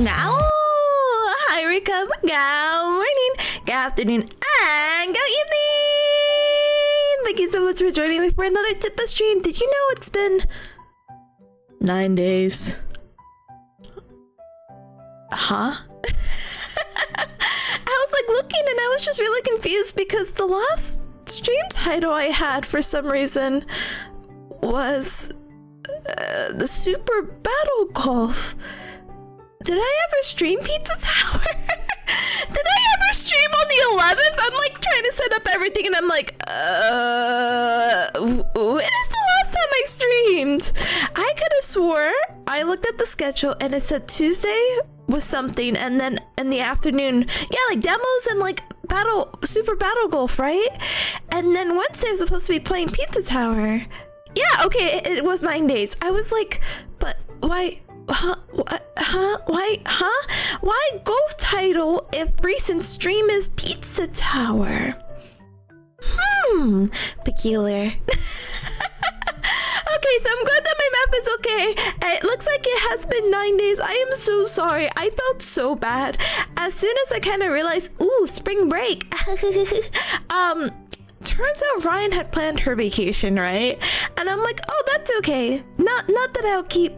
Now, hi, Rika. Good morning, good afternoon, and good evening. Thank you so much for joining me for another Tippa stream. Did you know it's been 9 days? Huh? I was like looking and I was just really confused because the last stream title I had for some reason was the Super Battle Golf. Did I ever stream Pizza Tower? Did I ever stream on the 11th? I'm like trying to set up everything and I'm like, when is the last time I streamed? I could have swore I looked at the schedule and it said Tuesday was something and then in the afternoon, yeah, like demos and like Super Battle Golf, right? And then Wednesday I was supposed to be playing Pizza Tower. Yeah, okay, it was 9 days. I was like, but why? Why golf title if recent stream is Pizza Tower? Peculiar. Okay, so I'm glad that my math is okay. It looks like it has been 9 days. I am so sorry. I felt so bad. As soon as I kind of realized, ooh, spring break. Turns out Ryan had planned her vacation, right? And I'm like, oh, that's okay. Not that I'll keep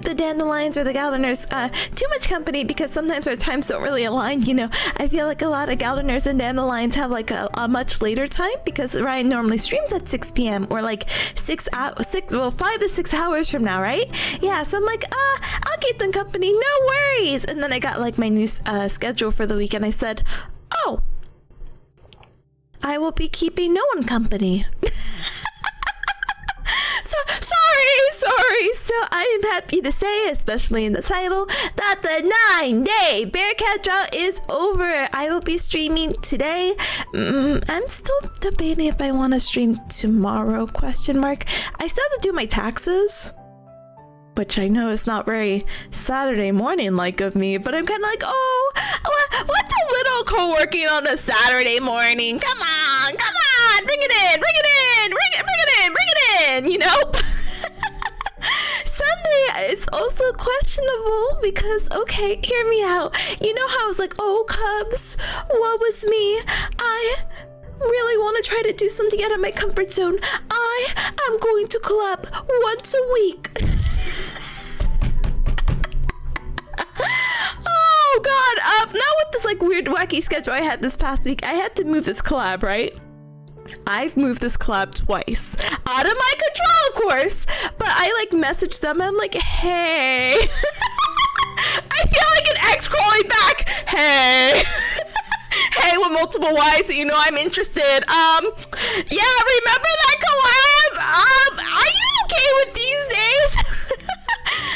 the dandelions or the Galderners too much company because sometimes our times don't really align, you know. I feel like a lot of Galderners and dandelions have like a much later time because Ryan normally streams at 6 p.m. or like 5 to 6 hours from now, right? Yeah, so I'm like, I'll keep them company, no worries. And then I got like my new schedule for the week and I said, oh, I will be keeping no one company. Sorry. So I am happy to say, especially in the title, that the 9-day Bearcat drought is over. I will be streaming today. I'm still debating if I want to stream tomorrow, question mark. I still have to do my taxes, which I know is not very Saturday morning like of me, but I'm kind of like, oh, what's a little co-working on a Saturday morning? Come on, bring it in, you know? Sunday is also questionable because, okay, hear me out. You know how I was like, oh, Cubs, what was me? I really want to try to do something out of my comfort zone. I am going to club once a week. Oh, God. Now with this like weird, wacky schedule I had this past week, I had to move this collab, right? I've moved this collab twice. Out of my control, of course. But I like messaged them and I'm like, hey. I feel like an ex calling back. Hey. Hey, with multiple Y's, so you know I'm interested. Yeah, remember that collab? Are you okay with these days?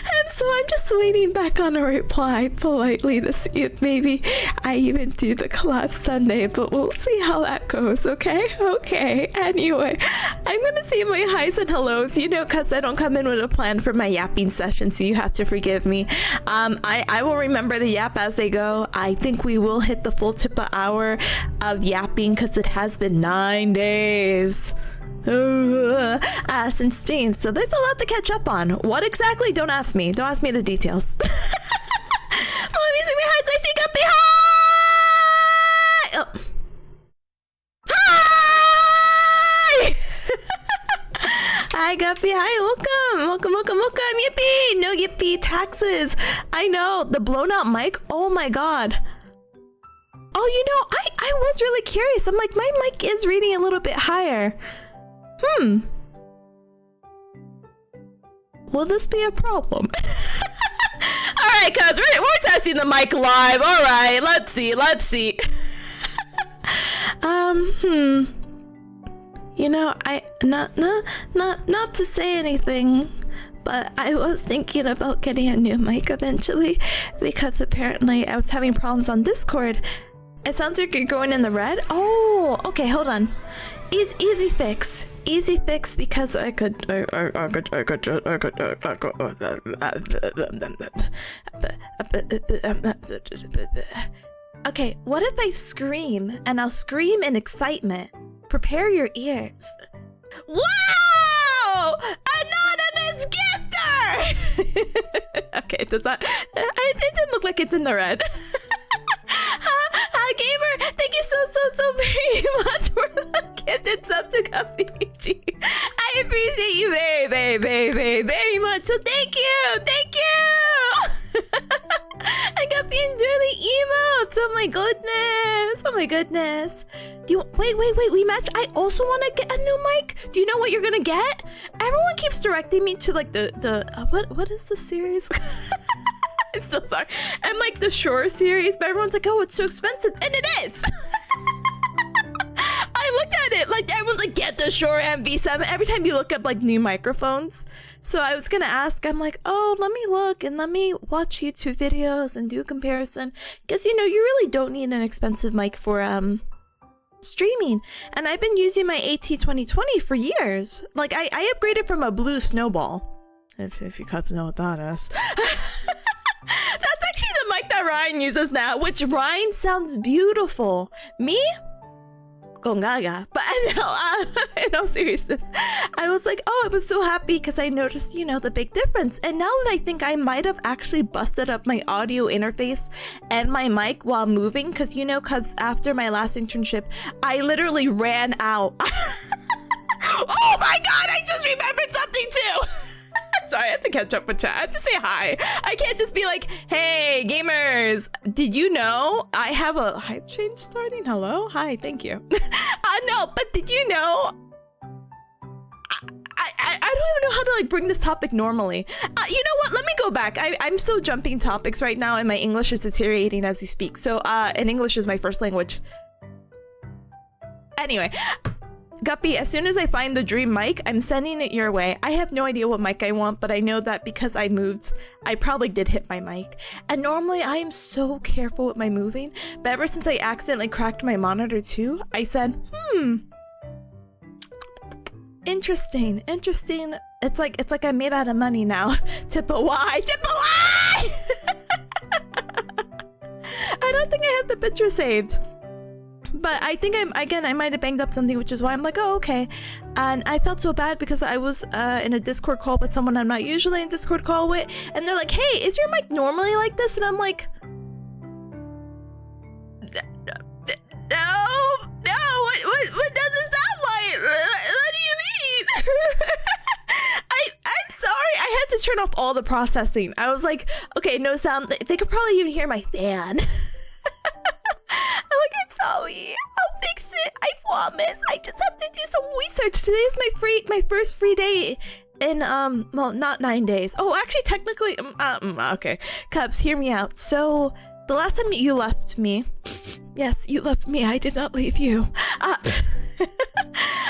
And so I'm just waiting back on a reply politely to see if maybe I even do the collab Sunday, but we'll see how that goes, okay? Okay, anyway, I'm gonna say my highs and hellos, you know, because I don't come in with a plan for my yapping session, so you have to forgive me. I will remember the yap as they go. I think we will hit the full Tippa hour of yapping because it has been 9 days. Since stream, so there's a lot to catch up on. What exactly? Don't ask me the details. Let me see my high spicy guppy. Hi! Oh. Hi! Hi guppy, hi, welcome, yippee, no yippee, taxes. I know, the blown out mic, oh my god. Oh, you know, I was really curious. I'm like, my mic is reading a little bit higher. Will this be a problem? Alright, cuz we're testing the mic live. Alright, let's see. You know, I not to say anything, but I was thinking about getting a new mic eventually because apparently I was having problems on Discord. It sounds like you're going in the red. Oh, okay, hold on. Easy fix because I could okay, what if I scream and I'll scream in excitement? Prepare your ears. Whoa! Anonymous gifter! Okay, does that it didn't look like it's in the red. Gamer, thank you so very much for the gifted sub to Guppy. I appreciate you very much. So thank you. I Guppy enjoy the emotes. Oh my goodness. Do you wait? We matched. I also want to get a new mic. Do you know what you're gonna get? Everyone keeps directing me to like the what is the series? I'm so sorry. I'm like the Shore series, but everyone's like, oh, it's so expensive. And it is. I looked at it, like everyone's like, get the Shore MV7. Every time you look up like new microphones. So I was going to ask, I'm like, oh, let me look and let me watch YouTube videos and do a comparison. Because, you really don't need an expensive mic for streaming. And I've been using my AT2020 for years. Like I upgraded from a blue Snowball. If you guys know what that is. That's actually the mic that Ryan uses now, which Ryan sounds beautiful. Me? Gongaga. But I know, in all seriousness, I was like, oh, I was so happy because I noticed, the big difference. And now that I think I might have actually busted up my audio interface and my mic while moving, because, cause after my last internship, I literally ran out. Oh my God, I just remembered something too. Sorry, I have to catch up with chat. I have to say hi. I can't just be like, hey, gamers, did you know I have a hype change starting? Hello? Hi, thank you. No, but did you know? I don't even know how to bring this topic normally. You know what? Let me go back. I'm still jumping topics right now and my English is deteriorating as we speak. So, and English is my first language. Anyway. Guppy, as soon as I find the dream mic, I'm sending it your way. I have no idea what mic I want, but I know that because I moved, I probably did hit my mic. And normally I am so careful with my moving, but ever since I accidentally cracked my monitor too, I said, interesting. It's like I'm made out of money now. Tipanya. I don't think I have the picture saved. But I think I might have banged up something, which is why I'm like, oh, okay. And I felt so bad because I was in a Discord call with someone I'm not usually in Discord call with. And they're like, hey, is your mic normally like this? And I'm like, no, what does it sound like? What do you mean? I'm sorry. I had to turn off all the processing. I was like, okay, no sound. They could probably even hear my fan. I'm sorry. I'll fix it. I promise. I just have to do some research. Today's my first free day in well, not 9 days. Oh, actually, technically, okay. Cubs, hear me out. So the last time you left me, yes, you left me. I did not leave you. It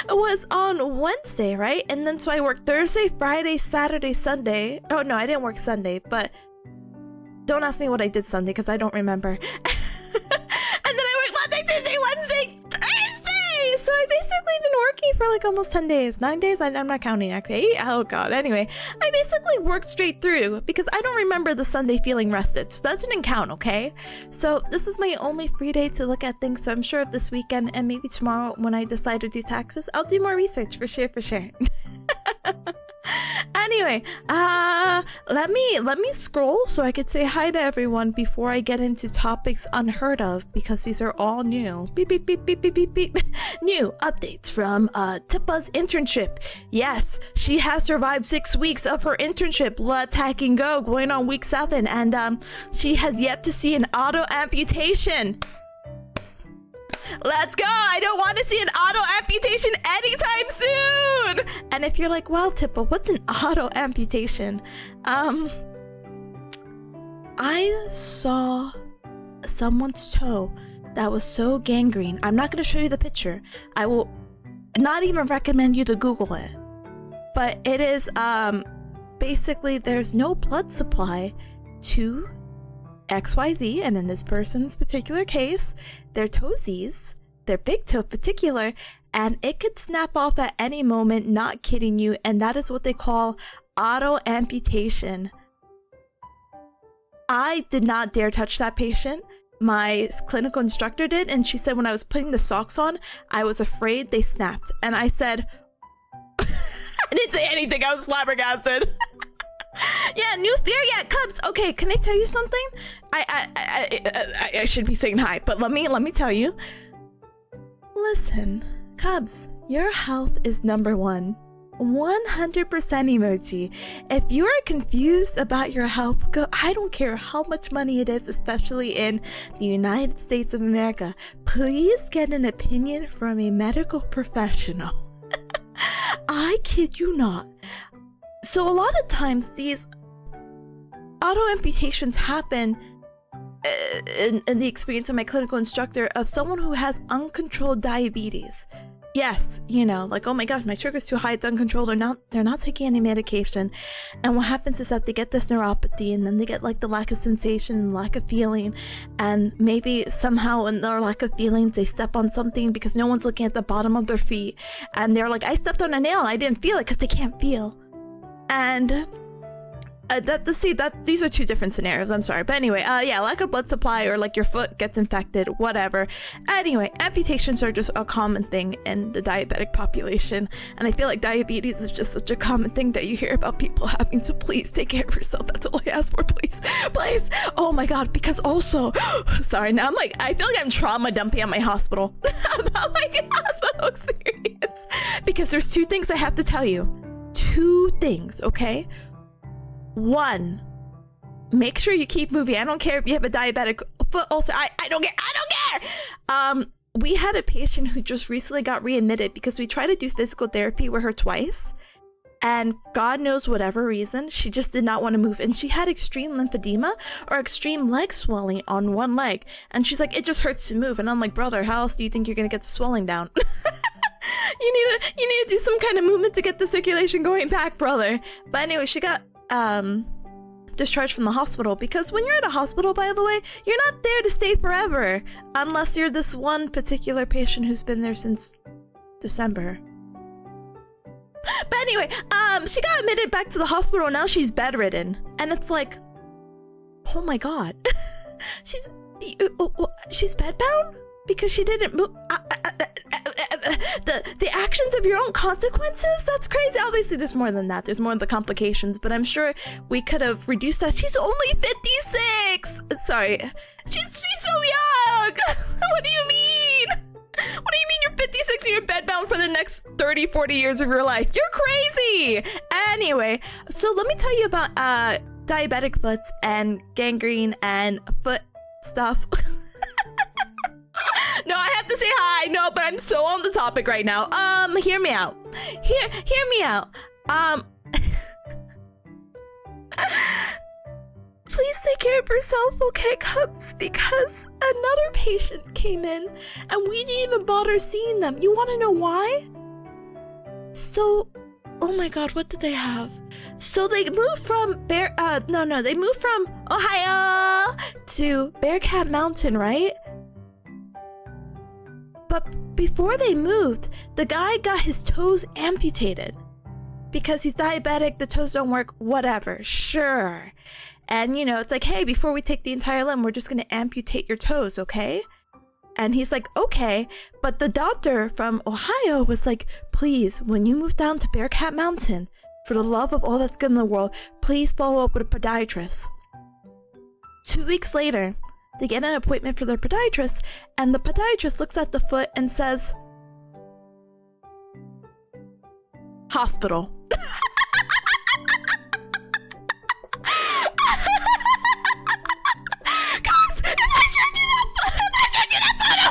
was on Wednesday, right? And then so I worked Thursday, Friday, Saturday, Sunday. Oh no, I didn't work Sunday, but don't ask me what I did Sunday because I don't remember. And then I worked Monday, Tuesday, Wednesday, Thursday! So I basically been working for like almost 10 days. 9 days? I'm not counting actually. Oh god. Anyway, I basically worked straight through because I don't remember the Sunday feeling rested. So that didn't count, okay? So this is my only free day to look at things. So I'm sure if this weekend and maybe tomorrow when I decide to do taxes, I'll do more research for sure. Anyway, let me scroll so I could say hi to everyone before I get into topics unheard of because these are all new. Beep beep beep beep beep beep beep. New updates from Tippa's internship. Yes, she has survived 6 weeks of her internship. Let's hack and go, going on week 7, and she has yet to see an auto amputation. Let's go! I don't want to see an auto amputation anytime soon! And if you're like, well, Tippa, what's an auto amputation? I saw someone's toe that was so gangrene. I'm not going to show you the picture. I will not even recommend you to Google it. But it is, basically, there's no blood supply to XYZ, and in this person's particular case, their toesies, their big toe in particular, and it could snap off at any moment, not kidding you, and that is what they call auto amputation. I did not dare touch that patient. My clinical instructor did, and she said when I was putting the socks on, I was afraid they snapped, and I said, I didn't say anything, I was flabbergasted. Yeah, new fear. Yeah, Cubs. Okay, can I tell you something? I should be saying hi, but let me tell you. Listen, Cubs, your health is number one. 100% emoji. If you are confused about your health, go. I don't care how much money it is, especially in the United States of America. Please get an opinion from a medical professional. I kid you not. So a lot of times these auto amputations happen in the experience of my clinical instructor of someone who has uncontrolled diabetes. Yes, you know, like, oh my gosh, my sugar's too high, it's uncontrolled, or they're not taking any medication. And what happens is that they get this neuropathy, and then they get like the lack of sensation and lack of feeling. And maybe somehow in their lack of feelings, they step on something because no one's looking at the bottom of their feet. And they're like, I stepped on a nail, I didn't feel it because they can't feel. And these are two different scenarios. I'm sorry, but anyway, yeah, lack of blood supply, or like your foot gets infected, whatever. Anyway, amputations are just a common thing in the diabetic population, and I feel like diabetes is just such a common thing that you hear about people having. So please take care of yourself. That's all I ask for, please, please. Oh my God, because also, sorry, now I feel like I'm trauma dumping at my hospital about my hospital experience, because there's two things I have to tell you. Two things, okay? One, make sure you keep moving. I don't care if you have a diabetic foot ulcer. I don't care. We had a patient who just recently got readmitted because we tried to do physical therapy with her twice, and God knows whatever reason, she just did not want to move. And she had extreme lymphedema, or extreme leg swelling on one leg. And she's like, it just hurts to move. And I'm like, brother, how else do you think you're going to get the swelling down? You need to do some kind of movement to get the circulation going back, brother. But anyway, she got discharged from the hospital, because when you're at a hospital, by the way, you're not there to stay forever, unless you're this one particular patient who's been there since December. But anyway, she got admitted back to the hospital, and now she's bedridden, and it's like, oh my God. she's bedbound because she didn't move. The actions of your own consequences? That's crazy. Obviously, there's more than that. There's more of the complications, but I'm sure we could have reduced that. She's only 56! Sorry. She's so young! What do you mean? What do you mean you're 56 and you're bedbound for the next 30, 40 years of your life? You're crazy! Anyway, so let me tell you about diabetic foots and gangrene and foot stuff. No, I have to say hi. No, but I'm so on the topic right now. Hear me out. Hear me out. Please take care of yourself, okay, Cubs? Because another patient came in, and we didn't even bother seeing them. You want to know why? So, oh my God, what did they have? So they moved from they moved from Ohio to Bearcat Mountain, right? But before they moved, the guy got his toes amputated because he's diabetic, the toes don't work, whatever, sure. And you know, it's like, hey, before we take the entire limb, we're just gonna amputate your toes, okay? And he's like, okay. But the doctor from Ohio was like, please, when you move down to Bearcat Mountain, for the love of all that's good in the world, please follow up with a podiatrist. 2 weeks later, they get an appointment for their podiatrist, and the podiatrist looks at the foot and says, hospital. Guys, if I showed you that photo.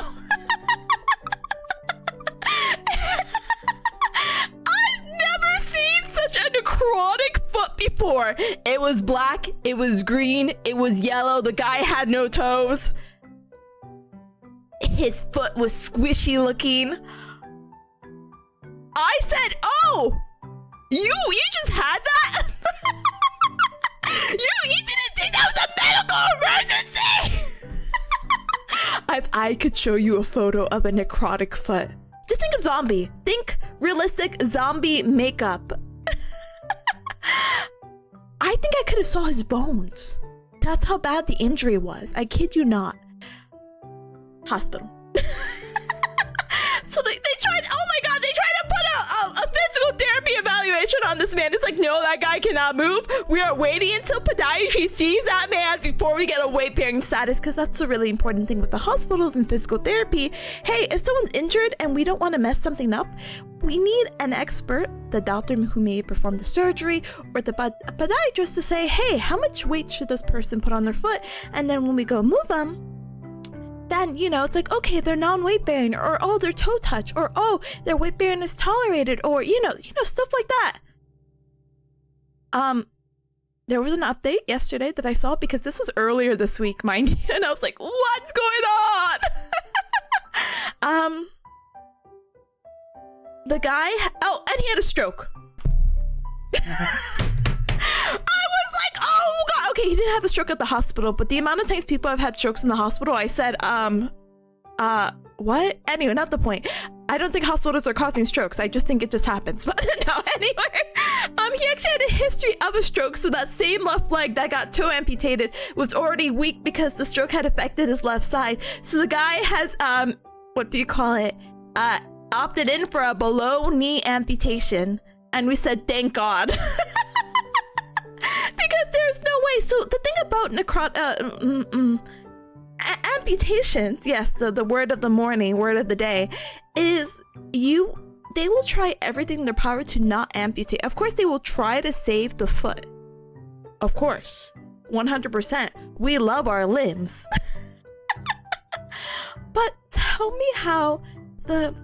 I've never seen such a necrotic foot before. It was black, it was green, it was yellow. The guy had no toes. His foot was squishy looking. I said, oh, you just had that? you didn't think that was a medical emergency? If I could show you a photo of a necrotic foot, just think of zombie. Think realistic zombie makeup. I think I could have saw his bones. That's how bad the injury was. I kid you not. Hospital. So they tried, oh my God, they tried to put a physical therapy evaluation evaluation on this man. It's like, no, that guy cannot move. We are waiting until podiatry sees that man before we get a weight-bearing status, because that's a really important thing with the hospitals and physical therapy. Hey, if someone's injured and we don't want to mess something up, we need an expert, the doctor who may perform the surgery, or the podiatrist to say, hey, how much weight should this person put on their foot? And then when we go move them, then, you know, it's like, okay, they're non-weight bearing, or oh, their toe touch, or oh, their weight bearing is tolerated, or you know, stuff like that. There was an update yesterday that I saw, because this was earlier this week, mind you, and I was like, what's going on? The guy, and he had a stroke. I was like, oh god. Okay, he didn't have the stroke at the hospital, but the amount of times people have had strokes in the hospital, I said, what? Anyway, not the point. I don't think hospitals are causing strokes. I just think it just happens. But no, anyway, he actually had a history of a stroke. So that same left leg that got toe amputated was already weak because the stroke had affected his left side. So the guy has, what do you call it? Opted in for a below knee amputation. And we said, thank God. Because there's no way. So the thing about amputations, yes, the word of the morning, word of the day, is they will try everything in their power to not amputate. Of course, they will try to save the foot. Of course, 100%. We love our limbs. But tell me how the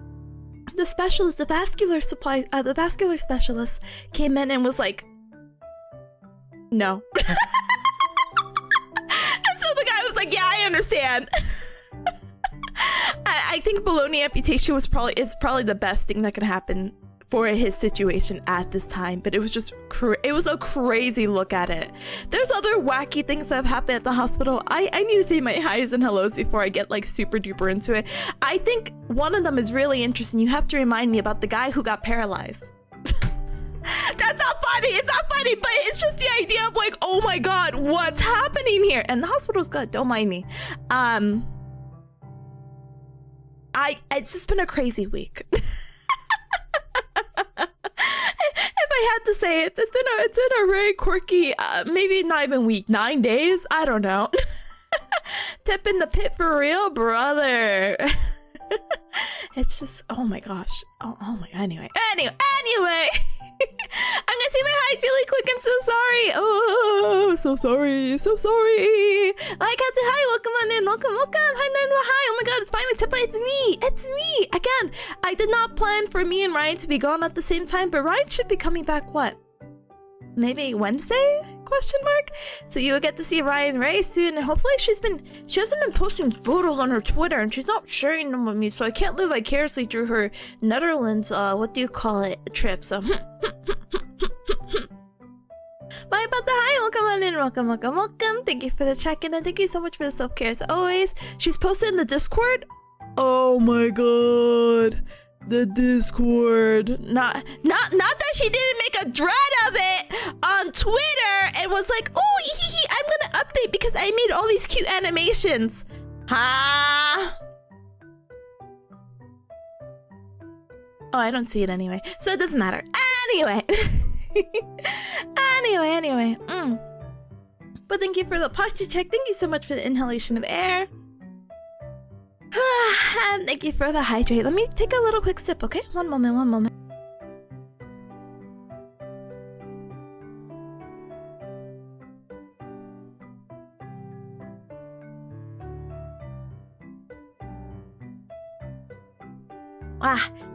specialist, the vascular specialist came in and was like, no. And so the guy was like, yeah, I understand. I think baloney amputation is probably the best thing that could happen for his situation at this time, but it was just it was a crazy look at it. There's other wacky things that have happened at the hospital. I need to say my highs and hellos before I get like super duper into it. I think one of them is really interesting. You have to remind me about the guy who got paralyzed. That's not funny. It's not funny, but it's just the idea of like, oh my god, what's happening here? And the hospital's good. Don't mind me. It's just been a crazy week. If I had to say it, it's been a very quirky, maybe not even week, 9 days. I don't know. Tip in the pit for real, brother. It's just, oh my gosh. Oh my god. Anyway. I'm gonna say my highs really quick. I'm so sorry. Oh, so sorry. Hi, Katsu. Hi, welcome on in. Welcome. Hi, Nando. Hi. Oh my god, it's finally Tipanya. It's me. Again, I did not plan for me and Ryan to be gone at the same time, but Ryan should be coming back, what? Maybe Wednesday? Question mark. So you will get to see Ryan very soon, and hopefully she hasn't been posting photos on her Twitter, and she's not sharing them with me, so I can't live vicariously through her Netherlands trip. So bye, Pata. Hi, welcome on in. Welcome. Thank you for the check-in, and thank you so much for the self-care as always. She's posted in the Discord. Oh my god. The Discord. Not that she didn't make a dread of it on Twitter and was like, oh, I'm gonna update because I made all these cute animations. Ha! Oh, I don't see it anyway, so it doesn't matter. Anyway. Anyway. But thank you for the posture check. Thank you so much for the inhalation of air. And thank you for the hydrate. Let me take a little quick sip, okay? One moment.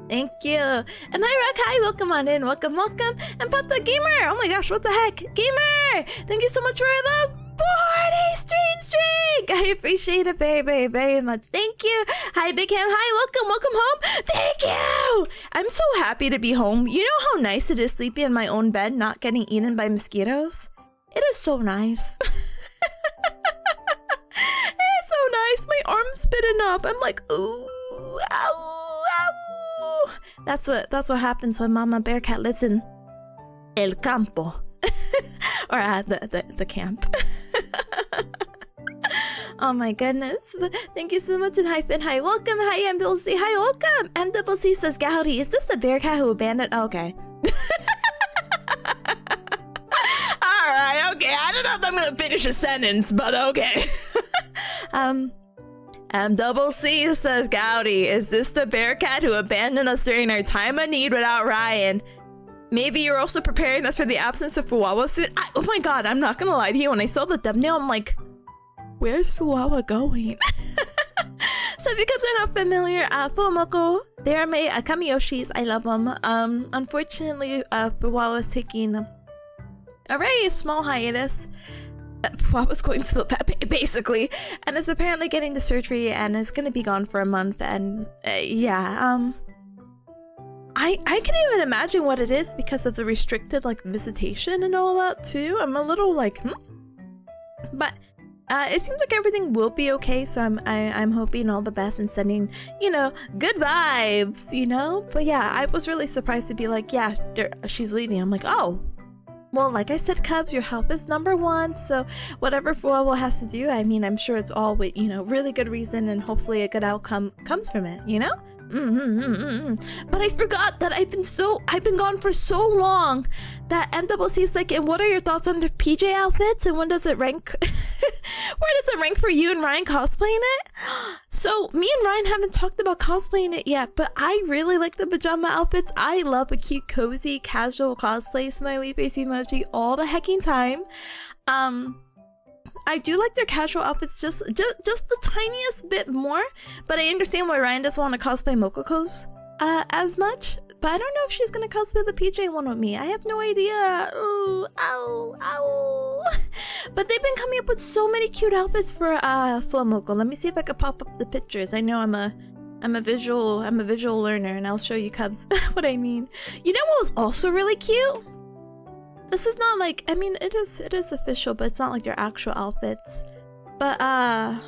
Thank you. And hi, Rock. Hi, welcome on in. Welcome. And Pata Gamer. Oh my gosh, what the heck? Gamer! Thank you so much for the 40 streak! I appreciate it very, very much. Thank you. Hi, Big Ham. Hi, welcome home. Thank you! I'm so happy to be home. You know how nice it is sleeping in my own bed, not getting eaten by mosquitoes? It is so nice. It's so nice. My arm's spitting up. I'm like, ooh, ow. That's what happens when Mama Bearcat lives in El Campo. Or at the camp. Oh my goodness. Thank you so much, and hi Finn. Hi, welcome. Hi, MWC. Hi, welcome. MWC says, Gowdy, is this the Bearcat who abandoned? Okay. gonna finish a sentence, but okay. Double C says, Gowdy, is this the Bearcat who abandoned us during our time of need without Ryan? Maybe you're also preparing us for the absence of Fuwawa soon? Oh my god, I'm not gonna lie to you. When I saw the thumbnail, I'm like, where's Fuwawa going? So if you guys are not familiar, Fumoko, they are my Kamiyoshis. I love them. Unfortunately, Fuwawa is taking a very small hiatus. Fuwawa's going to the vet, basically, and is apparently getting the surgery and is gonna be gone for a month. And yeah, I can't even imagine what it is because of the restricted like visitation and all that too. I'm a little like, but it seems like everything will be okay. So I'm hoping all the best and sending, you know, good vibes, you know. But yeah, I was really surprised to be like, yeah, she's leaving. I'm like, oh. Well, like I said, Cubs, your health is number one. So whatever Fuwawa has to do, I mean, I'm sure it's all with, you know, really good reason and hopefully a good outcome comes from it, you know? But I forgot that I've been gone for so long that MCC is like, and what are your thoughts on the PJ outfits and when does it rank? Where does it rank for you and Ryan cosplaying it? So me and Ryan haven't talked about cosplaying it yet, but I really like the pajama outfits. I love a cute, cozy, casual cosplay smiley face emoji all the hecking time. I do like their casual outfits just the tiniest bit more, but I understand why Ryan doesn't want to cosplay Mokoko's as much. But I don't know if she's gonna cosplay the PJ one with me. I have no idea. Ooh, ow. But they've been coming up with so many cute outfits for Flamoko. Let me see if I can pop up the pictures. I know I'm a visual learner, and I'll show you Cubs what I mean. You know what was also really cute? This is not like, I mean, it is official, but it's not like their actual outfits. But I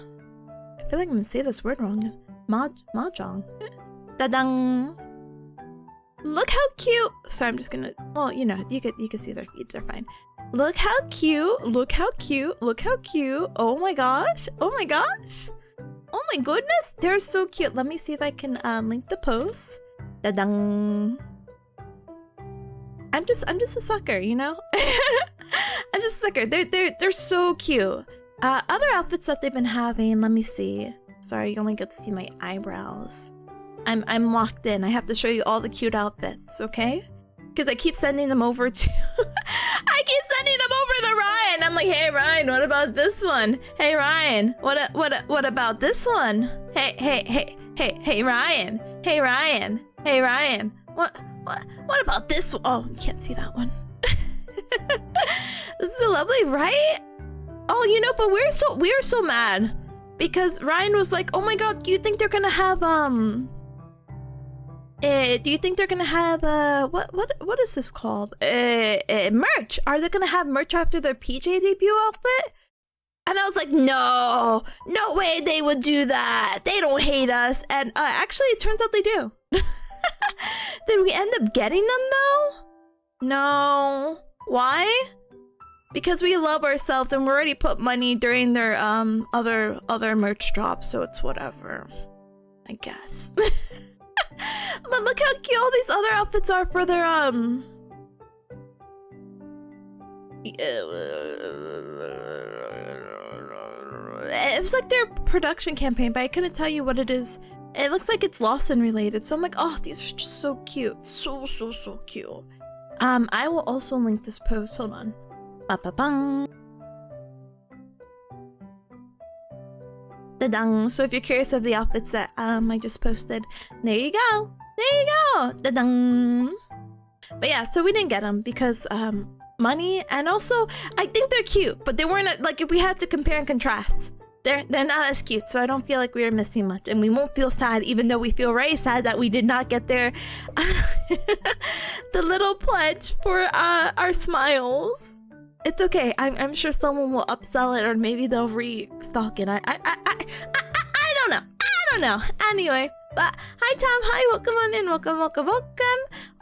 feel like I'm gonna say this word wrong. Mahjong. Da-dang. Look how cute. So I'm just gonna, well, you know, you can see their feet, they're fine. Look how cute. Look how cute. Look how cute. Oh my gosh. Oh my gosh. Oh my goodness. They're so cute. Let me see if I can link the post. Da-dang. I'm just a sucker, you know? I'm just a sucker. They're so cute. Other outfits that they've been having, let me see. Sorry, you only get to see my eyebrows. I'm locked in. I have to show you all the cute outfits, okay? Because I keep sending them over to I keep sending them over to Ryan. I'm like, hey Ryan, what about this one? Hey Ryan, what about this one? Hey Ryan. Hey Ryan. Hey Ryan. What about this one? Oh, you can't see that one. This is lovely, right? Oh, you know, but we're so mad because Ryan was like, "Oh my god, do you think they're gonna have what is this called? Merch? Are they gonna have merch after their PJ debut outfit?" And I was like, no way they would do that. They don't hate us. And actually, it turns out they do. Did we end up getting them though? No. Why? Because we love ourselves and we already put money during their other merch drops, so it's whatever, I guess. But look how cute all these other outfits are for their it was like their production campaign, but I couldn't tell you what it is. It looks like it's Lawson related, so I'm like, oh, these are just so cute. So cute. I will also link this post. Hold on. Ba-ba-bang. Da-dang. So if you're curious of the outfits that I just posted, there you go. Da-dang. But yeah, so we didn't get them because money, and also I think they're cute, but they weren't like, if we had to compare and contrast. They're not as cute, so I don't feel like we are missing much, and we won't feel sad, even though we feel very sad that we did not get their the little pledge for our smiles. It's okay. I'm sure someone will upsell it, or maybe they'll restock it. I don't know. Anyway, but hi Tom, hi, welcome on in, welcome.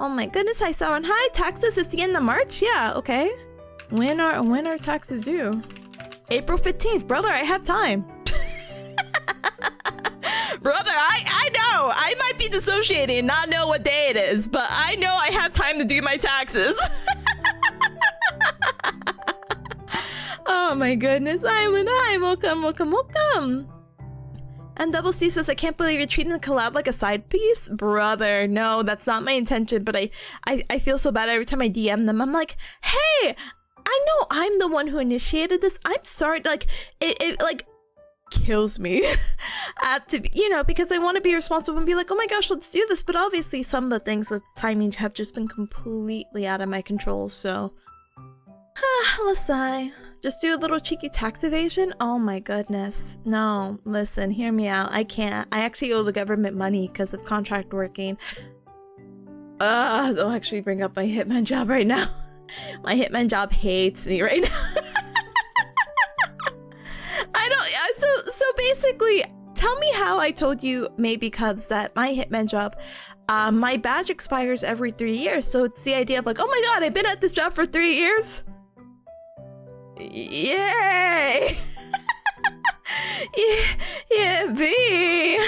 Oh my goodness, hi Sauron, hi. Taxes, it's the end of March. Yeah, okay. When are taxes due? April 15th, brother, I have time. Brother, I know. I might be dissociating and not know what day it is, but I know I have time to do my taxes. Oh my goodness. Island, hi, welcome. And Double C says, I can't believe you're treating the collab like a side piece. Brother, no, that's not my intention, but I feel so bad every time I DM them. I'm like, hey, I know I'm the one who initiated this. I'm sorry. Like, it like kills me because I want to be responsible and be like, oh my gosh, let's do this. But obviously some of the things with timing have just been completely out of my control. So, let's sigh. Just do a little cheeky tax evasion? Oh my goodness. No, listen, hear me out. I can't. I actually owe the government money because of contract working. They'll actually bring up my hitman job right now. My hitman job hates me right now. So basically, tell me how I told you, maybe Cubs, that my hitman job, my badge expires every 3 years. So it's the idea of like, oh my god, I've been at this job for 3 years. Yay! yeah, B.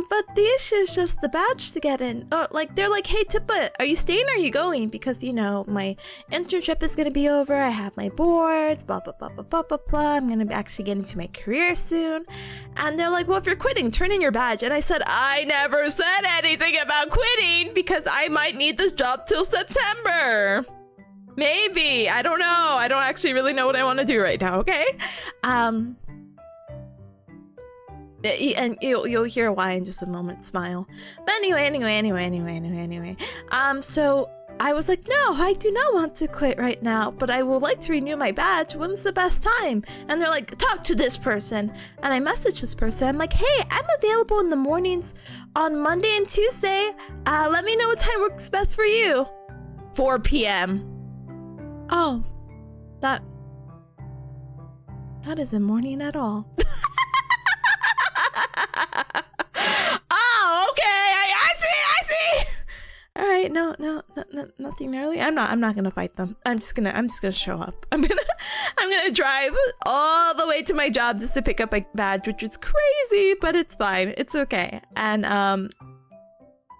But the issue is just the badge to get in. Oh, like they're like, hey Tippa, are you staying or are you going? Because my internship is gonna be over. I have my boards, blah blah blah blah blah blah blah. I'm gonna actually get into my career soon. And they're like, well, if you're quitting, turn in your badge. And I said, I never said anything about quitting because I might need this job till September. Maybe. I don't know. I don't actually really know what I want to do right now, okay? And you'll hear why in just a moment. Smile. But anyway. So I was like, no, I do not want to quit right now, but I would like to renew my badge. When's the best time? And they're like, talk to this person. And I messaged this person. I'm like, hey, I'm available in the mornings on Monday and Tuesday. Let me know what time works best for you. 4 p.m. Oh, that isn't morning at all. Oh, okay. I see. All right, no, nothing early. I'm not gonna fight them. I'm just gonna show up. I'm gonna drive all the way to my job just to pick up a badge, which is crazy, but it's fine. It's okay. And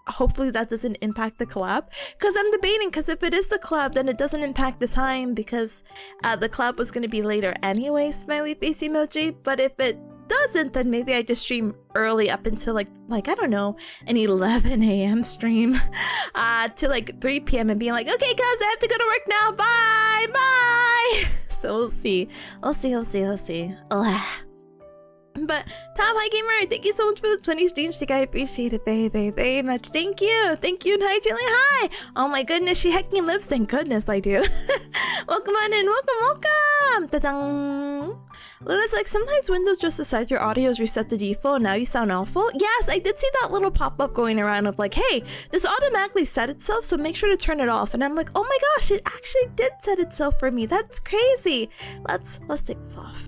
hopefully that doesn't impact the collab, because I'm debating, because if it is the collab, then it doesn't impact the time, because the collab was going to be later anyway, smiley face emoji. But if it doesn't, then maybe I just stream early up until like I don't know, an 11 a.m. stream to like 3 p.m. and being like, okay guys, I have to go to work now, bye. So we'll see. Ugh. But Tom, hi gamer, thank you so much for the 20 streams. I appreciate it very much. Thank you, and hi Julie, hi. Oh my goodness, she hecking lives. Thank goodness I do. Welcome on in, welcome. Ta-dang. Luna's like, sometimes Windows just decides your audio is reset to default. Now you sound awful. Yes, I did see that little pop-up going around of like, hey, this automatically set itself, so make sure to turn it off. And I'm like, oh my gosh, it actually did set itself for me. That's crazy. Let's take this off.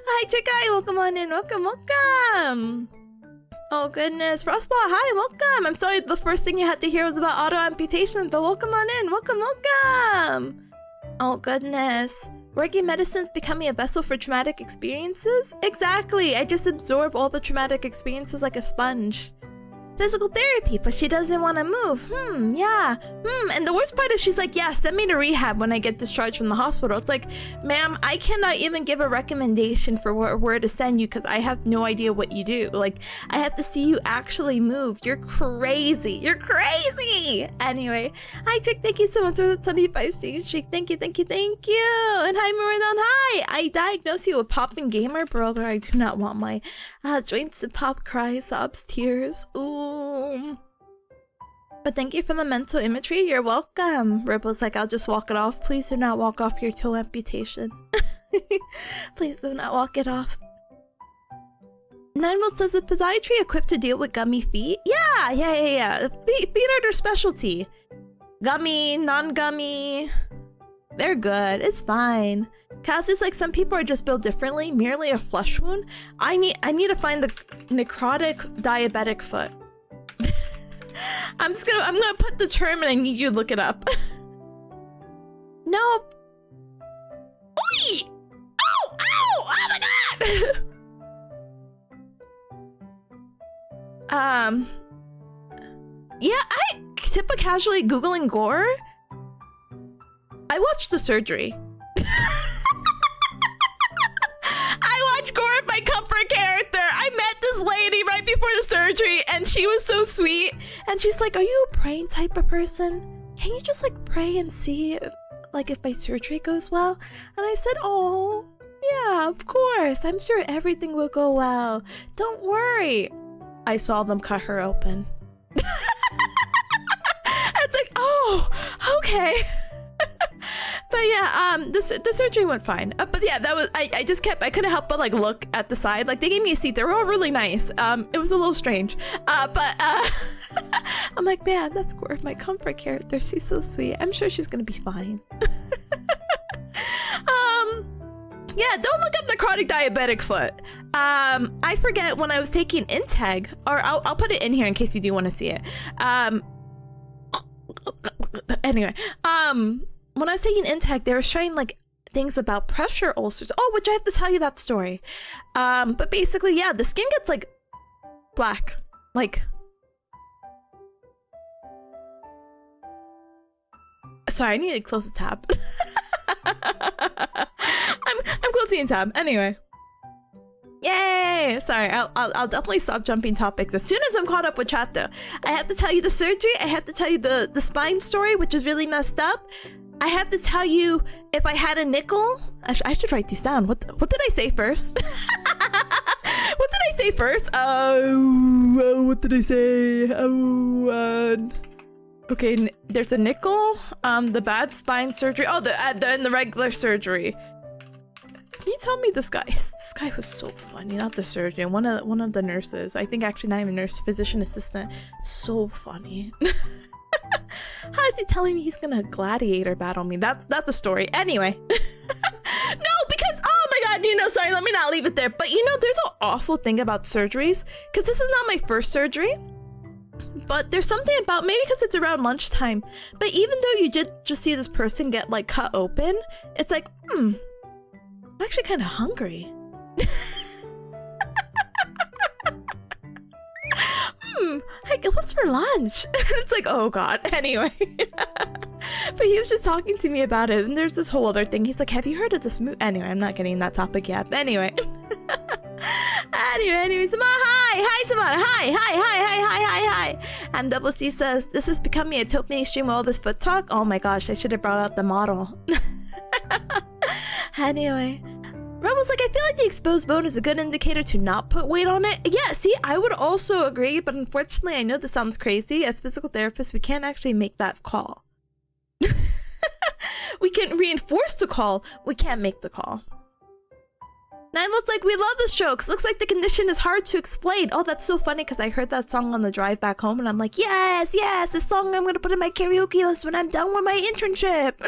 Hi Chikai, welcome on in, welcome. Oh goodness, Frostball, hi, welcome. I'm sorry the first thing you had to hear was about auto amputation, but welcome on in, welcome. Oh goodness. Working medicine's becoming a vessel for traumatic experiences? Exactly, I just absorb all the traumatic experiences like a sponge. Physical therapy, but she doesn't want to move. Yeah. And the worst part is she's like, yeah, send me to rehab when I get discharged from the hospital. It's like, ma'am, I cannot even give a recommendation for where to send you because I have no idea what you do. Like, I have to see you actually move. You're crazy. Anyway, hi, Chick. Thank you so much for the 25 streak. Thank you. And hi, Maridon. Hi. I diagnose you with popping gamer, brother. I do not want my joints to pop, cry, sobs, tears. Ooh. But thank you for the mental imagery. You're welcome. Ripple's like, I'll just walk it off. Please do not walk off your toe amputation. Please do not walk it off. Ninevolt says, is podiatry equipped to deal with gummy feet? Yeah. Feet are their specialty. Gummy, non-gummy. They're good. It's fine. Kaz is like, some people are just built differently. Merely a flesh wound. I need to find the necrotic diabetic foot. I'm gonna put the term and I need you to look it up. Nope. Oy! Oh my god! Yeah, I Tippa casually Googling gore. I watched the surgery. the surgery, and she was so sweet. And she's like, "Are you a praying type of person? Can you just like pray and see if my surgery goes well?" And I said, "Oh, yeah, of course. I'm sure everything will go well. Don't worry." I saw them cut her open. It's like, oh, okay. But yeah, the surgery went fine. But yeah, that was, I couldn't help but like look at the side. Like they gave me a seat. They were all really nice. It was a little strange. But I'm like, man, that's my comfort character. She's so sweet. I'm sure she's gonna be fine. Yeah, don't look up necrotic diabetic foot. I forget when I was taking Integ, or I'll put it in here in case you do want to see it. Anyway, when I was taking Integ, they were showing like things about pressure ulcers. Oh, which I have to tell you that story. But basically, yeah, the skin gets like black, like. Sorry, I need to close the tab. I'm closing the tab. Anyway. Yay! Sorry, I'll definitely stop jumping topics as soon as I'm caught up with chat though. I have to tell you the surgery. I have to tell you the spine story, which is really messed up. I have to tell you if I had a nickel. I should write these down. What did I say first? What did I say first? What did I say? Okay, there's a nickel. The bad spine surgery. Oh, the regular surgery. Can you tell me this guy was so funny, not the surgeon, one of the nurses. I think actually not even nurse, physician assistant. So funny. How is he telling me he's gonna gladiator battle me? That's the story. Anyway. No, because oh my god, sorry, let me not leave it there. But there's an awful thing about surgeries, because this is not my first surgery. But there's something about, maybe because it's around lunchtime, but even though you did just see this person get like cut open, it's like, I'm actually kind of hungry. Hey, what's for lunch? It's like, oh god. Anyway. But he was just talking to me about it, and there's this whole other thing. He's like, have you heard of this movie? Anyway, I'm not getting that topic yet. But anyway. Anyway, Samara, hi, Samara, hi. And Double C says, this is becoming a top mini stream with all this foot talk. Oh my gosh, I should have brought out the model. Anyway. Rebel's like, I feel like the exposed bone is a good indicator to not put weight on it. Yeah, see, I would also agree, but unfortunately, I know this sounds crazy. As physical therapists, we can't actually make that call. We can reinforce the call, we can't make the call. Ninevolt's like, we love the strokes. Looks like the condition is hard to explain. Oh, that's so funny because I heard that song on the drive back home and I'm like, yes, this song I'm going to put in my karaoke list when I'm done with my internship.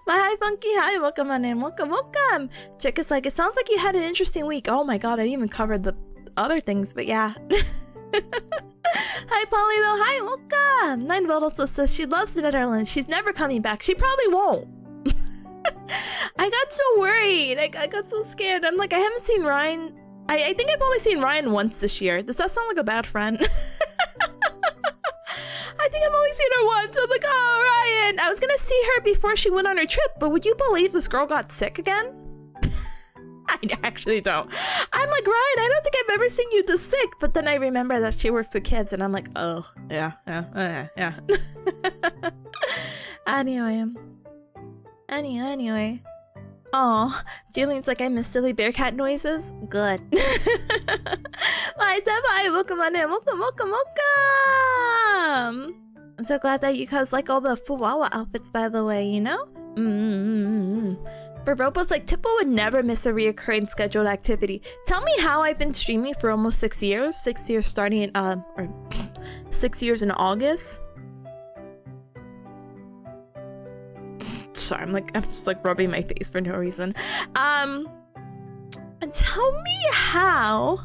My hi, Funky. Hi, welcome on in. Welcome. Chick is like, it sounds like you had an interesting week. Oh my god, I didn't even cover the other things, but yeah. Hi, Polly, though. Hi, welcome. Ninevolt also says she loves the Netherlands. She's never coming back. She probably won't. I got so worried. I got so scared. I'm like, I haven't seen Ryan. I think I've only seen Ryan once this year. Does that sound like a bad friend? I think I've only seen her once. So I'm like, oh, Ryan. I was gonna see her before she went on her trip, but would you believe this girl got sick again? I actually don't. I'm like, Ryan, I don't think I've ever seen you this sick. But then I remember that she works with kids, and I'm like, oh, yeah. Anyway. Oh, Julian's like, I miss silly Bearcat noises. Good. Hi, Steph. Welcome on in. Welcome. I'm so glad that you guys like all the Fuwawa outfits, by the way, But Robo's like, Tippo would never miss a reoccurring scheduled activity. Tell me how I've been streaming for almost 6 years. 6 years starting in, or 6 years in August. Sorry, I'm just like rubbing my face for no reason. And tell me how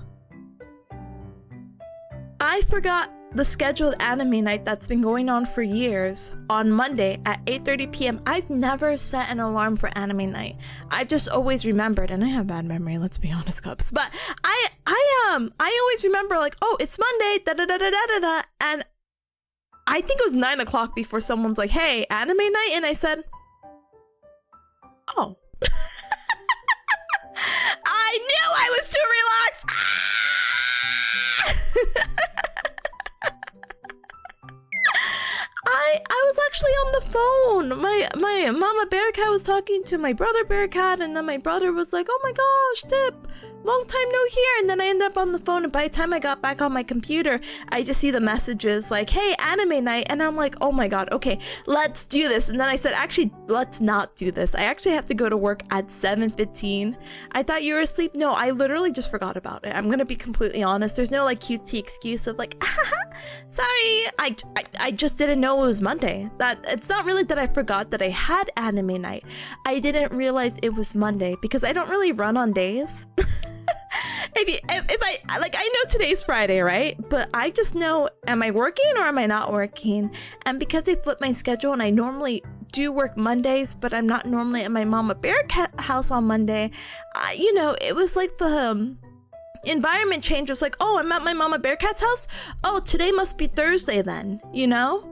I forgot the scheduled anime night that's been going on for years on Monday at 8:30 p.m. I've never set an alarm for anime night. I've just always remembered, and I have bad memory, let's be honest, Cups. But I always remember like, oh, it's Monday, da-da-da-da-da-da-da, and I think it was 9 o'clock before someone's like, hey, anime night, and I said, oh. I knew I was too relaxed. Ah! I was actually on the phone. My mama Bearcat was talking to my brother Bearcat, and then my brother was like, "Oh my gosh, Tip, long time no hear." And then I ended up on the phone, and by the time I got back on my computer, I just see the messages like, "Hey, anime night," and I'm like, "Oh my god, okay, let's do this." And then I said, "Actually, let's not do this. I actually have to go to work at 7:15. I thought you were asleep." No, I literally just forgot about it. I'm gonna be completely honest. There's no like cutesy excuse of like, sorry, I just didn't know it was Monday. That it's not really that I forgot that I had anime night. I didn't realize it was Monday because I don't really run on days. If I like, I know today's Friday, right? But I just know, am I working or am I not working? And because they flipped my schedule, and I normally do work Mondays, but I'm not normally at my mama Bearcat house on Monday. You know, it was like the environment change was like, oh, I'm at my mama Bearcat's house. Oh, today must be Thursday then, you know?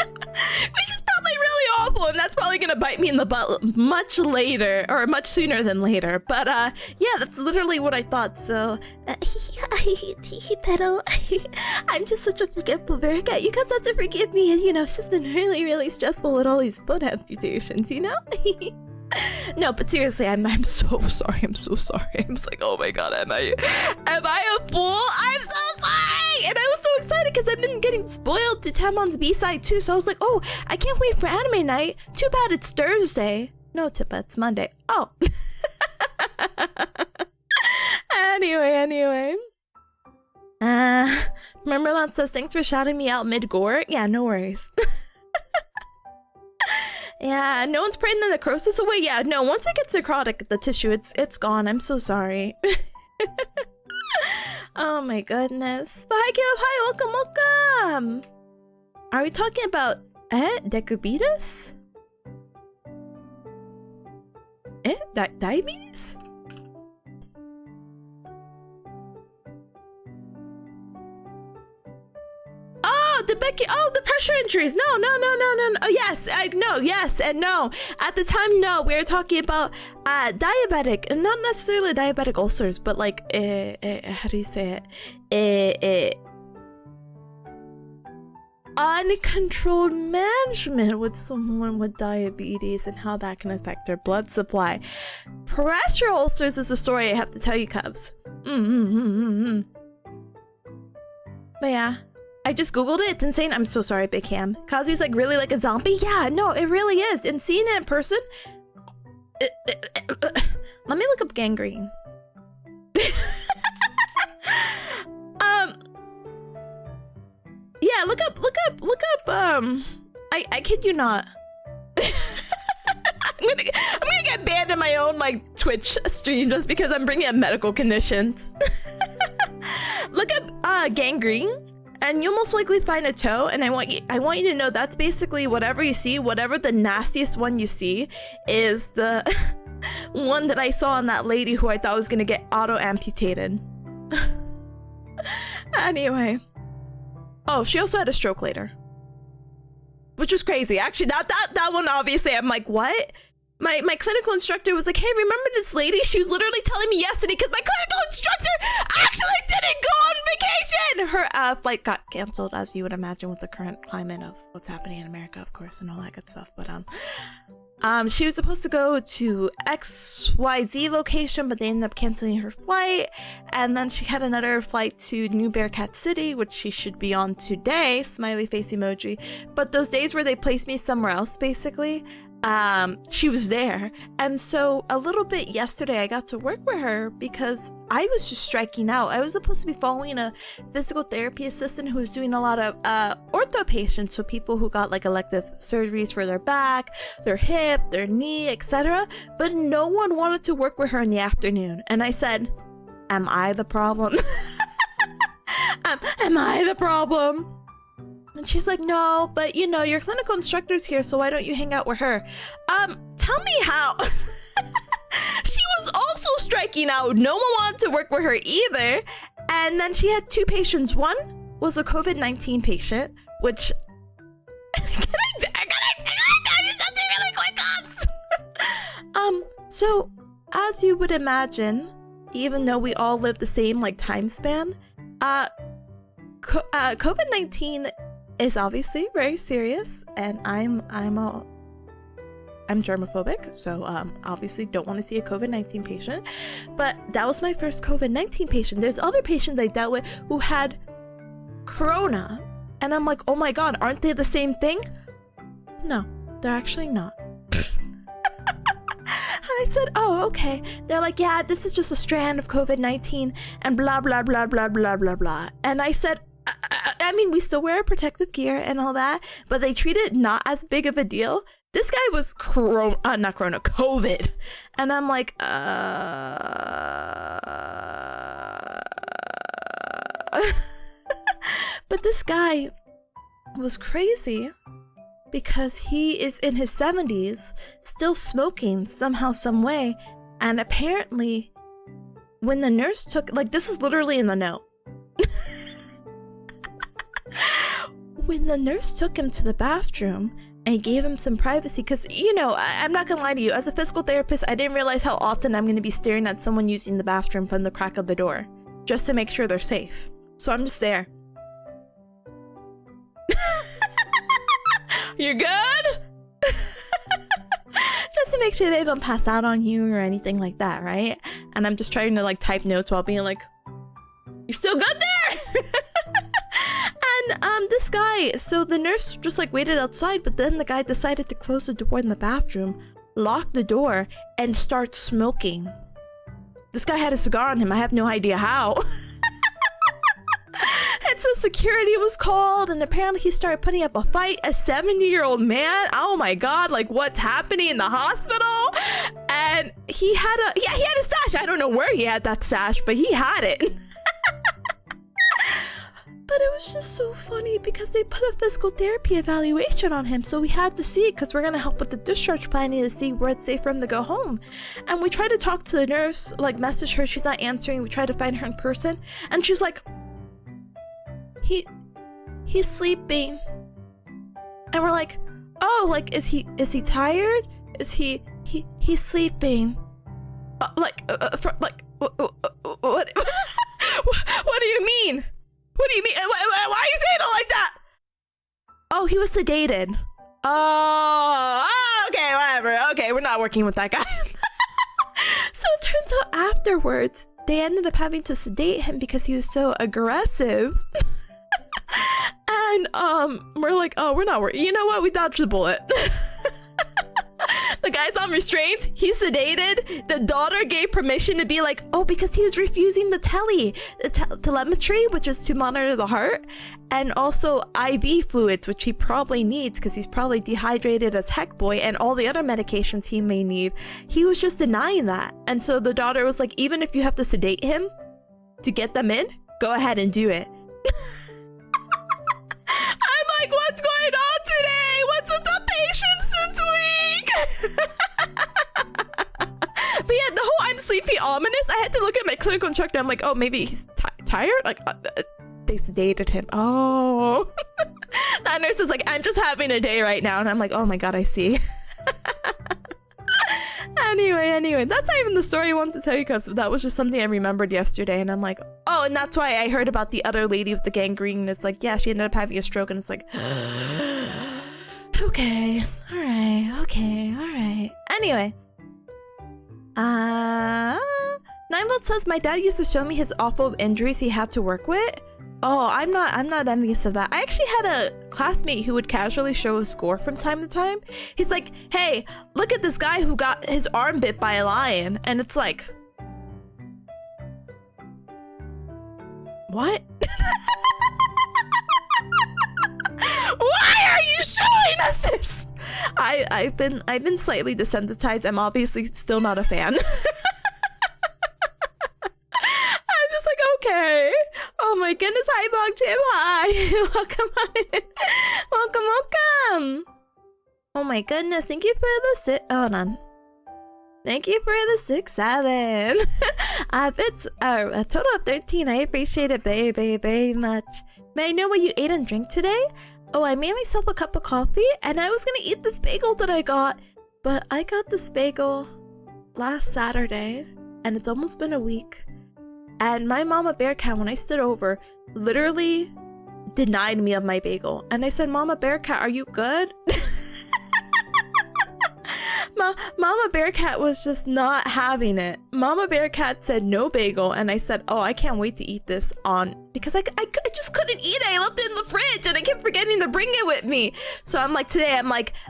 Which is probably really awful, and that's probably gonna bite me in the butt much later, or much sooner than later. But yeah, that's literally what I thought. So pedal. I'm just such a forgetful Bearcat. You guys have to forgive me. You know, it's just been really, really stressful with all these foot amputations, you know? No, but seriously, I'm so sorry. I'm so sorry. I'm just like, oh my god, am I a fool? I'm so sorry! And I was so excited because I've been getting spoiled to Tamon's B-side too. So I was like, oh, I can't wait for anime night. Too bad it's Thursday. No, Tippa, it's Monday. Oh. Anyway. Mermerland says, thanks for shouting me out mid-gore. Yeah, no worries. Yeah, no one's praying the necrosis away. Yeah, no, once it gets necrotic, the tissue, it's gone. I'm so sorry. Oh my goodness. But hi, Caleb. Hi, welcome. Are we talking about, decubitus? Diabetes? Oh, the pressure injuries. No. Oh, yes, yes, and no. At the time, no, we were talking about diabetic, and not necessarily diabetic ulcers, but like, how do you say it? Uncontrolled management with someone with diabetes and how that can affect their blood supply. Pressure ulcers is a story I have to tell you, Cubs. But yeah. I just googled it. It's insane. I'm so sorry, Big Ham. Kazu's like really like a zombie. Yeah, no, it really is. And seeing it in person. Let me look up gangrene. Yeah, look up. I kid you not. I'm gonna get banned in my own like Twitch stream just because I'm bringing up medical conditions. Look up gangrene. And you'll most likely find a toe, and I want you to know that's basically whatever you see, whatever the nastiest one you see is the one that I saw on that lady who I thought was gonna get auto-amputated. Anyway. Oh, she also had a stroke later. Which was crazy. Actually, that one obviously I'm like, what? My clinical instructor was like, hey, remember this lady? She was literally telling me yesterday because my clinical instructor actually didn't go on vacation. Her flight got canceled, as you would imagine, with the current climate of what's happening in America, of course, and all that good stuff. But she was supposed to go to XYZ location, but they ended up canceling her flight. And then she had another flight to New Bearcat City, which she should be on today. Smiley face emoji. But those days where they placed me somewhere else, basically, she was there. And so a little bit yesterday I got to work with her because I was just striking out. I was supposed to be following a physical therapy assistant who was doing a lot of ortho patients, so people who got like elective surgeries for their back, their hip, their knee, etc. But no one wanted to work with her in the afternoon, and I said, am I the problem? Am I the problem? And she's like, no, but you know, your clinical instructor's here, so why don't you hang out with her? Tell me how. She was also striking out. No one wanted to work with her either. And then she had two patients. One was a COVID-19 patient, which... Can I tell you something really quick, guys? So, as you would imagine, even though we all live the same, like, time span, COVID-19 is obviously very serious, and I'm germophobic, so obviously don't want to see a COVID-19 patient. But that was my first COVID-19 patient. There's other patients I dealt with who had corona, and I'm like, oh my god, aren't they the same thing? No, they're actually not. I said, oh, okay. They're like, yeah, this is just a strand of COVID-19 and blah, blah, blah, blah, blah, blah, blah. And I said, I mean, we still wear protective gear and all that, but they treat it not as big of a deal. This guy was COVID. And I'm like, But this guy was crazy because he is in his 70s, still smoking somehow, some way. And apparently, when the nurse took, like, this is literally in the note. When the nurse took him to the bathroom and gave him some privacy, because, you know, I'm not gonna lie to you, as a physical therapist, I didn't realize how often I'm gonna be staring at someone using the bathroom from the crack of the door, just to make sure they're safe. So I'm just there. You're good? Just to make sure they don't pass out on you or anything like that, right? And I'm just trying to like type notes while being like, you're still good there? And this guy, so the nurse just like waited outside, but then the guy decided to close the door in the bathroom, lock the door, and start smoking. This guy had a cigar on him. I have no idea how. And so security was called, and apparently he started putting up a fight. A 70-year-old man. Oh my god, like what's happening in the hospital? And he had a stash. I don't know where he had that stash, but he had it. But it was just so funny because they put a physical therapy evaluation on him, so we had to see it because we're gonna help with the discharge planning to see where it's safe for him to go home. And we tried to talk to the nurse, like message her, she's not answering. We tried to find her in person, and she's like, he's sleeping. And we're like, oh, like is he tired? Is he's sleeping? What what do you mean? What do you mean? Why are you saying it like that? Oh, he was sedated. Oh, okay, whatever. Okay, we're not working with that guy. So it turns out afterwards, they ended up having to sedate him because he was so aggressive. And we're like, oh, we're not worried. You know what? We dodged the bullet. The guy's on restraints. He's sedated. The daughter gave permission to be like, oh, because he was refusing the telemetry, which is to monitor the heart, and also IV fluids, which he probably needs because he's probably dehydrated as heck boy, and all the other medications he may need. He was just denying that. And so the daughter was like, even if you have to sedate him to get them in, go ahead and do it. I'm like, what's going on today? What's with the patients this week? But yeah, the whole I'm sleepy ominous, I had to look at my clinical instructor. I'm like, oh, maybe he's tired? Like, they sedated him. Oh. That nurse is like, I'm just having a day right now. And I'm like, oh my god, I see. Anyway, that's not even the story I wanted to tell you, because that was just something I remembered yesterday. And I'm like, oh, and that's why I heard about the other lady with the gangrene. And it's like, yeah, she ended up having a stroke. And it's like, okay, all right. Anyway, 9volt says, my dad used to show me his awful injuries he had to work with. Oh, I'm not envious of that. I actually had a classmate who would casually show a score from time to time. He's like, hey, look at this guy who got his arm bit by a lion. And it's like, what? Why are you showing us this? I've been slightly desensitized. I'm obviously still not a fan. I'm just like, okay. Oh my goodness, hi Bogchip, hi. Welcome in. Welcome. Oh my goodness, thank you for the hold on. Thank you for the 6-7. It's a total of 13. I appreciate it very much. May I know what you ate and drank today? Oh, I made myself a cup of coffee, and I was gonna eat this bagel that I got, but I got this bagel last Saturday, and it's almost been a week. And my mama Bearcat, when I stood over, literally denied me of my bagel. And I said, Mama Bearcat, are you good? Mama Bearcat was just not having it. Mama Bearcat said no bagel, and I said, oh, I can't wait to eat this because I just couldn't eat it. I left it in the fridge and I kept forgetting to bring it with me. So I'm like,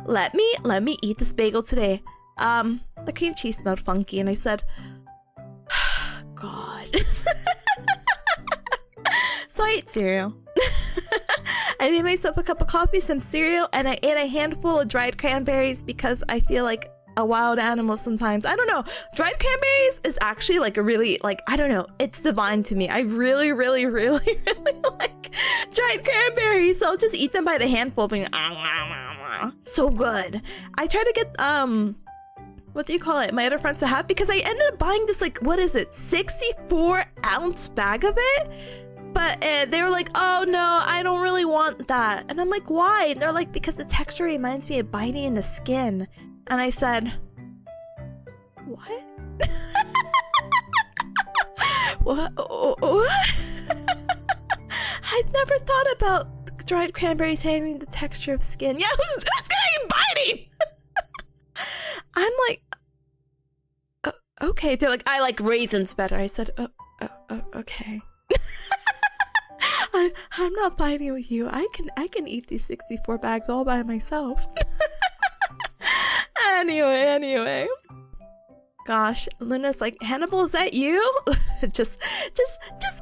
let me eat this bagel today. The cream cheese smelled funky, and I said, God. So I ate cereal. I made myself a cup of coffee, some cereal, and I ate a handful of dried cranberries because I feel like a wild animal sometimes. I don't know. Dried cranberries is actually like a really, like, I don't know. It's divine to me. I really, really, really, really like dried cranberries. So I'll just eat them by the handful, being so good. I try to get, what do you call it? My other friends to have, because I ended up buying this, like, what is it? 64-ounce bag of it. But they were like, oh no, I don't really want that. And I'm like, why? And they're like, because the texture reminds me of biting in the skin. And I said, what? What? I've never thought about dried cranberries having the texture of skin. Yeah, who's gonna be biting? I'm like, okay. They're like, I like raisins better. I said, okay. I'm not fighting with you. I can eat these 64 bags all by myself. Anyway. Gosh, Luna's like, Hannibal, is that you? just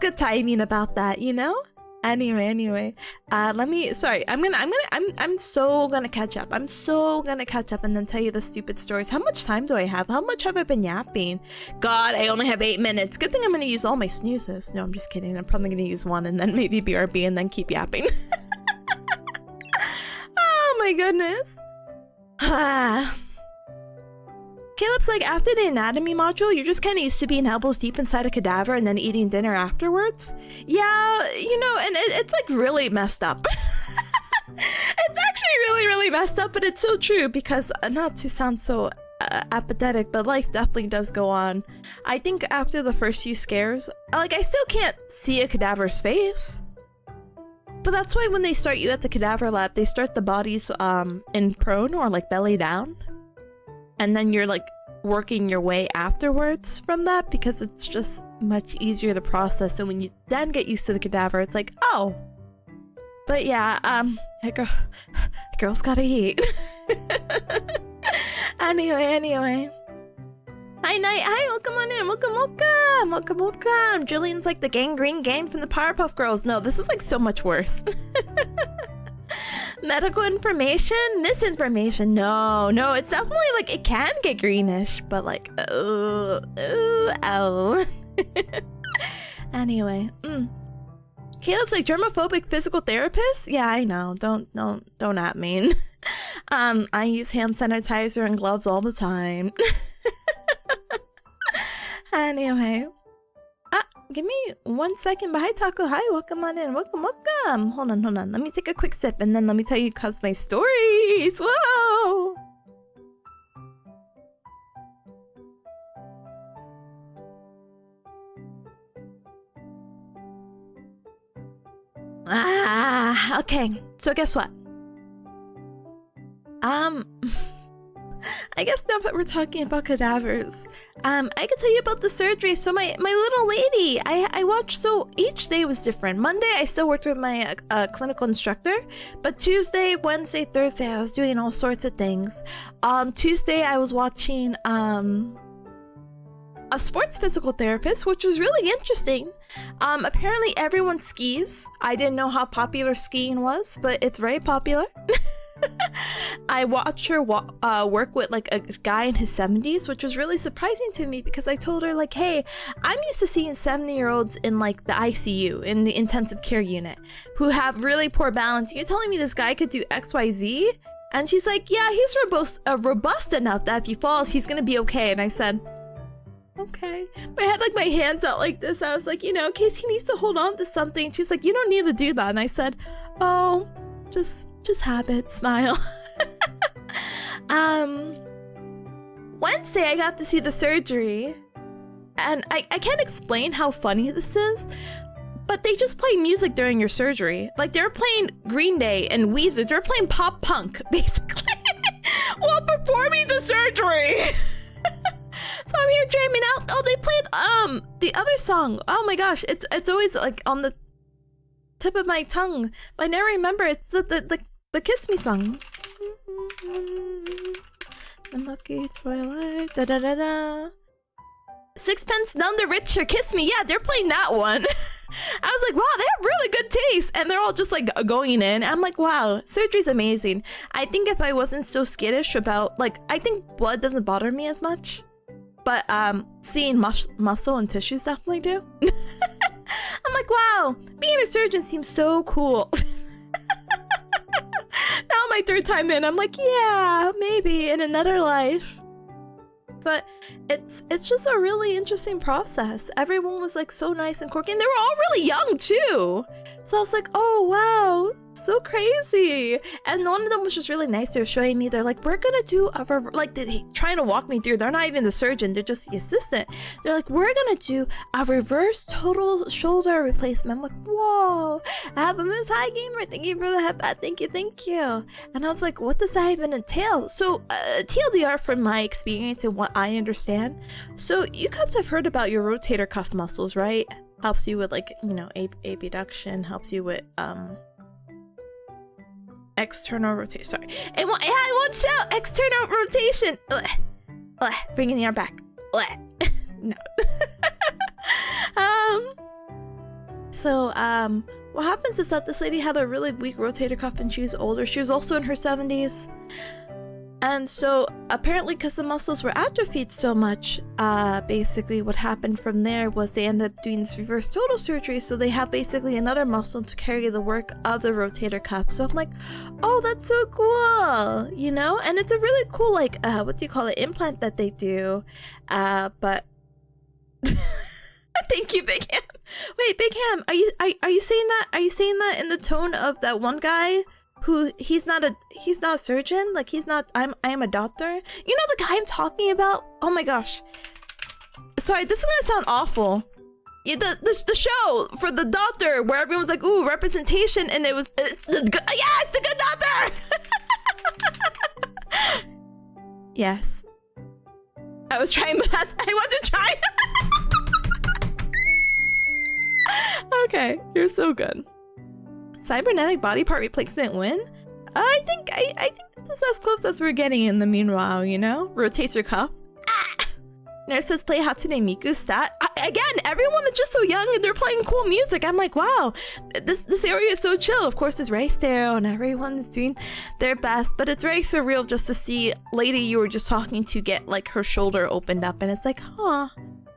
good timing about that, you know? Anyway. I'm so gonna catch up. I'm so gonna catch up and then tell you the stupid stories. How much time do I have? How much have I been yapping? God, I only have 8 minutes. Good thing I'm gonna use all my snoozes. No, I'm just kidding. I'm probably gonna use one and then maybe BRB and then keep yapping. Oh my goodness. Caleb's like, after the anatomy module, you're just kind of used to being elbows deep inside a cadaver and then eating dinner afterwards. Yeah, you know, and it's like really messed up. It's actually really, really messed up, but it's so true because, not to sound so apathetic, but life definitely does go on. I think after the first few scares, like, I still can't see a cadaver's face. But that's why when they start you at the cadaver lab, they start the bodies in prone or like belly down. And then you're like working your way afterwards from that because it's just much easier to process. So when you then get used to the cadaver, it's like, oh. But yeah, girls gotta eat. Anyway. Hi, Night. Hi, welcome on in. Welcome. Julian's like the gangrene gang from the Powerpuff Girls. No, this is like so much worse. Medical information? Misinformation? No, it's definitely like, it can get greenish, but like, oh. Anyway, Caleb's like, germophobic physical therapist? Yeah, I know. Don't at me. I use hand sanitizer and gloves all the time. Anyway. Give me 1 second. But hi, Taco. Hi, welcome on in. Welcome. Hold on. Let me take a quick sip and then let me tell you my stories. Whoa! Okay. So guess what? I guess now that we're talking about cadavers, I can tell you about the surgery. So my little lady, I watched, so each day was different. Monday, I still worked with my clinical instructor, but Tuesday, Wednesday, Thursday, I was doing all sorts of things. Tuesday, I was watching a sports physical therapist, which was really interesting. Apparently everyone skis. I didn't know how popular skiing was, but it's very popular. I watched her work with like a guy in his 70s, which was really surprising to me because I told her like, hey, I'm used to seeing 70-year-olds in like the ICU, in the intensive care unit, who have really poor balance. You're telling me this guy could do XYZ? And she's like, yeah, he's robust enough that if he falls, he's gonna be okay. And I said, okay. I had like my hands out like this. I was like, you know, in case he needs to hold on to something. She's like, you don't need to do that. And I said, oh, just habit, smile. Wednesday I got to see the surgery. and I can't explain how funny this is, but they just play music during your surgery. Like, they're playing Green Day and Weezer. They're playing pop punk, basically, while performing the surgery. So I'm here jamming out. Oh, they played the other song. Oh my gosh, it's always like on the tip of my tongue, but I never remember. It's the Kiss Me song. The lucky twilight, da da da da. Sixpence None the Richer, Kiss Me. Yeah, they're playing that one. I was like, wow, they have really good taste. And they're all just like going in. I'm like, wow, surgery's amazing. I think if I wasn't so skittish about, like, I think blood doesn't bother me as much. But seeing muscle and tissues definitely do. I'm like, wow, being a surgeon seems so cool. Now my third time in, I'm like, yeah, maybe in another life. But it's just a really interesting process. Everyone was like so nice and quirky, and they were all really young too. So I was like, oh wow, so crazy. And one of them was just really nice. They were showing me, they're like, we're gonna do a they're trying to walk me through. They're not even the surgeon, they're just the assistant. They're like, we're gonna do a reverse total shoulder replacement. I'm like, whoa, Miss Hi Gamer, thank you for the headband, thank you. And I was like, what does that even entail? So TLDR, from my experience and what I understand, so you guys have heard about your rotator cuff muscles, right? Helps you with, like, you know, abduction, helps you with external rotation. Sorry, I won't shout external rotation. Bringing the arm back. No. So what happens is that this lady had a really weak rotator cuff, and she was older. She was also in her 70s. And so apparently, because the muscles were atrophied so much, basically what happened from there was they ended up doing this reverse total surgery, so they have basically another muscle to carry the work of the rotator cuff. So I'm like, oh, that's so cool, you know? And it's a really cool, like, what do you call it, implant that they do. But thank you, Big Ham. Wait, Big Ham, are you saying that? Are you saying that in the tone of that one guy who he's not a surgeon? Like, he's not, I am a doctor. You know the guy I'm talking about? Oh my gosh. Sorry, this is gonna sound awful. Yeah, the show for the doctor where everyone's like, ooh, representation, and it's the good doctor. Yes. I was trying, but I wasn't trying. Okay, you're so good. Cybernetic body part replacement win? I think this is as close as we're getting in the meanwhile, you know? Rotates your cuff. Nurse says play Hatsune Miku stat. Again, everyone is just so young and they're playing cool music. I'm like, wow, this area is so chill. Of course, there's Ray Stereo and everyone's doing their best, but it's very surreal just to see lady you were just talking to get like her shoulder opened up, and it's like, huh,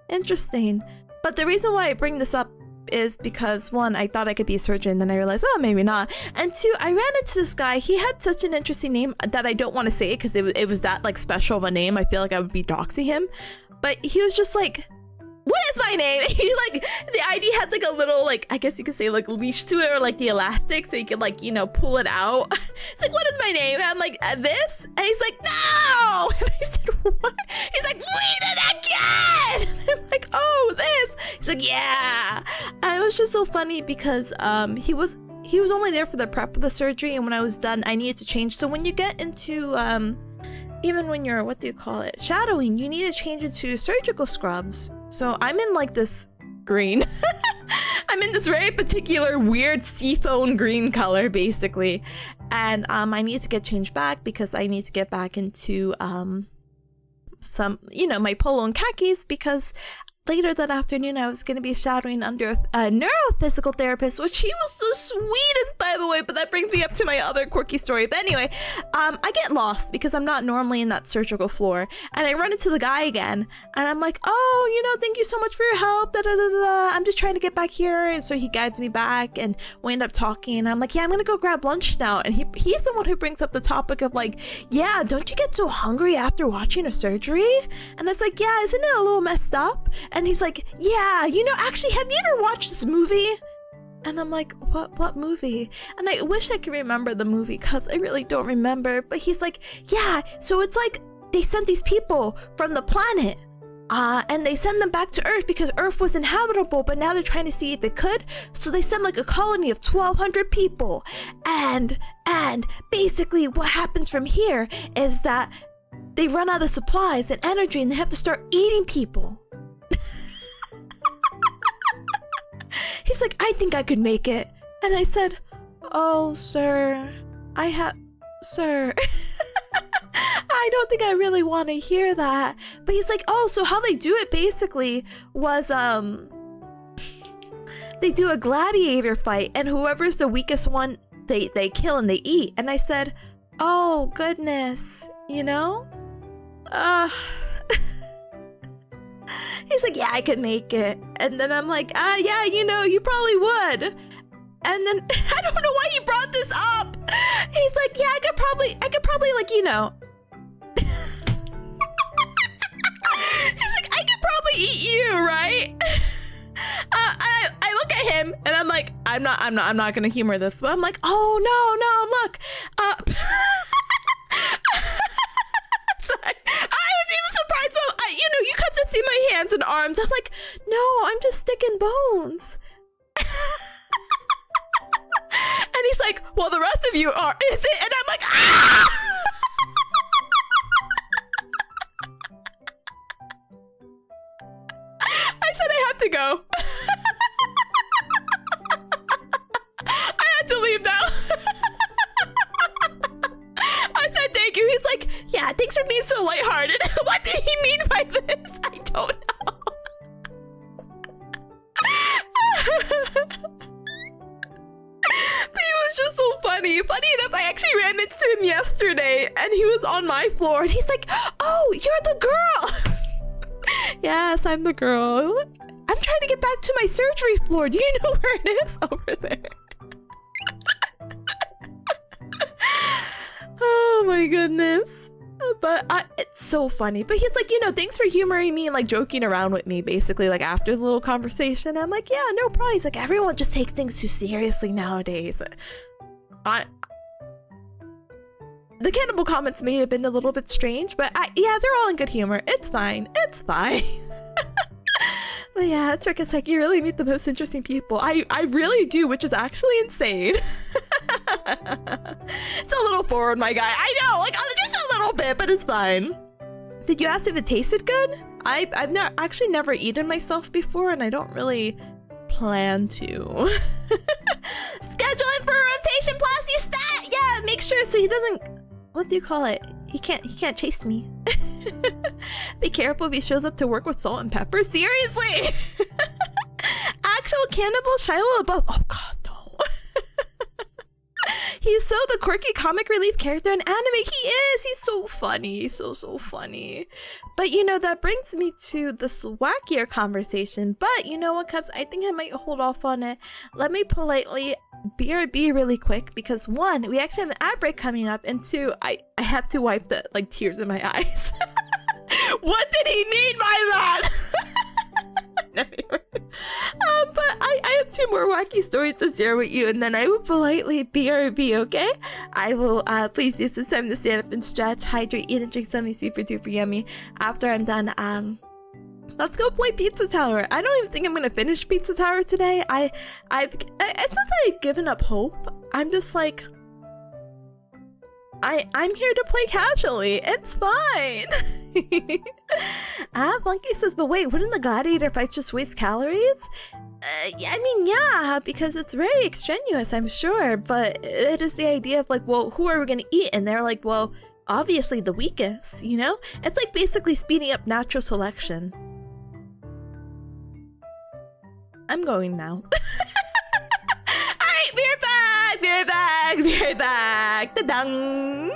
interesting. But the reason why I bring this up is because, one, I thought I could be a surgeon, then I realized, oh, maybe not. And two, I ran into this guy. He had such an interesting name that I don't want to say because it was that like special of a name. I feel like I would be doxing him. But he was just like, what is my name? He like, the ID has like a little, like, I guess you could say like leash to it, or like the elastic, so you could like, you know, pull it out. It's like, what is my name? And I'm like, this? And he's like, no! And I said, what? He's like, read it again! And I'm like, oh, this! He's like, yeah! And it was just so funny because he was only there for the prep of the surgery, and when I was done, I needed to change. So when you get into, even when you're, what do you call it, shadowing, you need to change into surgical scrubs. So I'm in like this green. I'm in this very particular weird seafoam green color, basically. And I need to get changed back because I need to get back into some, you know, my polo and khakis, because later that afternoon I was going to be shadowing under a neurophysical therapist, which she was the sweetest, by the way, but that brings me up to my other quirky story. But anyway, I get lost because I'm not normally in that surgical floor, and I run into the guy again, and I'm like, oh, you know, thank you so much for your help, da da da da, I'm just trying to get back here. And so he guides me back, and we end up talking, and I'm like, yeah, I'm gonna go grab lunch now. And he's the one who brings up the topic of like, yeah, don't you get so hungry after watching a surgery? And it's like, yeah, isn't it a little messed up? And he's like, yeah, you know, actually, have you ever watched this movie? And I'm like, what movie? And I wish I could remember the movie because I really don't remember. But he's like, yeah, so it's like they sent these people from the planet And they send them back to Earth because Earth was inhabitable, but now they're trying to see if it could. So they send like a colony of 1,200 people. And basically what happens from here is that they run out of supplies and energy and they have to start eating people. He's like, I think I could make it. And I said, oh, sir, sir. I don't think I really want to hear that. But he's like, oh, so how they do it basically was, they do a gladiator fight and whoever's the weakest one, they kill and they eat. And I said, oh, goodness, you know? He's like, yeah, I could make it. And then I'm like, yeah, you know, you probably would. And then I don't know why he brought this up. He's like, yeah, I could probably like, you know. He's like, I could probably eat you, right? I look at him and I'm like, I'm not gonna humor this, but I'm like, oh no, look, sorry. I was even surprised, but you know, you come to see my hands and arms. I'm like, no, I'm just sticking bones. And he's like, well, the rest of you are, is it? And I'm like, ah! I said I have to go. I had to leave now. I said thank you. He's like, yeah, thanks for being so lighthearted. What did he mean by this? I don't know. But he was just so funny. Funny enough, I actually ran into him yesterday and he was on my floor and he's like, oh, you're the girl. Yes, I'm the girl. I'm trying to get back to my surgery floor. Do you know where it is? Over there. Oh my goodness. But it's so funny. But he's like, you know, thanks for humoring me and like joking around with me basically like after the little conversation. I'm like, yeah, no problem. He's like, everyone just takes things too seriously nowadays. The cannibal comments may have been a little bit strange, but yeah, they're all in good humor. It's fine. It's fine. But yeah, Trick is like, you really meet the most interesting people. I really do, which is actually insane. It's a little forward, my guy. I know, like just a little bit, but it's fine. Did you ask if it tasted good? I've actually never eaten myself before, and I don't really plan to. Schedule it for rotation plasty stat. Yeah, make sure so he doesn't. What do you call it? He can't chase me. Be careful if he shows up to work with salt and pepper. Seriously. Actual cannibal Shiloh above. Oh god, no. He's so the quirky comic relief character in anime. He is. He's so funny. So funny. But you know, that brings me to this wackier conversation. But you know what, Cubs? I think I might hold off on it. Let me politely BRB really quick because one, we actually have an ad break coming up, and two, I have to wipe the like tears in my eyes. What did he mean by that? Anyway. But I have two more wacky stories to share with you, and then I will politely BRB, okay? I will please use this time to stand up and stretch, hydrate, eat and drink something super duper yummy. After I'm done, let's go play Pizza Tower. I don't even think I'm gonna finish Pizza Tower today. It's not that I've given up hope. I'm just like, I'm here to play casually. It's fine. Flunky says, but wait, wouldn't the gladiator fights just waste calories? I mean, yeah, because it's very extraneous, I'm sure. But it is the idea of like, well, who are we gonna eat? And they're like, well, obviously the weakest, you know? It's like basically speeding up natural selection. I'm going now. Alright, we're back. Ta-dang!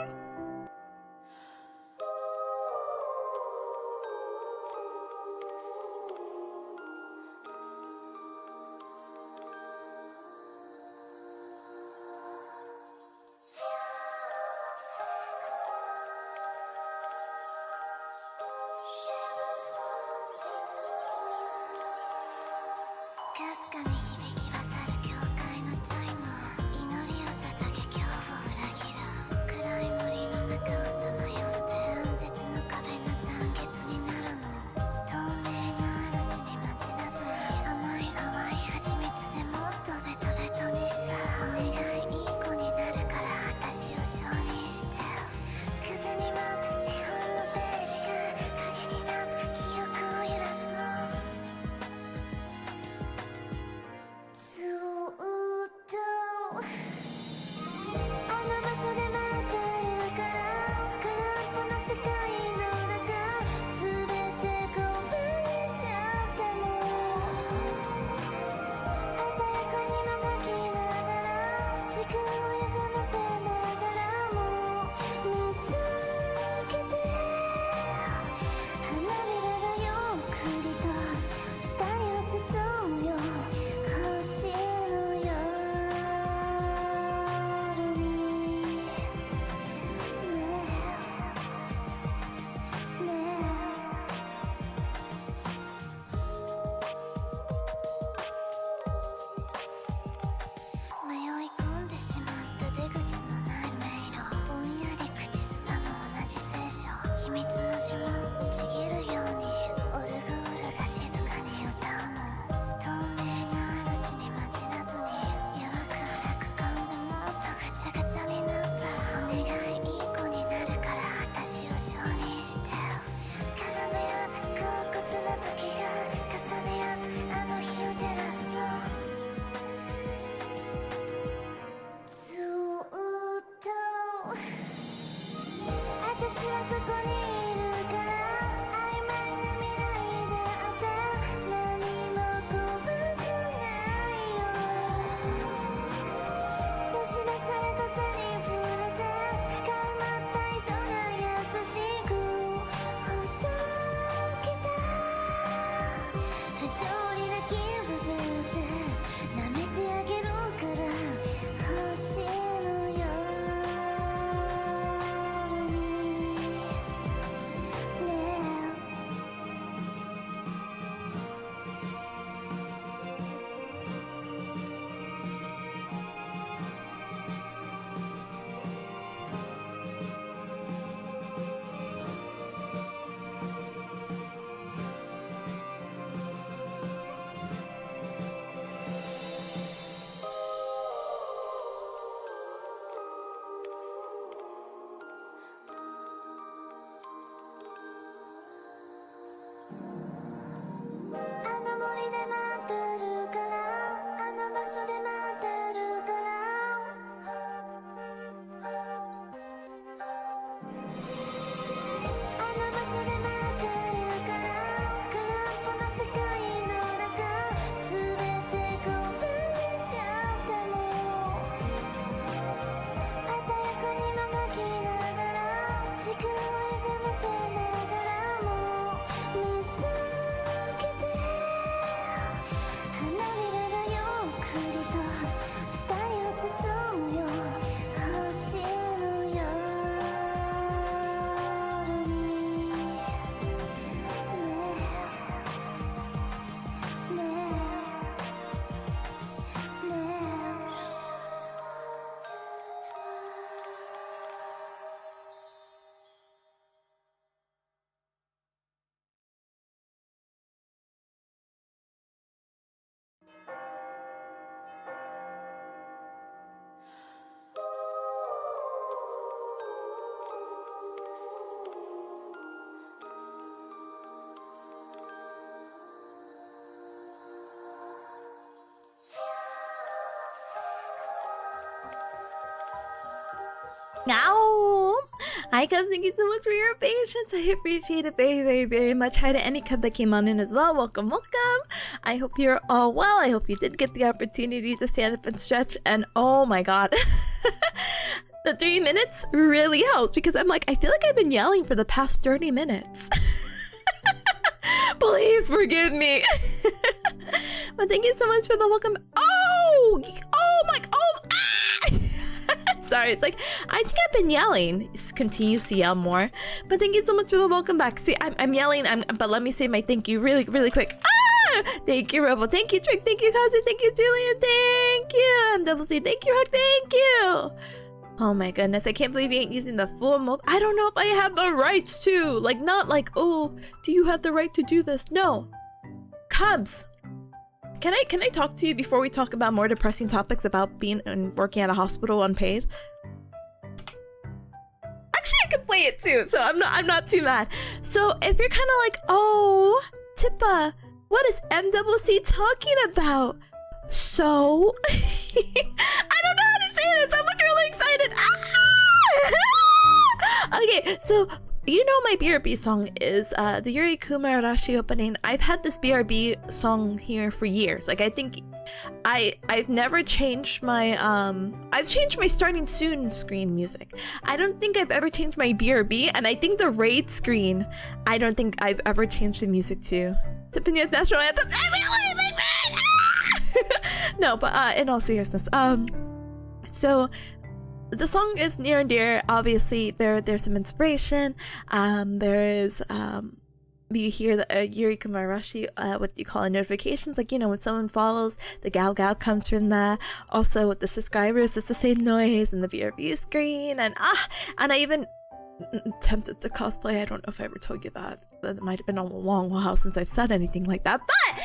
Ow! Hi, Cubs. Thank you so much for your patience. I appreciate it very, very, very much. Hi to any Cub that came on in as well. Welcome, welcome. I hope you're all well. I hope you did get the opportunity to stand up and stretch. And oh my god. The 3 minutes really helped because I'm like, I feel like I've been yelling for the past 30 minutes. Please forgive me. But thank you so much for the welcome. Oh my, sorry, it's like, I think I've been yelling. Continues to yell more. But thank you so much for the welcome back. See, I'm yelling, but let me say my thank you really, really quick. Thank you, Robo. Thank you, Trick. Thank you, Kazi. Thank you, Julian. Thank you. I'm Double C. Thank you, Hug. Thank you. Oh my goodness, I can't believe you ain't using the full mocha. I don't know if I have the rights to. Like, not like, oh, do you have the right to do this? No. Cubs. Can I talk to you before we talk about more depressing topics about being and working at a hospital unpaid? Actually, I can play it too, so I'm not too mad. So if you're kind of like, oh, Tippa, what is MCC talking about? So I don't know how to say this. I'm like really excited. Okay, so you know my BRB song is the Yuri Kumarashi opening. I've had this BRB song here for years. Like I think I've never changed my I've changed my starting soon screen music. I don't think I've ever changed my BRB, and I think the raid screen I don't think I've ever changed the music to. Tipanya's national anthem. No, but in all seriousness, so the song is near and dear. Obviously, there's some inspiration. There is you hear the Yuri Kumarashi, what you call it, notifications, like, you know, when someone follows, the Gao Gao comes from that. Also with the subscribers, it's the same noise, and the BRB screen, and I even attempted the cosplay. I don't know if I ever told you that. It might have been a long while since I've said anything like that. But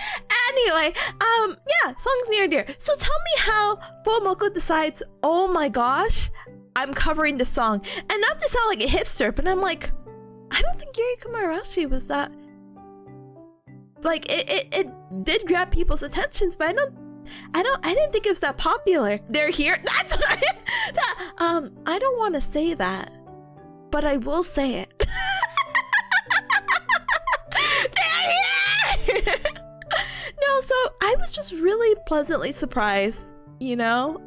anyway, yeah, songs near and dear. So tell me how Fomoko decides, oh my gosh, I'm covering the song. And not to sound like a hipster, but I'm like, I don't think Yuri Kumarashi was that. Like, it did grab people's attentions, but I didn't think it was that popular. They're here. That's why. I don't want to say that, but I will say it. They're here. No, so I was just really pleasantly surprised, you know?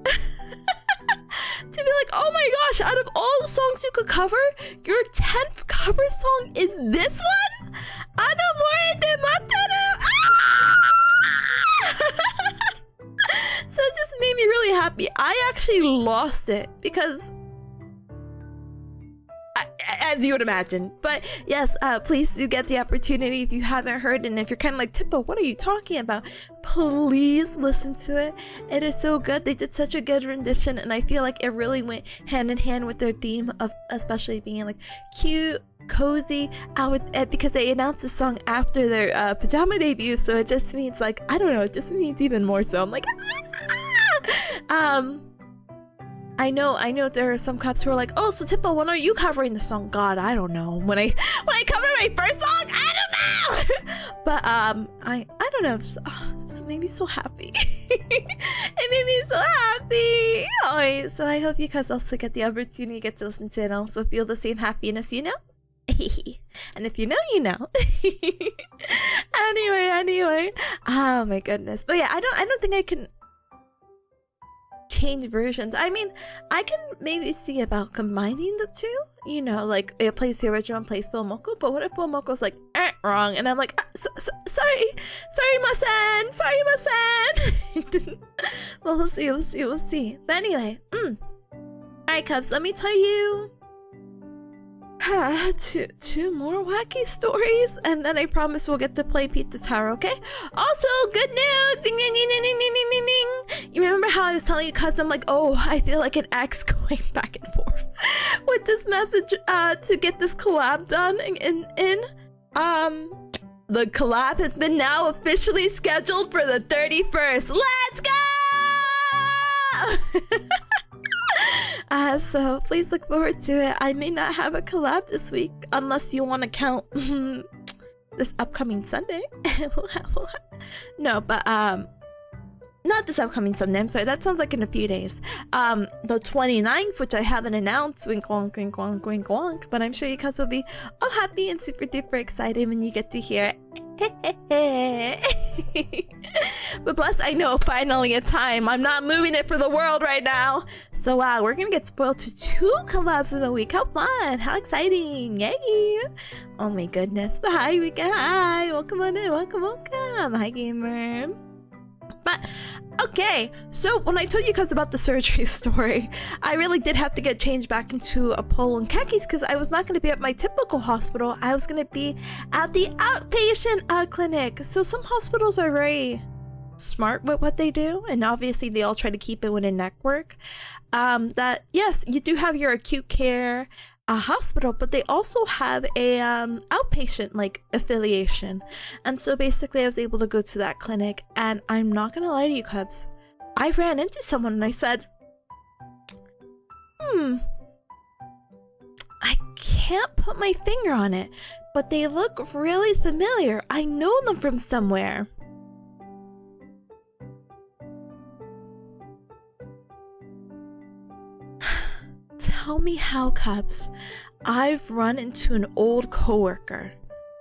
To be like, oh my gosh, out of all the songs you could cover, your 10th cover song is this one? Ana Muerte Mataru! So it just made me really happy. I actually lost it because, as you would imagine. But yes, please do get the opportunity if you haven't heard, and if you're kind of like, Tippa, what are you talking about? Please listen to it. It is so good. They did such a good rendition, and I feel like it really went hand in hand with their theme of especially being like cute, cozy, because they announced the song after their pajama debut, so it just means like, I don't know, it just means even more so. I'm like, I know there are some cops who are like, oh, so Tippa, when are you covering the song? God, I don't know. When I cover my first song, I don't know. But I don't know. It just made me so happy. It made me so happy. Oh, so I hope you guys also get the opportunity to get to listen to it and also feel the same happiness, you know? And if you know, you know. Anyway. Oh my goodness. But yeah, I don't think I can change versions. I mean, I can maybe see about combining the two, you know, like it plays the original and plays Fomoko, but what if Fomoko's like wrong, and I'm like, sorry ma-san. Well, we'll see. But anyway, alright, Cubs, let me tell you two more wacky stories, and then I promise we'll get to play Pizza Tower, okay? Also, good news! Ding, ding, ding, ding, ding, ding, ding, ding. You remember how I was telling you, cuz I'm like, oh, I feel like an ex going back and forth with this message to get this collab done the collab has been now officially scheduled for the 31st. Let's go! So please look forward to it. I may not have a collab this week unless you want to count this upcoming Sunday. No, but not this upcoming Sunday, I'm sorry, that sounds like in a few days. The 29th, which I haven't announced, wink wonk, wink wonk, wink wonk, but I'm sure you guys will be all happy and super duper excited when you get to hear it. But plus, I know finally a time. I'm not moving it for the world right now. So wow, we're gonna get spoiled to 2 collabs in a week. How fun! How exciting! Yay! Oh my goodness. Hi, Weekend. Hi! Welcome on in. Welcome, welcome. Hi, gamer. But okay, so when I told you guys about the surgery story, I really did have to get changed back into a polo and khakis because I was not going to be at my typical hospital. I was going to be at the outpatient clinic. So some hospitals are very smart with what they do, and obviously they all try to keep it within network. That yes, you do have your acute care hospital, but they also have a outpatient like affiliation, and so basically I was able to go to that clinic, and I'm not gonna lie to you, Cubs, I ran into someone and I said, I can't put my finger on it, but they look really familiar. I know them from somewhere. Tell me how, Cubs. I've run into an old coworker.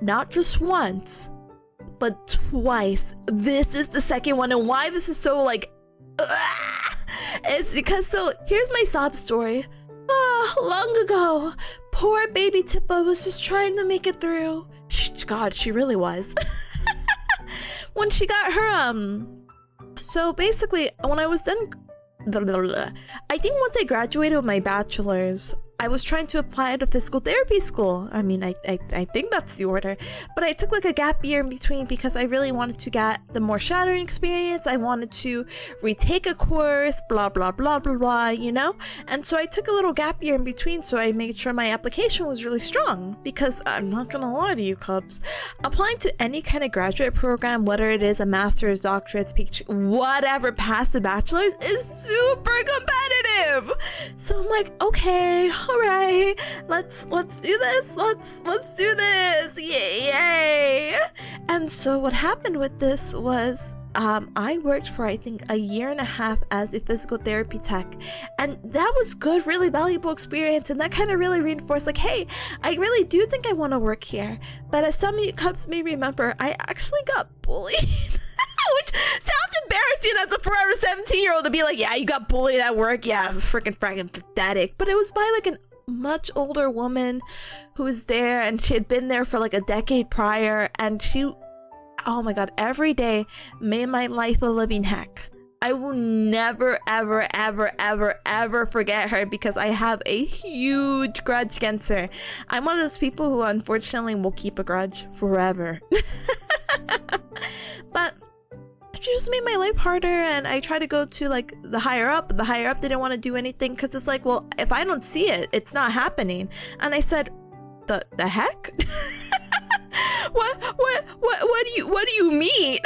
Not just once, but twice. This is the second one, and why this is so like... It's because, so, here's my sob story. Long ago, poor baby Tippa was just trying to make it through. God, she really was. When she got her, so basically, when I was done... I think once I graduated with my bachelor's, I was trying to apply to physical therapy school. I mean, I think that's the order. But I took like a gap year in between because I really wanted to get the more shadowing experience. I wanted to retake a course, blah, blah, blah, blah, blah, you know? And so I took a little gap year in between, so I made sure my application was really strong. Because I'm not gonna lie to you, Cubs, applying to any kind of graduate program, whether it is a master's, doctorate, PhD, whatever past the bachelor's, is super competitive. So I'm like, okay, all right, let's do this. Let's do this. Yay! And so what happened with this was I worked for I think a year and a half as a physical therapy tech, and that was good, really valuable experience, and that kind of really reinforced like, hey, I really do think I want to work here. But as some of you Cubs may remember, I actually got bullied. Which sounds embarrassing as a forever 17-year-old to be like, yeah, you got bullied at work. Yeah, freaking pathetic. But it was by like a much older woman who was there, and she had been there for like a decade prior, and she, oh my god, every day made my life a living heck. I will never, ever, ever, ever, ever forget her because I have a huge grudge against her. I'm one of those people who unfortunately will keep a grudge forever. But she just made my life harder, and I tried to go to like the higher up. The higher up didn't want to do anything because it's like, well, if I don't see it, it's not happening. And I said, the heck? what do you mean?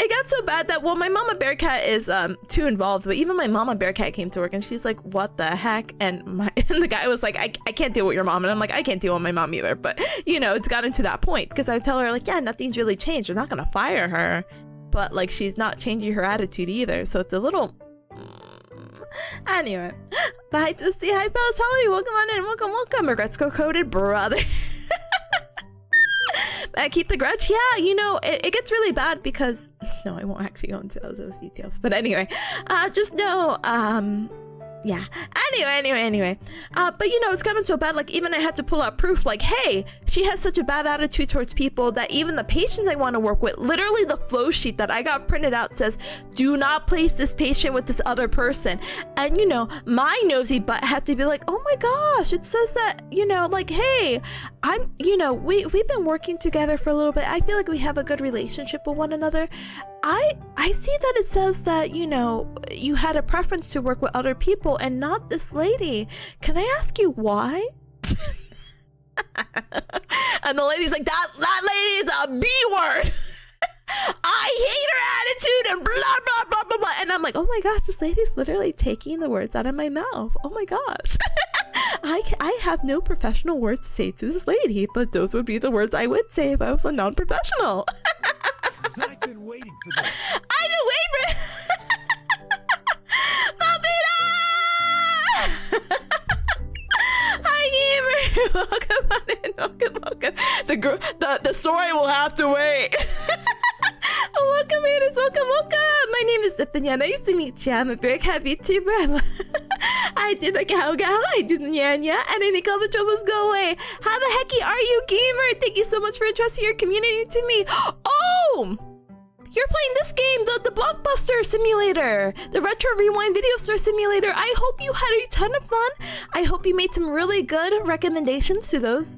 It got so bad that, well, my mama Bearcat is too involved, but even my mama Bearcat came to work and she's like, what the heck? And the guy was like, I can't deal with your mom. And I'm like, I can't deal with my mom either. But you know, it's gotten to that point because I tell her like, yeah, nothing's really changed. I'm not gonna fire her, but like, she's not changing her attitude either. So it's a little anyway. Bye to see. Hi fellas, how are you? Welcome on in. Welcome. Regrets go coded, brother. Keep the grudge. Yeah, you know, it gets really bad because, no, I won't actually go into those details, but anyway, just know, yeah, anyway, but you know, it's gotten so bad, like even I had to pull out proof like, hey, she has such a bad attitude towards people that even the patients I want to work with, literally the flow sheet that I got printed out says, do not place this patient with this other person. And you know, my nosy butt had to be like, oh my gosh, it says that, you know, like, hey, I'm, you know, we've been working together for a little bit. I feel like we have a good relationship with one another. I see that it says that, you know, you had a preference to work with other people and not this lady. Can I ask you why? And the lady's like, that lady is a B word. I hate her attitude and blah, blah, blah, blah, blah. And I'm like, oh my gosh, this lady's literally taking the words out of my mouth. Oh my gosh. I have no professional words to say to this lady, but those would be the words I would say if I was a non-professional. been waiting for this. I've been waiting for Hi, gamer. Welcome on in. Welcome. The story will have to wait. Welcome, haters. Welcome. My name is Tipanya. Nice to meet you. I'm a Bearcat VTuber. I did the cow, I did the nya, and I make all the troubles go away. How the hecky are you, gamer? Thank you so much for entrusting your community to me. Oh! You're playing this game, the Blockbuster Simulator, the Retro Rewind Video Store Simulator. I hope you had a ton of fun. I hope you made some really good recommendations to those.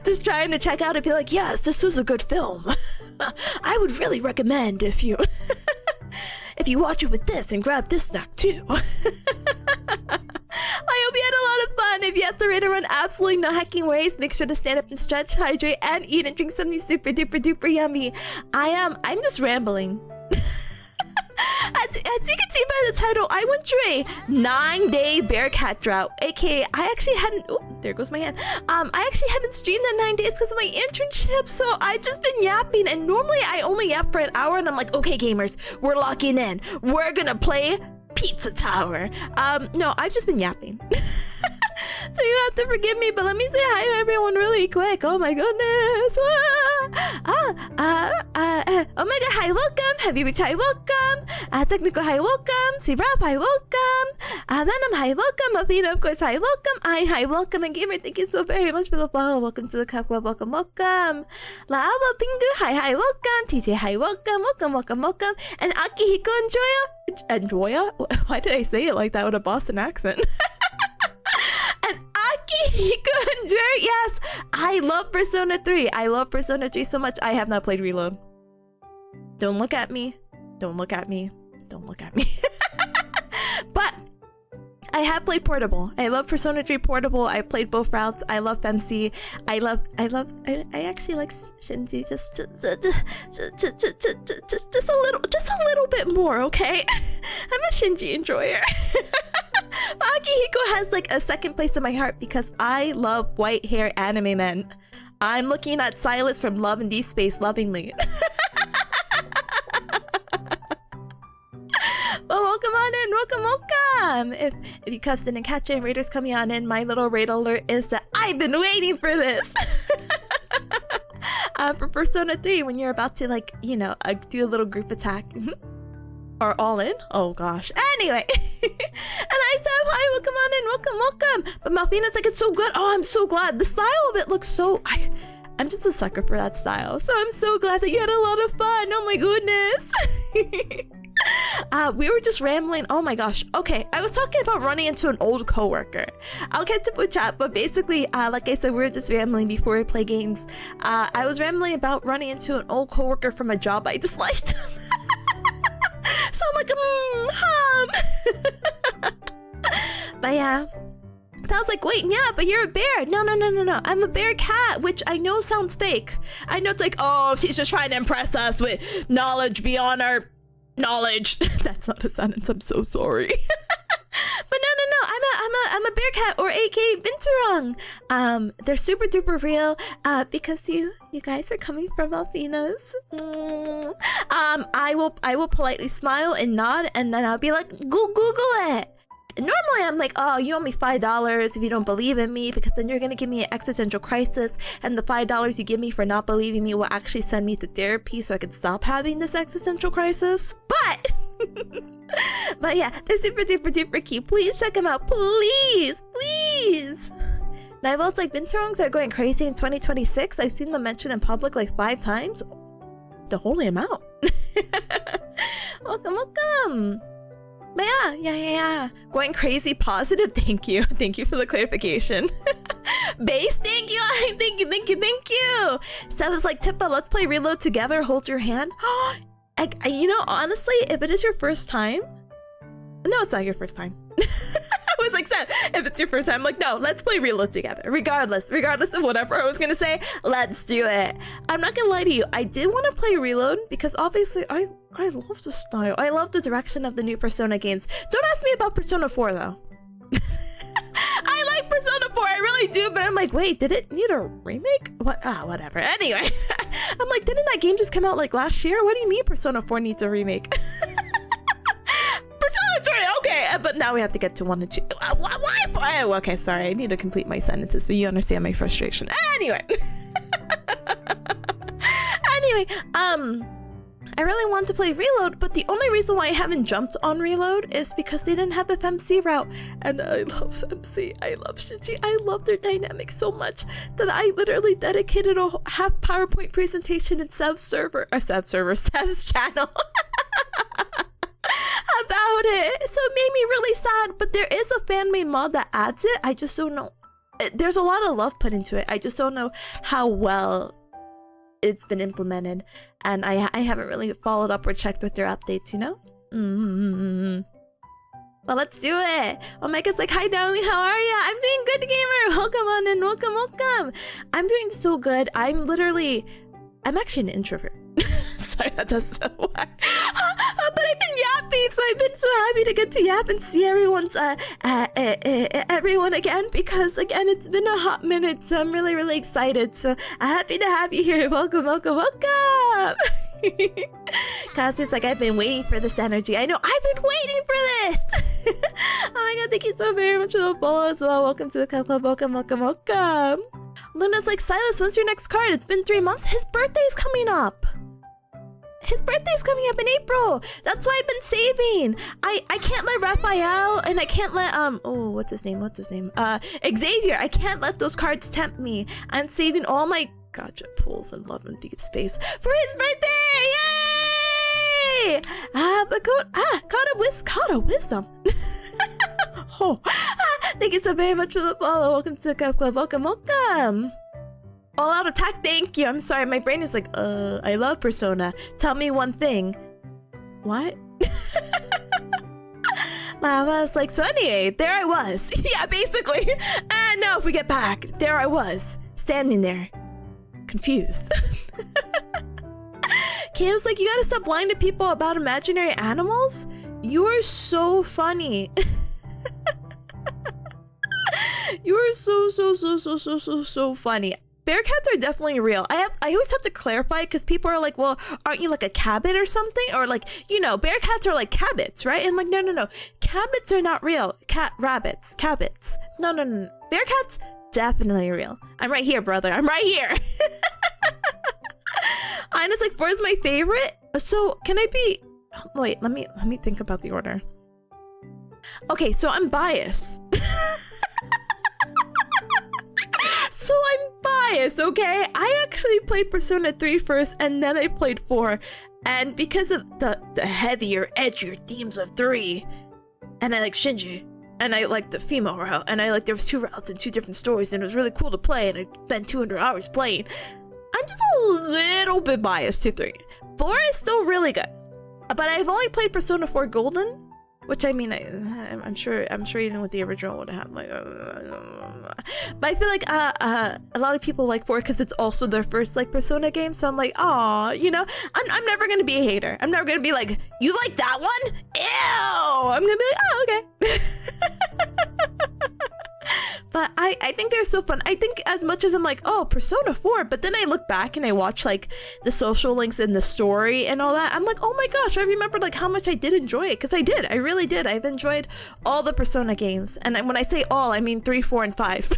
Just trying to check out and be like, yes, this was a good film. I would really recommend if you watch it with this and grab this snack too. I hope you had a lot of fun. If you have to ready to run absolutely no hacking ways, make sure to stand up and stretch, hydrate, and eat and drink something super duper duper yummy. I'm just rambling. As you can see by the title, I went through a 9-day Bearcat drought, aka I actually hadn't. Oh, there goes my hand. I actually hadn't streamed in 9 days because of my internship, so I've just been yapping. And normally I only yap for an hour, and I'm like, okay, gamers, we're locking in. We're gonna play Pizza Tower. No, I've just been yapping. So you have to forgive me, but let me say hi to everyone really quick. Oh my goodness. Oh my god, hi, welcome. Habibi, hi, welcome. Technical, hi, welcome. Siraf, hi, welcome. Venom, hi, welcome. Afina, of course, hi, welcome. Hi, welcome. And Gamer, thank you so very much for the follow. Welcome to the Cup Club. Welcome. Lava, Pingu, hi, welcome. TJ, hi, welcome. And Akihiko, Enjoya? Why did I say it like that with a Boston accent? And Akihiko, yes, I love Persona 3. I love Persona 3 so much. I have not played Reload. Don't look at me. But I have played Portable. I love Persona 3 Portable. I played both routes. I love FMC. I actually like Shinji just a little bit more, okay? I'm a Shinji enjoyer. Akihiko has like a second place in my heart because I love white hair anime men. I'm looking at Silas from Love and Deep Space lovingly. Well, welcome on in, welcome. If you cuffs didn't catch it and Raiders coming on in, my little raid alert is that I've been waiting for this. For Persona 3, when you're about to like, do a little group attack. Or all in? Oh gosh. Anyway. And I said, hi, welcome on in, welcome. But Malfina's like, it's so good. Oh, I'm so glad. The style of it looks so... I'm just a sucker for that style. So I'm so glad that you had a lot of fun. Oh my goodness. We were just rambling. Oh my gosh. Okay, I was talking about running into an old coworker. I'll catch up with chat, but basically, like I said, we were just rambling before we play games. I was rambling about running into an old coworker from a job I disliked. So I'm like, But yeah. I was like, wait, yeah, but you're a bear. No. I'm a Bearcat, which I know sounds fake. I know it's like, oh, she's just trying to impress us with knowledge beyond our knowledge. That's not a sentence. I'm so sorry. But no. I'm a Bearcat, or AK Binturong. They're super duper real. Because you guys are coming from Alpina's. I will politely smile and nod, and then I'll be like, Google it. Normally I'm like, oh, you owe me $5 if you don't believe in me, because then you're gonna give me an existential crisis, and the $5 you give me for not believing me will actually send me to therapy so I can stop having this existential crisis. But yeah, they're super duper duper cute. Please check them out, please. And I've also like Binturongs are going crazy in 2026. I've seen them mentioned in public like 5 times. The holy amount. Welcome. But yeah. Going crazy positive. Thank you for the clarification. Base, thank you. So I was like, Tippa, let's play Reload together. Hold your hand. Honestly, if it is your first time, no, it's not your first time. I was like, if it's your first time, I'm like, no, let's play Reload together. Regardless of whatever I was gonna say, let's do it. I'm not gonna lie to you, I did want to play Reload because obviously I love the style. I love the direction of the new Persona games. Don't ask me about Persona 4 though. I like Persona 4, I really do, but I'm like, wait, did it need a remake? Whatever. Anyway, I'm like, didn't that game just come out like last year? What do you mean Persona 4 needs a remake? Persona 3, okay, but now we have to get to 1 and 2. Why? Oh, okay, sorry, I need to complete my sentences so you understand my frustration. Anyway. I really want to play Reload, but the only reason why I haven't jumped on Reload is because they didn't have the FMC route. And I love FMC, I love Shinji, I love their dynamics so much that I literally dedicated a half PowerPoint presentation in Sev's channel about it. So it made me really sad, but there is a fan-made mod that adds it. I just don't know. There's a lot of love put into it. I just don't know how well it's been implemented, and I haven't really followed up or checked with their updates, you know? Well, let's do it. Omega's like, hi darling, how are ya? I'm doing good, gamer. Welcome on in, welcome. I'm doing so good. I'm actually an introvert. Sorry, that doesn't work. But I've been yapping, so I've been so happy to get to yap and see everyone again, because again, it's been a hot minute, so I'm really, really excited. So I'm happy to have you here. Welcome. Cassie's like, I've been waiting for this energy. I know, I've been waiting for this. Oh my god, thank you so very much for the follow as well. Welcome to the club. Welcome. Luna's like, Silas, when's your next card? It's been 3 months. His birthday's coming up. His birthday's coming up in April. That's why I've been saving. I can't let Raphael, and I can't let what's his name? Xavier. I can't let those cards tempt me. I'm saving all my gotcha pools and love and deep space for his birthday. Yay! But Caught of Wisdom. Thank you so very much for the follow. Welcome to the club. Welcome. All out attack, thank you. I'm sorry, my brain is like, I love Persona. Tell me one thing. What? Lava's like, so anyway, there I was. Yeah, basically. And now if we get back, there I was, standing there, confused. Kale's like, you gotta stop lying to people about imaginary animals? You're so funny. You are so funny. Bearcats are definitely real. I always have to clarify, because people are like, well, aren't you like a cabbit or something? Or like, bearcats are like cabbits, right? And I'm like, no. Cabbits are not real. Cabbits. No. Bearcats, definitely real. I'm right here, brother. I'm right here. Ina's like, 4 is my favorite. So can I be... Wait, let me think about the order. Okay, so I'm biased. So I'm biased, okay? I actually played Persona 3 first, and then I played 4. And because of the heavier, edgier themes of 3, and I like Shinji, and I like the female route, and I like there was 2 routes and 2 different stories, and it was really cool to play, and I spent 200 hours playing. I'm just a little bit biased to 3. 4 is still really good. But I've only played Persona 4 Golden, which I mean, I'm sure even with the original would have like, but I feel like a lot of people like 4 because it's also their first like Persona game. So I'm like, aw, I'm never gonna be a hater. I'm never gonna be like, you like that one? Ew! I'm gonna be like, oh, okay. But I think they're so fun. I think as much as I'm like, oh, Persona 4, but then I look back and I watch like the social links and the story and all that. I'm like, oh my gosh, I remember like how much I did enjoy it, because I did. I really did. I've enjoyed all the Persona games. And when I say all, I mean 3, 4, and 5.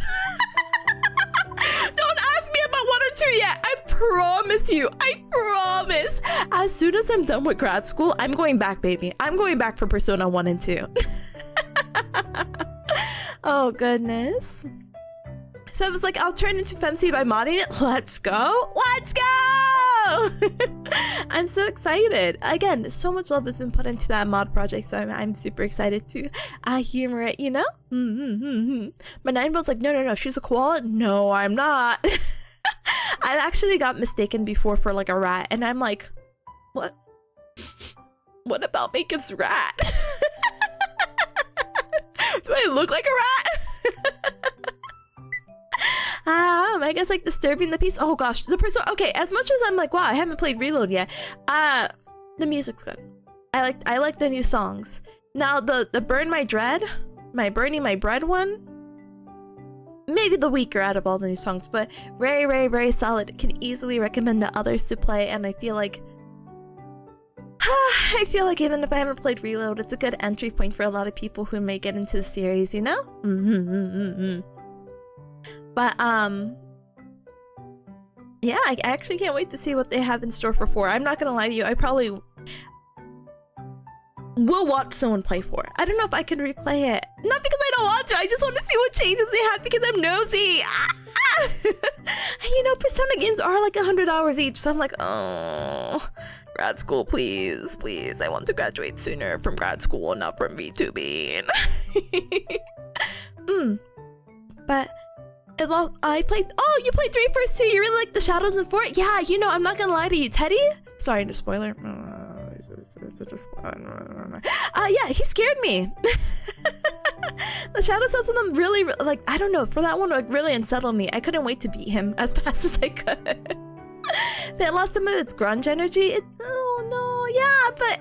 Don't ask me about 1 or 2 yet. I promise you. I promise. As soon as I'm done with grad school, I'm going back, baby. I'm going back for Persona 1 and 2. Oh goodness. So I was like, I'll turn into Femc by modding it. Let's go. I'm so excited. Again, so much love has been put into that mod project, so I'm super excited to humor it, But 9-year-old's like, no, she's a koala. No, I'm not. I actually got mistaken before for like a rat, and I'm like, what about Makeup's rat? Do I look like a rat? I guess like disturbing the piece. Oh gosh, okay, as much as I'm like, wow, I haven't played Reload yet. The music's good. I like the new songs. Now the Burning My Bread one. maybe the weaker out of all the new songs, but very, very, very solid. Can easily recommend to others to play, and I feel like even if I haven't played Reload, it's a good entry point for a lot of people who may get into the series, you know? But, yeah, I actually can't wait to see what they have in store for 4. I'm not gonna lie to you, I probably will watch someone play 4. I don't know if I can replay it. Not because I don't want to, I just want to see what changes they have because I'm nosy. You know, Persona games are like 100 hours each, so I'm like, oh, grad school, please, please. I want to graduate sooner from grad school, not from VTubing. But I played. Oh, you played 3 first too. You really like the shadows in 4? Yeah, you know, I'm not gonna lie to you, Teddy. Sorry, no spoiler. It's a spoiler. Yeah, he scared me. The shadow stuff in them really, like, I don't know. For that one, like, really unsettled me. I couldn't wait to beat him as fast as I could. But it lost some of its grunge energy. Oh no, yeah, but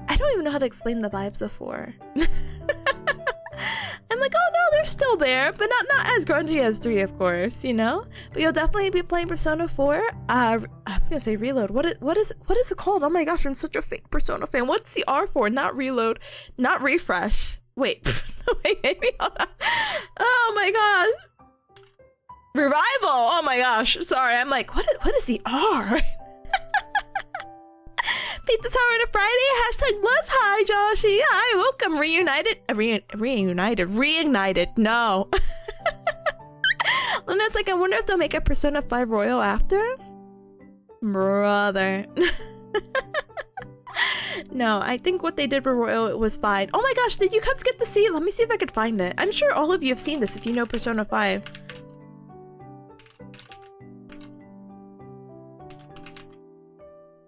I don't even know how to explain the vibes of 4. I'm like, oh no, they're still there, but not as grungy as 3, of course, you know. But you'll definitely be playing Persona 4. I was gonna say Reload. What is it called? Oh my gosh, I'm such a fake Persona fan. What's the R for? Not Reload, not Refresh. Wait, wait, maybe. Hold on. Oh my god. Revival! Oh my gosh, sorry, I'm like, what is the R? Beat the tower on a Friday, hashtag bless, hi Joshi, hi, welcome, reunited, reignited, no. Luna's like, I wonder if they'll make a Persona 5 Royal after? Brother. No, I think what they did for Royal was fine. Oh my gosh, did you cubs get to see? Let me see if I could find it. I'm sure all of you have seen this if you know Persona 5.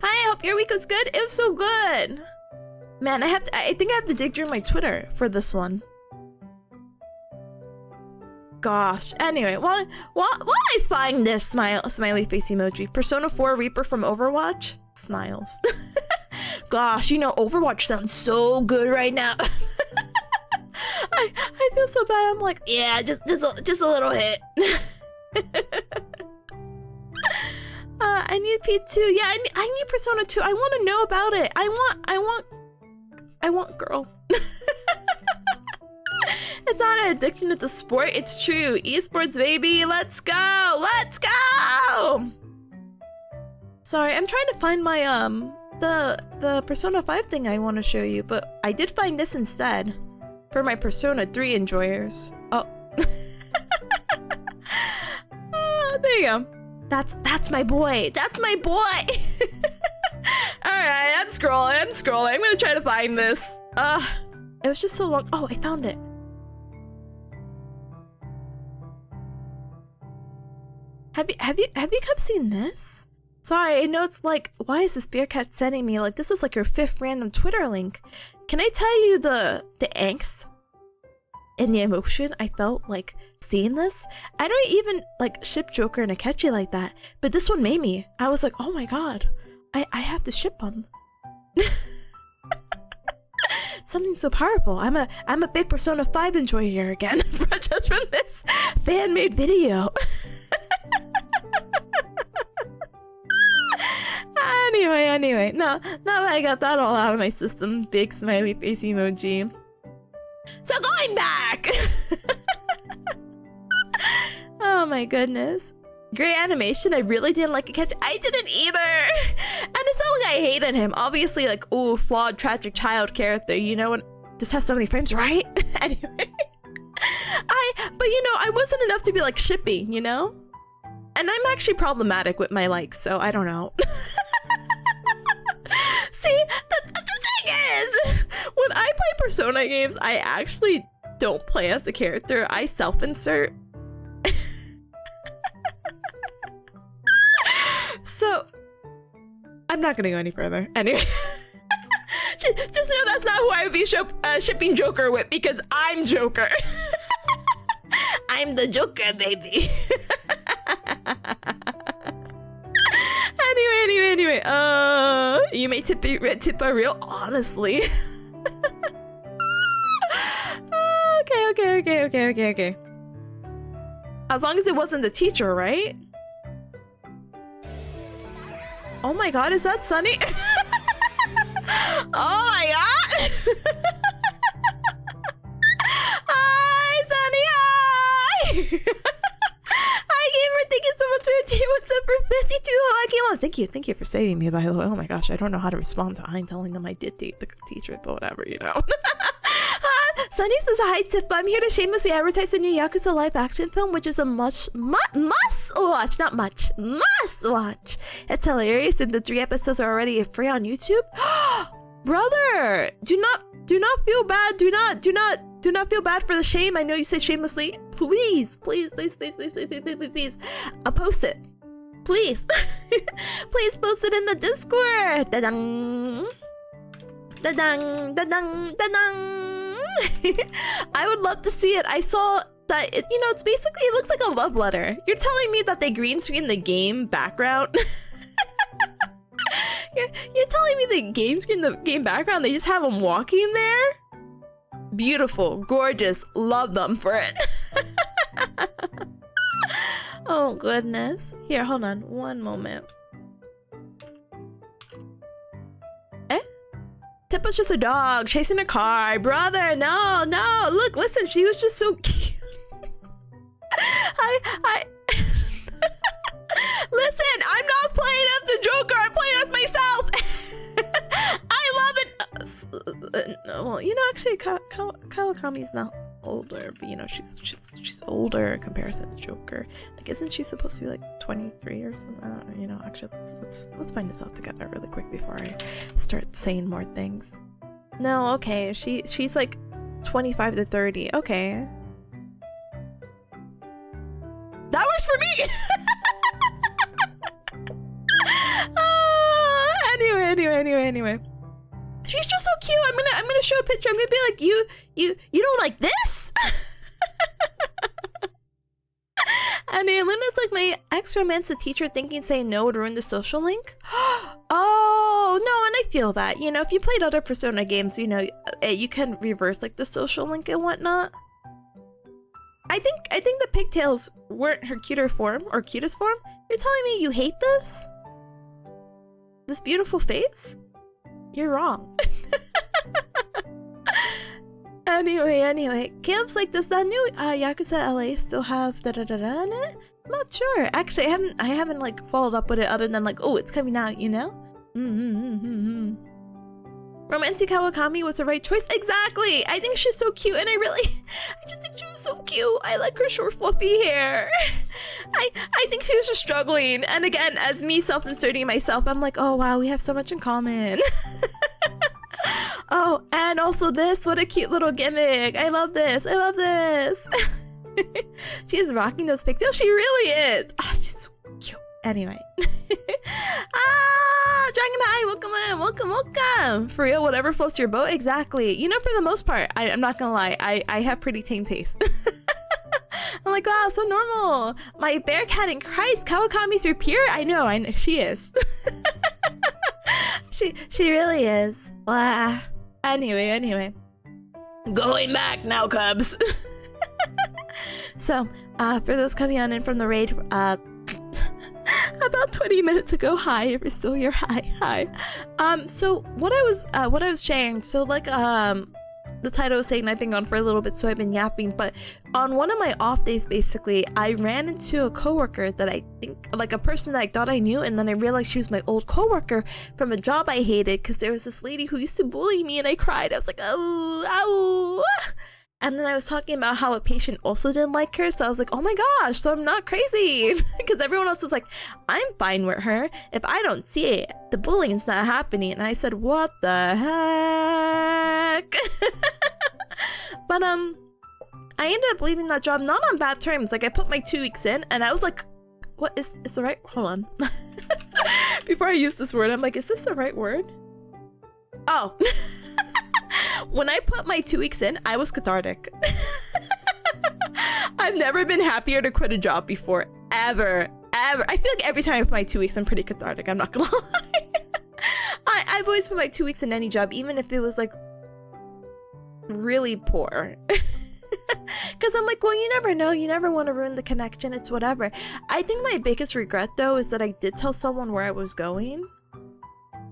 Hi, I hope your week was good. It was so good. Man, I think I have to dig through my Twitter for this one. Gosh. Anyway, while I find this smiley face emoji, Persona 4 Reaper from Overwatch, smiles. Gosh, you know, Overwatch sounds so good right now. I feel so bad. I'm like, yeah, just a little hit. I need P2. Yeah, I need Persona 2. I want to know about it. I want girl. It's not an addiction, it's a sport. It's true. Esports, baby. Let's go. Let's go. Sorry, I'm trying to find my the Persona 5 thing I want to show you, but I did find this instead for my Persona 3 enjoyers. Oh. There you go. That's my boy. That's my boy. Alright, I'm scrolling. I'm gonna try to find this. It was just so long. Oh, I found it. Have you come seen this? Sorry, I know it's like, why is this Bearcat sending me? Like, this is like your 5th random Twitter link. Can I tell you the angst and the emotion I felt like seeing this? I don't even like ship Joker and Akechi like that, but this one made me. I was like, oh my god, I have to ship them. Something so powerful. I'm a big Persona 5 enjoyer here again, just from this fan-made video. Anyway, now that I got that all out of my system, big smiley face emoji. So going back! Oh my goodness. Great animation. I really didn't like Akechi. I didn't either! And it's not like I hated him. Obviously, like, ooh, flawed, tragic child character, you know, and this has so many frames, right? Anyway. But you know, I wasn't enough to be like shipping, you know? And I'm actually problematic with my likes, so I don't know. See, the thing is, when I play Persona games, I actually don't play as the character. I self-insert. So, I'm not gonna go any further. Anyway, just know that's not who I would be shipping Joker with, because I'm Joker. I'm the Joker, baby. Anyway, you may tip a real honestly. Okay. As long as it wasn't the teacher, right? Oh my god, is that Sunny? Oh my god! Hi, Sunny! Hi! Hi, gamer! Thank you so much for the team. What's up for 52 Hawaii? Thank you for saving me, by the way. Oh my gosh, I don't know how to respond to Hein telling them I did date the teacher, but whatever, you know. Sunny says, hi, Tip. I'm here to shamelessly advertise the new Yakuza live action film, which is a must watch. It's hilarious, and the 3 episodes are already free on YouTube. Brother, do not feel bad. Do not feel bad for the shame. I know you said shamelessly. Please. Post it. Please. Please post it in the Discord. I would love to see it. I saw that it's basically, it looks like a love letter. You're telling me that they green screen the game background? You're telling me they game screen the game background, they just have them walking there? Beautiful, gorgeous, love them for it. Oh goodness. Here, hold on one moment. Tip was just a dog chasing a car. Brother, no. Look, listen, she was just so cute. I Listen, I'm not playing as the Joker. I'm playing as myself. I love it. Well, actually, Kawakami's not older, but she's older in comparison to Joker. Like, isn't she supposed to be like 23 or something? Actually, let's find this out together really quick before I start saying more things. No, okay, she's like 25 to 30. Okay, that works for me. Anyway. She's just so cute. I'm gonna show a picture. I'm gonna be like, you don't like this? And Elena's like, my ex-romantic teacher thinking saying no would ruin the social link. Oh no, and I feel that. If you played other Persona games, you can reverse like the social link and whatnot. I think the pigtails weren't her cutest form. You're telling me you hate this? This beautiful face? You're wrong. Anyway, Caleb's like, does that new Yakuza LA still have da-da-da-da in it? I'm not sure. Actually, I haven't like followed up with it other than like, oh, it's coming out, Romantic Kawakami was the right choice. Exactly. I think she's so cute, and I just think she was so cute. I like her short, fluffy hair. I think she was just struggling. And again, as me self-inserting myself, I'm like, oh wow, we have so much in common. Oh, and also this. What a cute little gimmick. I love this. She's rocking those pigtails. She really is. Oh, she's so cute. Anyway. Dragon High, welcome. For real, whatever floats your boat. Exactly. For the most part, I'm not gonna lie, I have pretty tame taste. I'm like, wow, so normal. My Bearcat in Christ, Kawakami's your peer? I know, she is. She really is. Wow. Anyway. Going back now, Cubs. So, for those coming on in from the raid, about 20 minutes ago, hi, if you're still here, hi. So what I was sharing, so like the title was saying I've been gone for a little bit, so I've been yapping, but on one of my off days, basically, I ran into a coworker that I think, like a person that I thought I knew, and then I realized she was my old coworker from a job I hated, because there was this lady who used to bully me, and I cried. I was like, oh. And then I was talking about how a patient also didn't like her, so I was like, oh my gosh, so I'm not crazy. Because everyone else was like, I'm fine with her. If I don't see it, the bullying's not happening. And I said, what the heck? But I ended up leaving that job not on bad terms. Like, I put my 2 weeks in, and I was like, what is the right, hold on. Before I use this word, I'm like, is this the right word? Oh. When I put my 2 weeks in, I was cathartic. I've never been happier to quit a job before, ever. I feel like every time I put my 2 weeks, I'm pretty cathartic. I'm not gonna lie. I've always put my 2 weeks in any job, even if it was like really poor. Because I'm like, well, you never know. You never want to ruin the connection. It's whatever. I think my biggest regret, though, is that I did tell someone where I was going.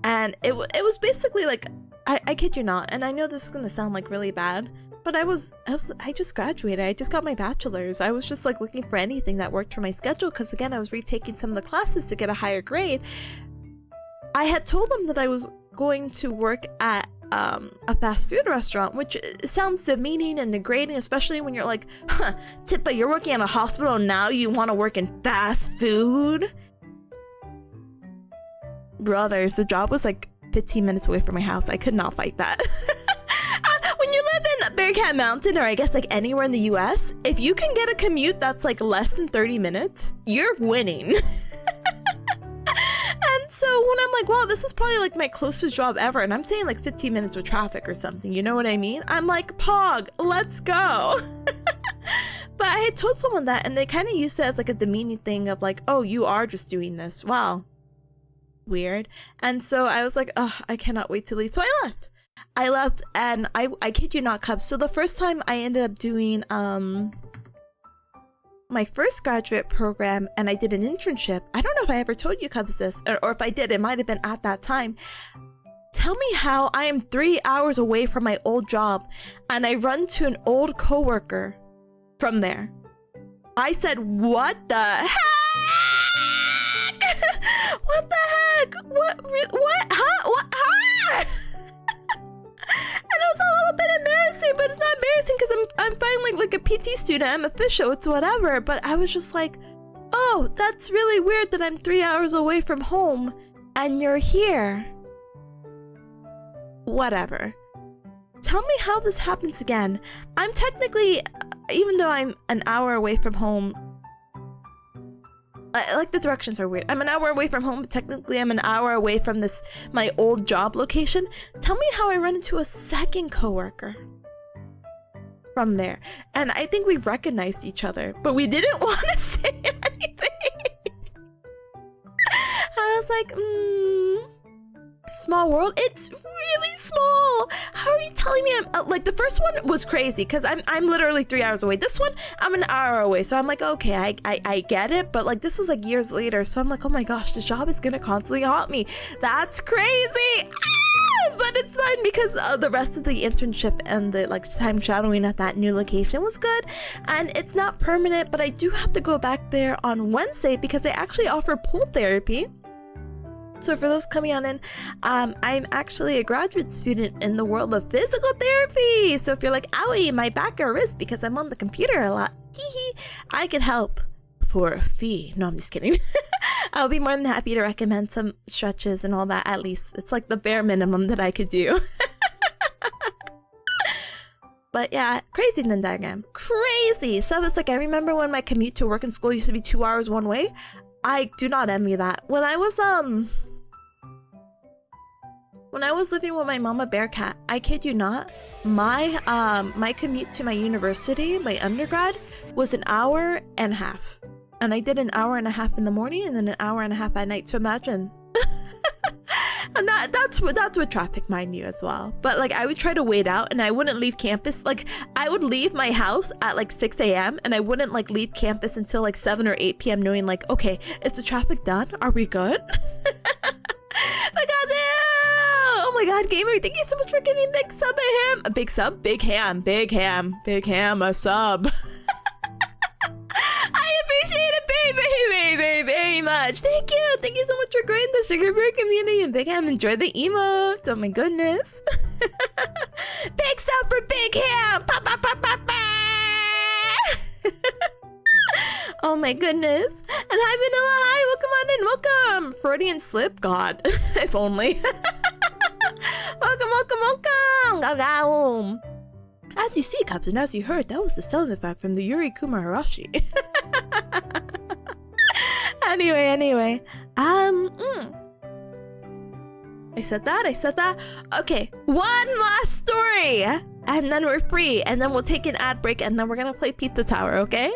And it was basically like, I kid you not. And I know this is going to sound like really bad. But I just graduated. I just got my bachelor's. I was just like looking for anything that worked for my schedule. Because again, I was retaking some of the classes to get a higher grade. I had told them that I was going to work at a fast food restaurant, which sounds demeaning and degrading, especially when you're like, huh, Tippa, you're working at a hospital and now you want to work in fast food? Brothers, the job was like 15 minutes away from my house. I could not fight that. When you live in Bearcat Mountain, or I guess like anywhere in the US, if you can get a commute that's like less than 30 minutes, you're winning. And so when I'm like, wow, this is probably like my closest job ever, and I'm saying like 15 minutes with traffic or something, you know what I mean? I'm like, Pog, let's go. But I had told someone that, and they kind of used it as like a demeaning thing of like, oh, you are just doing this. Wow. Weird. And so I was like, oh, I cannot wait to leave. So I left, and I kid you not, Cubs. So the first time I ended up doing my first graduate program, and I did an internship. I don't know if I ever told you, Cubs, this, or if I did, it might have been at that time. Tell me how I am 3 hours away from my old job, and I run to an old coworker from there. I said, what the heck? What the heck? What? Huh? What? Huh? And it was a little bit embarrassing, but it's not embarrassing because I'm finally like a PT student. I'm official. It's whatever. But I was just like, oh, that's really weird that I'm 3 hours away from home and you're here. Whatever. Tell me how this happens again. I'm technically, even though I'm an hour away from home, like the directions are weird. I'm an hour away from home, but technically I'm an hour away from my old job location. Tell me how I run into a second coworker from there. And I think we recognized each other, but we didn't want to say anything. I was like, small world. It's really small. How are you telling me I'm like, the first one was crazy because I'm literally 3 hours away. This one I'm an hour away, so I'm like, okay, I get it, but like this was like years later, so I'm like, oh my gosh, this job is gonna constantly haunt me. That's crazy. But it's fine because the rest of the internship and the like time shadowing at that new location was good, and it's not permanent, but I do have to go back there on Wednesday because they actually offer pool therapy. So for those coming on in, I'm actually a graduate student in the world of physical therapy. So if you're like, owie, my back or wrist because I'm on the computer a lot, I could help for a fee. No, I'm just kidding. I'll be more than happy to recommend some stretches and all that. At least it's like the bare minimum that I could do. But yeah, crazy Venn diagram. Crazy. So it's like, I remember when my commute to work and school used to be 2 hours one way. I do not envy that. When I was living with my mama Bearcat, I kid you not, my commute to my university, my undergrad, was an hour and a half. And I did an hour and a half in the morning and then an hour and a half at night. So imagine. And that's with traffic, mind you, as well. But like, I would try to wait out and I wouldn't leave campus. Like, I would leave my house at like 6 a.m. and I wouldn't like leave campus until like 7 or 8 p.m. knowing like, okay, is the traffic done? Are we good? Because oh my god, gamer, thank you so much for giving big sub a ham. A big sub? Big ham, a sub. I appreciate it very much. Thank you so much for growing the Sugar Bear community, and Big Ham, enjoy the emotes. Oh my goodness. Big sub for Big Ham. Oh my goodness. And hi Vanilla, hi, welcome on in, welcome. Freudian slip, god. If only. Welcome. As you see, Captain, as you heard, that was the sound effect from the Yuri Kumaharashi. Anyway. I said that. Okay, one last story. And then we're free. And then we'll take an ad break. And then we're going to play Pizza Tower, okay?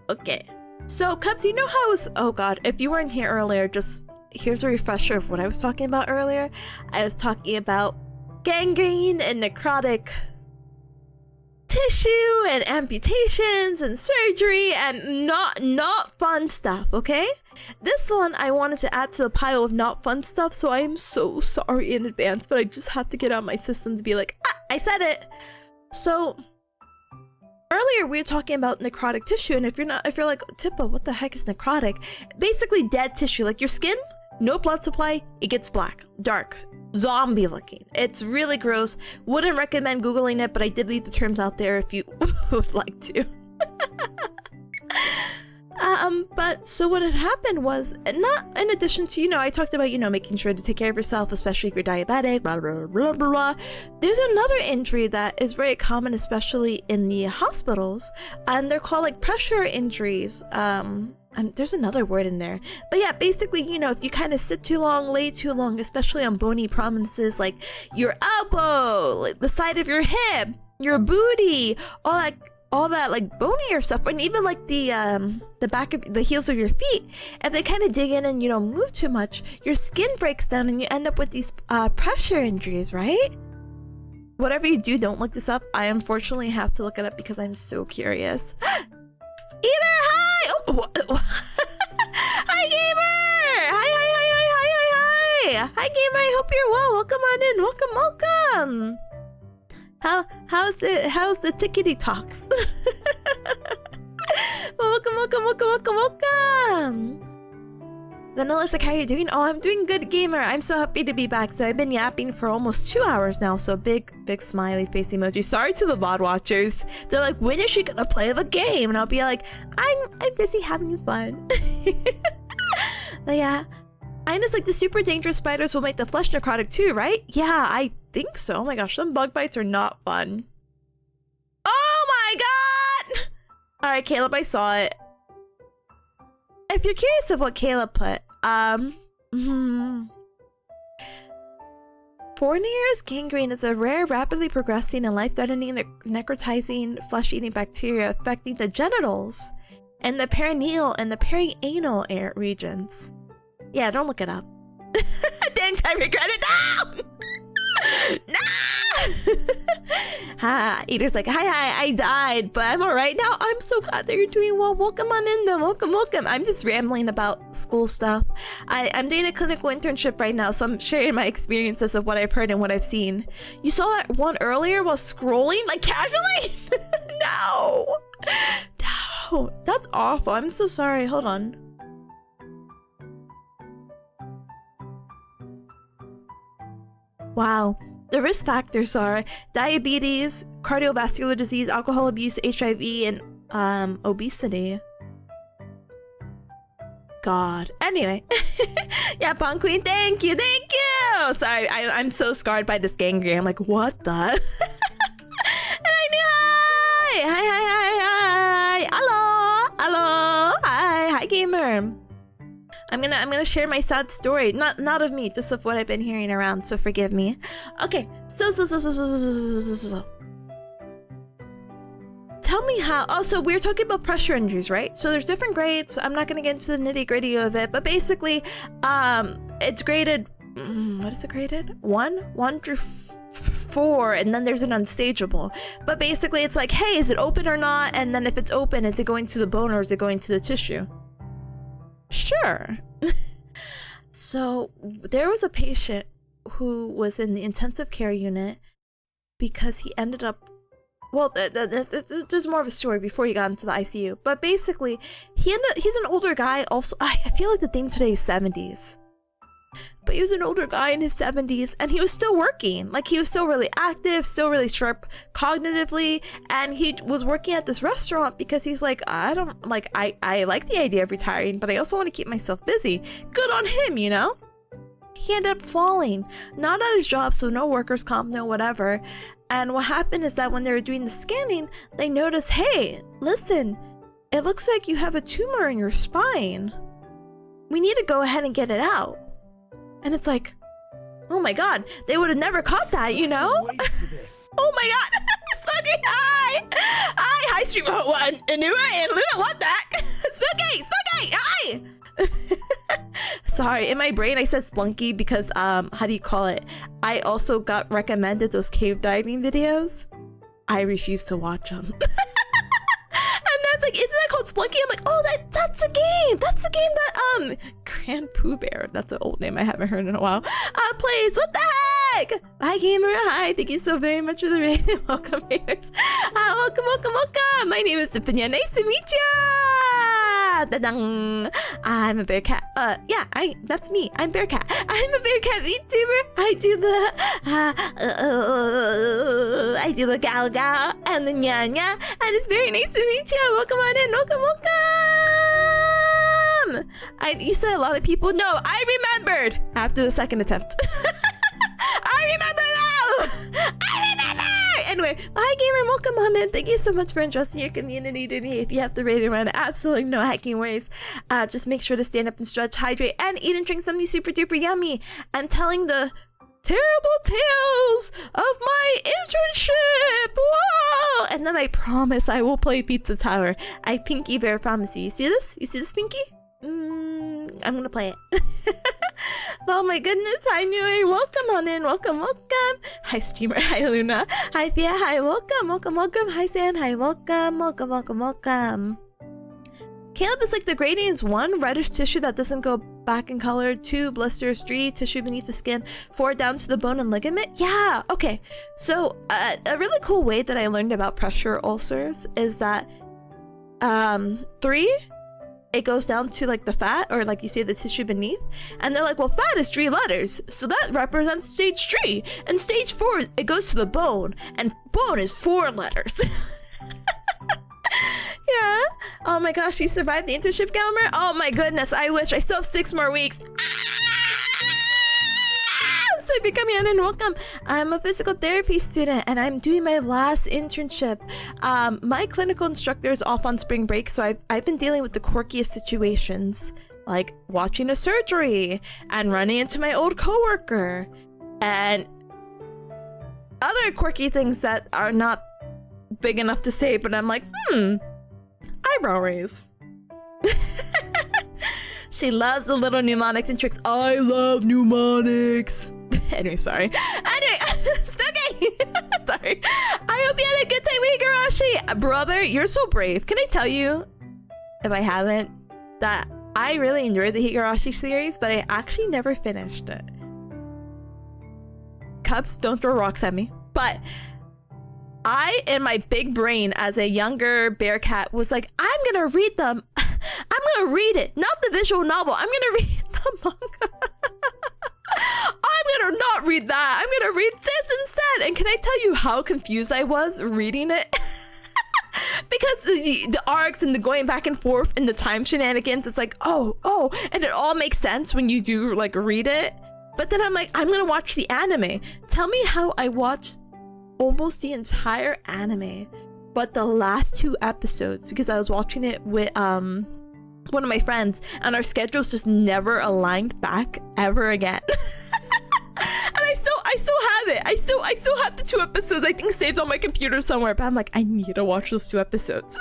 Okay. So, Cubs, you know how I was... Oh, God. If you weren't here earlier, just... Here's a refresher of what I was talking about earlier. I was talking about gangrene and necrotic tissue and amputations and surgery and not fun stuff, okay? This one I wanted to add to the pile of not fun stuff, so I am so sorry in advance, but I just have to get out my system to be like, I said it. So earlier we were talking about necrotic tissue, and if you're like, Tippa, what the heck is necrotic? Basically dead tissue, like your skin, no blood supply, it gets black, dark, zombie looking. It's really gross. Wouldn't recommend Googling it, but I did leave the terms out there if you would like to. But so what had happened was, not in addition to, I talked about, making sure to take care of yourself, especially if you're diabetic, blah, blah, blah, blah, blah. There's another injury that is very common, especially in the hospitals, and they're called like pressure injuries. And there's another word in there, but yeah, basically, if you kind of sit too long, lay too long, especially on bony prominences like your elbow, like the side of your hip, your booty, all that like bonier stuff, and even like the back of the heels of your feet, if they kind of dig in and you don't move too much, your skin breaks down and you end up with these pressure injuries, right? Whatever you do, don't look this up. I unfortunately have to look it up because I'm so curious. Either hi! Oh, hi, Gamer! Hi! Hi, Gamer! I hope you're well. Welcome on in. Welcome. How's the tickety talks? Welcome. Vanilla, how are you doing? Oh, I'm doing good, Gamer. I'm so happy to be back. So I've been yapping for almost 2 hours now. So big smiley face emoji. Sorry to the VOD watchers. They're like, when is she gonna play the game? And I'll be like, I'm busy having fun. But yeah, Ina's like, the super dangerous spiders will make the flesh necrotic too, right? Yeah, I think so. Oh my gosh, some bug bites are not fun. Oh my god! All right, Caleb, I saw it. If you're curious of what Caleb put, Fournier's gangrene is a rare, rapidly progressing and life-threatening necrotizing flesh-eating bacteria affecting the genitals and the perineal and the perianal air regions. Yeah, don't look it up. Dang, I regret it now! No! Eater's like, hi, I died, but I'm alright now. I'm so glad that you're doing well. Welcome on in then. Welcome. I'm just rambling about school stuff. I'm doing a clinical internship right now, so I'm sharing my experiences of what I've heard and what I've seen. You saw that one earlier while scrolling, like casually? No, that's awful. I'm so sorry. Hold on. Wow. The risk factors are diabetes, cardiovascular disease, alcohol abuse, HIV, and obesity. God. Anyway. Yeah, Pong Queen, thank you. Sorry, I'm so scarred by this gangrene. I'm like, what the? And I knew hi. Hello. Hi, Gamer. I'm gonna share my sad story, not of me, just of what I've been hearing around, so forgive me. Okay, so tell me how. Oh, so we were talking about pressure injuries, right? So there's different grades. I'm not gonna get into the nitty-gritty of it, but basically it's graded, what is it graded? 1 through 4, and then there's an unstageable. But basically it's like, hey, is it open or not? And then if it's open, is it going to the bone or is it going to the tissue? Sure. So there was a patient who was in the intensive care unit because he ended up, well, there's more of a story before he got into the ICU, but basically he's an older guy. Also, I feel like the theme today is 70s, but he was an older guy in his 70s and he was still working. Like, he was still really active, still really sharp cognitively, and he was working at this restaurant because he's like, I like the idea of retiring, but I also want to keep myself busy. Good on him, you know? He ended up falling, not at his job, so no workers' comp, no whatever. And what happened is that when they were doing the scanning, they noticed, hey, listen, it looks like you have a tumor in your spine. We need to go ahead and get it out. And it's like, oh my god, they would have never caught that, you know? Oh my god, Spooky, hi, stream one, Anua and Luna, what that? Spooky, hi! Sorry, in my brain I said Splunky because, how do you call it? I also got recommended those cave diving videos. I refuse to watch them. And that's like, isn't that called Splunky? I'm like, oh, that's a game. That's a game that Grand Pooh Bear, that's an old name I haven't heard in a while, plays. What the heck? Hi gamer, hi. Thank you so very much for the raid. Welcome haters. Welcome, welcome, welcome. My name is Tipanya. Nice to meet ya. Da-dang. I'm a Bearcat. Yeah, that's me. I'm Bearcat. I'm a Bearcat VTuber. I do the gal gal and the nya nya, and it's very nice to meet you. Welcome on in. Welcome, welcome. You said a lot of people. No, I remembered after the second attempt. I remember now. I remember. Anyway, hi gamer, welcome on in. Thank you so much for entrusting your community to me. If you have to raid around, absolutely no hacking ways. Just make sure to stand up and stretch, hydrate, and eat and drink something super duper yummy. I'm telling the terrible tales of my internship. Whoa! And then I promise I will play Pizza Tower. I Pinky Bear promise you. You see this? You see this, Pinky? I'm gonna play it. Oh my goodness, hi Nui, welcome on in, welcome, welcome. Hi streamer, hi Luna, hi Fia, hi, welcome, welcome, welcome. Hi San, hi, welcome, welcome, welcome, welcome. Caleb is like the gradients: 1, reddish tissue that doesn't go back in color; 2, blisters; 3, tissue beneath the skin; 4, down to the bone and ligament. Yeah, okay. So a really cool way that I learned about pressure ulcers is that 3, it goes down to like the fat, or like you say, the tissue beneath, and they're like, well, fat is 3 letters, so that represents stage 3, and stage 4 it goes to the bone, and bone is 4 letters. Yeah. Oh my gosh, you survived the internship, Galmer? Oh my goodness, I wish. I still have 6 more weeks. So if you're coming on in, welcome. I'm a physical therapy student and I'm doing my last internship. My clinical instructor is off on spring break, so I've been dealing with the quirkiest situations, like watching a surgery and running into my old coworker and other quirky things that are not big enough to say, but I'm like, eyebrow raise. She loves the little mnemonics and tricks. I love mnemonics. Anyway, sorry. Anyway, Spooky! Sorry. I hope you had a good time with Higurashi. Brother, you're so brave. Can I tell you, if I haven't, that I really enjoyed the Higurashi series, but I actually never finished it. Cubs, don't throw rocks at me. But I, in my big brain as a younger Bearcat, was like, I'm gonna read them. I'm gonna read it, not the visual novel. I'm gonna read the manga. I'm gonna not read that. I'm gonna read this instead. And can I tell you how confused I was reading it? Because the arcs and the going back and forth and the time shenanigans, it's like, oh, and it all makes sense when you do like read it. But then I'm like, I'm gonna watch the anime. Tell me how I watched almost the entire anime, but the last 2 episodes, because I was watching it with one of my friends, and our schedules just never aligned back ever again. And I still have it. I still have the 2 episodes, I think, saved on my computer somewhere, but I'm like, I need to watch those 2 episodes.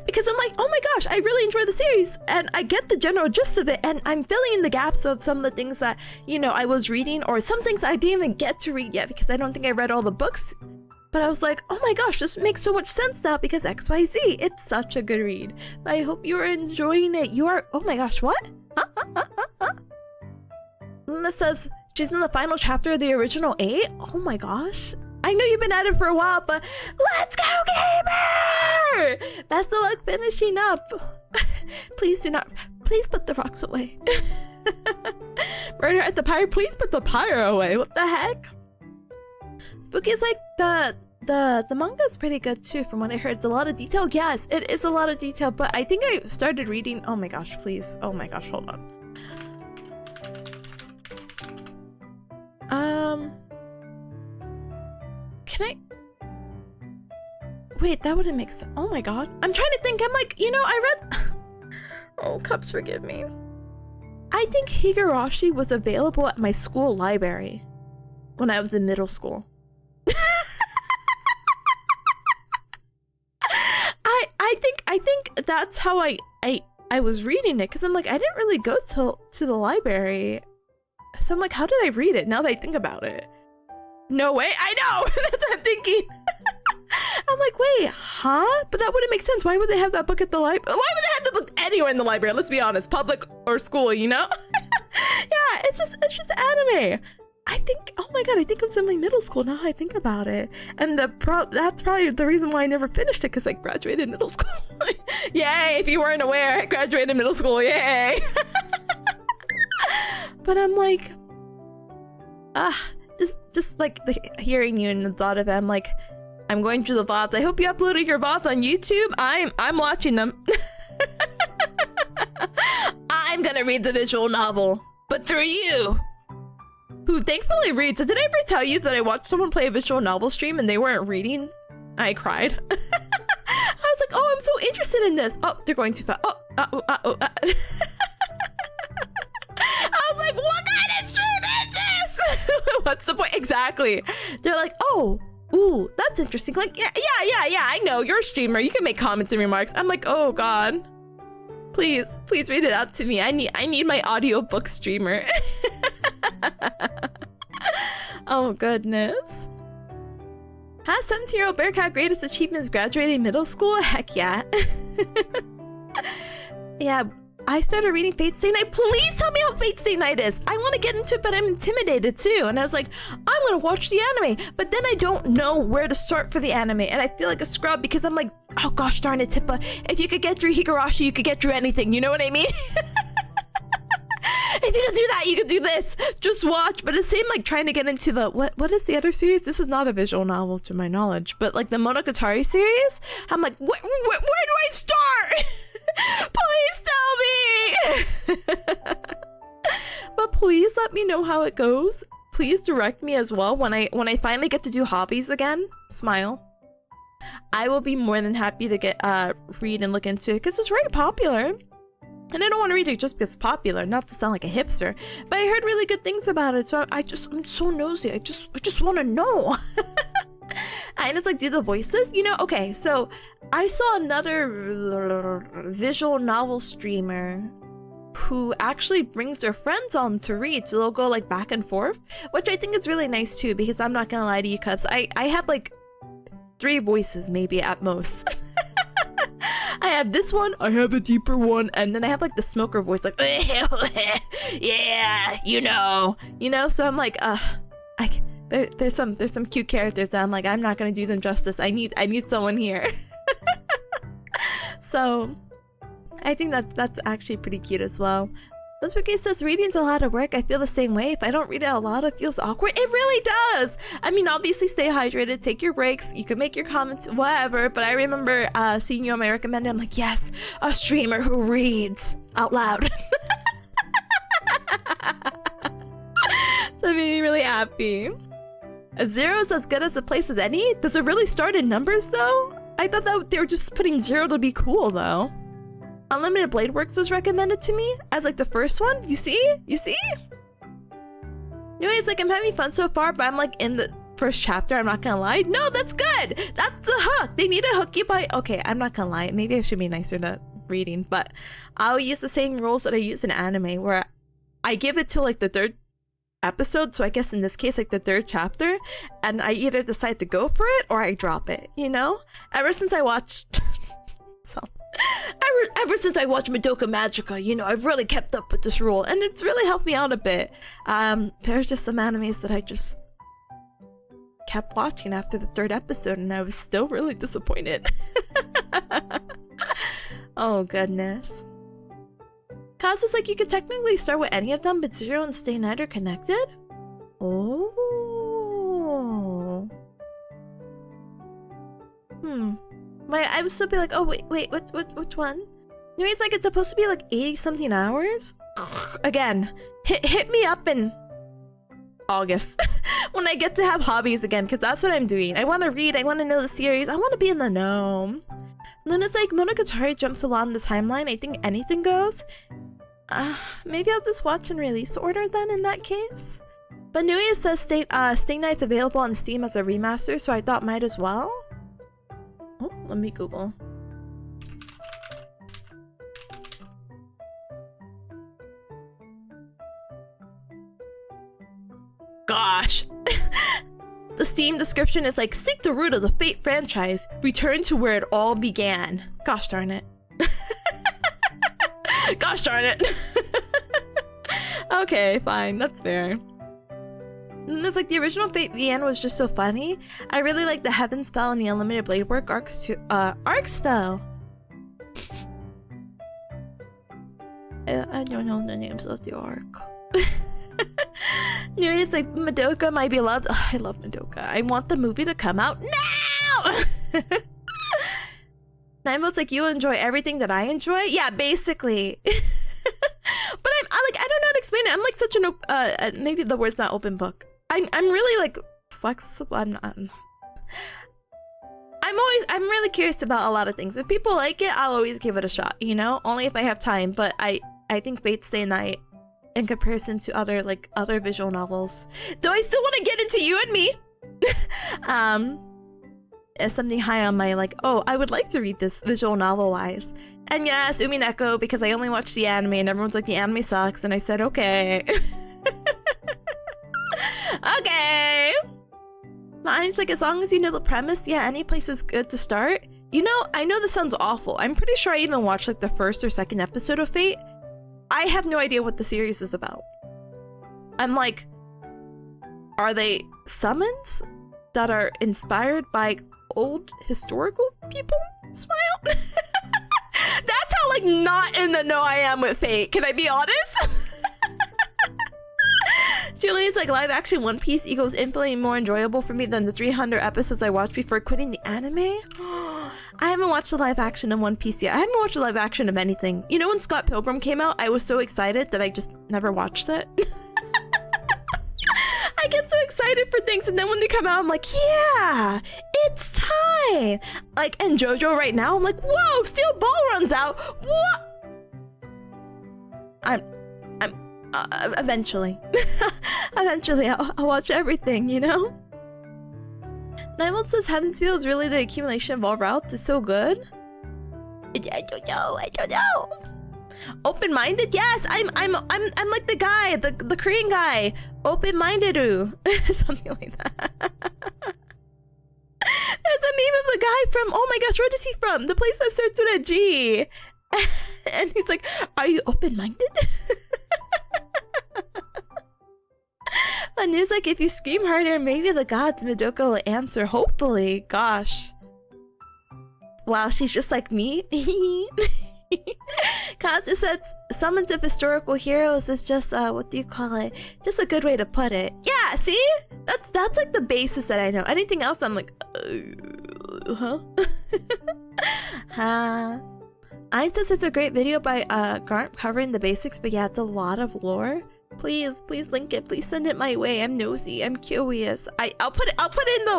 Because I'm like, oh my gosh, I really enjoy the series and I get the general gist of it, and I'm filling in the gaps of some of the things that, you know, I was reading, or some things I didn't even get to read yet because I don't think I read all the books. But I was like, oh my gosh, this makes so much sense now because XYZ. It's such a good read. I hope you are enjoying it. You are, oh my gosh, what? Luna says she's in the final chapter of the original 8. Oh my gosh. I know you've been at it for a while, but let's go, gamer! Best of luck finishing up. Please do not, please put the rocks away. Burner at the pyre, please put the pyre away. What the heck? Spooky is like the manga is pretty good too, from what I heard. It's a lot of detail. Yes, it is a lot of detail, but I think I started reading. Oh my gosh, please. Oh my gosh, hold on. Can I? Wait, that wouldn't make sense. Oh my god. I'm trying to think. I'm like, you know, I read. Oh, Cups, forgive me. I think Higurashi was available at my school library when I was in middle school. I think that's how I was reading it, because I'm like, I didn't really go to the library. So I'm like, how did I read it now that I think about it? No way. I know. That's what I'm thinking. I'm like, wait, huh? But that wouldn't make sense. Why would they have that book at the library? Why would they have the book anywhere in the library? Let's be honest, public or school, you know? Yeah, it's just anime. I think, oh my god, I think it was in my middle school now I think about it. And that's probably the reason why I never finished it, because I graduated middle school. Yay, if you weren't aware, I graduated middle school, yay. But I'm like, just like hearing you and the thought of it, I'm like, I'm going through the VODs. I hope you uploaded your VODs on YouTube. I'm watching them. I'm gonna read the visual novel, but through you, who thankfully reads. Did I ever tell you that I watched someone play a visual novel stream and they weren't reading? I cried. I was like, oh, I'm so interested in this. Oh, they're going too fast. I was like, what kind of stream is this? What's the point? Exactly. They're like, oh, ooh, that's interesting. Like, yeah, I know, you're a streamer. You can make comments and remarks. I'm like, oh God. Please read it out to me. I need my audiobook streamer. Oh goodness. Has 17-year-old Bearcat greatest achievements graduating middle school? Heck yeah. Yeah, I started reading Fate Stay Night. Please tell me how Fate Stay Night is. I want to get into it, but I'm intimidated too. And I was like, I'm gonna watch the anime, but then I don't know where to start for the anime, and I feel like a scrub because I'm like, oh gosh darn it, Tippa, if you could get through Higurashi, you could get through anything. You know what I mean? If you could do that, you could do this. Just watch. But it seemed like trying to get into the what is the other series? This is not a visual novel to my knowledge, but like the Monogatari series. I'm like, where do I start? Please tell me. But please let me know how it goes. Please direct me as well when I finally get to do hobbies again. Smile. I will be more than happy to get read and look into it because it's very popular. And I don't want to read it just because it's popular, not to sound like a hipster, but I heard really good things about it, so I'm so nosy. I just want to know. And it's like, do the voices, you know? Okay, so I saw another visual novel streamer who actually brings their friends on to read, so they'll go like back and forth, which I think is really nice too, because I'm not gonna lie to you, cubs, I have like 3 voices maybe at most. I have this one, I have a deeper one, and then I have like the smoker voice, like, yeah, you know, so I'm like, there's some cute characters that I'm like, I'm not gonna do them justice. I need someone here. So I think that's actually pretty cute as well. This Ricky says, reading's a lot of work. I feel the same way. If I don't read it out loud, it feels awkward. It really does. I mean, obviously stay hydrated, take your breaks. You can make your comments, whatever. But I remember seeing you on my recommended. I'm like, yes, a streamer who reads out loud. So it made me really happy. If Zero's as good as a place as any, does it really start in numbers though? I thought that they were just putting 0 to be cool though. Unlimited Blade Works was recommended to me as like the first one. You see? Anyways, like I'm having fun so far, but I'm like in the first chapter. I'm not gonna lie. No, that's good. That's the hook. They need to hook you by. Okay, I'm not gonna lie. Maybe I should be nicer to reading, but I'll use the same rules that I use in anime, where I give it to like the 3rd episode. So I guess in this case, like the 3rd chapter, and I either decide to go for it or I drop it. You know? Ever since I watched. Ever since I watched Madoka Magica, you know, I've really kept up with this rule, and it's really helped me out a bit. There's just some animes that I just kept watching after the 3rd episode, and I was still really disappointed. Oh goodness. Kaz was like, you could technically start with any of them, but Zero and Stay Night are connected? Oh. I would still be like, oh wait, which one? Anyways, like it's supposed to be like 80-something hours? Again, hit me up in August when I get to have hobbies again, because that's what I'm doing. I want to read, I want to know the series, I want to be in the know. And then it's like Monogatari jumps along the timeline. I think anything goes. Maybe I'll just watch in release order then in that case. But Nuya says Stay Night's available on Steam as a remaster, so I thought might as well. Oh, let me Google. Gosh. The Steam description is like, seek the root of the Fate franchise. Return to where it all began. Gosh darn it. Gosh darn it. Okay, fine. That's fair. And it's like, the original Fate VN was just so funny. I really like the Heaven Spell and the Unlimited Blade Work arcs too. Arcs though. I don't know the names of the arc. Anyway, it's like Madoka, my beloved. Oh, I love Madoka. I want the movie to come out now. Ninemo's like, you enjoy everything that I enjoy. Yeah, basically. But I don't know how to explain it. I'm like such an maybe the word's not open book. I'm really like flexible. I'm really curious about a lot of things. If people like it, I'll always give it a shot, you know? Only if I have time. But I think Fate's Stay Night, in comparison to other visual novels, though I still want to get into You and Me, is something high on my like, oh, I would like to read this visual novel wise. And yes, Umineko, because I only watched the anime and everyone's like, the anime sucks, and I said, okay. Okay. Mine's like, as long as you know the premise, yeah, any place is good to start. You know, I know this sounds awful. I'm pretty sure I even watched like the first or second episode of Fate. I have no idea what the series is about. I'm like, are they summons that are inspired by old historical people? Smile. That's how like not in the know I am with Fate. Can I be honest? Julian's like, live action One Piece equals infinitely more enjoyable for me than the 300 episodes I watched before quitting the anime. I haven't watched the live action of One Piece yet. I haven't watched the live action of anything. You know, when Scott Pilgrim came out, I was so excited that I just never watched it. I get so excited for things, and then when they come out, I'm like, yeah, it's time. Like, and JoJo right now, I'm like, whoa, Steel Ball runs out. What? I'm eventually. Eventually, I'll watch everything, you know? Nine says Heaven's Feel is really the accumulation of all routes. It's so good. I don't know. Open-minded? Yes, I'm like the guy, the Korean guy. Open-minded-oo. Something like that. There's a meme of the guy from, oh my gosh, where is he from? The place that starts with a G. And he's like, are you open-minded? And he's like, if you scream harder, maybe the gods Madoka will answer. Hopefully. Gosh. Wow, she's just like me. Kazu said, summons of historical heroes is just, what do you call it? Just a good way to put it. Yeah, see? That's like the basis that I know. Anything else, I'm like, huh? Ein says it's a great video by Garnt covering the basics, but yeah, it's a lot of lore. Please link it. Please send it my way. I'm nosy. I'm curious. I'll put it in the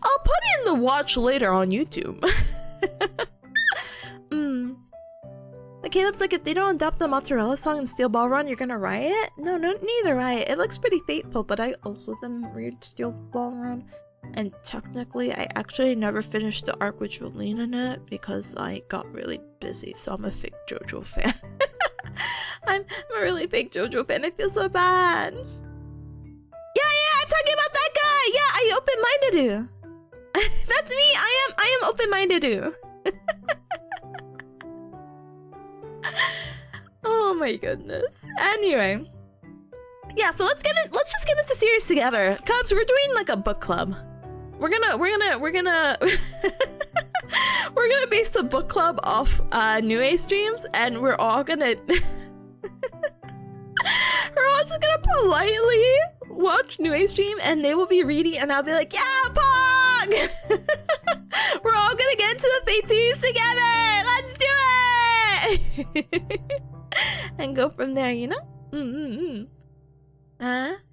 I'll put it in the watch later on YouTube. But Caleb's like, if they don't adopt the mozzarella song in Steel Ball Run, you're gonna riot? No, neither riot. It looks pretty fateful, but I also didn't read Steel Ball Run. And technically, I actually never finished the arc with Jolene in it because I got really busy, so I'm a fake JoJo fan. I'm a really fake JoJo fan. I feel so bad. Yeah, I'm talking about that guy. Yeah, I open-minded you. That's me. I am open-minded you. Oh my goodness. Anyway, yeah. So let's just get into series together, Cubs. We're doing like a book club. We're gonna we're gonna base the book club off New Age streams, and we're all gonna we're all just gonna politely watch New Age stream, and they will be reading, and I'll be like, yeah, Pog. We're all gonna get into the Fate series together. Let's do it. And go from there, you know.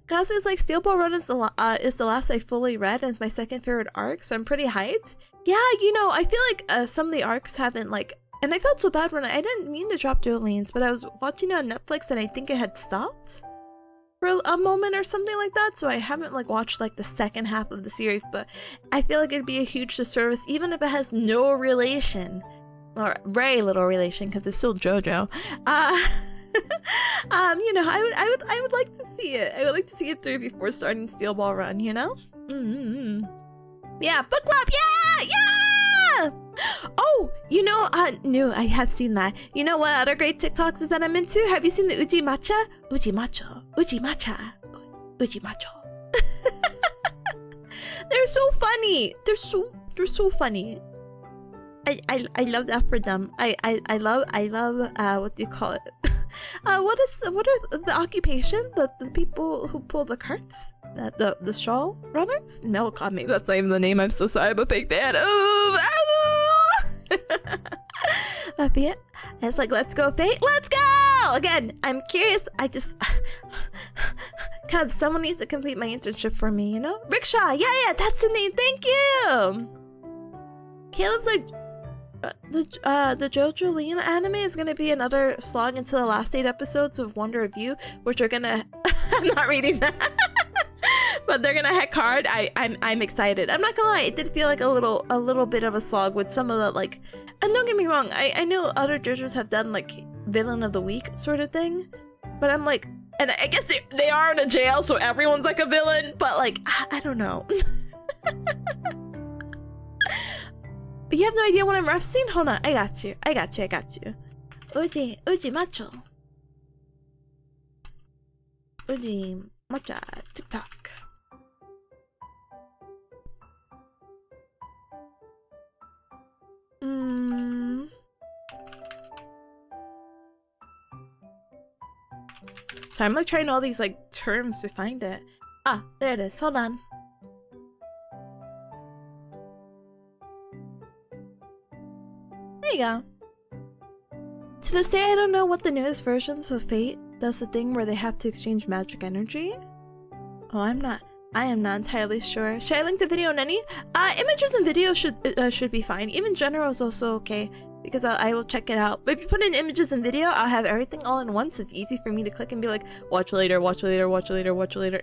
Kazu's like, Steel Ball Run is the last I fully read, and it's my second favorite arc, so I'm pretty hyped. Yeah, you know, I feel like some of the arcs haven't like, and I felt so bad when I didn't mean to drop Jolene's, but I was watching it on Netflix and I think it had stopped for a moment or something like that, so I haven't like watched like the second half of the series, but I feel like it'd be a huge disservice even if it has no relation, or very little relation, because it's still JoJo. You know, I would like to see it. I would like to see it through before starting Steel Ball Run, you know? Yeah, book club, yeah! Oh, you know, no, I have seen that. You know what other great TikToks is that I'm into? Have you seen the Uji Matcha? Uji Macho. They're so funny. They're so funny. I love that for them. I love what do you call it? What are the occupation? The people who pull the carts? The shawl runners? No, God, maybe that's not even the name. I'm so sorry. I'm a fake fan. But yeah, it's like, let's go, Fate. Let's go! Again, I'm curious. Cubs, someone needs to complete my internship for me, you know? Rickshaw, yeah, that's the name. Thank you! Caleb's like, the JoJo Leon anime is gonna be another slog into the last 8 episodes of Wonder of You, which are gonna... I'm not reading that. But they're gonna heck hard. I'm excited. I'm not gonna lie, it did feel like a little bit of a slog with some of the, like... And don't get me wrong, I know other JoJo's have done, like, villain of the week sort of thing. But I'm like... And I guess they are in a jail, so everyone's like a villain. But, like, I don't know. But you have no idea what I'm referencing? Hold on, I got you. Uji macho. Uji matcha TikTok. So I'm like trying all these like terms to find it. Ah, there it is. Hold on. There you go. To this day, I don't know what the newest versions of Fate does the thing where they have to exchange magic energy. Oh, I am not entirely sure. Should I link the video in any? Images and video should be fine. Even general is also okay because I will check it out. But if you put in images and video, I'll have everything all in once. It's easy for me to click and be like, watch later, watch later, watch later, watch later.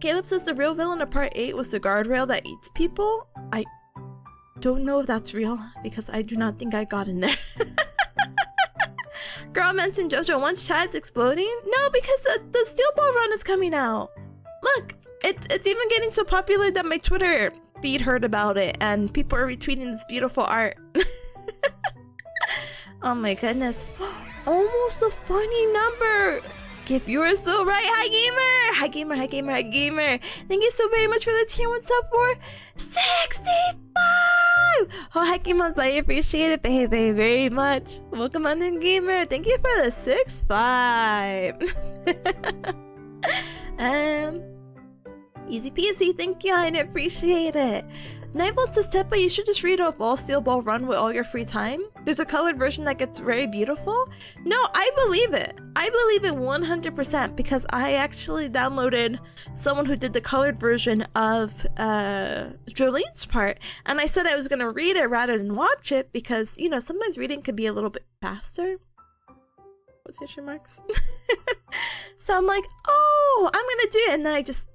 Caleb says the real villain of part 8 was the guardrail that eats people. I don't know if that's real because I do not think I got in there. Girl mentioned JoJo once chat's exploding. No, because the Steel Ball Run is coming out. Look, it's even getting so popular that my Twitter feed heard about it and people are retweeting this beautiful art. Oh my goodness. Almost a funny number. Skip, you are still right. Hi gamer! Hi gamer, hi gamer, hi gamer. Thank you so very much for the tier 1 sub for 65! Oh, hi gamers, I appreciate it very, very, very much. Welcome on in, gamer. Thank you for the 6-5. Easy peasy, thank you, I appreciate it. Nightbolt says, Tepa, you should just read off all Steel Ball Run with all your free time. There's a colored version that gets very beautiful. No, I believe it. I believe it 100% because I actually downloaded someone who did the colored version of Jolene's part, and I said I was going to read it rather than watch it because, you know, sometimes reading could be a little bit faster. Quotation marks. So I'm like, oh, I'm going to do it, and then I just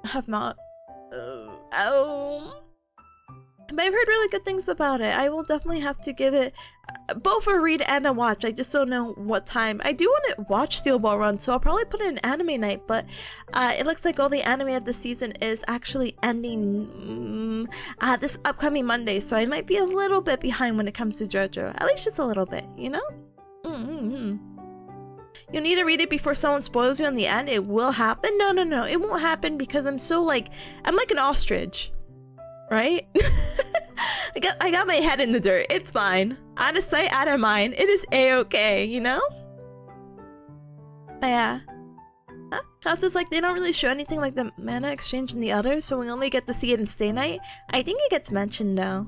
have not. But I've heard really good things about it. I will definitely have to give it both a read and a watch. I just don't know what time. I do want to watch Steel Ball Run, so I'll probably put it in anime night, but it looks like all the anime of the season is actually ending this upcoming Monday, so I might be a little bit behind when it comes to JoJo. At least just a little bit, you know? You need to read it before someone spoils you in the end. It will happen. No, it won't happen because I'm so like, I'm like an ostrich, right? I got my head in the dirt. It's fine. Out of sight, out of mind. It is a-okay, you know? But yeah. House is like, they don't really show anything like the mana exchange in the others, so we only get to see it in Stay Night. I think it gets mentioned though.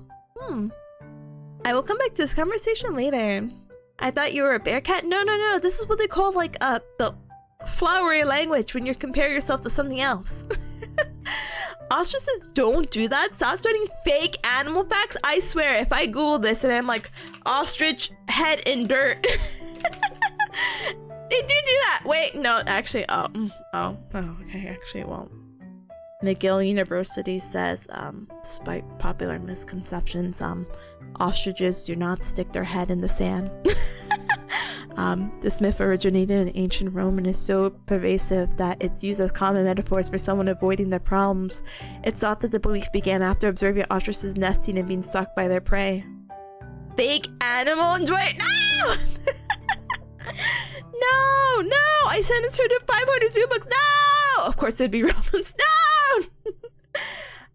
I will come back to this conversation later. I thought you were a Bearcat. No. This is what they call like the flowery language when you compare yourself to something else. Ostriches don't do that. Stop spreading fake animal facts. I swear, if I Google this and I'm like ostrich head in dirt, they do that. Wait, no, actually, oh, okay, actually, it won't. McGill University says, despite popular misconceptions, ostriches do not stick their head in the sand. This myth originated in ancient Rome and is so pervasive that it's used as common metaphors for someone avoiding their problems. It's thought that the belief began after observing ostriches nesting and being stalked by their prey. Fake animal enjoy. No! No! I sentenced her to 500 Zubooks. No! Of course it'd be Romans. No!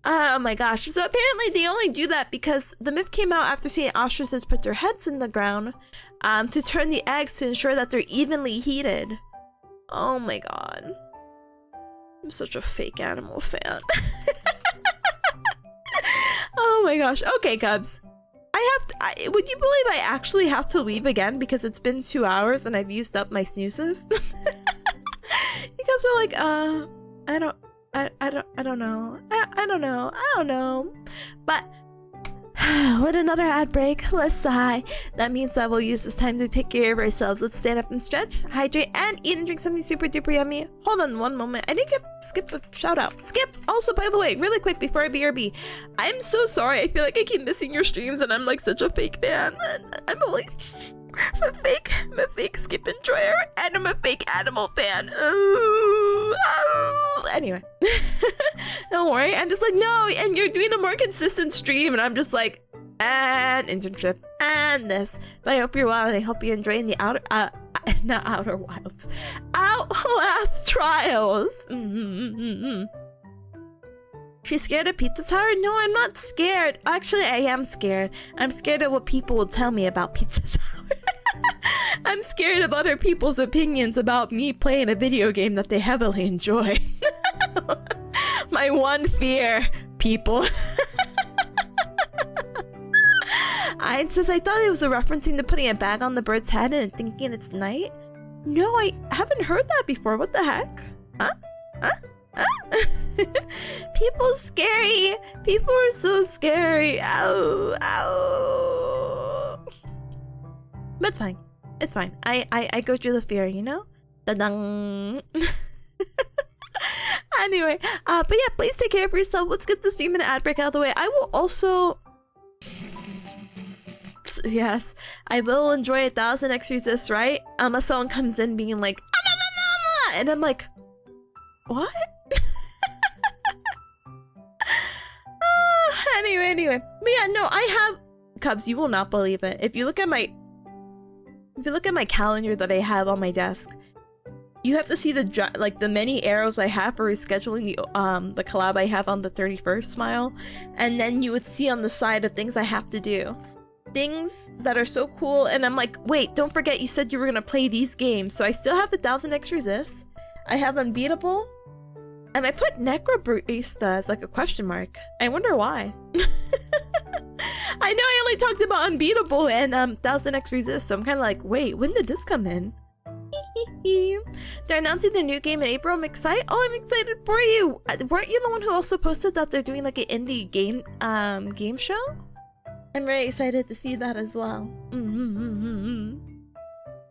Oh my gosh. So apparently they only do that because the myth came out after seeing ostriches put their heads in the ground to turn the eggs to ensure that they're evenly heated. Oh my god. I'm such a fake animal fan. Oh my gosh. Okay, Cubs. Would you believe I actually have to leave again because it's been 2 hours and I've used up my snoozes? You guys are like, I don't know. But with another ad break, let's sigh. That means that we'll use this time to take care of ourselves. Let's stand up and stretch, hydrate, and eat and drink something super duper yummy. Hold on one moment. I didn't get Skip a shout out. Skip, also, by the way, really quick before I BRB, I'm so sorry. I feel like I keep missing your streams and I'm like such a fake fan. I'm a fake Skip enjoyer and I'm a fake animal fan. Ooh, oh. Anyway. Don't worry, I'm just like, no, and you're doing a more consistent stream, and I'm just like, and internship, and this. But I hope you're well, and I hope you're enjoying the not Outer Wilds, Outlast Trials. She's scared of Pizza Tower? No, I'm not scared. Actually, I am scared. I'm scared of what people will tell me about Pizza Tower. I'm scared of other people's opinions about me playing a video game that they heavily enjoy. My one fear, people. Since I thought it was a referencing to putting a bag on the bird's head and thinking it's night. No, I haven't heard that before. What the heck? Huh? People scary. People are so scary. Ow, ow. But it's fine. It's fine. I go through the fear, you know? Da-dang. Anyway, but yeah, please take care of yourself. Let's get the stream and ad break out of the way. I will also... Yes, I will enjoy 1,000 X resist, right? Unless someone comes in being like, and I'm like, what? Anyway. But yeah, no, I have... Cubs, you will not believe it. If you look at my calendar that I have on my desk, you have to see the many arrows I have for rescheduling the collab I have on the 31st, Smile, and then you would see on the side of things I have to do. Things that are so cool, and I'm like, wait, don't forget you said you were gonna play these games. So I still have 1,000 X resist. I have Unbeatable, and I put Necrobarista as like a question mark. I wonder why. I know I only talked about Unbeatable and 1,000 X resist, so I'm kind of like, wait, when did this come in? They're announcing their new game in April. I'm excited. Oh, I'm excited for you. Weren't you the one who also posted that they're doing like an indie game show? I'm very excited to see that as well.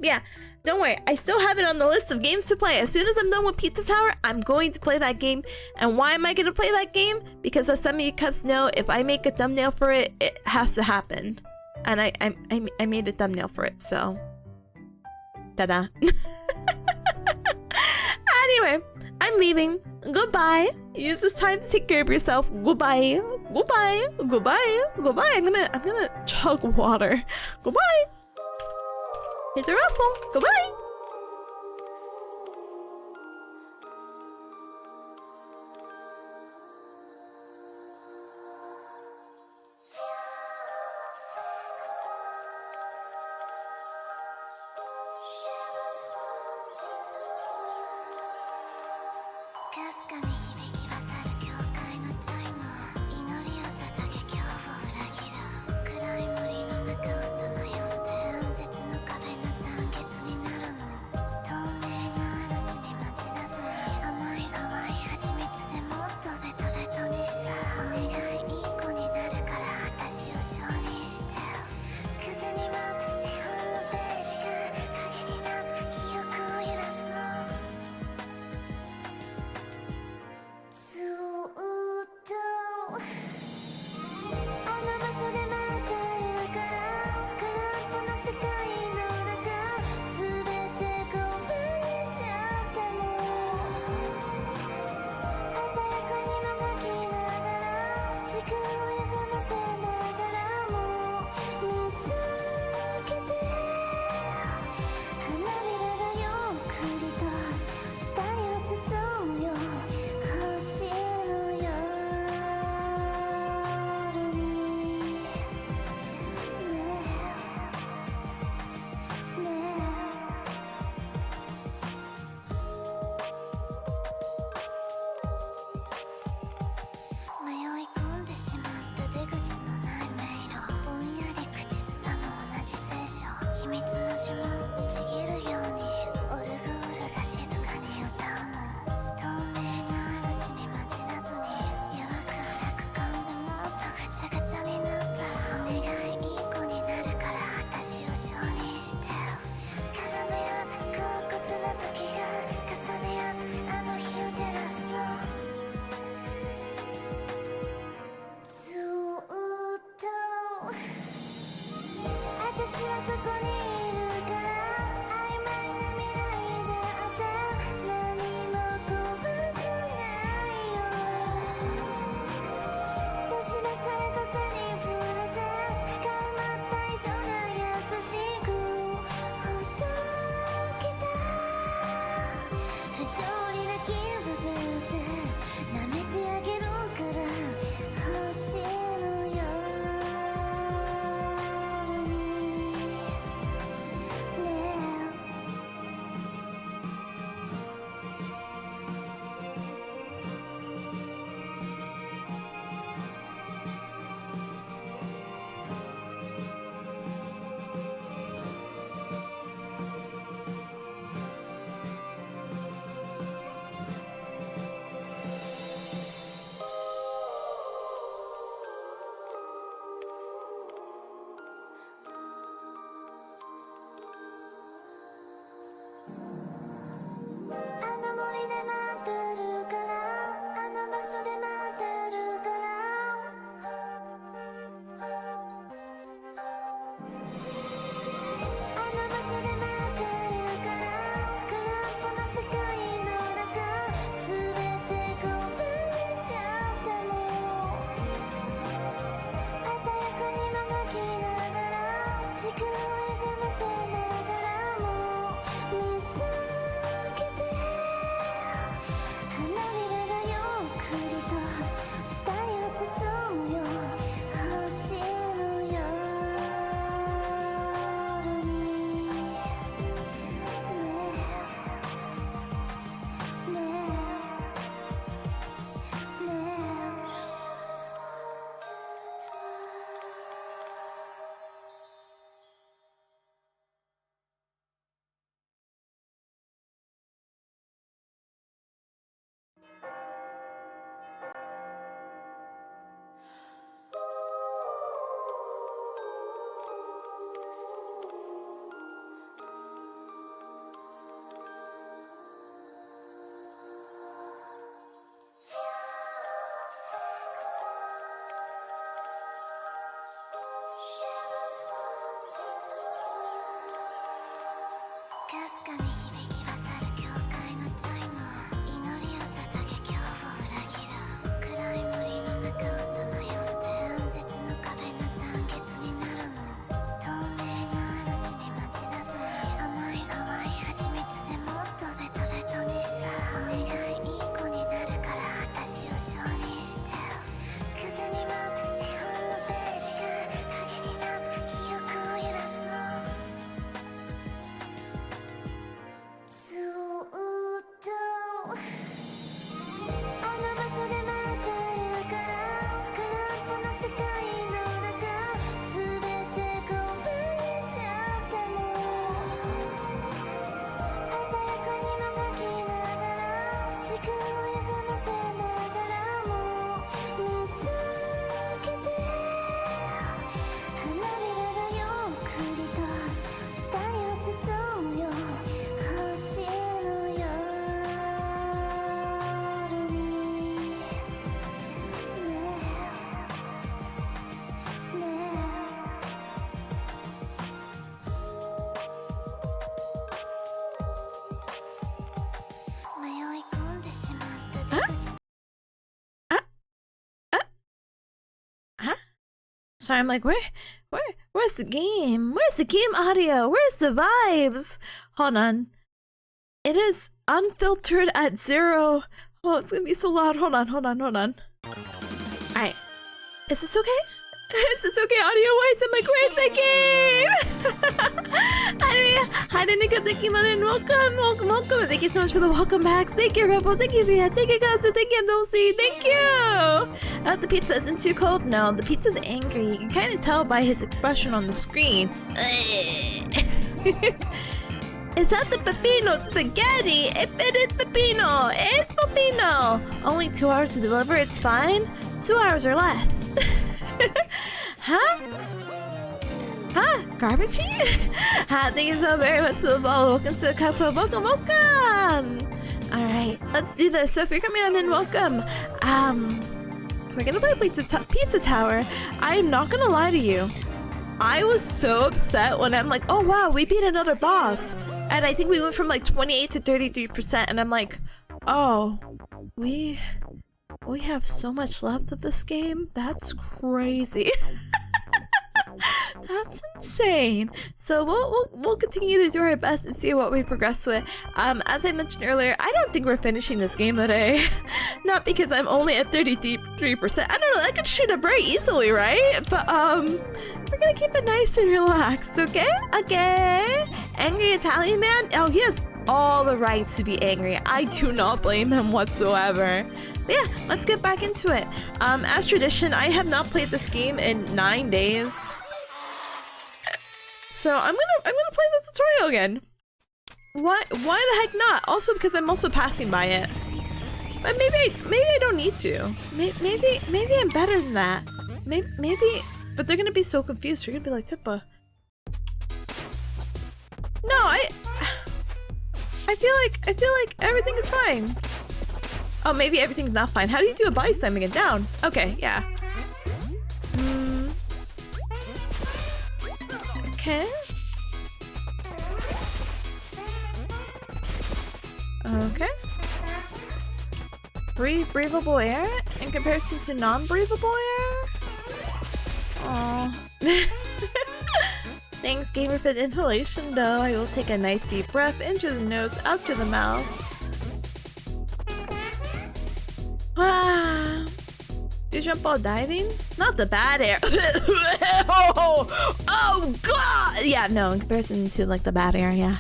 Yeah, don't worry. I still have it on the list of games to play. As soon as I'm done with Pizza Tower, I'm going to play that game. And why am I going to play that game? Because as some of you cubs know, if I make a thumbnail for it, it has to happen. And I made a thumbnail for it, so... Ta-da. Anyway, I'm leaving. Goodbye. Use this time to take care of yourself. Goodbye. Goodbye. Goodbye. Goodbye. I'm gonna chug water. Goodbye. It's a ruffle. Goodbye. Sorry, I'm like, where's the game? Where's the game audio? Where's the vibes? Hold on. It is unfiltered at 0. Oh, it's gonna be so loud. Hold on. Alright. Is this okay? Is this okay audio-wise? I'm like, where's the game? Hi, Danica. Thank you, man. Welcome. Thank you so much for the welcome backs. Thank you, Rebel. Thank you, Via. Thank you, guys. Thank you, Dulcie. Thank you. The pizza isn't too cold. No, the pizza's angry. You can kind of tell by his expression on the screen. Is that the pepino spaghetti? If it is pepino, it's pepino. Only 2 hours to deliver, it's fine. 2 hours or less. Huh? Garbage? Thank you so very much for the follow. Welcome to the Cup Club. Welcome. Alright, let's do this. So if you're coming on in, welcome. We're gonna play Pizza Tower. I am not gonna lie to you. I was so upset when I'm like, oh wow, we beat another boss. And I think we went from like 28 to 33%, and I'm like, oh, we have so much left of this game? That's crazy. That's insane. So we'll continue to do our best and see what we progress with. As I mentioned earlier, I don't think we're finishing this game today. Not because I'm only at 33%. I don't know, I could shoot up very easily, right? But we're gonna keep it nice and relaxed, okay? Okay. Angry Italian man? Oh, he has all the right to be angry. I do not blame him whatsoever. But yeah, let's get back into it. As tradition, I have not played this game in 9 days. So I'm gonna play the tutorial again. Why the heck not? Also because I'm also passing by it. But maybe I don't need to. Maybe I'm better than that. Maybe but they're gonna be so confused. They're gonna be like, Tippa. No, I feel like everything is fine. Oh, maybe everything's not fine. How do you do a body slamming it down? Okay, yeah. Okay. Okay. Breathable air in comparison to non-breathable air? Aww. Thanks, gamer, for the inhalation, though. I will take a nice deep breath into the nose, out to the mouth. Ah. Do you jump while diving? Not the bad air. Oh god! Yeah, no, in comparison to like the bad air, yeah.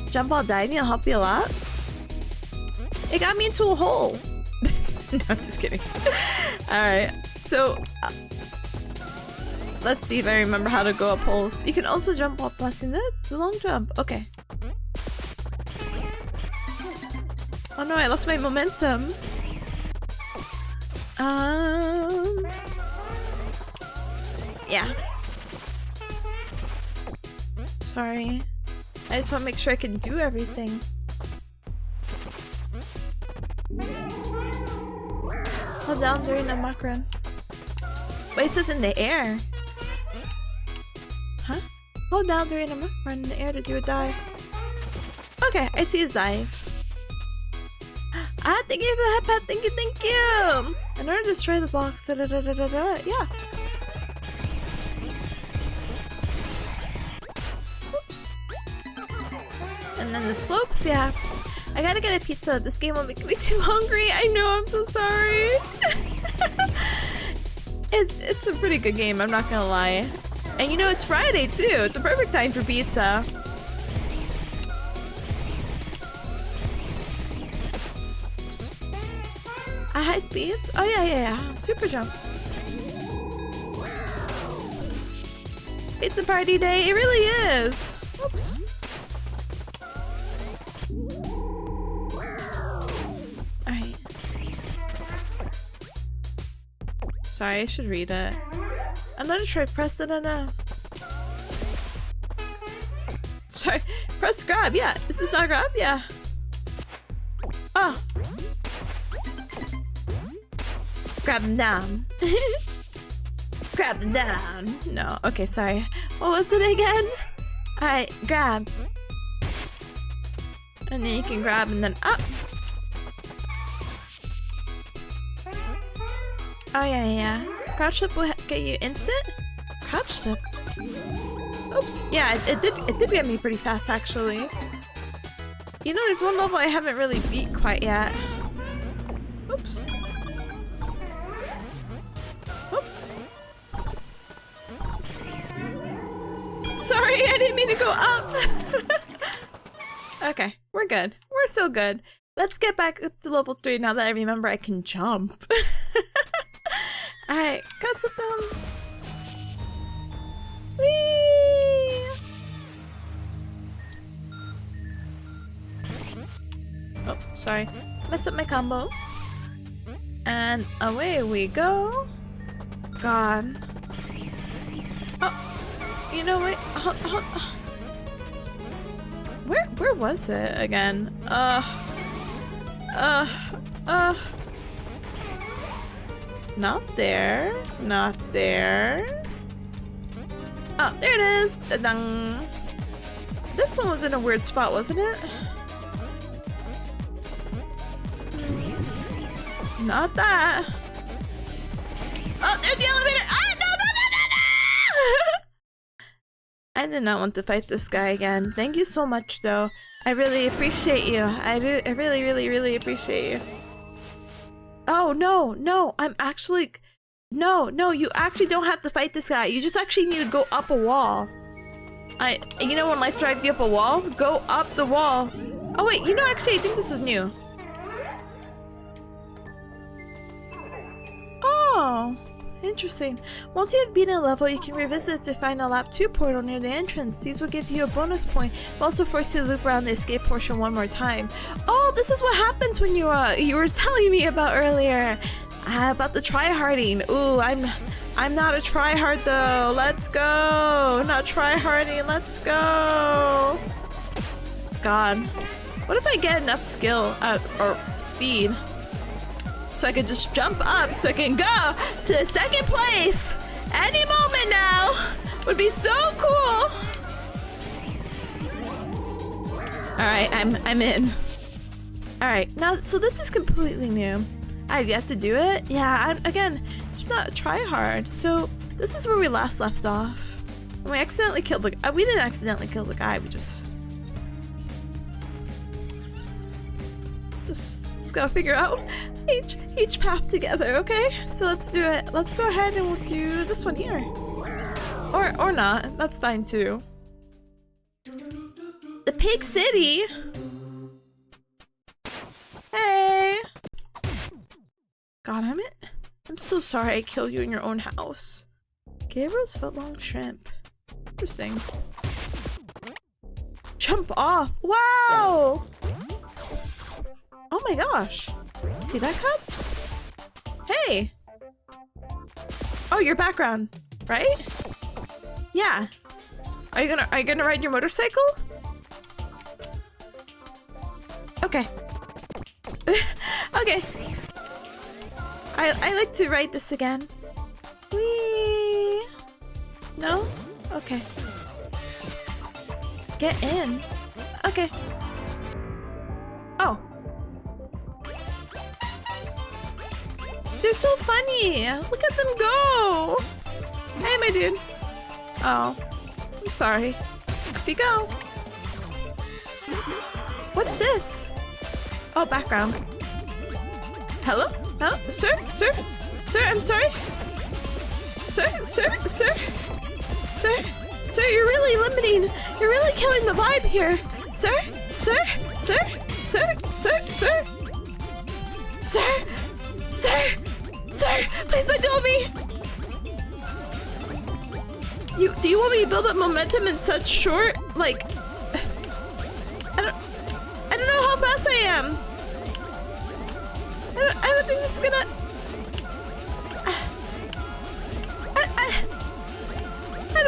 Jump while diving will help you a lot. It got me into a hole. No, I'm just kidding. Alright, so let's see if I remember how to go up holes. You can also jump while pressing the long jump. Okay. Oh no, I lost my momentum. Yeah. Sorry. I just want to make sure I can do everything. Hold down during the mock run. Wait, it says in the air. Huh? Hold down during the mock run in the air to do a dive. Okay, I see a dive. Ah, thank you for the head pat. Thank you. In order to destroy the box, yeah. Oops. And then the slopes, yeah. I gotta get a pizza. This game will make me too hungry. I know, I'm so sorry. It's a pretty good game, I'm not gonna lie. And you know, it's Friday too. It's a perfect time for pizza. High speeds? Oh yeah. Super jump. It's a party day. It really is. Oops. Alright. Sorry, I should read it. I'm not sure I pressed it enough. Sorry. Press grab, yeah. Is this not grab? Yeah. Oh. Grab them down. Grab them down. No, okay, sorry. What was it again? Alright, grab. And then you can grab and then up. Oh, yeah. Crouch slip will get you instant? Crouch slip? Oops. Yeah, it did get me pretty fast, actually. You know, there's one level I haven't really beat quite yet. Oops. Oh. Sorry, I didn't mean to go up. Okay, we're good. We're so good. Let's get back up to level 3 now that I remember I can jump. Alright, got some them. Whee! Oh, sorry. Messed up my combo. And away we go. God. Oh, you know what? Where was it again? Not there. Not there. Oh, there it is. Ta-dang. This one was in a weird spot, wasn't it? Not that. Oh, there's the elevator. Ah, no, no, no, no, no! I did not want to fight this guy again. Thank you so much, though. I really appreciate you. I really, really, really appreciate you. Oh, no, no, I'm actually... No, you actually don't have to fight this guy. You just actually need to go up a wall. You know when life drives you up a wall? Go up the wall. Oh, wait, you know, actually, I think this is new. Oh, interesting. Once you have beaten a level, you can revisit to find a lap 2 portal near the entrance. These will give you a bonus point, but also force you to loop around the escape portion one more time. Oh, this is what happens when you were telling me about earlier. About the tryharding. Ooh, I'm not a tryhard though. Let's go. Not tryharding. Let's go. God. What if I get enough skill or speed so I could just jump up so I can go to the second place any moment now? Would be so cool. All right, I'm in. All right, now so this is completely new. I've yet to do it. Yeah, again, it's not try hard. So this is where we last left off. And we accidentally killed the guy. We didn't accidentally kill the guy. We just gotta figure out each path together. Okay, so let's do it. Let's go ahead and we'll do this one here, or not. That's fine too. The Pig City. Hey. God damn it. I'm so sorry I killed you in your own house. Gabriel's footlong shrimp. Interesting. Jump off! Wow! Oh my gosh. See that, Cubs? Hey! Oh, your background, right? Yeah. Are you gonna ride your motorcycle? Okay. Okay. I like to write this again. Whee! No? Okay. Get in. Okay. Oh. They're so funny. Look at them go. Hey, my dude. Oh. I'm sorry. Up you go. What's this? Oh, background. Hello? Hello? Sir? Sir? Sir, I'm sorry? Sir? Sir? Sir? Sir? Sir, you're really limiting. You're really killing the vibe here. Sir? Sir? Sir? Sir? Sir? Sir? Sir? Sir? Sir? Please don't kill me! Do you want me to build up momentum in such short, like... I don't know how fast I am. I don't think this is gonna...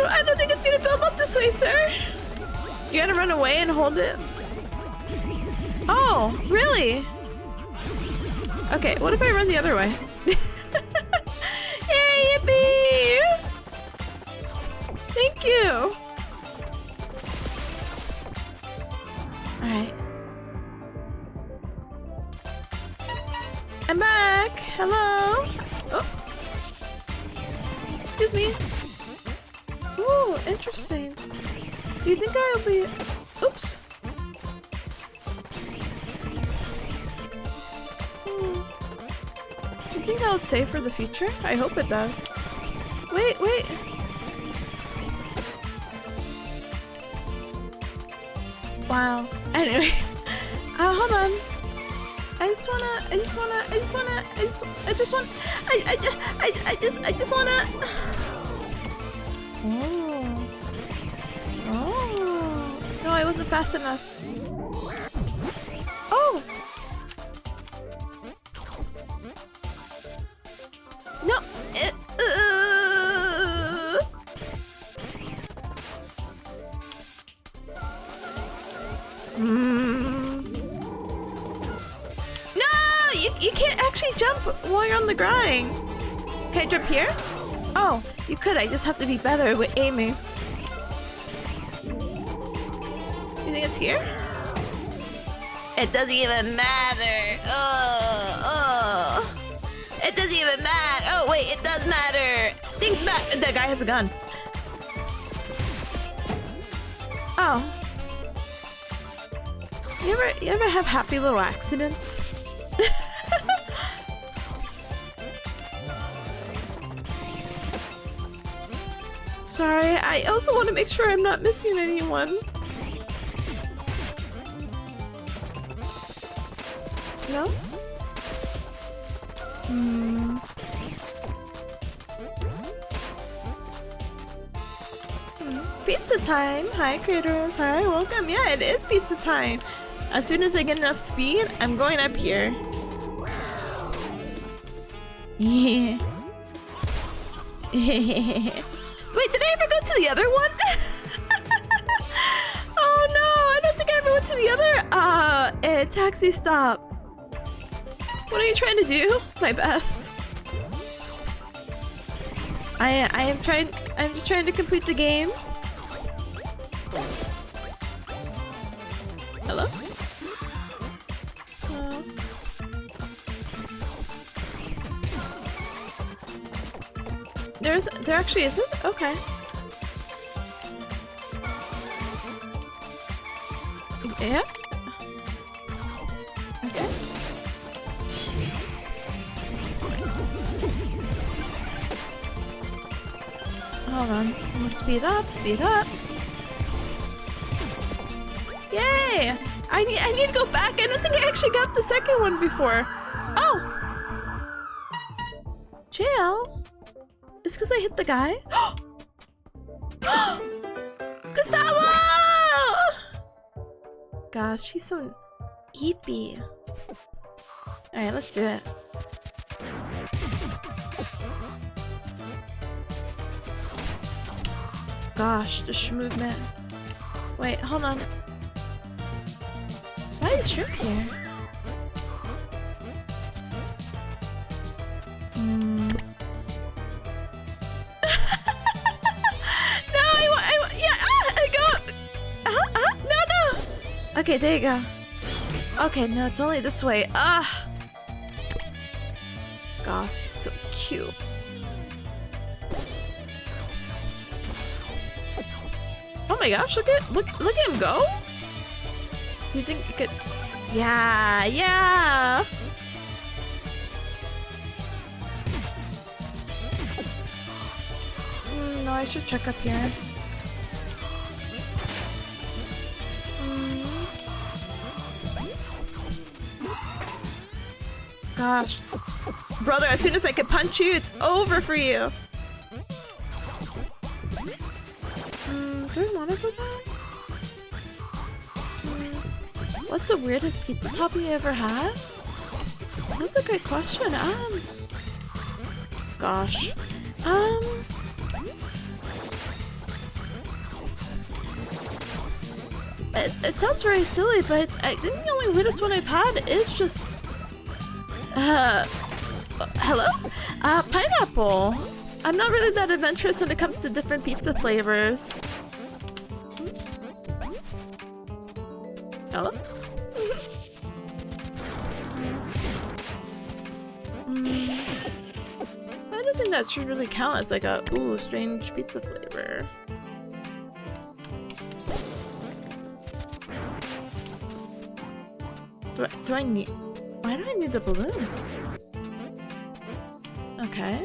I don't think it's gonna build up this way, sir. You gotta run away and hold it. Oh, really? Okay, what if I run the other way? Yay, yippee! Thank you. Alright. I'm back. Hello. Oh. interesting. Do you think I'll be... Oops. Do you think that would save for the future? I hope it does. Wait, wait. Wow. Anyway. Hold on. I just wanna. Oh. Oh. No, I wasn't fast enough. Oh. No. You can't actually jump while you're on the grind. Can I jump here? Oh, you could. I just have to be better with aiming. You think it's here? It doesn't even matter. It doesn't even matter. Oh, wait, it does matter. Things matter. That guy has a gun. Oh. You ever have happy little accidents? Sorry, I also want to make sure I'm not missing anyone. No? Pizza time! Hi, creators! Hi, welcome! Yeah, it is pizza time! As soon as I get enough speed, I'm going up here. Yeah. Wait, did I ever go to the other one? Oh no, I don't think I ever went to the other taxi stop. What are you trying to do? My best. I'm just trying to complete the game. Hello? There actually isn't? Okay. Yeah? Okay. Hold on. I'm gonna speed up, speed up. Yay! I need to go back. I don't think I actually got the second one before. Oh! Jail? It's because I hit the guy? Gustavo! Gosh, she's so eepy. Alright, let's do it. Gosh, the movement. Wait, hold on. Why is shrimp here? Okay, there you go. Okay, no, it's only this way. Ah! Gosh, she's so cute. Oh my gosh, look at him go! You think you could... Yeah, yeah! No, I should check up here. Gosh. Brother, as soon as I can punch you, it's over for you. Do I want to go back? What's the weirdest pizza topping you ever had? That's a good question. Gosh. It sounds very silly, but I think the only weirdest one I've had is just... hello? Pineapple. I'm not really that adventurous when it comes to different pizza flavors. Hello? I don't think that should really count as like a, ooh, strange pizza flavor. Do I need... Why do I need the balloon? Okay.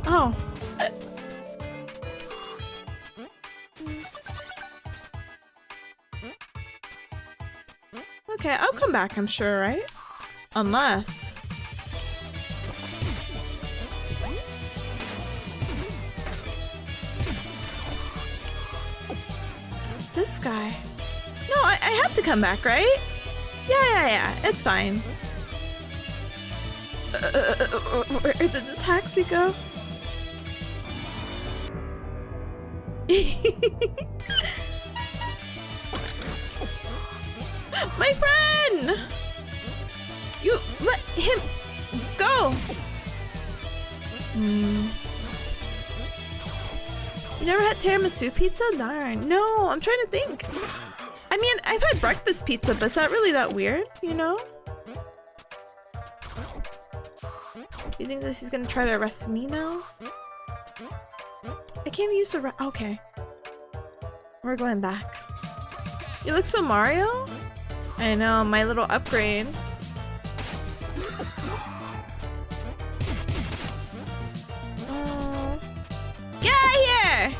Oh. Okay, I'll come back, I'm sure, right? Unless... What's this guy? No, I have to come back, right? Yeah, it's fine. Where did the taxi go? My friend! You let him go! You never had tiramisu pizza? Darn. No, I'm trying to think. I mean, I've had breakfast pizza, but is that really that weird, you know? You think that he's gonna try to arrest me now? I can't use the okay. We're going back. You look so Mario? I know, my little upgrade. Get out of here!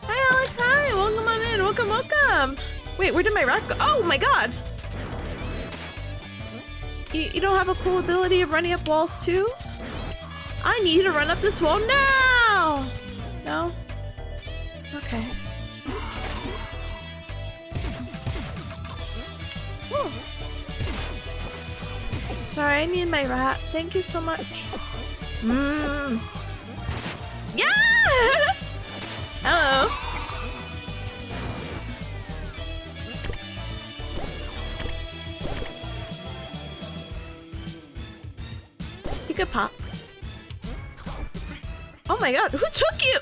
Hi Alex, hi! Welcome on in, welcome! Wait, where did my rat go? Oh my god! You don't have a cool ability of running up walls too? I need you to run up this wall now! No? Okay. Whew. Sorry, I need my rat. Thank you so much. Yeah! Hello. You could pop. Oh my god, who took you?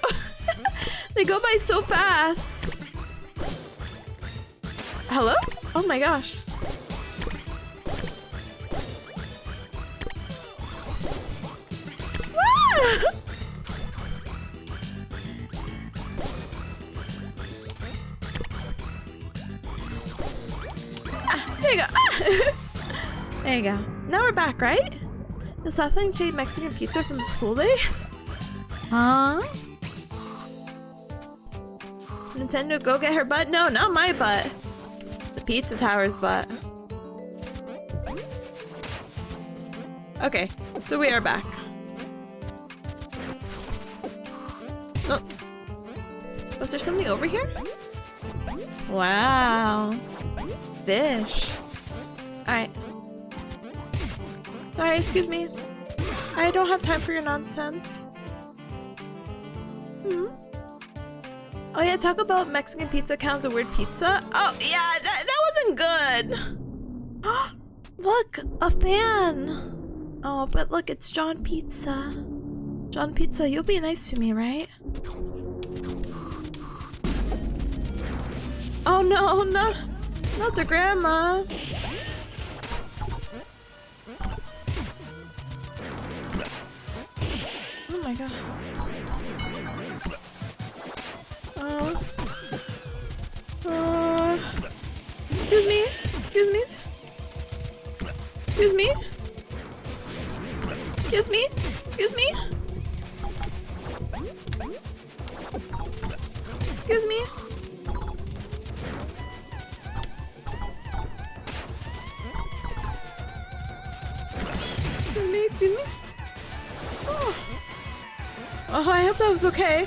They go by so fast. Hello? Oh my gosh. Ah! There you go. Ah! There you go. Now we're back, right? Is that thing shade Mexican pizza from the school days? Huh? Nintendo, go get her butt? No, not my butt. The pizza tower's butt. Okay, so we are back. Oh. Was there something over here? Wow. Fish. Alright. Sorry, excuse me. I don't have time for your nonsense. Oh yeah, talk about Mexican pizza counts a weird pizza. Oh yeah, that wasn't good. Look, a fan. Oh, but look, it's John Pizza. John Pizza, you'll be nice to me, right? Oh no, not the grandma. Oh my god. Excuse me? Excuse me? Excuse me? Excuse me? Excuse me? Excuse me? Excuse me? Excuse me? Oh, I hope that was okay.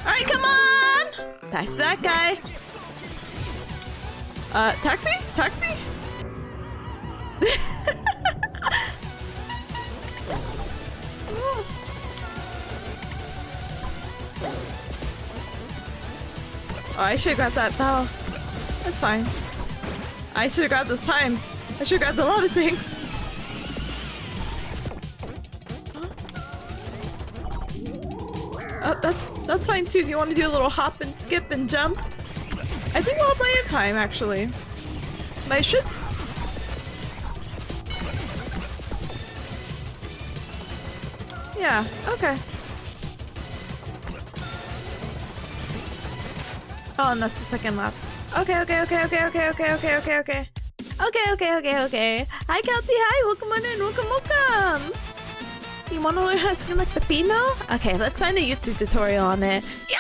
Alright, come on! Back to that guy. Taxi? Taxi? Oh, I should have grabbed that bell. That's fine. I should have grabbed those times. I should have grabbed a lot of things. Oh, that's fine too. If you want to do a little hop and skip and jump. I think we'll have plenty of time, actually. But I should... Yeah, okay. Oh, and that's the second lap. Okay. Okay. Hi, Kelty. Hi, welcome on in. Welcome. You want to learn how to scream like Pepino? Okay, let's find a YouTube tutorial on it. Yo!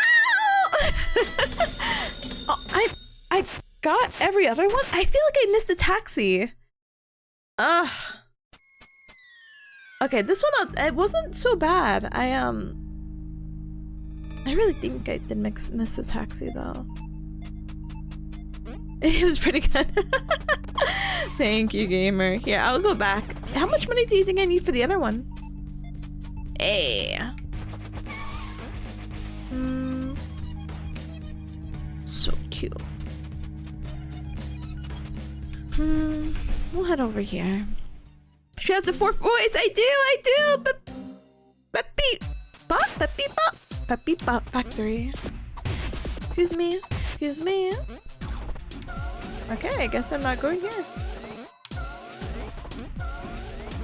Oh, I got every other one? I feel like I missed a taxi. Ugh. Okay, this one, it wasn't so bad. I really think I did miss a taxi though. It was pretty good. Thank you, gamer. Here, I'll go back. How much money do you think I need for the other one? Hey. So cute. We'll head over here. She has the fourth voice. I do. Beep bop factory. Excuse me. Okay, I guess I'm not going here.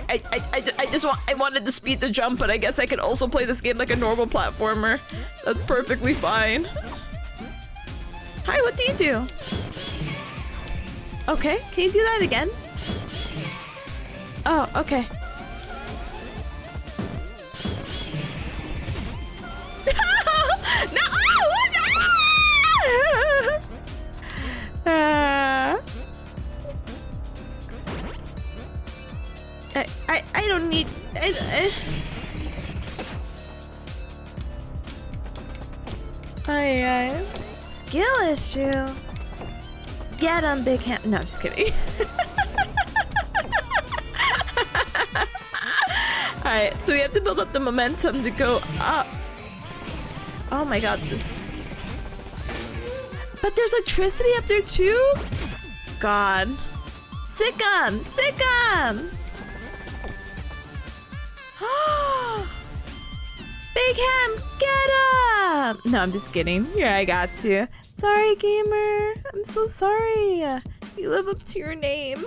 I wanted to speed the jump, but I guess I could also play this game like a normal platformer. That's perfectly fine. Hi, what do you do? Okay, can you do that again? Oh, okay. No! I don't need. Skill issue. Get on big hand. No, I'm just kidding. Alright, so we have to build up the momentum to go up. Oh my god. But there's electricity up there too? God. Sick 'em! Big Ham, get up! No, I'm just kidding. Here, I got you. Sorry, gamer. I'm so sorry. You live up to your name.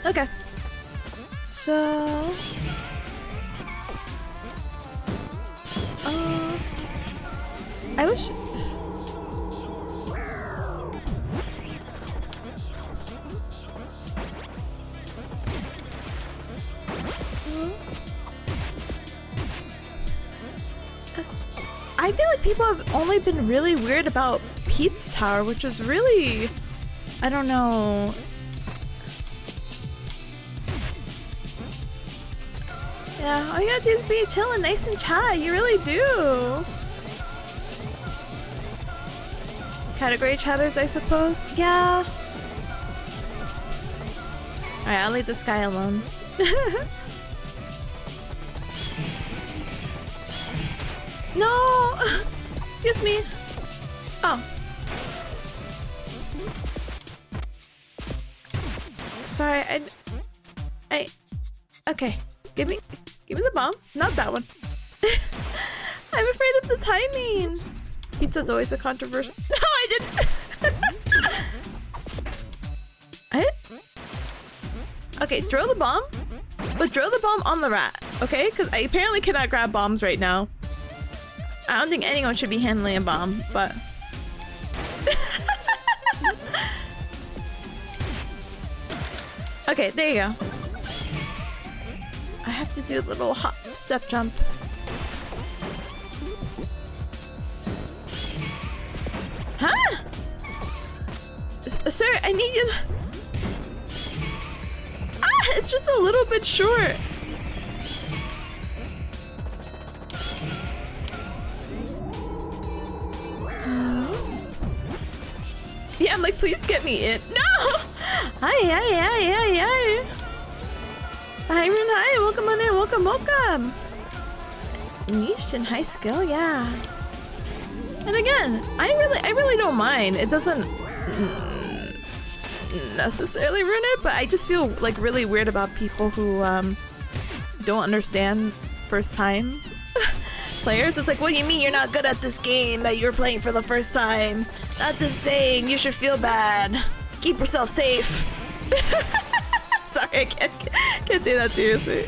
Okay. So... I wish... I feel like people have only been really weird about Pizza Tower, which was really... I don't know... Yeah, all you gotta do is be chillin', nice and chat. You really do. Category chatters, I suppose. Yeah. Alright, I'll leave this guy alone. No! Excuse me. Oh. Sorry, okay. Give me the bomb. Not that one. I'm afraid of the timing. Pizza's always a controversial. No, I didn't. Okay, throw the bomb, but throw the bomb on the rat, okay? Because I apparently cannot grab bombs right now. I don't think anyone should be handling a bomb, but... Okay, there you go. I have to do a little hop, step jump. Huh? Sir, I need you... Ah, it's just a little bit short. Yeah, I'm like, please get me in. No! Hi. Hi, Rune, hi. Welcome on in. Welcome. Niche and high skill, yeah. And again, I really don't mind. It doesn't necessarily ruin it, but I just feel like really weird about people who don't understand first time players. It's like, what do you mean you're not good at this game that you're playing for the first time? That's insane. You should feel bad. Keep yourself safe. Sorry, I can't say that seriously.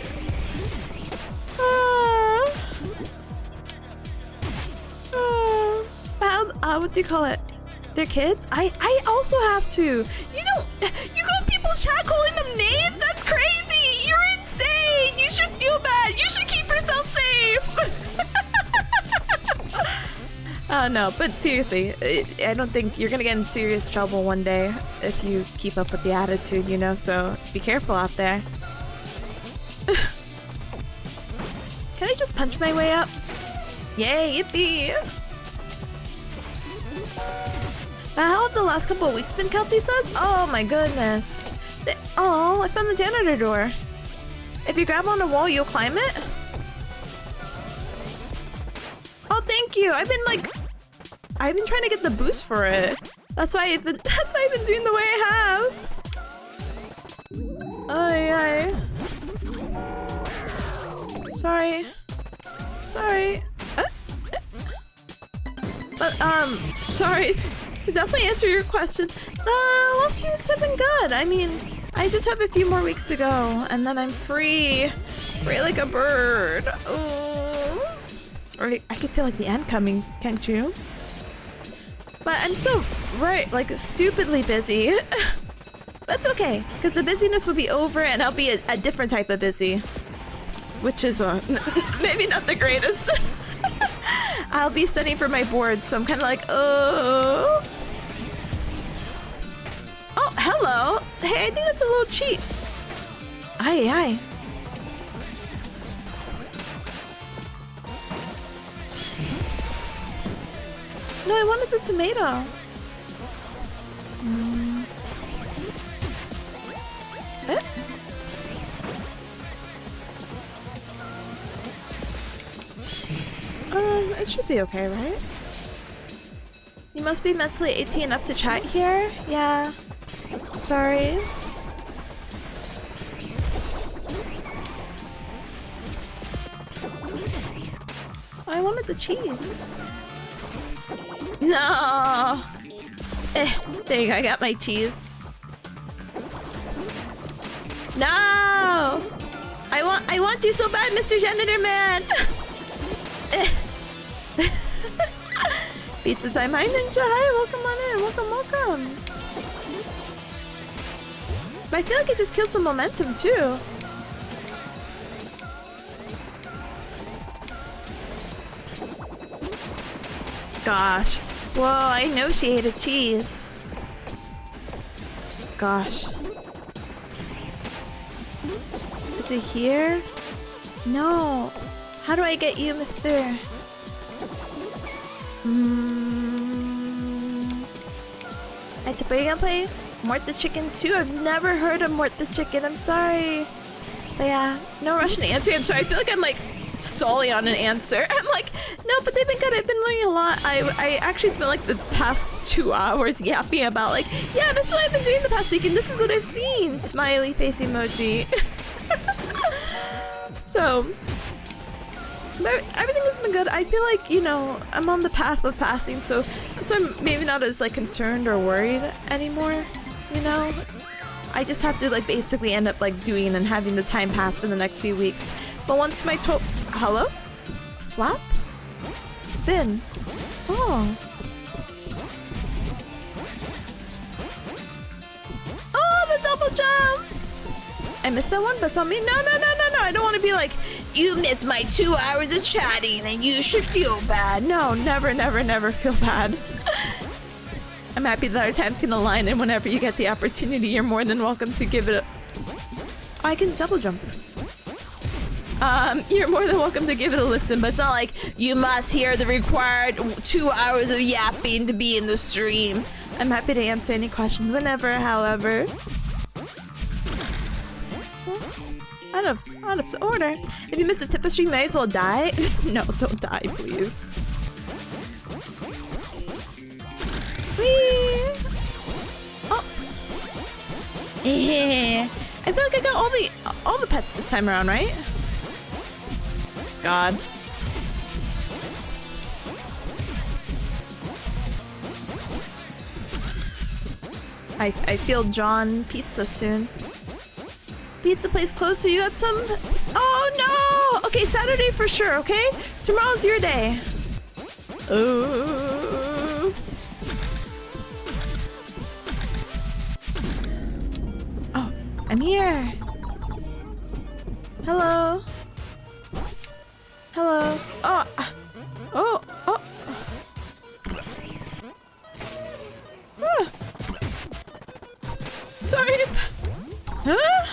What do you call it? They're kids? I also have to. You go in people's chat calling them names? That's crazy! You're insane! You should feel bad! You should keep yourself safe! No, but seriously, I don't think you're gonna get in serious trouble one day if you keep up with the attitude, you know, so be careful out there. Can I just punch my way up? Yay, yippee! How have the last couple of weeks been, Kelty says? Oh my goodness. Oh, I found the janitor door. If you grab on a wall, you'll climb it? Oh, thank you. I've been trying to get the boost for it. That's why I've been doing the way I have. Ay. Sorry. But, sorry. To definitely answer your question, the last few weeks have been good. I mean, I just have a few more weeks to go, and then I'm free. Free like a bird. Oh. Or I can feel like the end coming, can't you? But I'm still, like, stupidly busy. That's okay, because the busyness will be over, and I'll be a different type of busy. Which is, maybe not the greatest. I'll be studying for my board, so I'm kind of like, oh. Oh, hello. Hey, I think that's a little cheat. Aye. No, I wanted the tomato. It should be okay, right? You must be mentally 18 enough to chat here? Yeah. Sorry. I wanted the cheese. No! There you go, I got my cheese. No! I want you so bad, Mr. Janitor Man! Pizza time. Hi, Ninja. Hi, welcome on in. Welcome. But I feel like it just kills some momentum, too. Gosh. Whoa, I know she hated cheese. Gosh. Is it here? No. How do I get you, mister? Are you gonna play Mort the Chicken too? I've never heard of Mort the Chicken. I'm sorry. But yeah, no rush to answer. I'm sorry. I feel like I'm like stalling on an answer. I'm like, no, but they've been good. I've been learning a lot. I actually spent like the past 2 hours yapping about like, yeah, this is what I've been doing the past week, and this is what I've seen. Smiley face emoji. So, but everything has been good. I feel like, you know, I'm on the path of passing, so that's why I'm maybe not as like concerned or worried anymore, you know? I just have to like basically end up like doing and having the time pass for the next few weeks. But once my hello? Flap? Spin. Oh. Oh, the double jump! I missed that one, but it's on me. No. I don't want to be like, you missed my 2 hours of chatting and you should feel bad. No, never feel bad. I'm happy that our times can align, and whenever you get the opportunity, you're more than welcome to give it a... Oh, I can double jump. You're more than welcome to give it a listen, but it's not like you must hear the required 2 hours of yapping to be in the stream. I'm happy to answer any questions whenever, however. Out of order. If you miss the tip of stream, you may as well die. No, don't die, please. Whee! Oh. Yeah. I feel like I got all the pets this time around, right? God. I feel John pizza soon. pizza place closed, so you got some? Oh no! Okay, Saturday for sure, okay? Tomorrow's your day. Oh, I'm here. Hello. Hello. Oh. Oh. Oh. Ah. Sorry. Huh?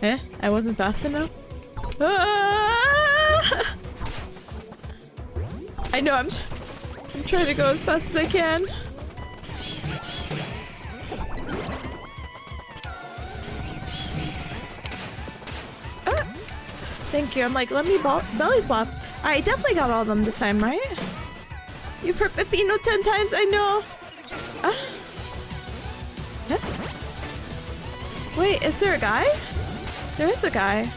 Eh? I wasn't fast enough? Ah! I know, I'm trying to go as fast as I can. Ah! Thank you. I'm like, let me belly flop. I definitely got all of them this time, right? You've heard Pepino 10 times, I know. Huh? Wait, is there a guy? There is a guy.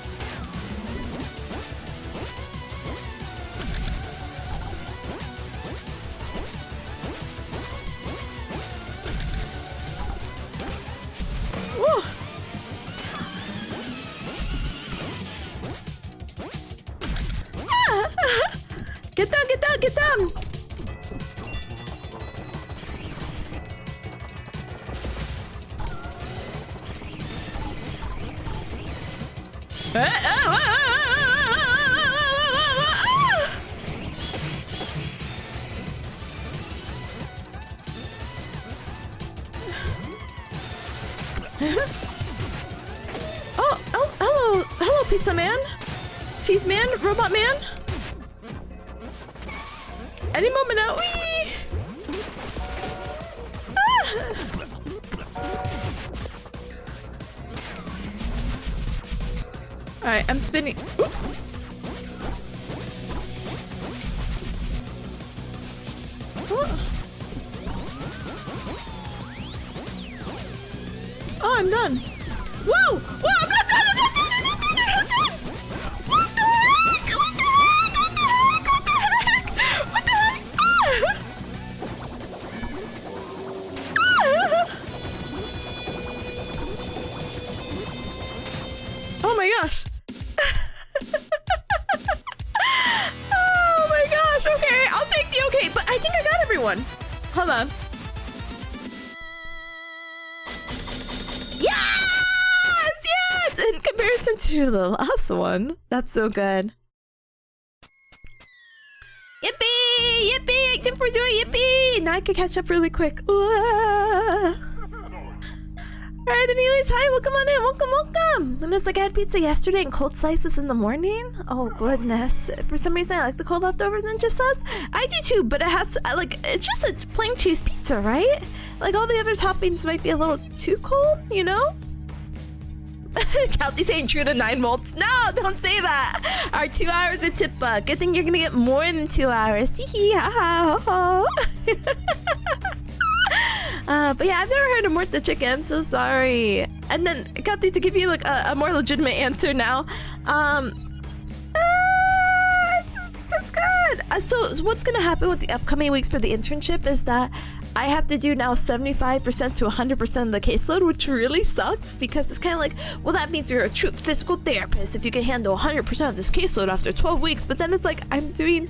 Whoa. Ah! Get down, get down, get down! Hello, pizza man, cheese man, robot man. Any moment now. Whee! Ah! All right, I'm spinning. Ooh. Oh, I'm done. Whoa! Whoa! I'm not done! I'm not done! I'm not done! I'm not done! What the heck? What the heck? What the heck? What the heck? Ah! Ah! Oh my gosh! Oh my gosh! Okay, I'll take the okay, but I think I got everyone. Hold on. In comparison to the last one, that's so good. Yippee! Yippee! Jump for joy! Yippee! Now I can catch up really quick. Alright, anyways, hi, welcome on in, welcome! And it's like I had pizza yesterday and cold slices in the morning. Oh goodness. For some reason I like the cold leftovers, and just says I do too, but it has like it's just a plain cheese pizza, right? Like all the other toppings might be a little too cold, you know? Kelsey saying true to 9 volts. No, don't say that. Our 2 hours with Tippa. Good thing you're gonna get more than 2 hours. But yeah, I've never heard of Mort the chicken. I'm so sorry. And then Kelsey, to give you like a more legitimate answer now. That's good. So what's gonna happen with the upcoming weeks for the internship is that I have to do now 75% to 100% of the caseload, which really sucks because it's kind of like, well, that means you're a true physical therapist if you can handle 100% of this caseload after 12 weeks. But then it's like, I'm doing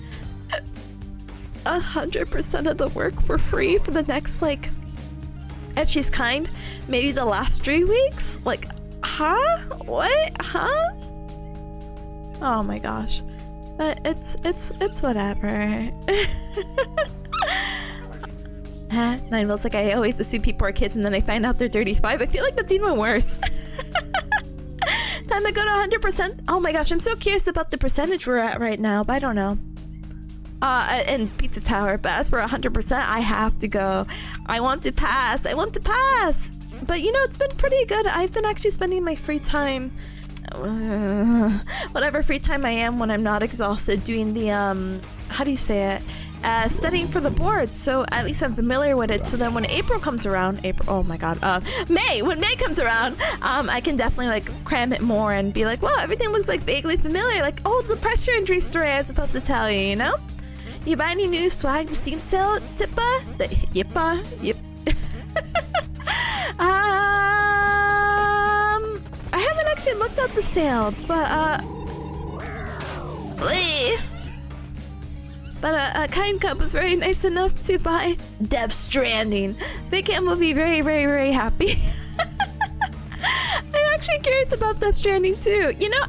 100% of the work for free for the next, like, if she's kind, maybe the last 3 weeks. Like, huh? What? Huh? Oh my gosh. But it's whatever. 9 Volts, like I always assume people are kids and then I find out they're 35. I feel like that's even worse. Time to go to 100%. Oh my gosh, I'm so curious about the percentage we're at right now, but I don't know. In Pizza Tower, but as for 100%, I have to go. I want to pass. I want to pass. But you know, it's been pretty good. I've been actually spending my free time, whatever free time I am when I'm not exhausted, doing the, how do you say it? Studying for the board, so at least I'm familiar with it. So then when April comes around, oh my god, when May comes around, I can definitely like cram it more and be like, wow, everything looks like vaguely familiar. Like, oh, the pressure injury story I was supposed to tell you, you know? You buy any new swag, the Steam sale, Tippa? Yippa? Yip. at the sale, but a kind cup was very nice enough to buy Death Stranding. Big Cam will be very, very, very happy. I'm actually curious about Death Stranding too. You know,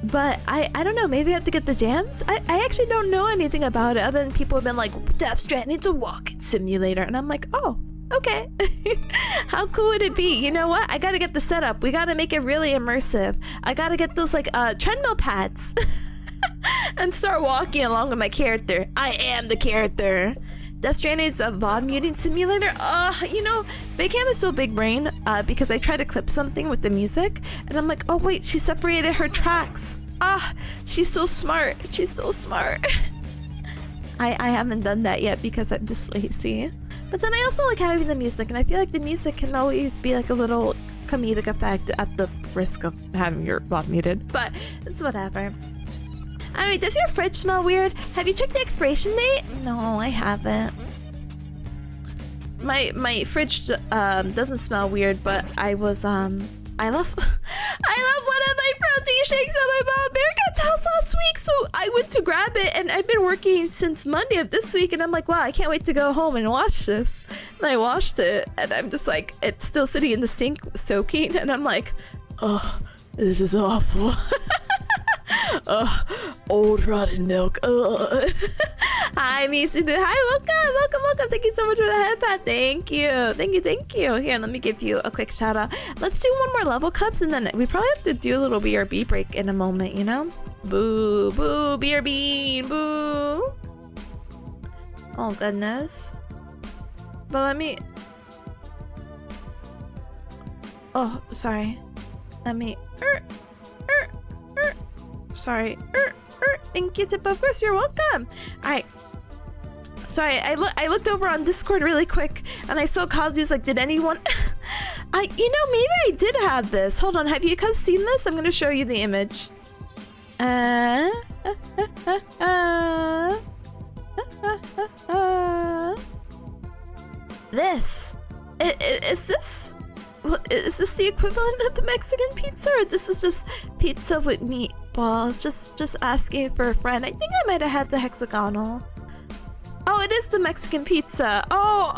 but I don't know. Maybe I have to get the jams. I actually don't know anything about it other than people have been like, Death Stranding's a walking simulator, and I'm like, oh, okay. How cool would it be? You know what? I gotta get the setup. We gotta make it really immersive. I gotta get those like treadmill pads and start walking along with my character. I am the character. Death Stranding is a VOD muting simulator. You know, Big Cam is so big brain because I tried to clip something with the music and I'm like, oh wait, she separated her tracks. She's so smart. She's so smart. I haven't done that yet because I'm just lazy. But then I also like having the music, and I feel like the music can always be like a little comedic effect at the risk of having your VOD muted. But it's whatever. Anyway, does your fridge smell weird? Have you checked the expiration date? No, I haven't. My fridge doesn't smell weird, but I love one of my protein shakes at my mom Bearcat's house last week, so I went to grab it, and I've been working since Monday of this week, and I'm like, wow, I can't wait to go home and wash this. And I washed it, and I'm just like, it's still sitting in the sink soaking, and I'm like, oh, this is awful. Old rotten milk. Hi, Misa. Hi, welcome. Thank you so much for the headpad. Thank you. Here, let me give you a quick shout out. Let's do one more level cups, and then we probably have to do a little BRB break in a moment, you know? Boo, BRB, boo. Oh, goodness. But let me... Oh, sorry. Let me... Sorry. Thank you, Tip. Of course, you're welcome. Alright. Sorry, I looked over on Discord really quick, and I saw Kazu's like, did anyone... you know, maybe I did have this. Hold on, have you guys seen this? I'm gonna show you the image. This. Is this... Is this the equivalent of the Mexican pizza, or this is just pizza with meatballs? Just asking for a friend. I think I might have had the hexagonal. Oh, it is the Mexican pizza. Oh.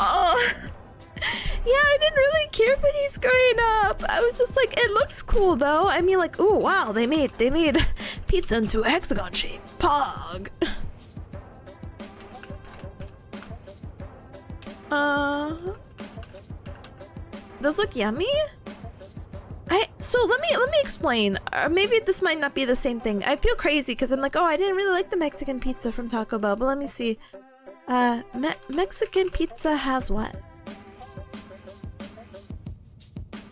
Yeah, I didn't really care for these growing up. I was just like, it looks cool though. I mean, like, ooh, wow, they made pizza into a hexagon shape. Pog. Those look yummy? So let me explain. Or maybe this might not be the same thing. I feel crazy because I'm like, oh, I didn't really like the Mexican pizza from Taco Bell, but let me see. Mexican pizza has what?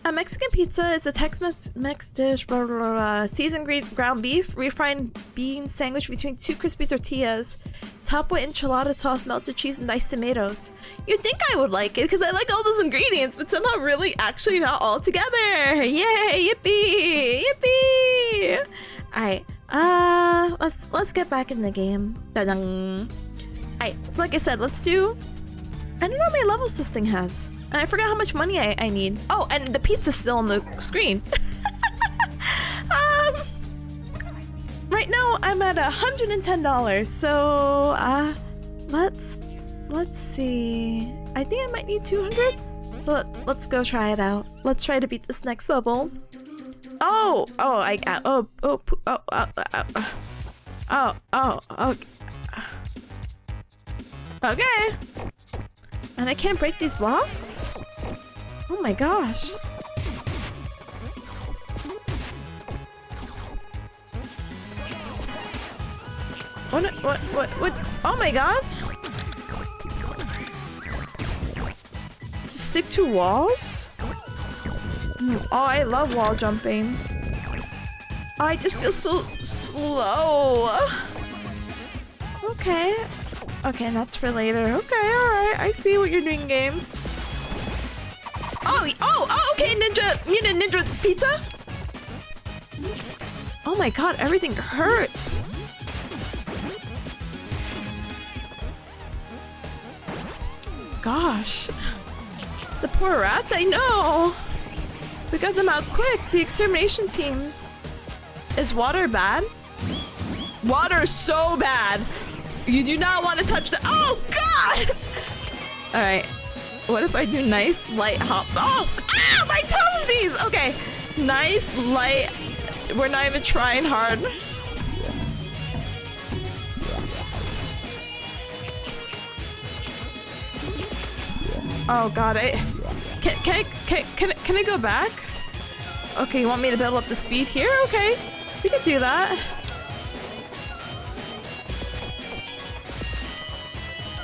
A Mexican pizza is a Tex-Mex dish, blah, blah, blah, seasoned ground beef, refried bean sandwich between two crispy tortillas, topped with enchilada sauce, melted cheese, and diced tomatoes. You'd think I would like it because I like all those ingredients, but somehow really actually not all together. Yay, yippee, yippee. Alright, let's get back in the game. Da-dang. Alright, so like I said, let's do... I don't know how many levels this thing has. And I forgot how much money I need. Oh, and the pizza's still on the screen. Right now I'm at $110. So let's see. I think I might need 200. So let's go try it out. Let's try to beat this next level. Okay. And I can't break these blocks? Oh my gosh. What? Oh my god. To stick to walls? Oh, I love wall jumping. Oh, I just feel so slow. Okay. Okay, that's for later. Okay, alright. I see what you're doing, game. Oh, okay, ninja. You need a ninja pizza? Oh my god, everything hurts. Gosh. The poor rats, I know. We got them out quick. The extermination team. Is water bad? Water is so bad. You do not want to touch the— oh God! All right. What if I do nice light hop? Oh, ah, my toesies! Okay, nice light. We're not even trying hard. Oh God, can I go back? Okay, you want me to build up the speed here? Okay, we can do that.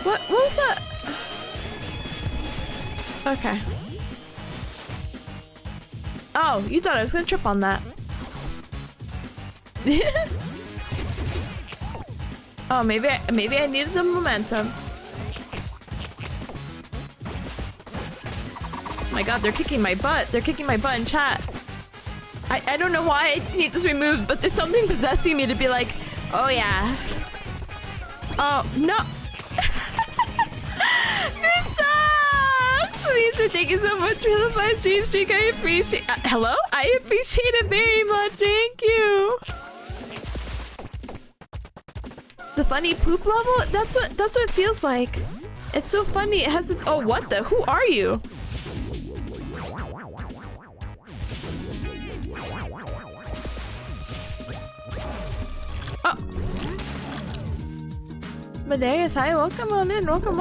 What was that? Okay. Oh, you thought I was gonna trip on that. Oh, maybe I needed the momentum. Oh my God, they're kicking my butt. They're kicking my butt in chat. I don't know why I need this removed, but there's something possessing me to be like, oh yeah. Oh, no. This sucks! Lisa, thank you so much for the 5 streak. I appreciate— hello? I appreciate it very much. Thank you. The funny poop level? That's what it feels like. It's so funny. It has this— oh, what the— who are you? Oh. Medarius, hi, welcome on in. Welcome.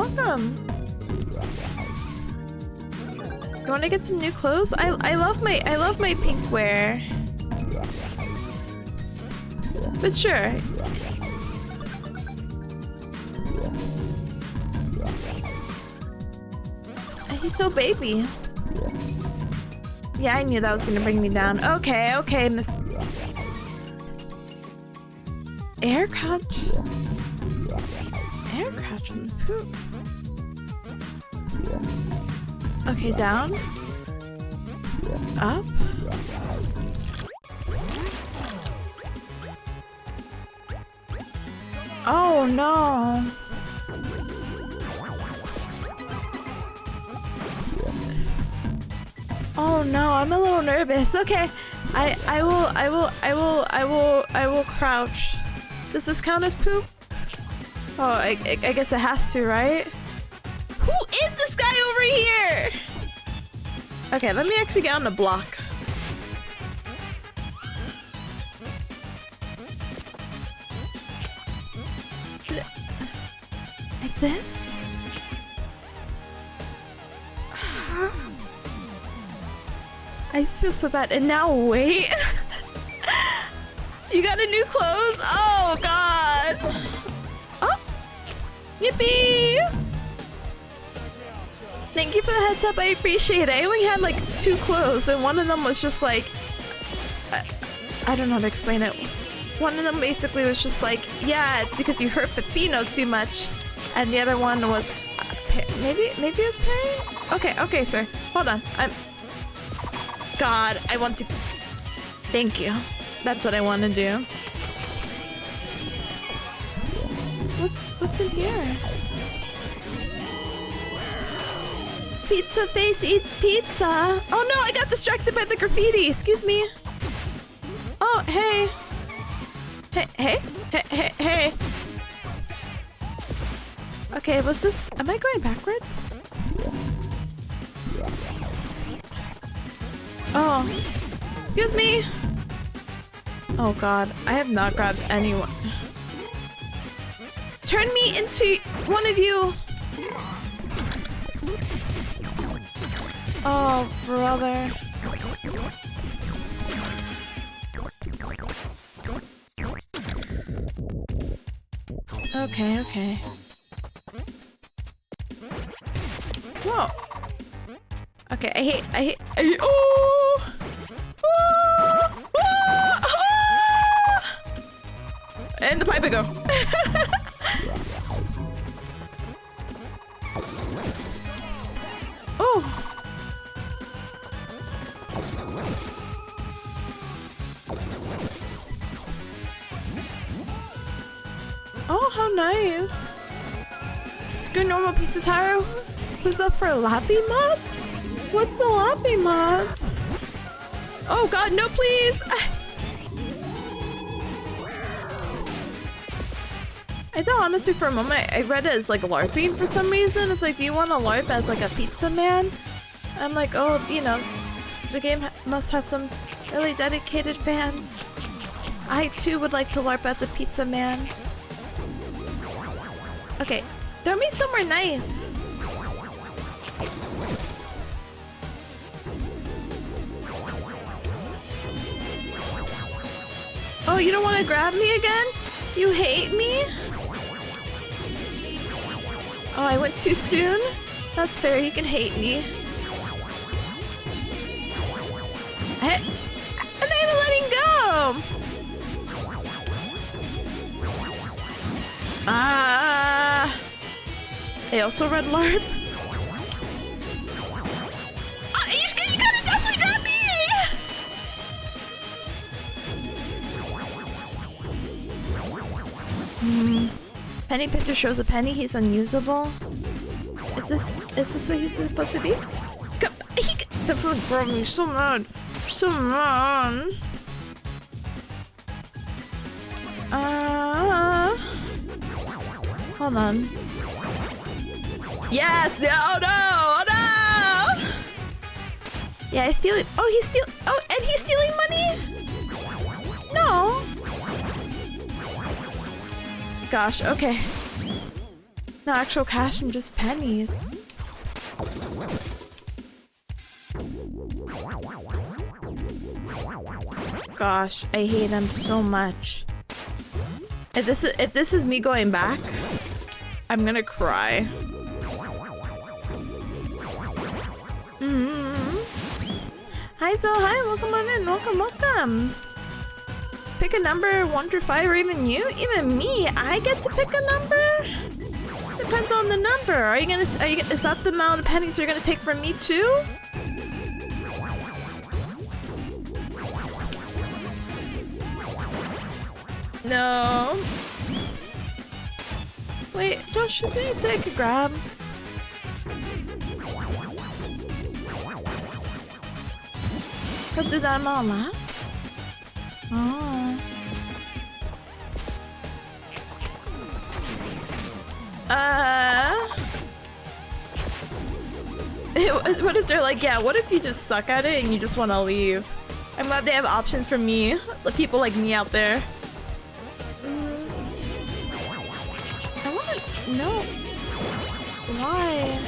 You wanna get some new clothes? I love my pink wear. But sure. He's so baby. Yeah, I knew that was gonna bring me down. Okay, Miss Air crouch on the poop. Okay, down. Up. Oh no. Oh no, I'm a little nervous. Okay. I will crouch. Does this count as poop? Oh, I guess it has to, right? Who is this guy over here? Okay, let me actually get on the block. Like this? I feel so bad. And now wait. You got a new clothes? Oh God. Oh. Yippee. Thank you for the heads up. I appreciate it. I only had like 2 clothes and one of them was just like, I don't know how to explain it. One of them basically was just like, yeah, it's because you hurt Peppino too much. And the other one was, maybe it was Perry? Okay, sir. Hold on. God, I want to... Thank you. That's what I want to do. What's in here? Pizza face eats pizza. Oh no, I got distracted by the graffiti. Excuse me. Oh, hey. Hey. Okay, was this... Am I going backwards? Oh. Excuse me. Oh God, I have not grabbed anyone. Turn me into one of you. Oh, brother. Okay. Whoa. Okay, I hate, oh! And the pipe I go. Oh. Oh, how nice. Screw normal pizza taro. Who's up for Lappy mods? What's the Lappy mods? Oh god, no, please! I thought honestly for a moment I read it as like LARPing for some reason. It's like, do you want to LARP as like a pizza man? I'm like, oh, you know, the game must have some really dedicated fans. I too would like to LARP as a pizza man. Okay, throw me somewhere nice. Oh, you don't want to grab me again? You hate me? Oh, I went too soon? That's fair, you can hate me. I'm not even letting go! Ah! I also read LARP. Oh, you gotta definitely grab me! Penny picture shows a penny. He's unusable. Is this what he's supposed to be? Come, he definitely grab me. So mad. So mad. Hold on. Yes! No! Oh no! Yeah, he's stealing. Oh, he's stealing. Oh, and he's stealing money? No. Gosh, okay. No actual cash and just pennies. Gosh, I hate him so much. If this is me going back, I'm gonna cry. Hi, so hi, welcome on in, welcome. Pick a number 1 through 5, or even you, even me. I get to pick a number. Depends on the number. Are you gonna? Is that the amount of pennies you're gonna take from me too? No. Wait, Josh, didn't you say I could grab? I'll do that amount of laps? Oh. What if they're like, yeah, what if you just suck at it and you just want to leave? I'm glad they have options for me, the people like me out there. I want to know why.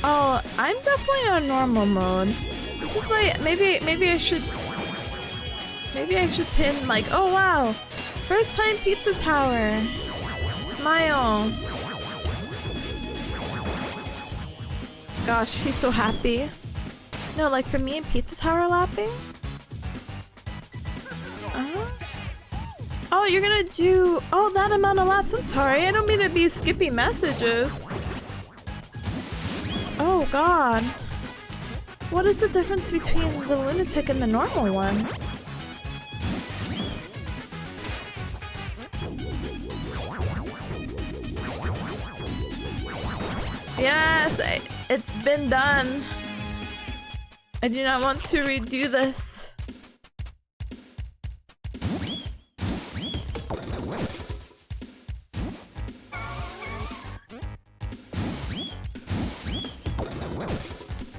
Oh, I'm definitely on normal mode. This is my maybe I should pin like, oh wow, first time pizza tower. Smile. Gosh, he's so happy. No, like for me and pizza tower lapping. Oh, you're gonna do that amount of laps. I'm sorry, I don't mean to be skipping messages. Oh god. What is the difference between the lunatic and the normal one? Yes, it's been done. I do not want to redo this.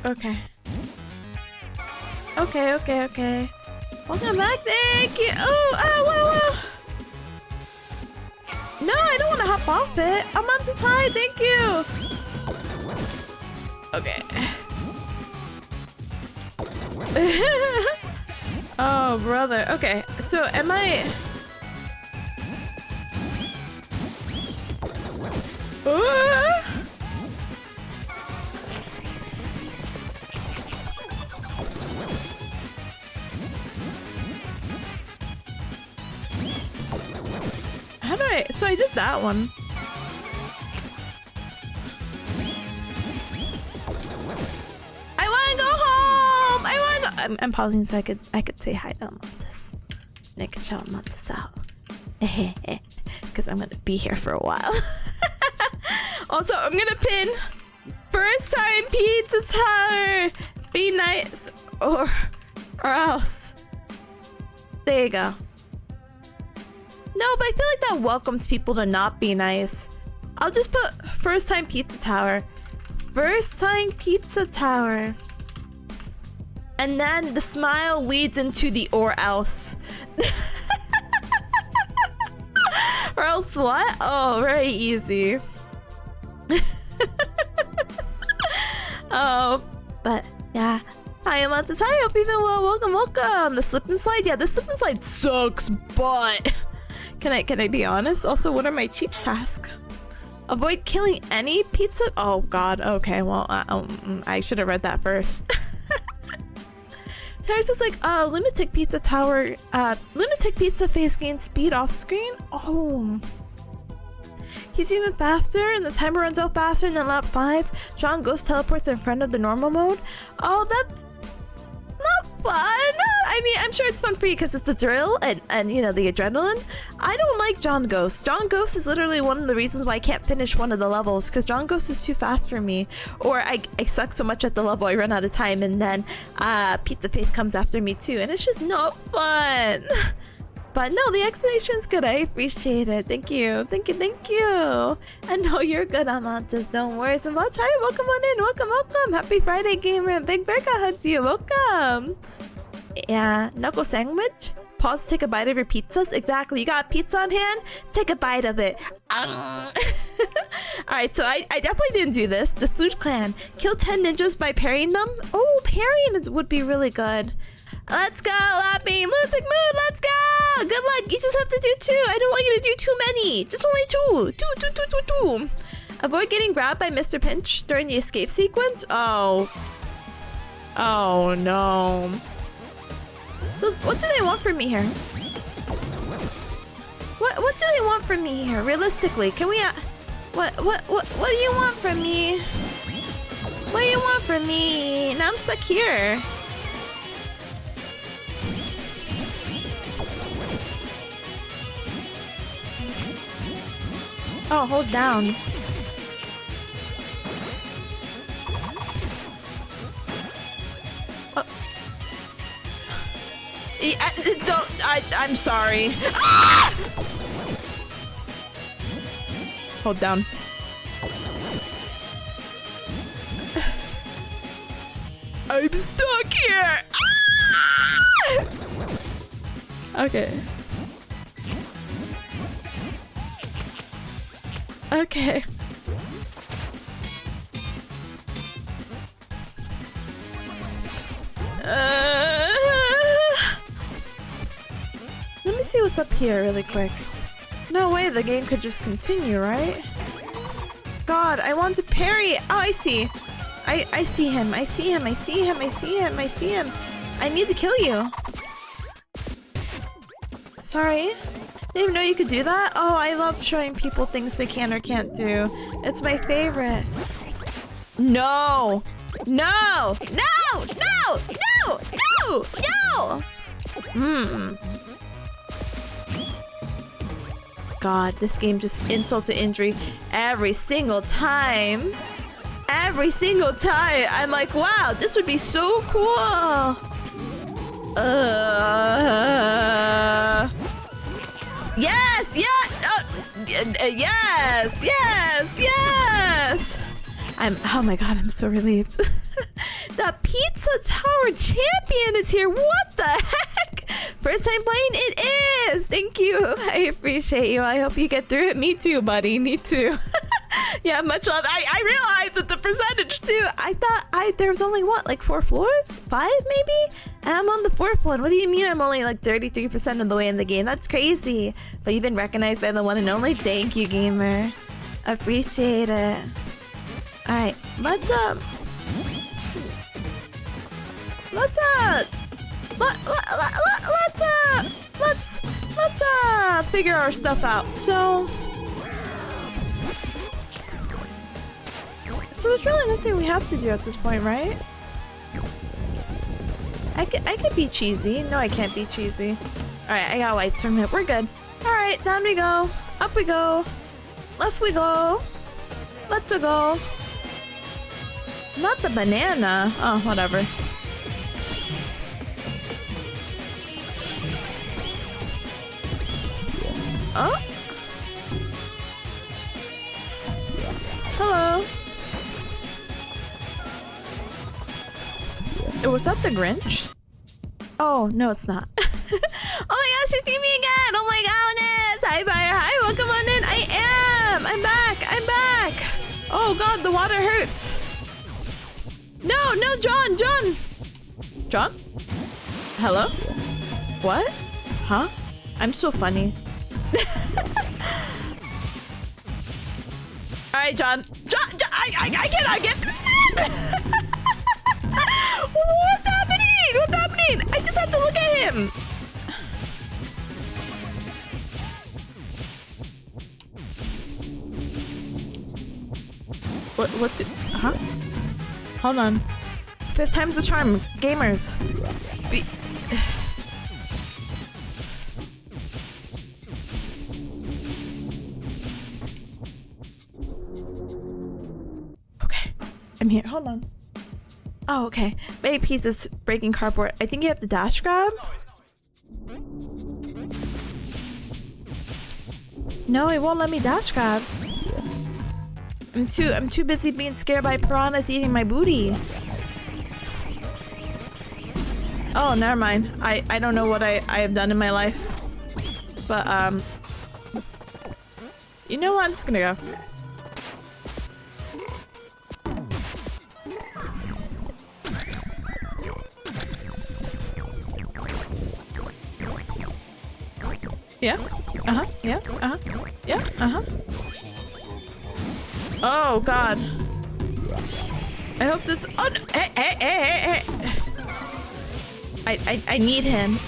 Okay. Okay. Welcome back, thank you! Whoa! No, I don't want to hop off it! I'm on this high, thank you! Okay. Oh, brother. Okay, so am I... How do I... So I did that one. I want to go home! I'm pausing so I could say hi to this. I can shout this out. Because I'm gonna be here for a while. Also, I'm gonna pin first time pizza tower. Be nice or else. There you go. No, but I feel like that welcomes people to not be nice. I'll just put first time pizza tower. First time pizza tower. And then the smile leads into the or else. Or else what? Oh, very easy. Oh, but yeah. Hi, Amantis. Hi, hope you've been well. Welcome, welcome. The slip and slide. Yeah, the slip and slide sucks, but can I be honest? Also, what are my chief tasks? Avoid killing any pizza. Oh God. Okay. Well, I should have read that first. There's just like lunatic pizza tower. Lunatic pizza face gains speed off screen. Oh. He's even faster, and the timer runs out faster than lap 5. John Ghost teleports in front of the normal mode. Oh, that's not fun. I mean, I'm sure it's fun for you because it's a thrill and you know, the adrenaline. I don't like John Ghost. John Ghost is literally one of the reasons why I can't finish one of the levels, because John Ghost is too fast for me. Or I suck so much at the level I run out of time, and then Pizza Face comes after me too, and it's just not fun. But no, the explanation's good. I appreciate it. Thank you. Thank you. Thank you. And no, you're good, Amantis. Don't worry so much. Hi, welcome on in. Welcome, welcome. Happy Friday, gamer. Big Bearcat hug to you. Welcome. Yeah. Knuckle sandwich. Pause to take a bite of your pizzas. Exactly. You got pizza on hand? Take a bite of it. Alright, so I definitely didn't do this. The Food Clan. Kill 10 ninjas by parrying them. Oh, parrying would be really good. Let's go, Lappy! Lunatic mood, let's go! Good luck, you just have to do 2. I don't want you to do too many. Just only 2. 2. Avoid getting grabbed by Mr. Pinch during the escape sequence. Oh. Oh no. So what do they want from me here? What do they want from me here? Realistically, can we what do you want from me? What do you want from me? Now I'm stuck here. Oh, hold down. Oh. I'm sorry. Ah! Hold down. I'm stuck here. Ah! Okay. Okay. Let me see what's up here really quick. No way, the game could just continue, right? God, I want to parry. Oh, I see. I see him. I see him. I see him. I see him. I see him. I need to kill you. Sorry. Didn't even know you could do that? Oh, I love showing people things they can or can't do. It's my favorite. No! No! No! No! No! No! No! God, this game just insults to injury every single time. Every single time. I'm like, wow, this would be so cool. Yes, yes, yes, yes. Oh my God, I'm so relieved. The Pizza Tower champion is here. What the heck? First time playing, it is. Thank you. I appreciate you. I hope you get through it. Me too, buddy. Me too. Yeah, much love. I realized that the percentage too. I thought there was only what, like 4 floors? 5 maybe? And I'm on the 4th one. What do you mean I'm only like 33% of the way in the game? That's crazy. But you've been recognized by the one and only. Thank you, gamer. Appreciate it. Alright, let's figure our stuff out. So there's really nothing we have to do at this point, right? I could be cheesy. No, I can't be cheesy. Alright, I got wipes from it. We're good. Alright, down we go. Up we go. Left we go. Let's go. Not the banana. Oh, whatever. Oh? Hello. Was that the Grinch? Oh, no, it's not. Oh my gosh, you're streaming again! Oh my goodness! Hi, Fire! Hi, welcome on in! I am! I'm back! I'm back! Oh god, the water hurts! No, no, John! John! John? Hello? What? Huh? I'm so funny. Alright, John. John! I cannot get this man! What's happening? What's happening? I just have to look at him. What did... Huh? Hold on. 5th time's the charm. Gamers. Okay. I'm here. Hold on. Oh, okay. Baby pieces breaking cardboard. I think you have to dash grab. No, it won't let me dash grab. I'm too busy being scared by piranhas eating my booty. Oh, never mind. I don't know what I have done in my life. But you know what? I'm just gonna go. Yeah. Uh-huh. Yeah. Uh-huh. Yeah. Uh-huh. Oh, God. I hope this... Oh, no. Hey. I need him.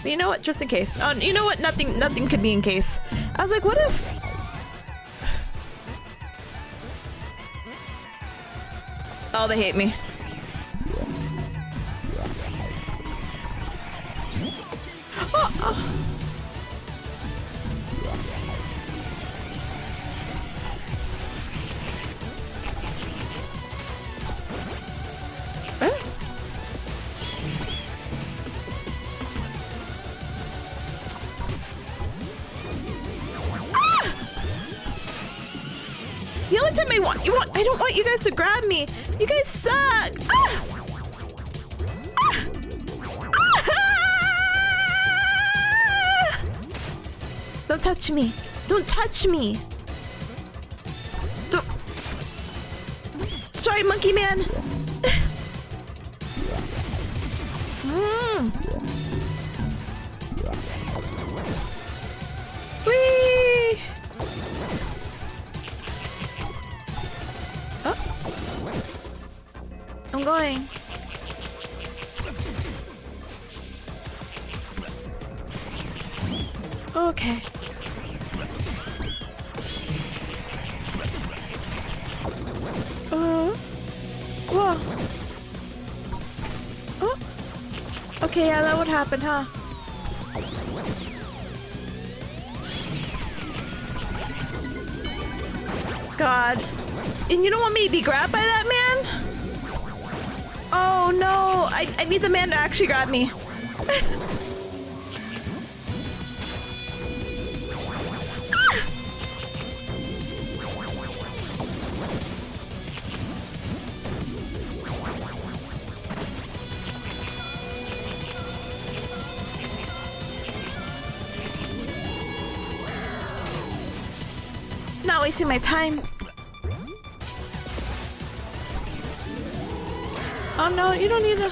But you know what? Just in case. Oh, you know what? Nothing could be in case. I was like, what if... Oh, they hate me. Oh. The only time I don't want you guys to grab me. You guys suck. Ah! Ah! Ah! Don't touch me. Don't touch me. Don't. Sorry, monkey man. Whee! Oh. I'm going. Okay. Whoa. Oh. Okay, yeah, that would happen, huh? God. And you don't want me to be grabbed by that man? Oh no, I need the man to actually grab me. Not wasting my time. Oh no, you don't need to.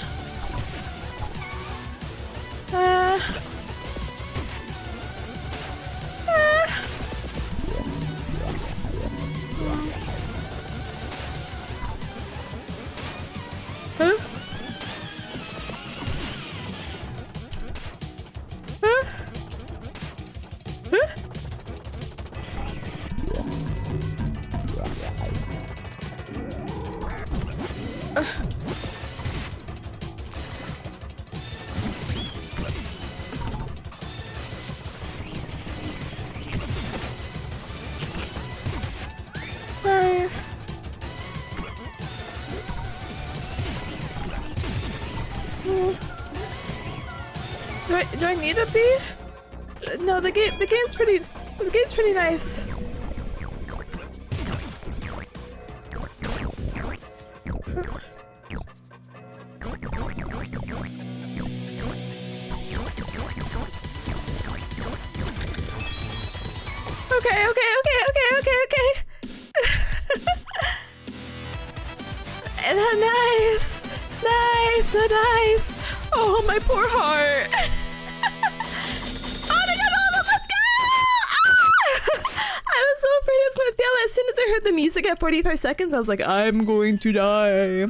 Do I need a B? No, the game's pretty nice. Okay. Nice, so nice. Oh, my poor heart. Oh, they got all of them. Let's go! I was so afraid I was gonna fail it. As soon as I heard the music at 45 seconds, I was like, I'm going to die.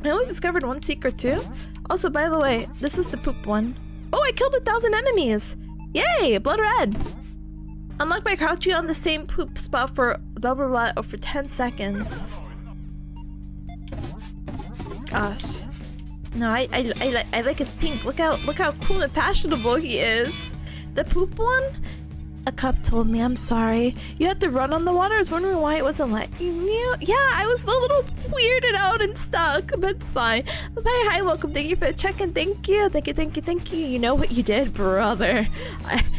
I only discovered one secret too. Also, by the way, this is the poop one. Oh, I killed 1,000 enemies. Yay, blood red. Unlock by crouching on the same poop spot for blah blah blah for 10 seconds. Gosh. No, I like his pink. Look how cool and fashionable he is. The poop one? A cup told me, I'm sorry. You had to run on the water? I was wondering why it wasn't letting you. Yeah, I was a little weirded out and stuck, but it's fine. Bye, hi, welcome. Thank you for checking. Thank you. You know what you did, brother.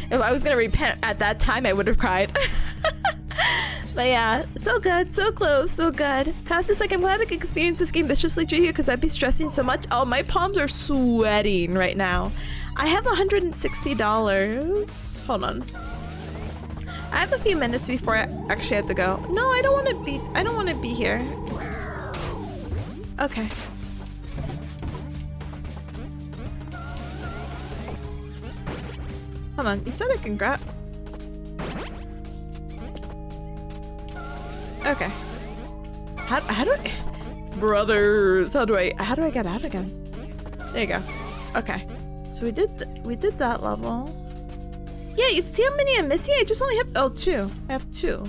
If I was gonna repent at that time, I would have cried. But yeah, so good, so close, so good. Cass is like, I'm glad I could experience this game viciously to you because I'd be stressing so much. Oh, my palms are sweating right now. I have $160. Hold on. I have a few minutes before I actually have to go. No, I don't want to be here. Okay. Hold on, you said I can grab. Okay. How do I... Brothers, how do I get out again? There you go. Okay. So we did that level. Yeah, you see how many I'm missing? I just only have 2. I have 2.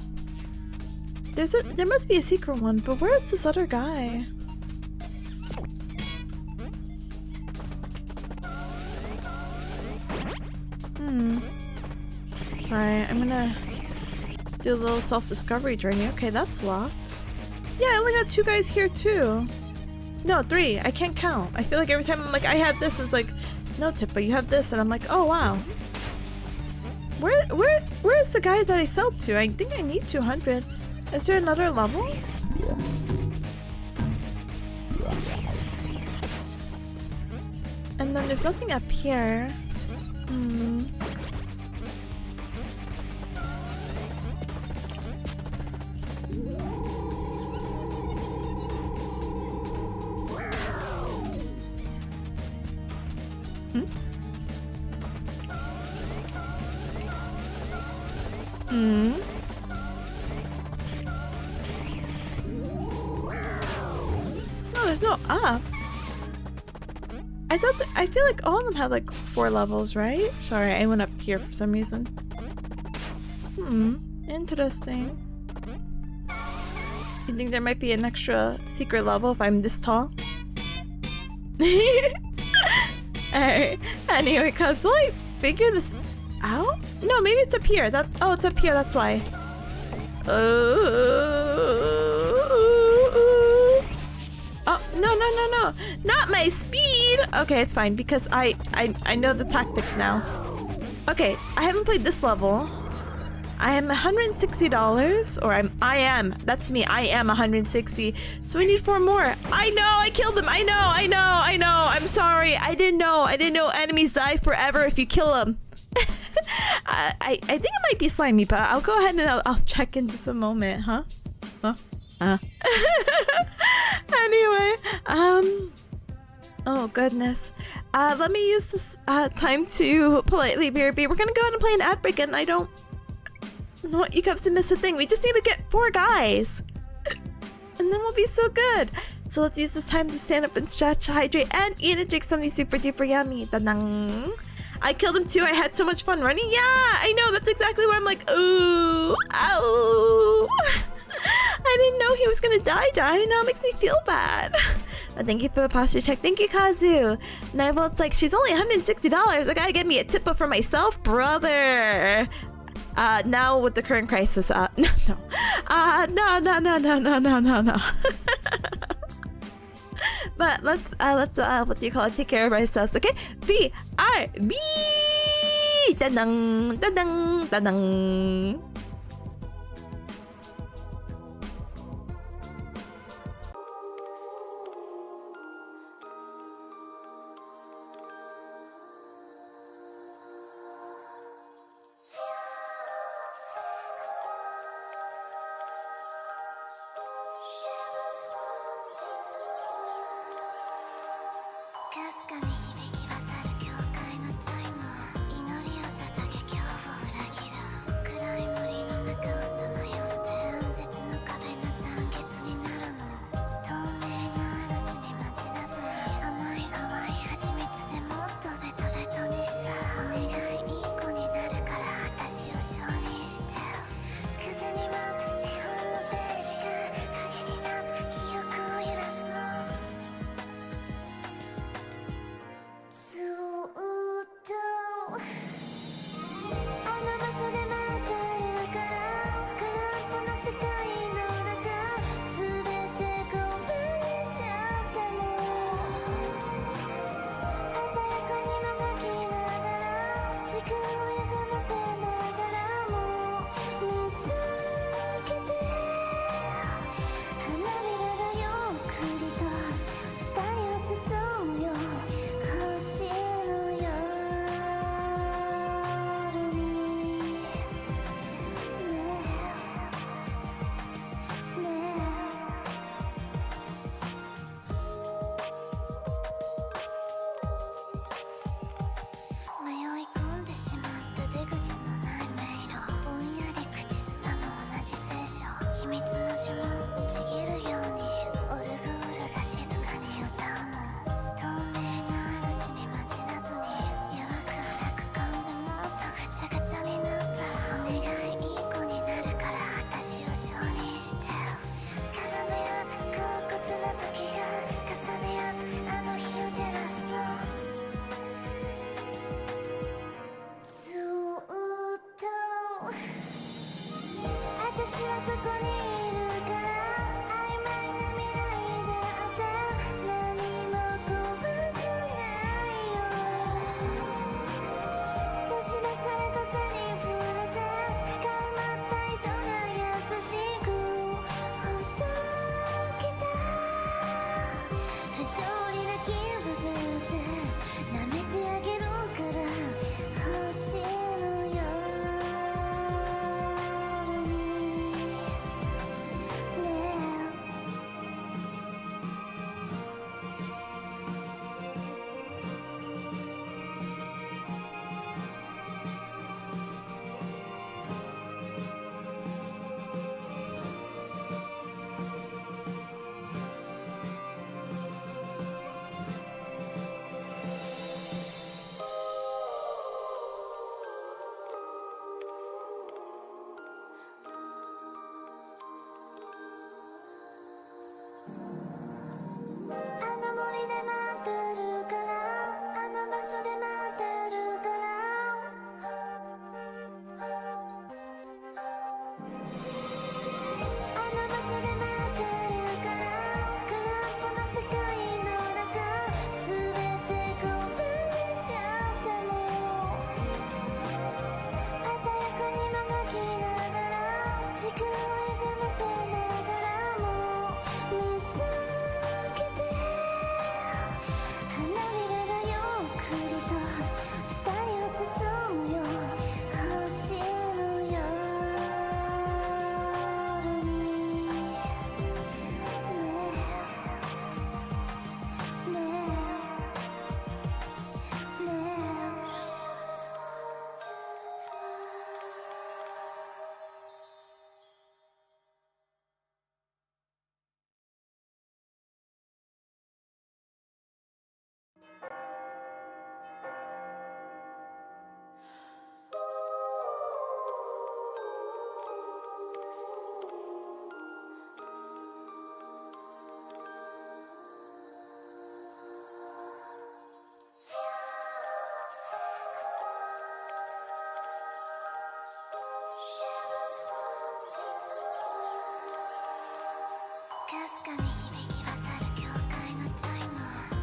There must be a secret one, but where is this other guy? Sorry, I'm gonna do a little self-discovery journey. Okay, that's locked. Yeah, I only got 2 guys here too. No, 3. I can't count. I feel like every time I'm like, I have this, it's like, no, Tippa, you have this, and I'm like, oh wow. Where is the guy that I sell to? I think I need 200. Is there another level? And then there's nothing up here. No, there's no up. I feel like all of them had like 4 levels, right? Sorry, I went up here for some reason. Interesting. You think there might be an extra secret level if I'm this tall? Alright. Anyway, cuz will I figure this out? No, maybe it's up here. It's up here, that's why. Oh, no. Not my speed! Okay, it's fine, because I know the tactics now. Okay, I haven't played this level. I am $160, or I am. That's me. I am 160. So we need 4 more. I know. I killed him. I know. I'm sorry. I didn't know. Enemies die forever if you kill them. I think it might be slimy, but I'll go ahead and I'll check in just a moment. Huh? Anyway, oh goodness. Let me use this time to politely BRB. We're gonna go ahead and play an ad break, and I don't want you guys to miss a thing. We just need to get 4 guys, and then we'll be so good. So let's use this time to stand up and stretch, hydrate, and eat and drink something super duper yummy. Ta-dang. I killed him too. I had so much fun running. Yeah, I know. That's exactly why I'm like, ooh, ow. I didn't know he was gonna die. Now it makes me feel bad. But thank you for the posture check. Thank you, Kazu. Nibel, it's like, she's only $160. I gotta get me a tippa for myself, brother. Now with the current crisis, no. But let's what do you call it? Take care of ourselves, okay? BRB. ダダンダダンダダン。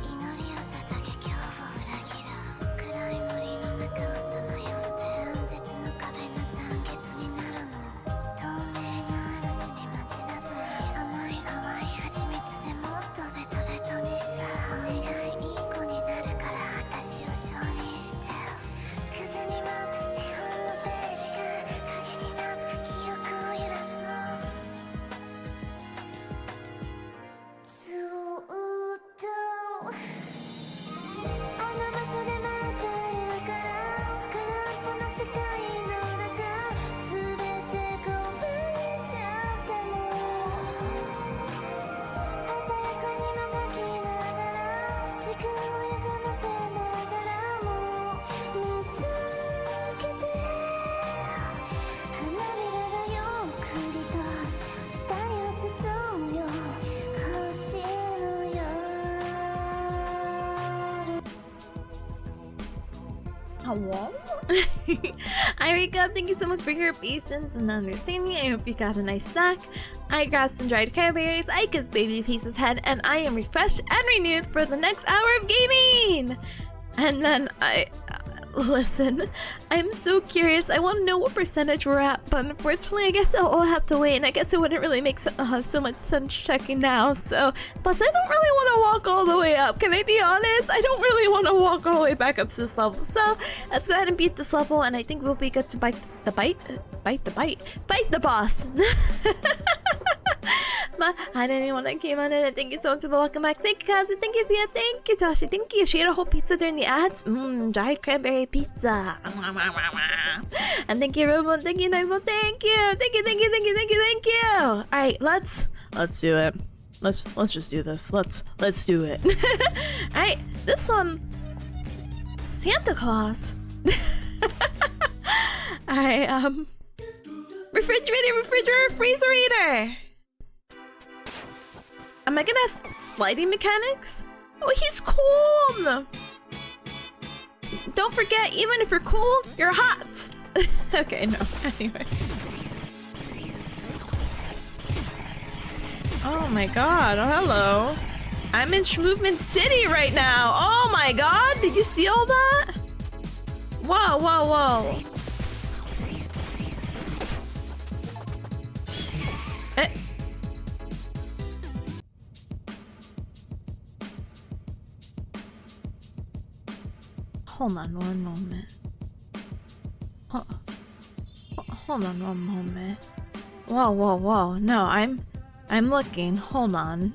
祈りを捧げ恐怖を裏切る暗い森の中をさまよって Hello? I wake up. Thank you so much for your patience and understanding. I hope you got a nice snack. I grabbed some dried cranberries. I kissed Baby Piece's head, and I am refreshed and renewed for the next hour of gaming. And then listen, I'm so curious. I want to know what percentage we're at, but unfortunately, I guess I'll have to wait, and I guess it wouldn't really make so much sense checking now. So, plus, I don't really want to walk all the way up. Can I be honest? I don't really want to walk all the way back up to this level. So, let's go ahead and beat this level, and I think we'll be good to bite the boss. But I didn't even want to came on it. Thank you so much for the welcome back. Thank you, Kazi. Thank you, Pia. Thank you, Joshi. Thank you. She ate a whole pizza during the ads. Dried cranberry pizza. And thank you, Robo. Thank you, Nigel. Thank you. Thank you. All right, let's do it. Let's just do this. Let's do it. All right, this one, Santa Claus. All right, refrigerator, freezer-eater. Am I gonna have sliding mechanics? Oh, he's cold! Don't forget, even if you're cold, you're hot! Okay, no, anyway. Oh my god, oh hello. I'm in Movement City right now! Oh my god, did you see all that? Whoa. Hold on one moment. Hold on one moment. Whoa. No, I'm looking. Hold on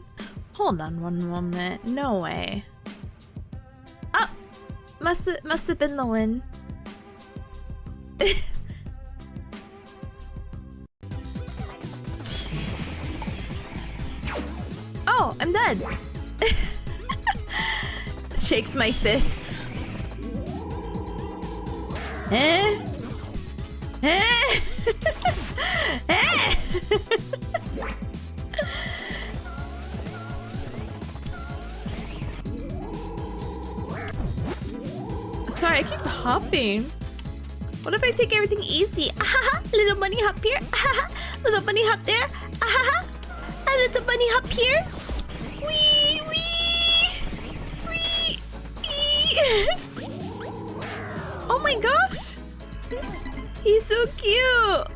one moment. No way. Oh! Must have been the wind. Oh, I'm dead. Shakes my fist. Sorry, I keep hopping. What if I take everything easy? Little bunny hop here. Little bunny hop there. A little bunny hop here. Wee. Oh my gosh! He's so cute!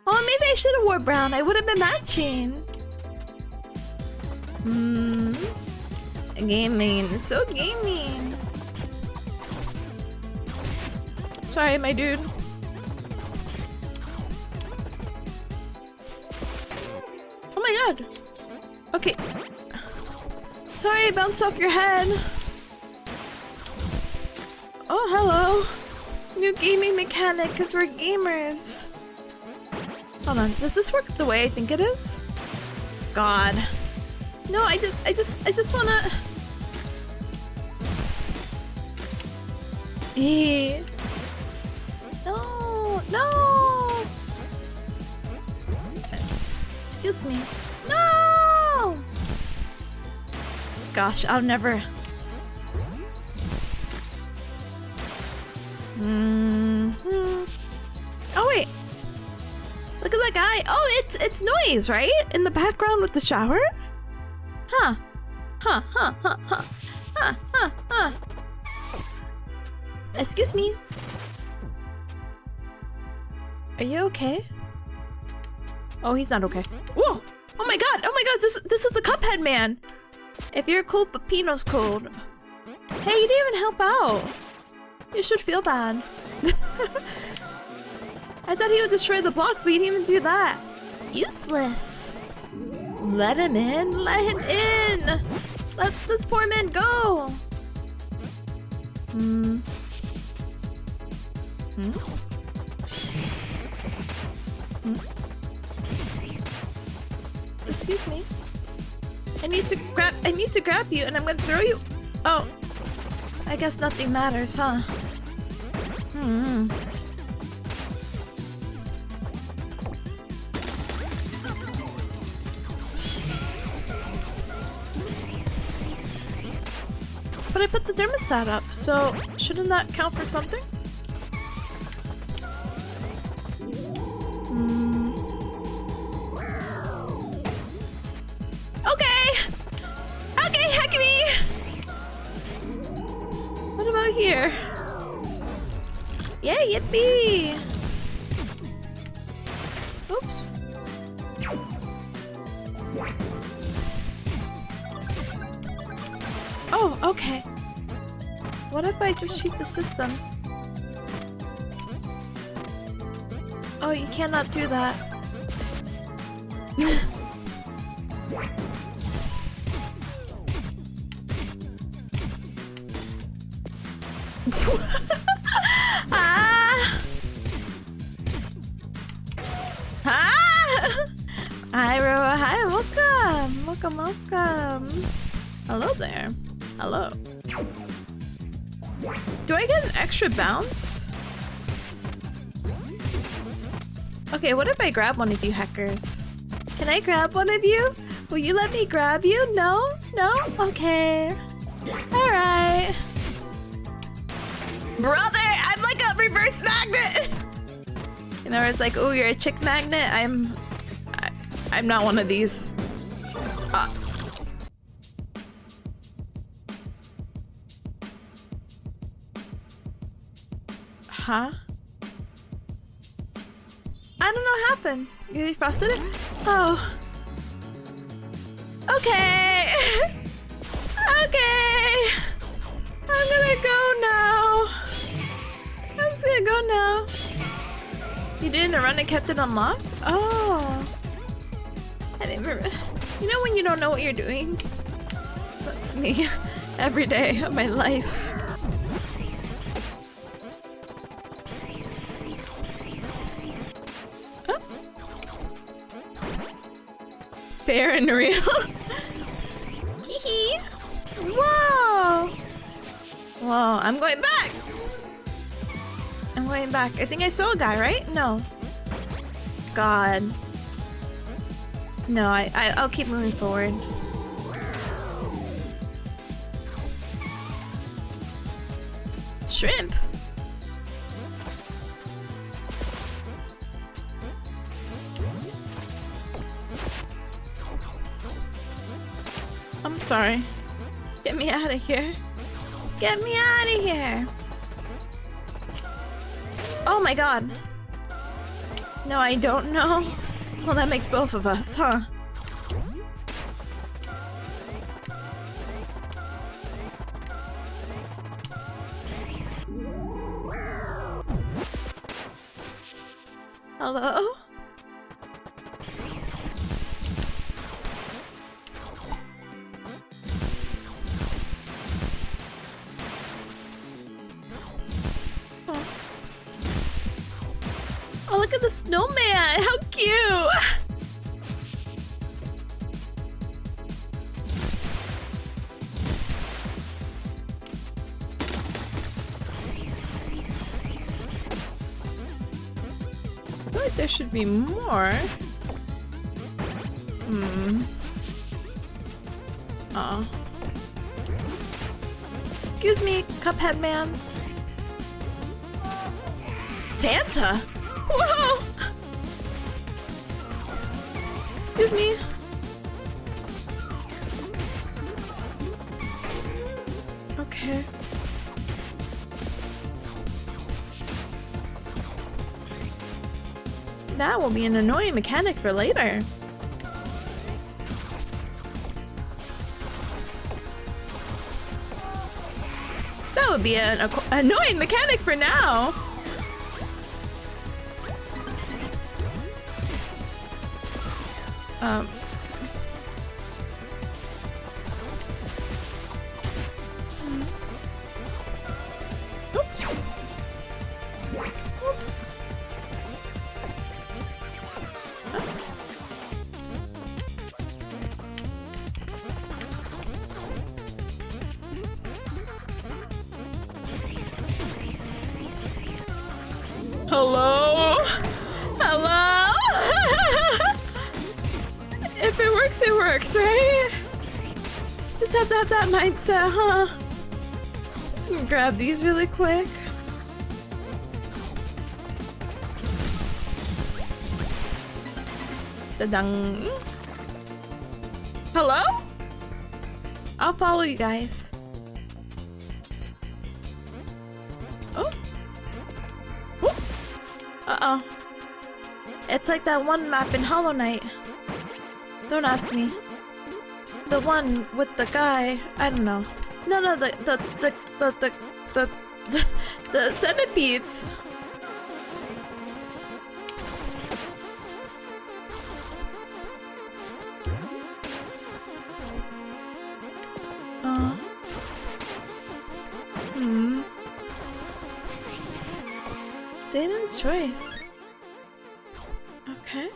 Oh, maybe I should have wore brown. I would have been matching. Gaming. So gaming. Sorry, my dude. Oh my god. Okay. Sorry, I bounced off your head. Oh, hello. New gaming mechanic, because we're gamers. Hold on, does this work the way I think it is? God. No, I just wanna... No! Excuse me. No! Gosh, I'll never... Oh wait, look at that guy. Oh, it's noise, right? In the background with the shower? Huh. Excuse me. Are you okay? Oh, he's not okay. Whoa! Oh my god, this is the Cuphead man. If you're cold, but Pino's cold. Hey, you didn't even help out. You should feel bad. I thought he would destroy the blocks, but he didn't even do that. Useless. Let him in. Let him in. Let this poor man go. Excuse me. I need to grab you, and I'm gonna throw you. Oh. I guess nothing matters, huh? But I put the thermostat up, so shouldn't that count for something? Okay! Okay, heck me! What about here? Yeah, yippee! Oops. Oh, okay. What if I just cheat the system? Oh, you cannot do that. Ah! Ah! Hi, Roa. Hi, welcome. Welcome, welcome. Hello there. Hello. Do I get an extra bounce? Okay, what if I grab one of you hackers? Can I grab one of you? Will you let me grab you? No? No? Okay. Alright. Brother, I'm like a reverse magnet! You know, it's like, oh, you're a chick magnet? I'm not one of these. Huh? I don't know what happened. You defrosted it? Oh. Okay. Okay. I'm gonna go now. I'm just gonna go now. You did a run and kept it unlocked? Oh. I didn't remember. You know when you don't know what you're doing? That's me. Every day of my life. Oh. Fair and real. Hee. Whoa. Whoa, I'm going back. I'm going back. I think I saw a guy, right? No. God. No, I'll keep moving forward. Shrimp. I'm sorry. Get me out of here. Get me out of here. Oh my god. No, I don't know. Well, that makes both of us, huh? Hello? Oh, look at the snowman! How cute! I feel like there should be more. Oh. Excuse me, Cuphead man. Santa? Whoa! Excuse me. Okay. That will be an annoying mechanic for later. That would be an annoying mechanic for now. Oops. Oops. Hello? Hello? If it works, right? Just have to have that mindset, huh? Grab these really quick. Da-dung. Hello? I'll follow you guys. Oh. Oh. Uh-oh. It's like that one map in Hollow Knight. Don't ask me. The one with the guy. I don't know. No, the centipedes. Satan's choice. Okay.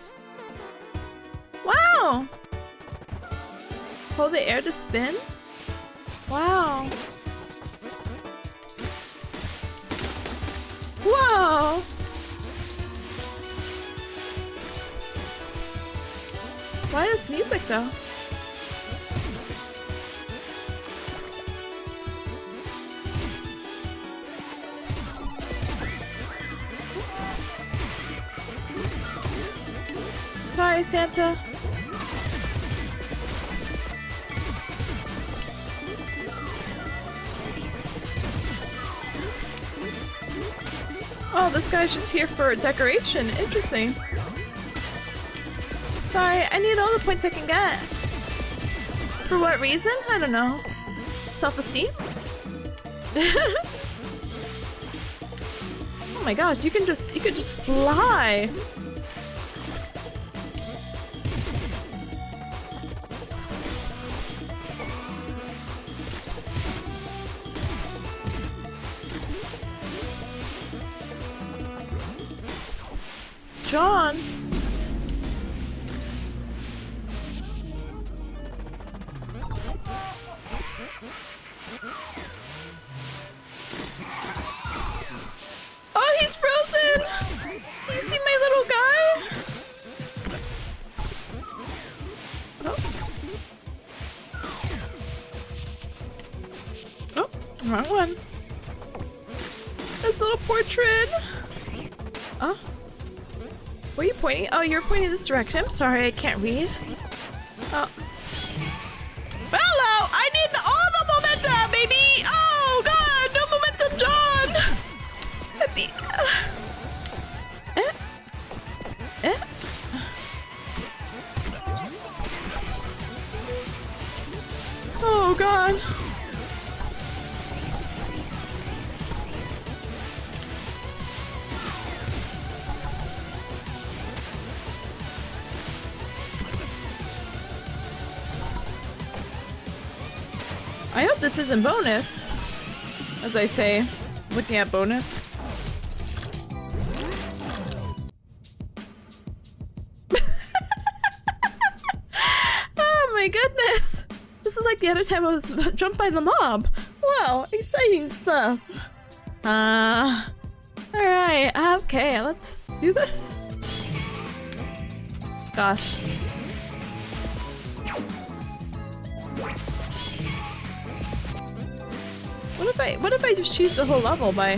Wow! Hold the air to spin? Wow. Whoa! Why this music though? Sorry, Santa. Oh, this guy's just here for decoration. Interesting. Sorry, I need all the points I can get. For what reason? I don't know. Self-esteem? Oh my gosh, you could just fly. John? Oh, he's frozen! You see my little guy? Oh. Oh, wrong one. This little portrait. Oh. Were you pointing? Oh, you're pointing this direction. I'm sorry, I can't read. Oh. Hello! I need all the momentum, baby! Oh, God! No momentum, John! Happy. Oh, God. I hope this isn't bonus, as I say, looking at bonus. Oh my goodness! This is like the other time I was jumped by the mob. Wow, exciting stuff. Alright, okay, let's do this. Gosh. What if I just choose the whole level by...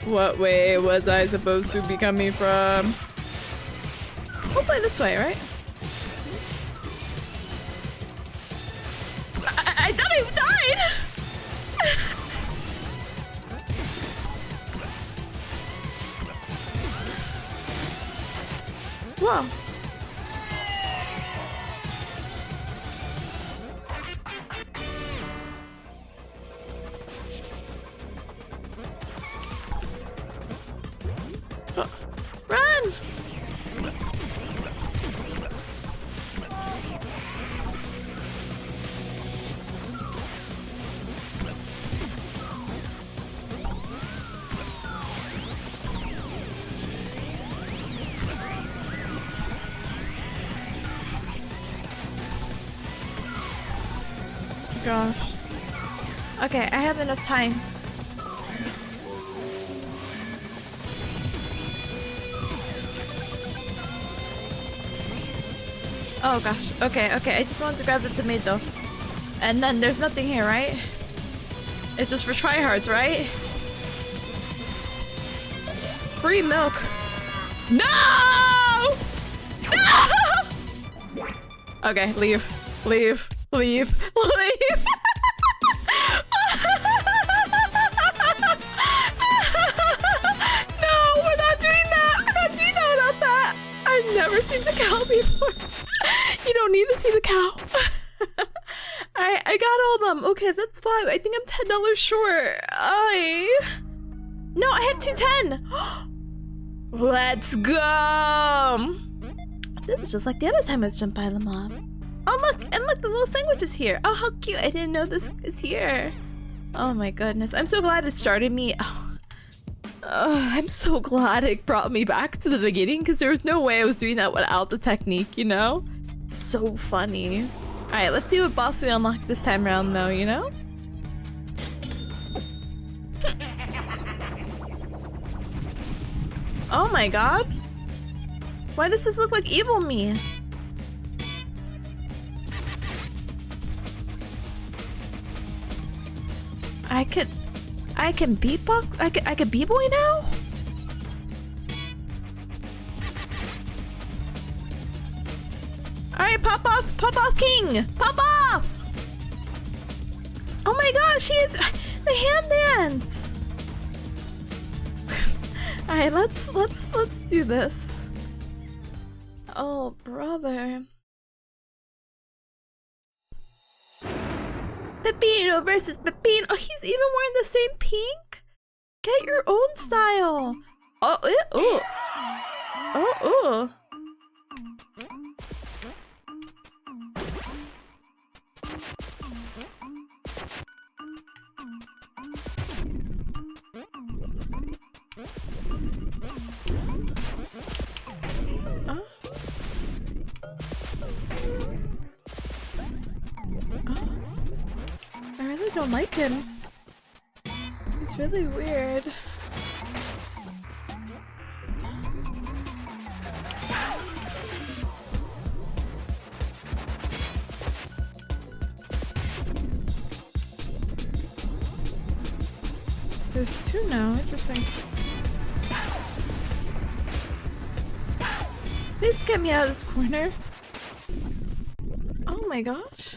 What way was I supposed to be coming from? Hopefully this way, right? I thought I died! Whoa. Run! gosh. Okay, I have enough time. Oh gosh. Okay, okay. I just wanted to grab the tomato. And then there's nothing here, right? It's just for tryhards, right? Free milk. No! No! Okay, leave. Leave. Leave. Leave. No, we're not doing that. We're not doing that without that. I've never seen the cow before. You don't need to see the cow. I got all of them. Okay, that's fine. I think I'm $10 short. No, I have 210. Let's go. This is just like the other time I was jumped by the mob. Oh look, and look, the little sandwich is here. Oh, how cute. I didn't know this is here. Oh my goodness. I'm so glad it started me. I'm so glad it brought me back to the beginning because there was no way I was doing that without the technique, you know? So funny. Alright, let's see what boss we unlock this time around though, you know? Oh my god. Why does this look like evil me? I can beatbox? I could b-boy now? Alright, pop off king! Pop off! Oh my gosh, he is the hand dance! Alright, let's do this. Oh brother. Pepino versus Pepino. Oh, he's even wearing the same pink? Get your own style. Oh, ooh. Oh, ooh. I really don't like him. He's really weird. There's two now, interesting. Please get me out of this corner. Oh my gosh.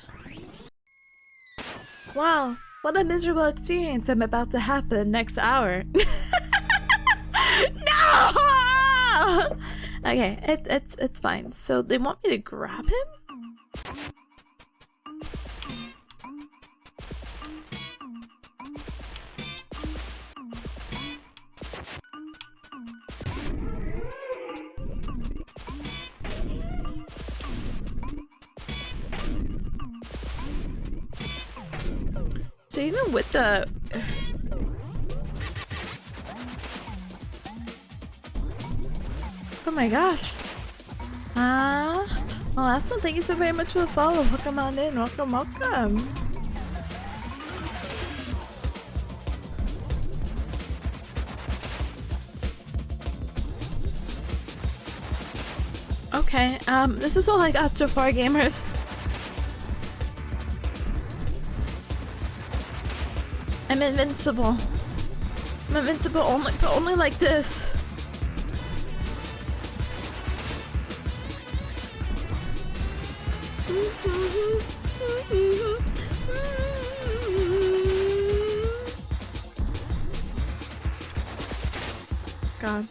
Wow, what a miserable experience I'm about to have for the next hour. No! Okay, it's fine. So they want me to grab him? So even with the... Oh my gosh. Well, Aston, thank you so very much for the follow. Welcome on in. Welcome, welcome. Okay, this is all I got so far, gamers. I'm invincible. I'm invincible only like this. God.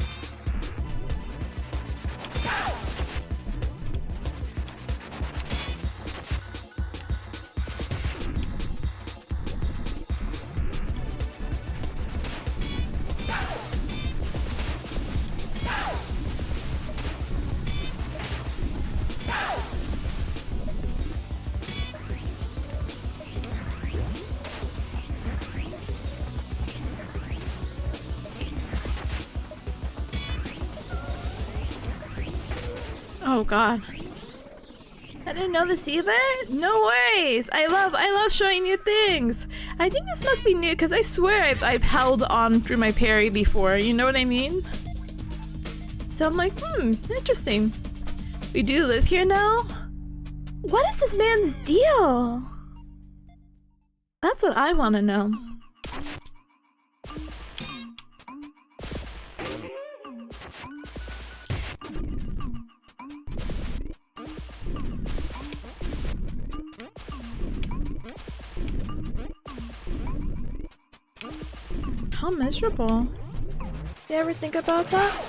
Oh god. I didn't know this either. No worries. I love showing you things. I think this must be new because I swear I've held on through my parry before. You know what I mean? So I'm like, interesting. We do live here now? What is this man's deal? That's what I want to know. How miserable. You ever think about that?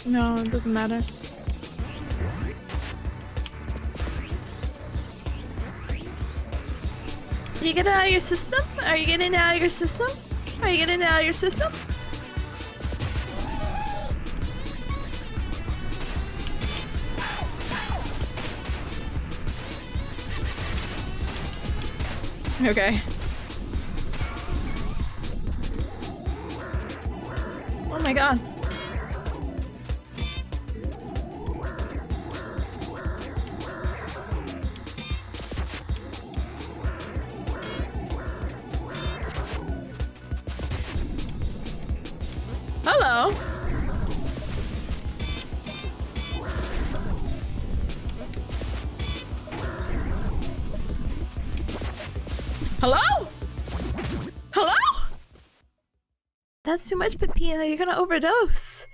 No, it doesn't matter. Did you get it out of your system? Are you getting it out of your system? Are you getting it out of your system? Okay. Oh my god. Hello. Hello? Hello? That's too much, Tipanya. You're gonna overdose.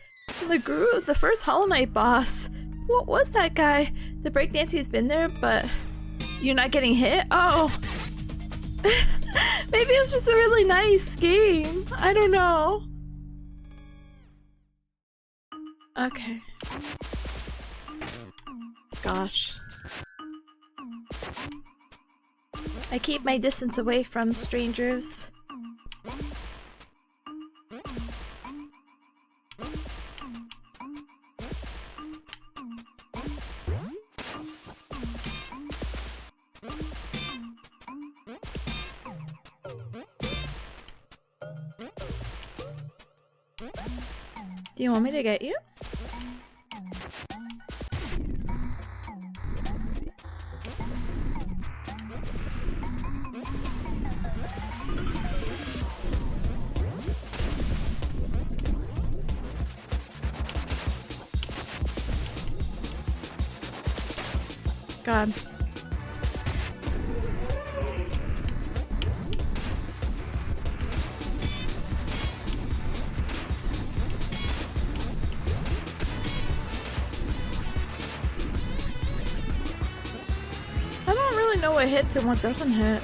The first Hollow Knight boss. What was that guy? The breakdancing's been there, but you're not getting hit? Oh. Maybe it was just a really nice game. I don't know. Okay. Gosh. I keep my distance away from strangers. Do you want me to get you? God. I don't really know what hits and what doesn't hit.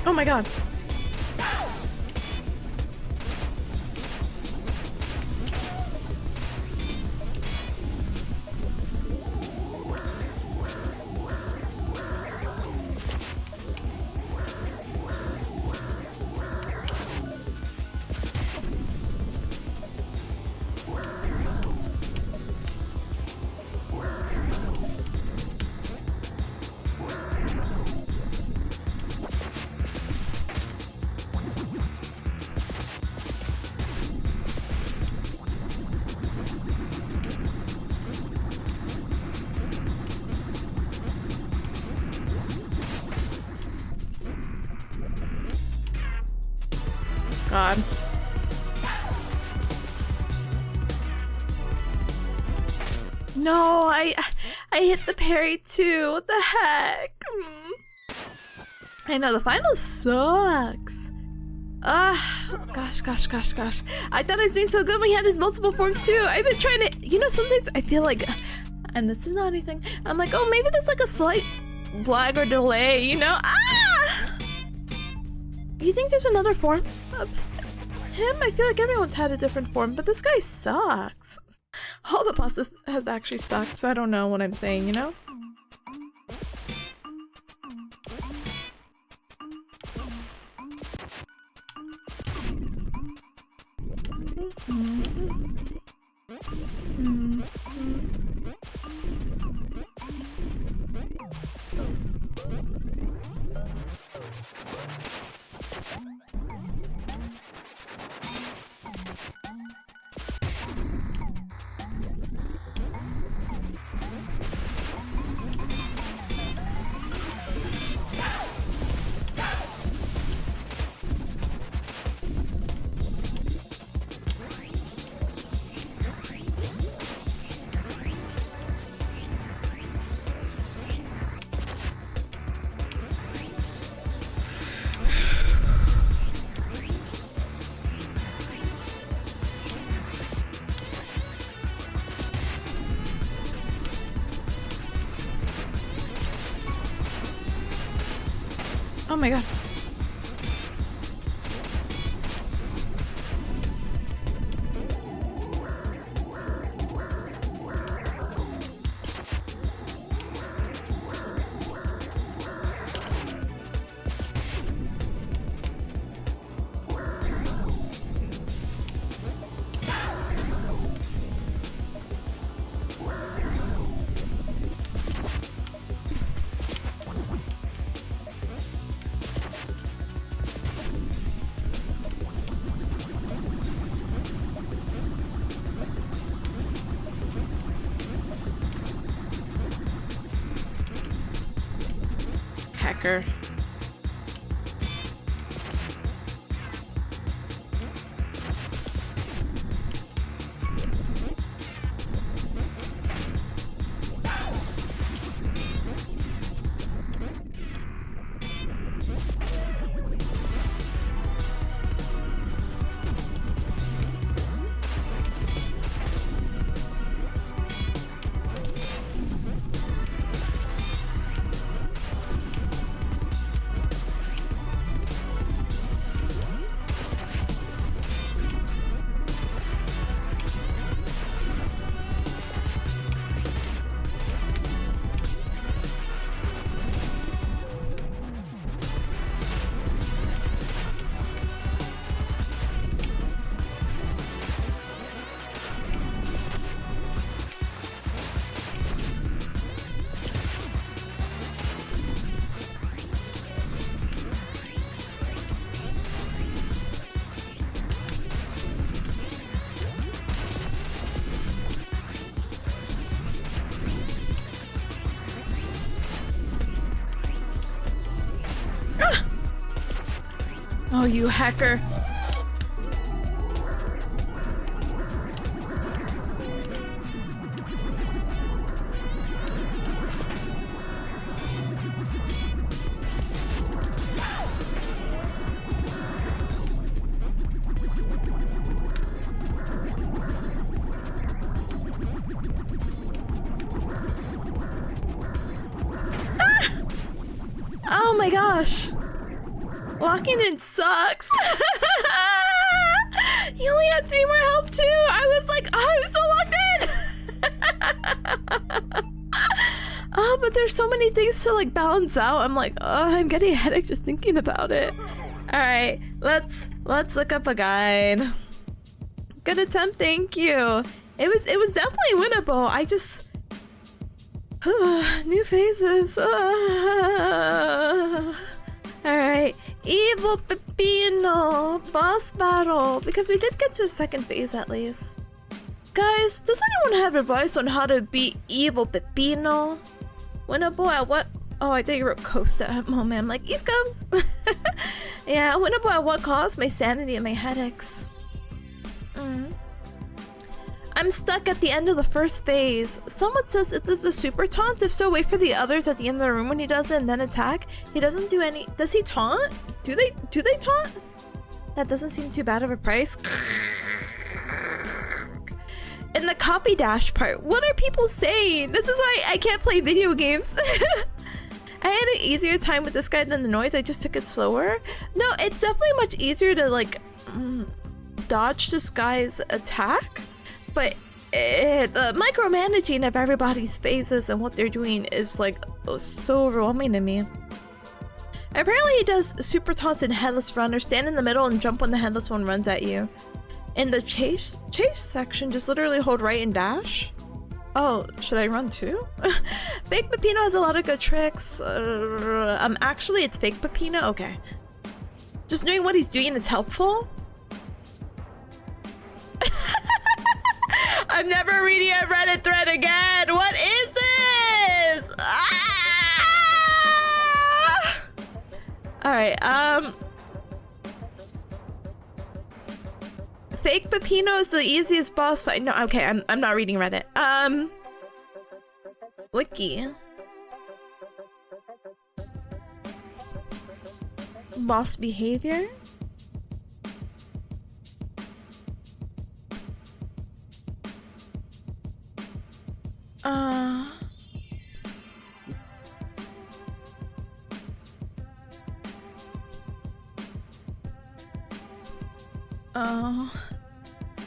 Oh my god. God. No, I hit the parry too. What the heck? I know the final sucks. Gosh. I thought I was doing so good when he had his multiple forms too. I've been trying to, you know, sometimes I feel like, and this is not anything, I'm like, oh, maybe there's like a slight lag or delay, you know? You think there's another form of him? I feel like everyone's had a different form, but this guy sucks. All the bosses have actually sucked, so I don't know what I'm saying, you know? Oh my god. Hacker. Oh, you hacker. Oh my gosh. Locking in sucks. You only have 3 more health too. I was like, oh, I'm so locked in. Oh, but there's so many things to like balance out. I'm like, oh, I'm getting a headache just thinking about it. All right, let's look up a guide. Good attempt, thank you. It was definitely winnable. I just new phases. All right. Evil Pepino, boss battle, because we did get to a second phase at least. Guys, does anyone have advice on how to beat Evil Pepino? Winnable at what? Oh, I thought you wrote coast at that moment. I'm like, East Coast. Yeah, winnable at what cost? My sanity and my headaches. I'm stuck at the end of the first phase. Someone says it is the super taunt. If so, wait for the others at the end of the room when he does it and then attack. He doesn't do any. Does he taunt? Do they taunt? That doesn't seem too bad of a price. In the copy dash part, what are people saying? This is why I can't play video games. I had an easier time with this guy than the noise. I just took it slower. No, it's definitely much easier to like dodge this guy's attack, but the micromanaging of everybody's phases and what they're doing is like so overwhelming to me. Apparently he does super taunts and headless run, or stand in the middle and jump when the headless one runs at you. In the chase section, just literally hold right and dash. Oh, should I run too? Fake Peppino has a lot of good tricks. Actually, it's Fake Peppino? Okay. Just knowing what he's doing is helpful. I'm never reading a Reddit thread again! What is this? Ah! Alright, Fake Peppino is the easiest boss fight. No, okay, I'm not reading Reddit. Wiki. Boss behavior? Oh.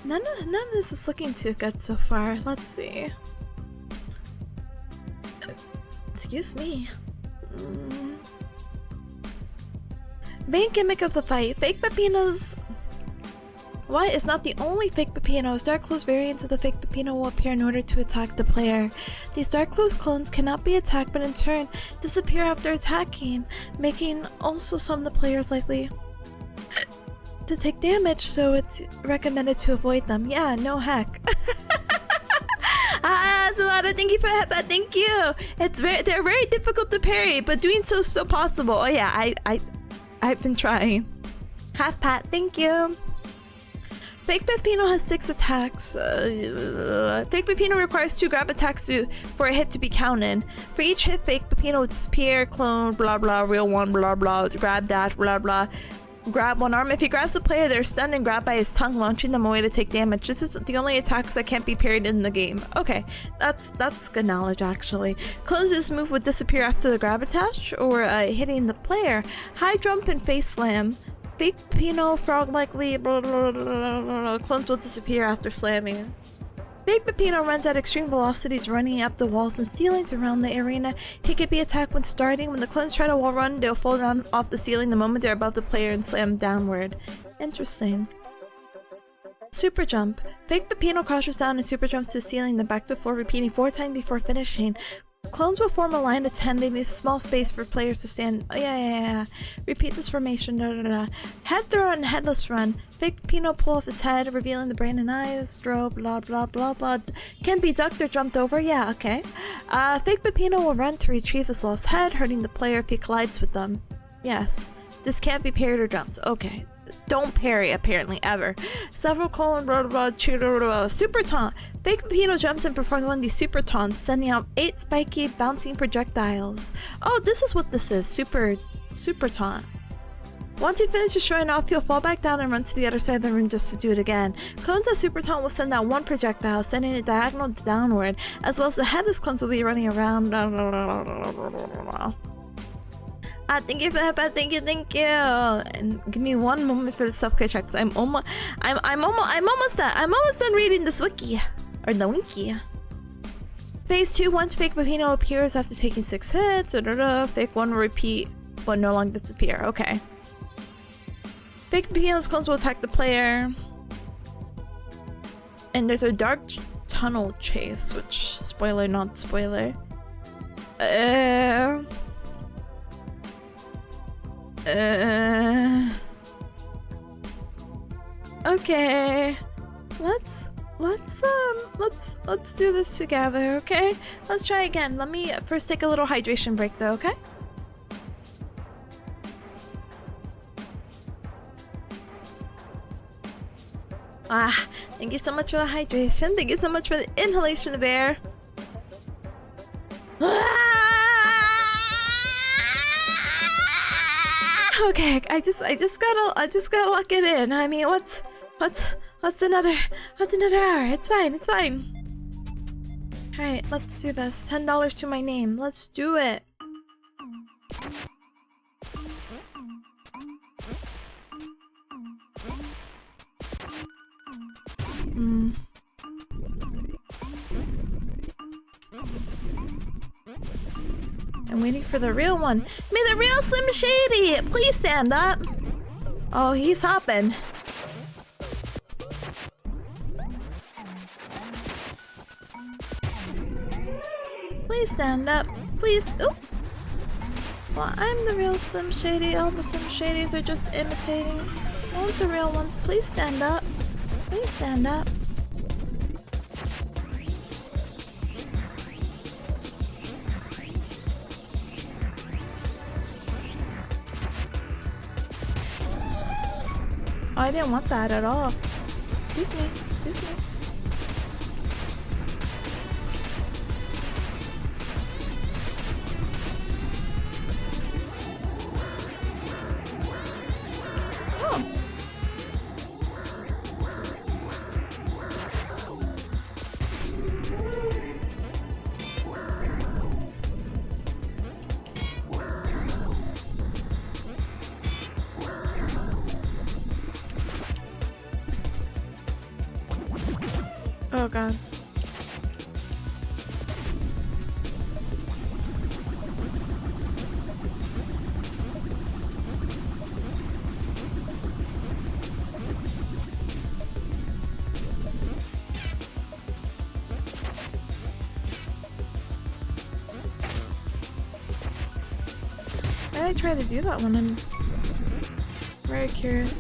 None of this is looking too good so far. Let's see. Excuse me. Main gimmick of the fight. Fake Peppino's... What is not the only Fake Peppinos. Dark Clothes variants of the Fake Peppino will appear in order to attack the player. These Dark Clothes clones cannot be attacked but in turn disappear after attacking, making also some of the players likely to take damage, so it's recommended to avoid them. Yeah, no heck. Solana, thank you for that. Thank you. They're very difficult to parry, but doing so is still possible. Oh yeah, I've been trying. Half pat, thank you. Fake Peppino has 6 attacks. Fake Peppino requires 2 grab attacks for a hit to be counted. For each hit, Fake Peppino would disappear, clone, blah blah, real one, blah blah, grab dash, blah blah. Grab one arm. If he grabs the player, they're stunned and grabbed by his tongue, launching them away to take damage. This is the only attacks that can't be parried in the game. Okay, that's good knowledge actually. Clones this move would disappear after the grab attach or hitting the player. High jump and face slam. Fake Peppino, frog-like leap, clones will disappear after slamming. Fake Peppino runs at extreme velocities, running up the walls and ceilings around the arena. He can be attacked when starting. When the clones try to wall run, they'll fall down off the ceiling the moment they're above the player and slam downward. Interesting. Super jump. Fake Peppino crouches down and super jumps to the ceiling, then back to the floor, repeating 4 times before finishing. Clones will form a line of 10, leaving a small space for players to stand. Oh, yeah. Repeat this formation. Head throw and headless run. Fake Peppino pull off his head, revealing the brain and eyes. Draw, blah, blah, blah, blah. Can be ducked or jumped over. Yeah, okay. Fake Peppino will run to retrieve his lost head, hurting the player if he collides with them. Yes. This can't be parried or jumped. Okay. Don't parry, apparently, ever. Several colon, super taunt. Fake Peppino jumps and performs one of these super taunts, sending out 8 spiky, bouncing projectiles. Oh, this is what this is. Super taunt. Once he finishes showing off, he'll fall back down and run to the other side of the room just to do it again. Clones that super taunt will send out 1 projectile, sending it diagonal downward, as well as the headless clones will be running around. Thank you for that, thank you. And give me one moment for the self-care checks. I'm almost done reading this wiki. Or the wiki. Phase 2, once Fake Peppino appears after taking 6 hits, Fake 1 will repeat, but no longer disappear. Okay. Fake Peppino's clones will attack the player. And there's a dark tunnel chase, which, spoiler, not spoiler. Okay. Let's do this together, okay? Let's try again. Let me first take a little hydration break though, okay? Thank you so much for the hydration. Thank you so much for the inhalation of air. Okay, I just gotta lock it in. I mean, what's another hour? It's fine. All right, let's do this. $10 to my name. Let's do it. I'm waiting for the real one. May the real Slim Shady please stand up. Oh, he's hopping. Please stand up. Please. Ooh. Well, I'm the real Slim Shady. All the Slim Shadys are just imitating. I want the real ones. Please stand up. Please stand up. Oh, I didn't want that at all. Excuse me. Excuse me. Oh god. I try to do that one. I'm very curious.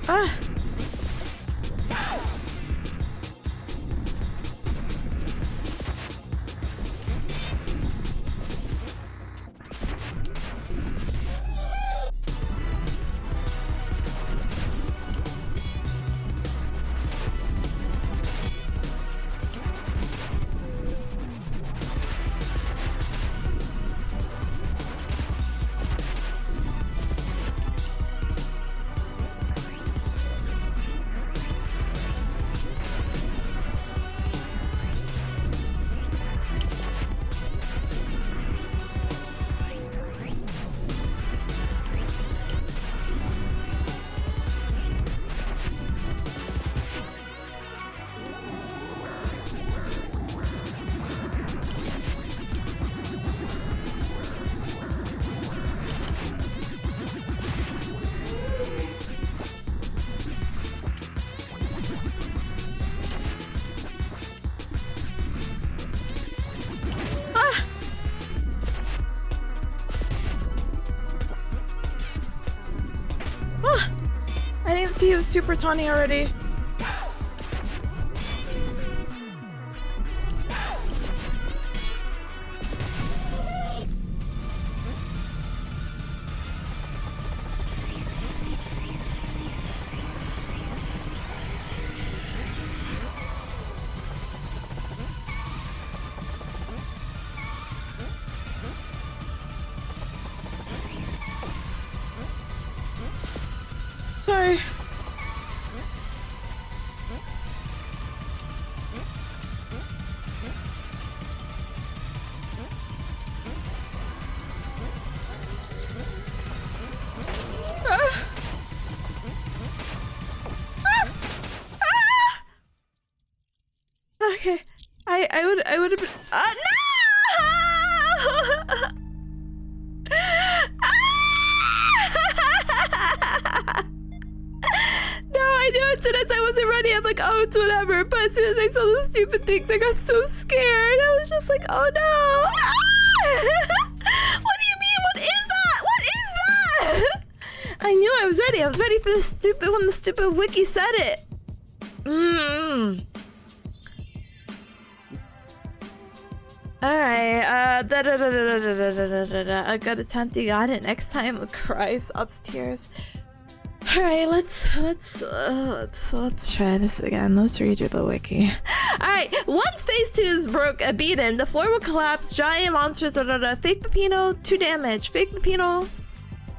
Ah! I didn't see he was super tawny already. Sorry. Okay, I would have been. No! No, I knew as soon as I wasn't ready, I'm like, oh, it's whatever. But as soon as I saw those stupid things, I got so scared. I was just like, oh no! What do you mean? What is that? What is that? I knew I was ready. I was ready for the stupid when the stupid wiki said it. Alright, I got a tempt, you got it. Next time, Christ, upstairs. Alright, let's try this again. Let's redo the wiki. Alright, once phase 2 is beaten, the floor will collapse, giant monsters, Fake Pepino, 2 damage. Fake Pepino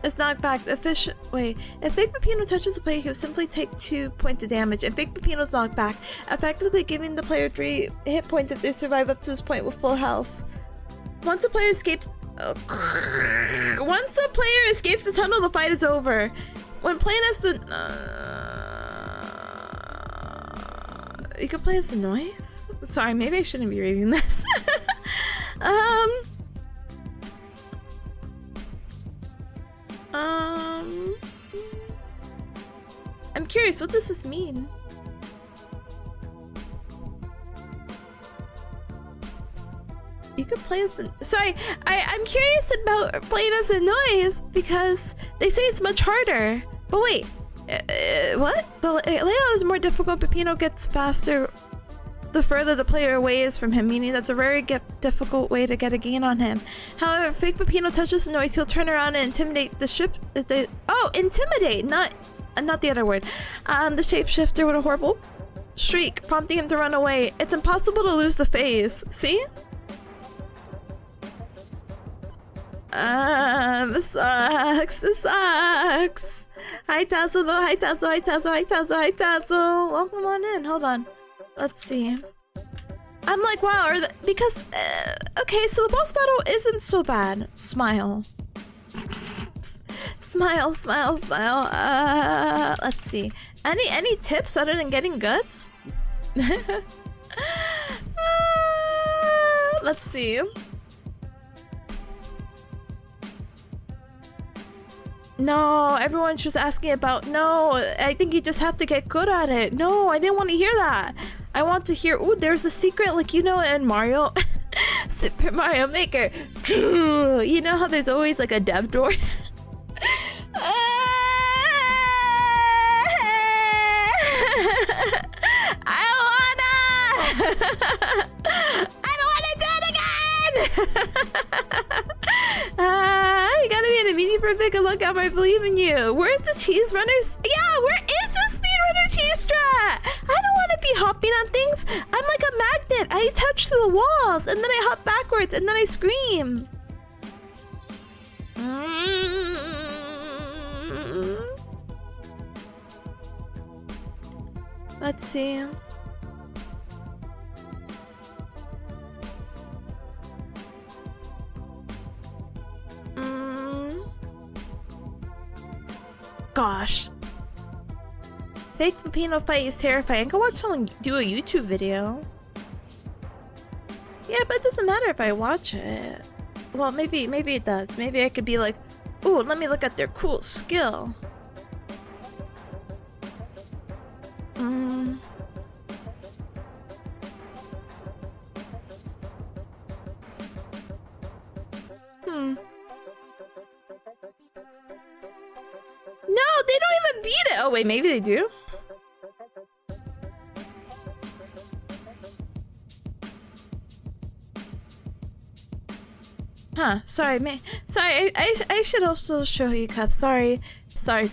is knocked back. If Fake Pepino touches the player, he'll simply take 2 points of damage, and Fake Pepino is knocked back, effectively giving the player 3 hit points if they survive up to this point with full health. Once a player escapes the tunnel, the fight is over. When playing as the You could play as the noise? Sorry, maybe I shouldn't be reading this. I'm curious, what does this mean? You could play as the... Sorry, I'm curious about playing as the noise because they say it's much harder. But wait, what? The layout is more difficult, Peppino gets faster the further the player away is from him, meaning that's a very difficult way to get a gain on him. However, if fake Peppino touches the noise, he'll turn around and intimidate the ship. Intimidate, not the other word. The shapeshifter with a horrible shriek, prompting him to run away. It's impossible to lose the phase. See? This sucks. This sucks. Hi Tassel though. Hi Tassel. Hi Tassel. Hi Tassel. Hi Tassel. Welcome on in. Hold on. Let's see. I'm like, wow, because okay, so the boss battle isn't so bad. Smile. Smile, smile, smile. Let's see. Any tips other than getting good? Let's see. No, everyone's just asking about. No, I think you just have to get good at it. No, I didn't want to hear that. I want to hear, ooh, there's a secret, like, you know, in Mario, Super Mario Maker. You know how there's always like a dev door? I don't wanna do it again! You gotta be in a meeting for a big look out. I believe in you. Where's the cheese runners? Yeah, where is the speedrunner cheese strat? I don't want to be hopping on things. I'm like a magnet. I touch the walls and then I hop backwards and then I scream. Let's see. Gosh. Fake Peppino fight is terrifying. I can watch someone do a YouTube video. Yeah, but it doesn't matter if I watch it. Well, maybe it does. Maybe I could be like, ooh, let me look at their cool skill. No, they don't even beat it. Oh wait, maybe they do. Huh, sorry, sorry, I should also show you cups. Sorry. Let's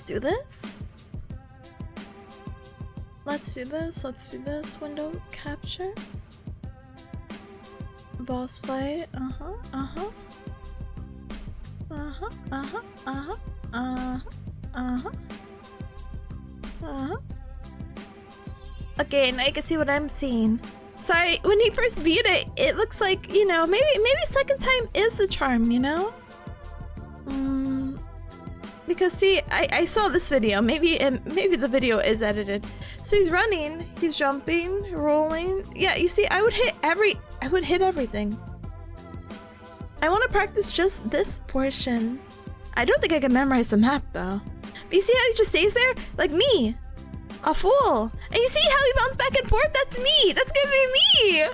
do this. Let's do this. Window capture. Boss fight. Okay, now you can see what I'm seeing. Sorry, when he first viewed it, it looks like, you know, maybe second time is the charm, you know? Because see, I saw this video. Maybe the video is edited. So he's running, he's jumping, rolling. Yeah, you see, I would hit everything. I want to practice just this portion. I don't think I can memorize the map though. But you see how he just stays there? Like me. A fool. And you see how he bounced back and forth? That's me. That's gonna be me.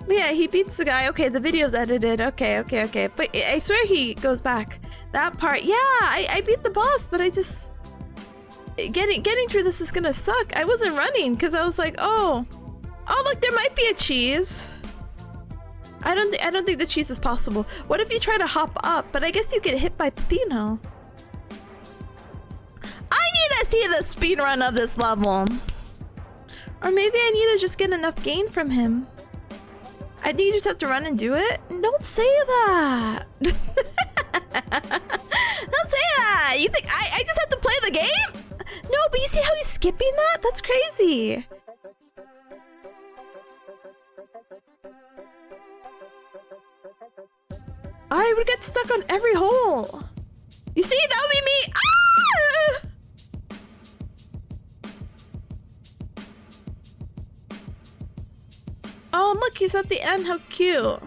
But yeah, he beats the guy. Okay, the video's edited. Okay. But I swear he goes back. That part. Yeah, I beat the boss, but I just... Getting through this is gonna suck. I wasn't running because I was like, oh, look, there might be a cheese. I don't think the cheese is possible. What if you try to hop up? But I guess you get hit by Peppino. I need to see the speed run of this level. Or maybe I need to just get enough gain from him. I think you just have to run and do it. Don't say that. Don't say that. You think I just have to play the game? No, but you see how he's skipping that? That's crazy. I would get stuck on every hole. You see, that would be me. look, he's at the end. How cute.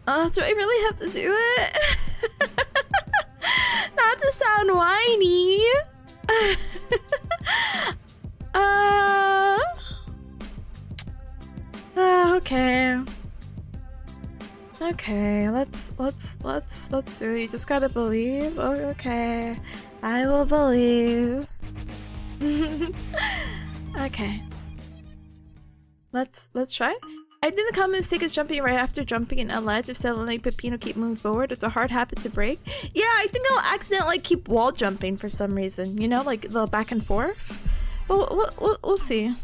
Do I really have to do it? Not to sound whiny. Okay. Okay, let's do it. You just gotta believe. Oh, okay. I will believe. Okay. Let's try. I think the common mistake is jumping right after jumping in a ledge instead of letting Peppino keep moving forward. It's a hard habit to break. Yeah, I think I'll accidentally keep wall jumping for some reason. You know, like the back and forth. But we'll see.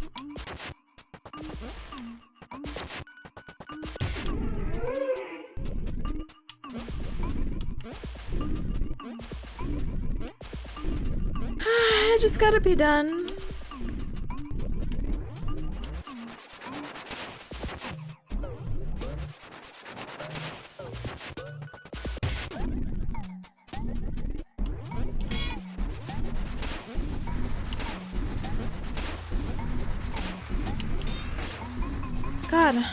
I just gotta be done. God.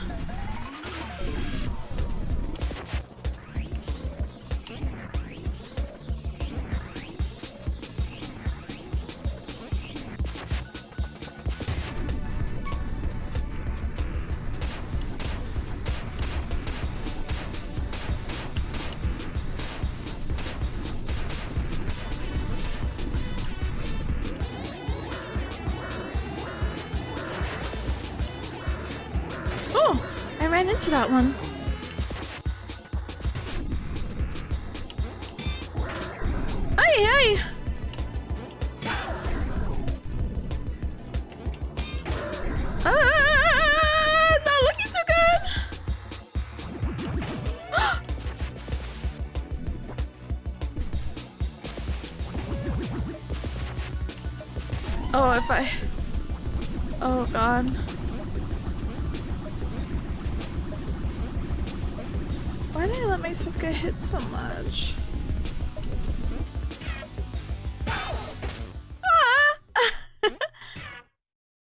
I ran into that one. Hey! Not looking too good. Oh, if I... Oh, God. Why did I let myself get hit so much?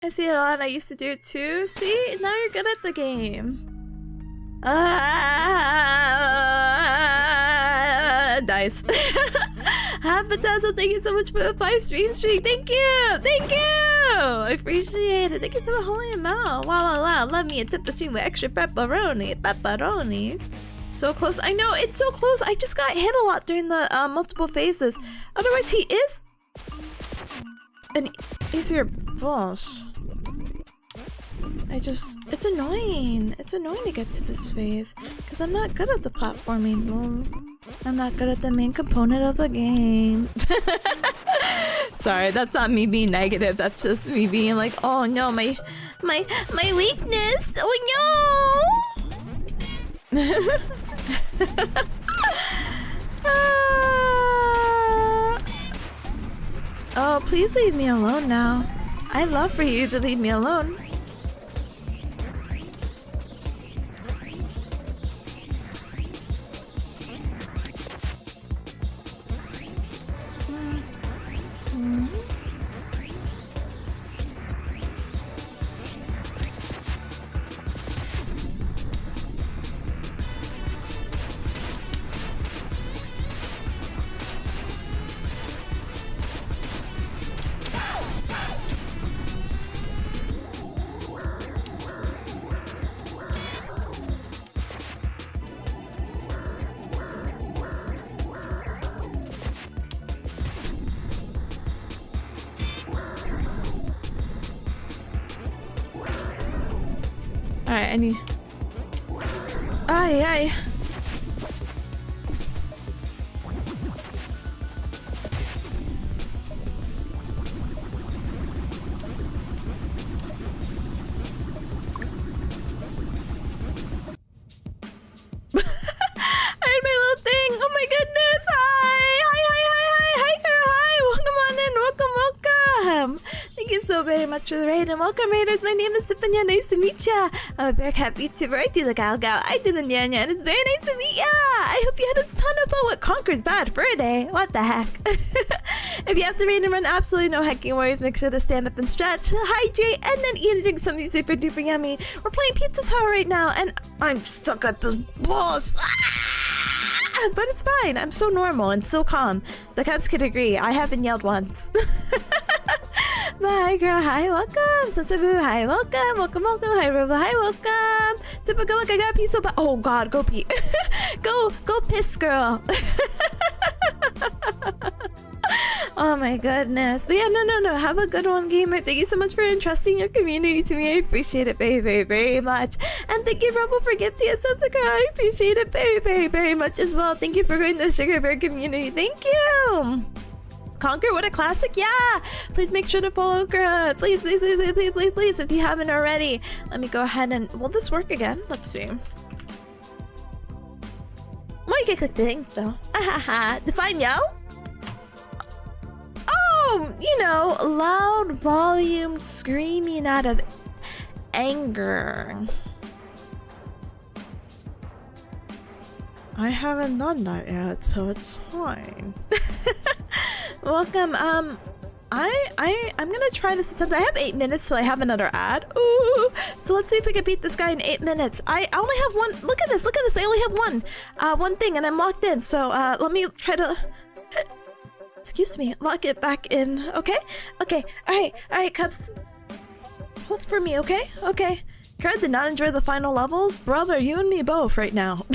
I see it a lot. I used to do it too. See? Now you're good at the game. Dice. Bedazzle, thank you so much for the 5 stream streak. Thank you! Thank you! I appreciate it. Thank you for the holy amount. Wow. Love me a tip the stream with extra pepperoni. So close. I know, it's so close. I just got hit a lot during the multiple phases. Otherwise, he is an easier boss. It's annoying. It's annoying to get to this phase because I'm not good at the platforming. Well, I'm not good at the main component of the game. Sorry, that's not me being negative. That's just me being like, oh no, my weakness. Oh no. Oh, please leave me alone now. I'd love for you to leave me alone. Alright, I need... Ay. much for the raid, and welcome raiders. My name is Tipanya. Nice to meet ya. I'm a Bearcat VTuber. I do the gal, I do the nyanya, and it's very nice to meet ya. I hope you had a ton of fun with Conquer's Bad Fur Day. What the heck? If you have to raid and run, absolutely no hecking worries. Make sure to stand up and stretch, hydrate, and then eat and drink something super duper yummy. We're playing Pizza Tower right now, and I'm stuck at this boss. But it's fine. I'm so normal and so calm. The Cubs could agree. I haven't yelled once. Bye, girl. Hi, welcome. Sasabu. Hi, welcome. Welcome, welcome. Hi, Robo. Hi, welcome. Typical. Look, I got pee so bad. Oh God, go pee. go piss, girl. Oh my goodness. But yeah, no. Have a good one, gamer. Thank you so much for entrusting your community to me. I appreciate it very, very, very much. And thank you, Robo, for gifting us a girl. I appreciate it very, very, very much as well. Thank you for growing the Sugar Bear community. Thank you. Conquer, what a classic. Yeah. Please make sure to follow girl. Please, if you haven't already. Let me go ahead and... Will this work again? Let's see. Well, you can click the link, though. Define yo? Oh, you know, loud volume screaming out of anger. I haven't done that yet, so it's fine. Welcome. I'm gonna try this attempt. I have 8 minutes till I have another ad. Ooh. So let's see if we can beat this guy in 8 minutes. I only have one. Look at this. I only have one thing, and I'm locked in. So let me try to. Excuse me, lock it back in. Okay. All right, Cubs. Hold for me, okay? Kurt did not enjoy the final levels. Brother, you and me both right now.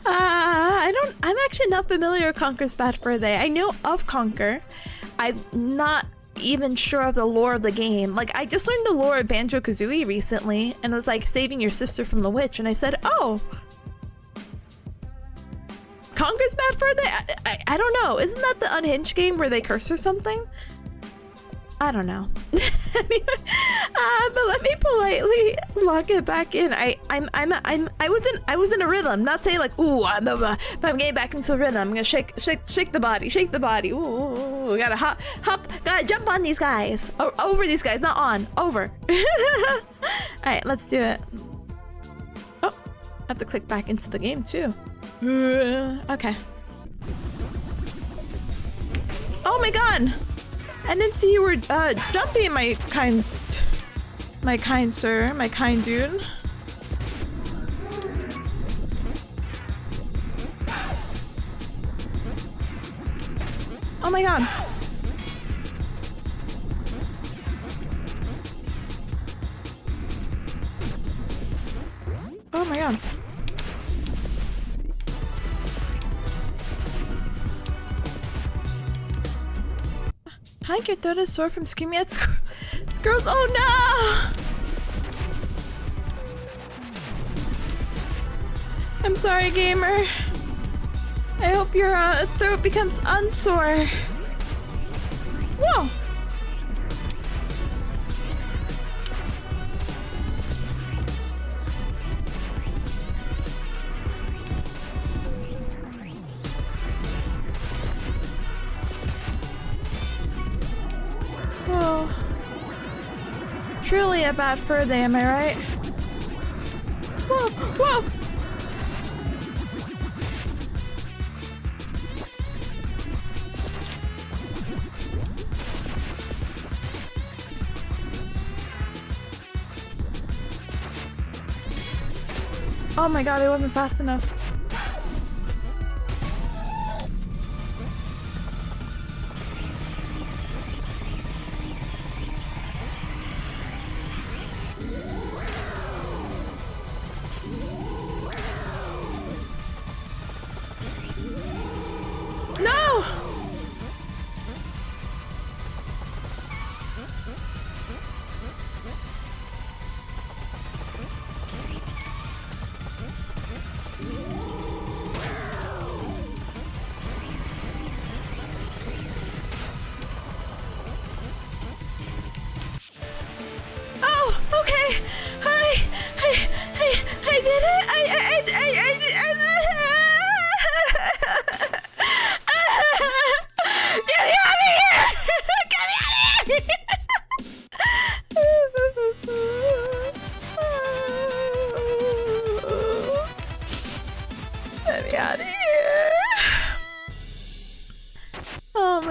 I'm actually not familiar with Conquer's Bad Fur Day. I know of Conquer. I'm not even sure of the lore of the game. Like, I just learned the lore of Banjo-Kazooie recently, and it was like saving your sister from the witch, and I said, oh, Conquer's Bad Fur Day? I don't know. Isn't that the Unhinged game where they curse or something? I don't know. Anyway, but let me politely lock it back in. I was in a rhythm. Not saying like, ooh, but I'm getting back into a rhythm. I'm gonna shake the body. Ooh, gotta hop, gotta jump on these guys. Over these guys, not on. Over. All right, let's do it. Oh, I have to click back into the game too. Okay. Oh my God. I didn't see you were jumping, my kind sir, my kind dude. Oh my God. Oh my God. Hank, your throat is sore from screaming at squirrels. Oh no! I'm sorry, gamer. I hope your throat becomes unsore. Whoa! Whoa. Truly a bad fur day, am I right? Whoa! Oh my God, it wasn't fast enough. No!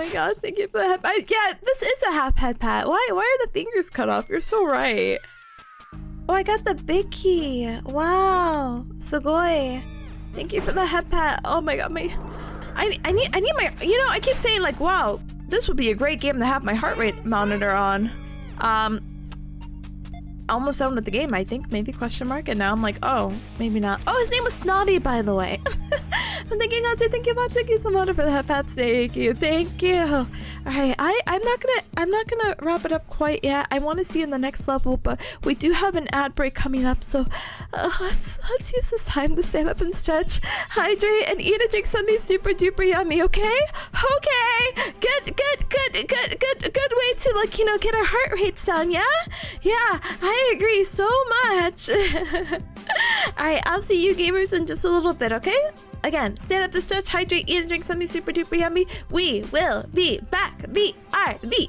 my gosh, thank you for the head pat. Yeah, this is a half head pat. Why are the fingers cut off? You're so right. Oh, I got the big key. Wow. Sugoi. Thank you for the head pat. Oh my god, I need my, you know, I keep saying like, wow, this would be a great game to have my heart rate monitor on. Almost done with the game, I think. Maybe question mark. And now I'm like, oh, maybe not. Oh, his name was Snotty, by the way. I'm thinking, I'll say thank you much. Thank you so much for the head pats. Thank you. Thank you. All right, I'm not gonna wrap it up quite yet. I want to see in the next level, but we do have an ad break coming up, so let's use this time to stand up and stretch, hydrate, and eat a drink something super duper yummy. Okay? Okay. Good way to, like, you know, get our heart rates down. Yeah. I agree so much. Alright, I'll see you gamers in just a little bit, okay? Again, stand up to stretch, hydrate, eat and drink something super duper yummy. We will be back. BRB.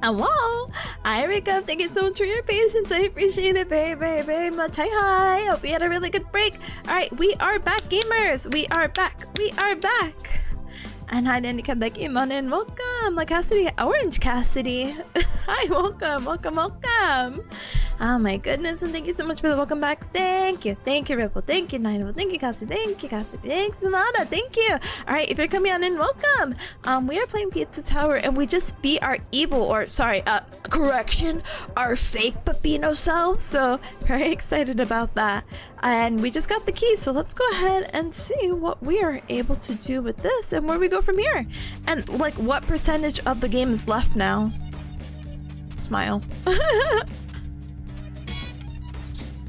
Hello, I wake up. Thank you so much for your patience. I appreciate it very, very, very much. Hi. Hope you had a really good break. All right, we are back, gamers. We are back. We are back. And hi, Dandy, come back in and welcome. Like Cassidy, Orange Cassidy. Hi, welcome, welcome, welcome. Oh my goodness, and thank you so much for the welcome backs. Thank you, Ripple, thank you, Nino, thank you, Cassidy, thanks, Samada, thank you. All right, if you're coming on in, welcome. We are playing Pizza Tower, and we just beat our evil, or sorry, correction, our fake Pepino selves. So very excited about that. And we just got the keys, so let's go ahead and see what we are able to do with this and where we go from here. And like what percentage of the game is left now. Smile.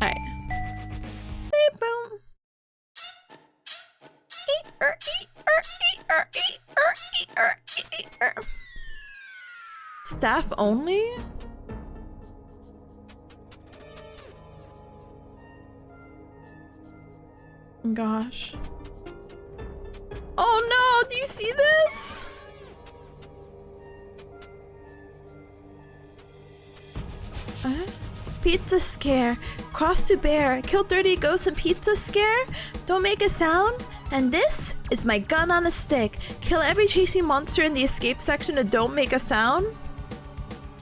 Alright. Beep boom. Staff only? Gosh. Oh no, do you see this? Pizza scare. Cross to bear. Kill 30 ghosts in pizza scare. Don't make a sound. And this is my gun on a stick. Kill every chasing monster in the escape section and don't make a sound.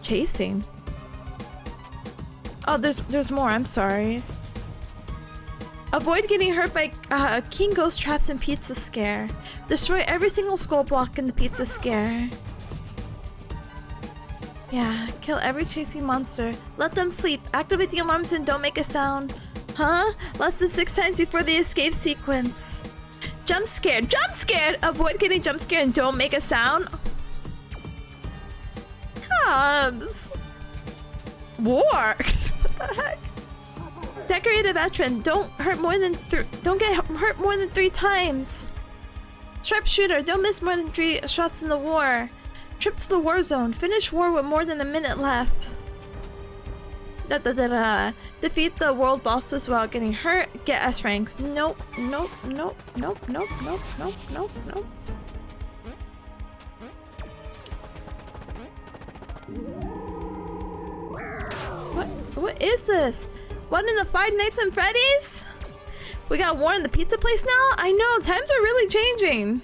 Chasing. Oh, there's more. I'm sorry. Avoid getting hurt by king ghost traps and pizza scare. Destroy every single skull block in the pizza scare. Yeah, kill every chasing monster. Let them sleep. Activate the alarms and don't make a sound. Huh? Less than 6 times before the escape sequence. Jump scared. Jump scared! Avoid getting jump scared and don't make a sound. Cubs. Worked. What the heck? Decorated veteran. Don't get hurt more than 3 times. Sharpshooter. Don't miss more than 3 shots in the war. Trip to the war zone. Finish war with more than a minute left. Defeat the world bosses without getting hurt. Get S ranks. Nope. Nope. Nope. Nope. Nope. Nope. Nope. Nope. Nope. What is this? One in the Five Nights at Freddy's? We got war in the pizza place now? I know, times are really changing.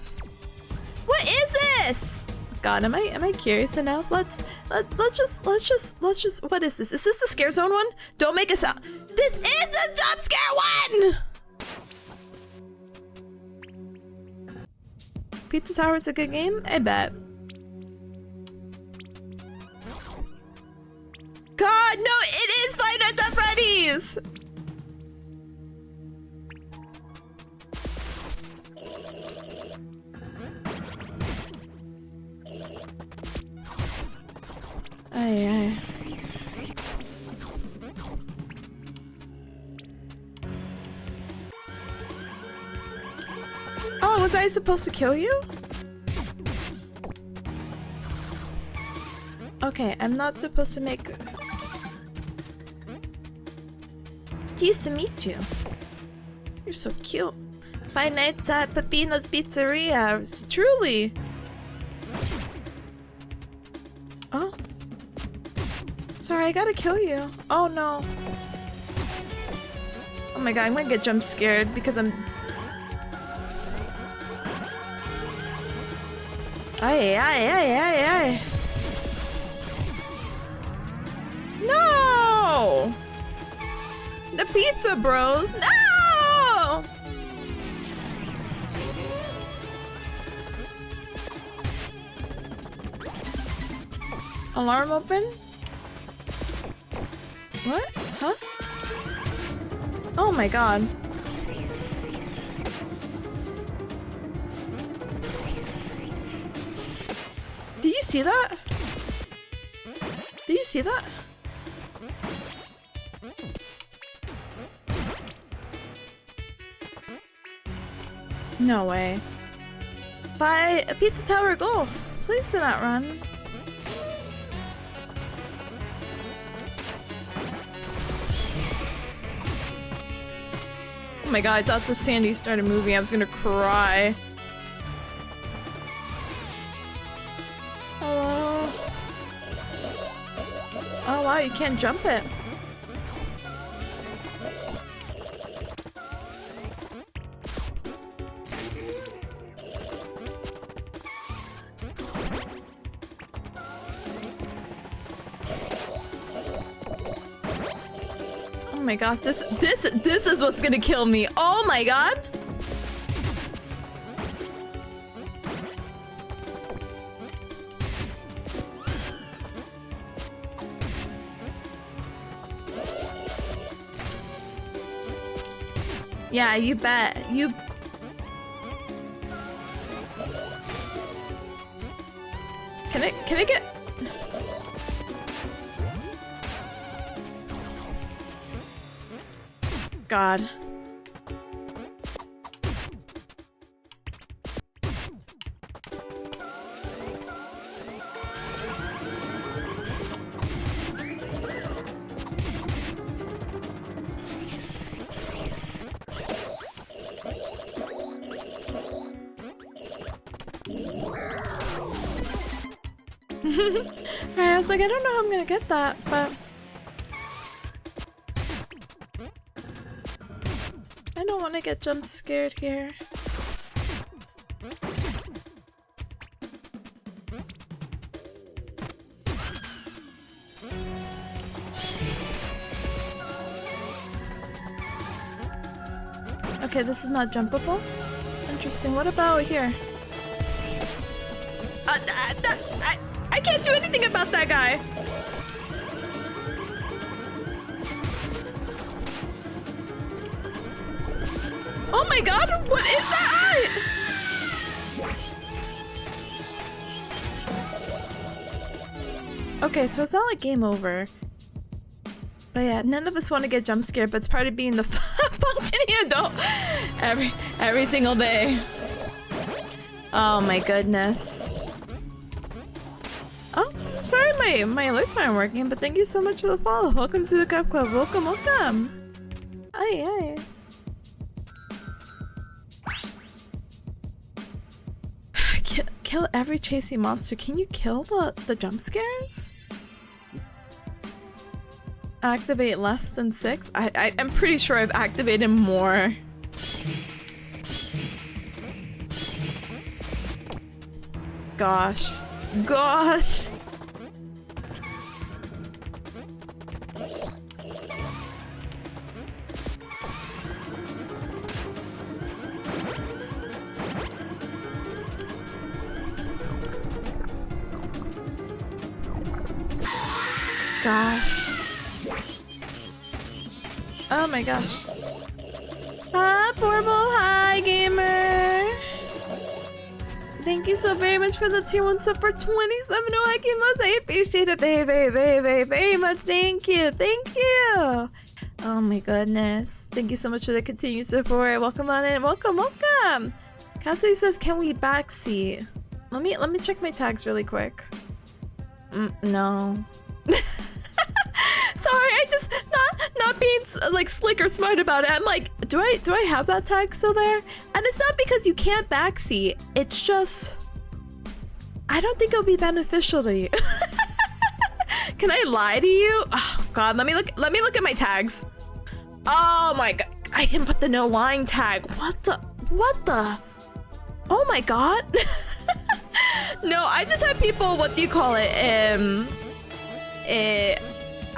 What is this? God, am I curious enough? Let's just what is this? Is this the scare zone one? Don't make a sound. This is the jump scare one! Pizza Tower is a good game? I bet. God, no, it is Five Nights at Freddy's! Aye. Oh, was I supposed to kill you? Okay, I'm not supposed to make... Pleased to meet you. You're so cute. Five Nights at Pepino's Pizzeria. Truly. Oh. Sorry, I gotta kill you. Oh no. Oh my god, I'm gonna get jump scared because I'm... Aye. No! The pizza bros! No! Alarm open? What? Huh? Oh my god. Did you see that? Did you see that? No way. By a Pizza Tower goal. Please do not run. Oh my god, I thought the Sandy started moving. I was gonna cry. Hello? wow, you can't jump it. Oh my gosh, this is what's gonna kill me. Oh my god. Yeah, you bet. You... Can I get... God. Alright, I was like, I don't know how I'm gonna get that, but... I don't want to get jump scared here. Okay, this is not jumpable. Interesting. What about here? I can't do anything about that guy. Oh my god, what is that? Okay, so it's not like game over. But yeah, none of us want to get jump scared, but it's part of being the functioning adult every single day. Oh my goodness. Oh, sorry my alerts aren't working, but thank you so much for the follow. Welcome to the Cup Club. Welcome, welcome. Aye, aye. Kill every chasing monster. Can you kill the jump scares? Activate less than 6? I'm pretty sure I've activated more. Gosh. Gosh. Gosh. Oh my gosh. Ah, Porble, hi gamer. Thank you so very much for the tier 1 sub for 27 Oakimos. I appreciate it very much. Thank you. Thank you. Oh my goodness. Thank you so much for the continued support. Welcome on in. Welcome, welcome. Cassie says, can we backseat? Let me check my tags really quick. No. Sorry, I just not being like slick or smart about it. I'm like, do I have that tag still there? And it's not because you can't backseat. It's just I don't think it'll be beneficial to you. Can I lie to you? Oh god, let me look at my tags. Oh my god, I didn't put the no lying tag. What the? Oh my god. No, I just had people, what do you call it?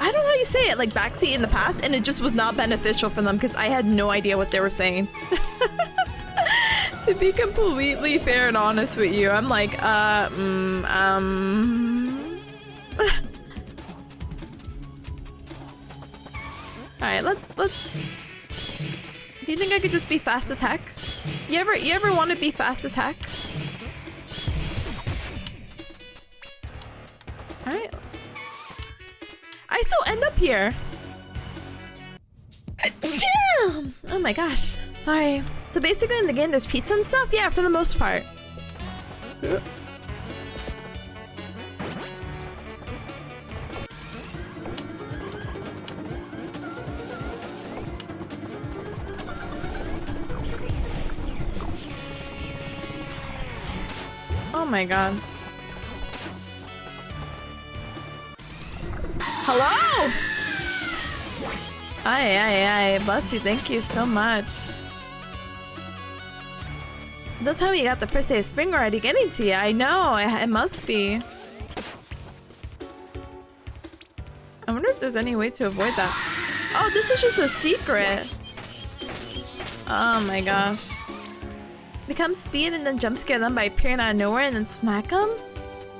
I don't know how you say it, like backseat in the past, and it just was not beneficial for them because I had no idea what they were saying. To be completely fair and honest with you, I'm like, Alright, let's... Do you think I could just be fast as heck? You ever want to be fast as heck? Alright. I still end up here. Damn! Oh my gosh. Sorry. So basically in the game there's pizza and stuff? Yeah, for the most part. Oh my god. Hello? Aye, Busty, thank you so much. Don't tell me you got the first day of spring already getting to you. I know, it must be. I wonder if there's any way to avoid that. Oh, this is just a secret. Oh my gosh. Become speed and then jump scare them by appearing out of nowhere and then smack them?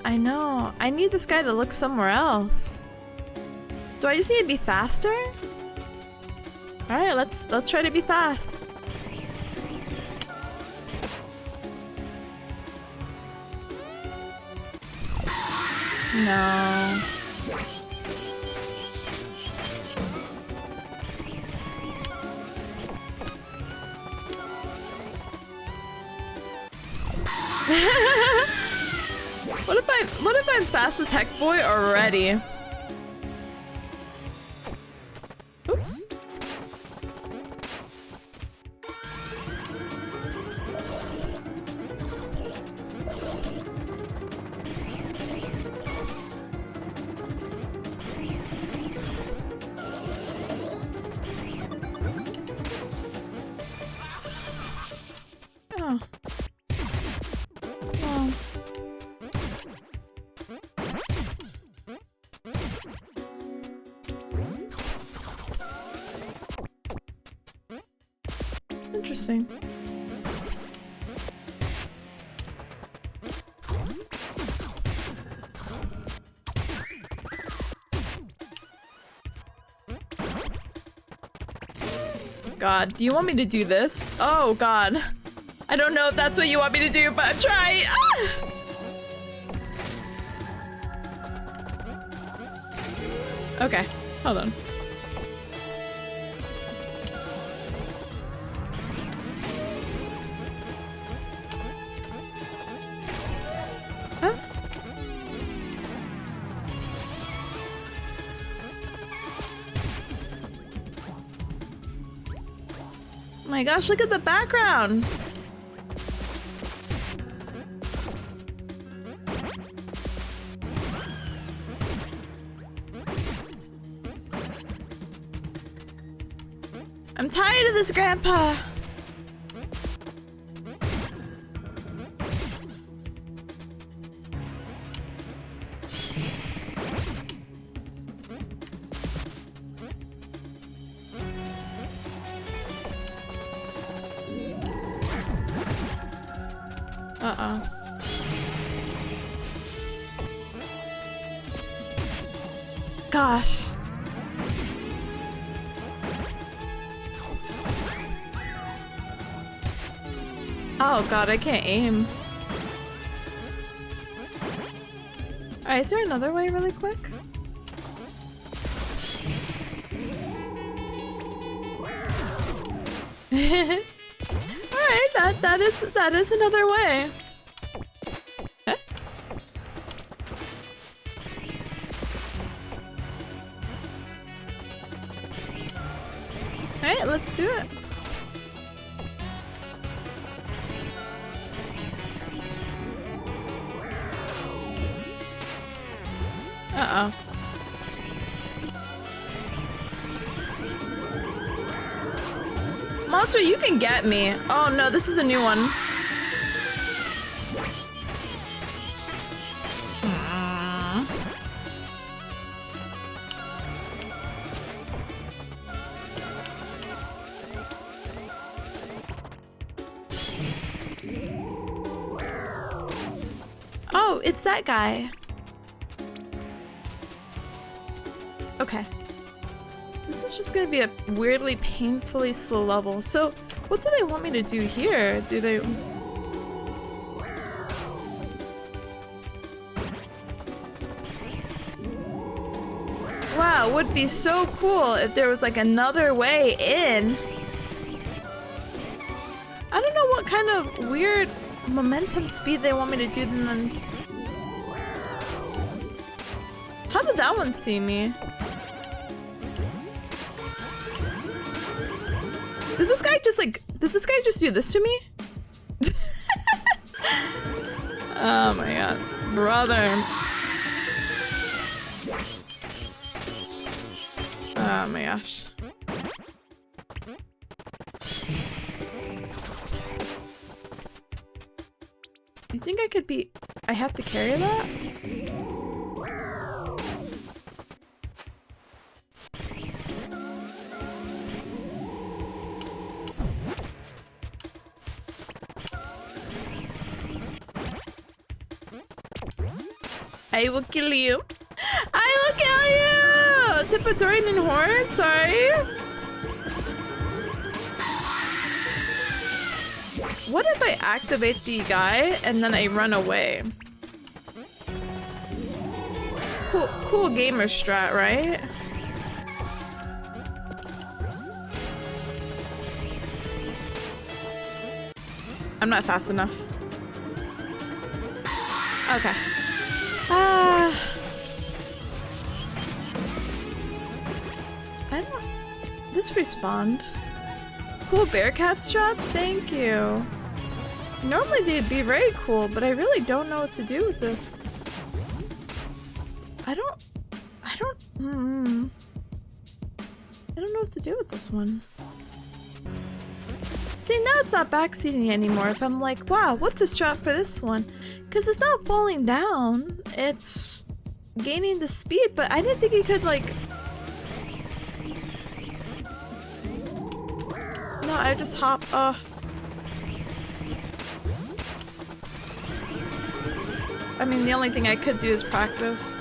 I know. I need this guy to look somewhere else. Do I just need to be faster? Alright, let's try to be fast. No. What if I'm fast as heck boy already? Oops. Oh. Oh. Interesting. God, do you want me to do this? Oh God. I don't know if that's what you want me to do, but try. Ah! Okay, hold on. Huh? Oh my gosh, look at the background. I'm tired of this, Grandpa. Uh-oh. Gosh. Oh God, I can't aim. Alright, is there another way really quick? Alright, that is another way. Huh? Alright, let's do it. Uh-oh. Monster, you can get me. Oh no, this is a new one. Oh, it's that guy. Okay. This is just gonna be a weirdly painfully slow level. So, what do they want me to do here? Do they... Wow, it would be so cool if there was like another way in. I don't know what kind of weird momentum speed they want me to do then. How did that one see me? Did this guy just do this to me? Oh my god. Brother. Oh my gosh. You think I could be... I have to carry that? I will kill you. I will kill you! Tipatorin and horn? Sorry. What if I activate the guy and then I run away? Cool gamer strat, right? I'm not fast enough. Okay. I don't... This respawned. Cool Bearcat strats? Thank you. Normally they'd be very cool, but I really don't know what to do with this. I don't know what to do with this one. See, now it's not backseating anymore if I'm like, wow, what's a strat for this one? Because it's not falling down, it's gaining the speed, but I didn't think you could, like... No, I just hop, I mean, the only thing I could do is practice.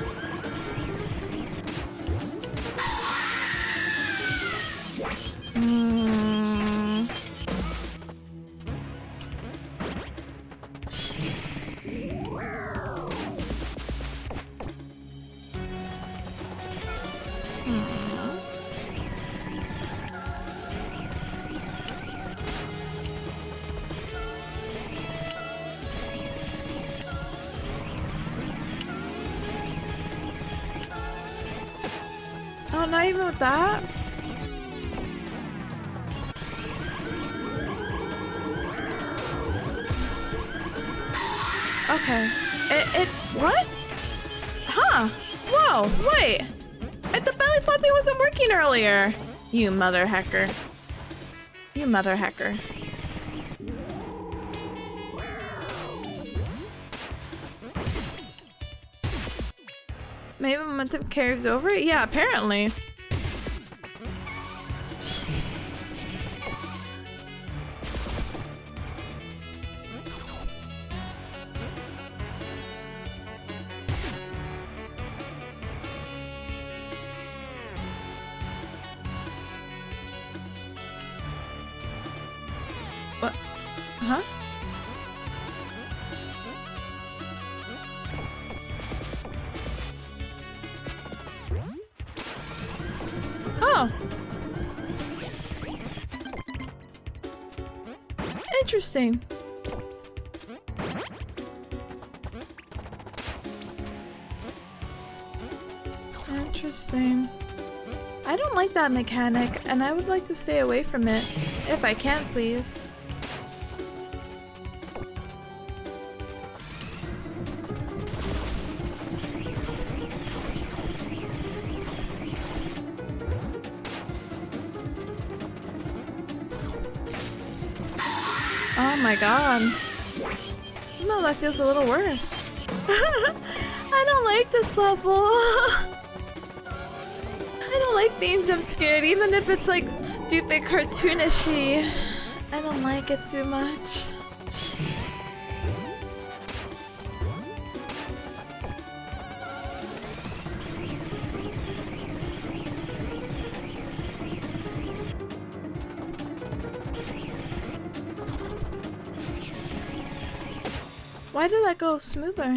Oh, not even with that? Okay. What? Huh. Whoa, wait. The belly floppy wasn't working earlier. You mother hacker. You mother hacker. Maybe momentum carries over? Yeah, apparently. What? Huh? Oh. Interesting. Interesting. I don't like that mechanic, and I would like to stay away from it. If I can, please. Oh my god. No, that feels a little worse. I don't like this level. I don't like being jump scared, even if it's like stupid cartoonishy. I don't like it too much. Why did that go smoother?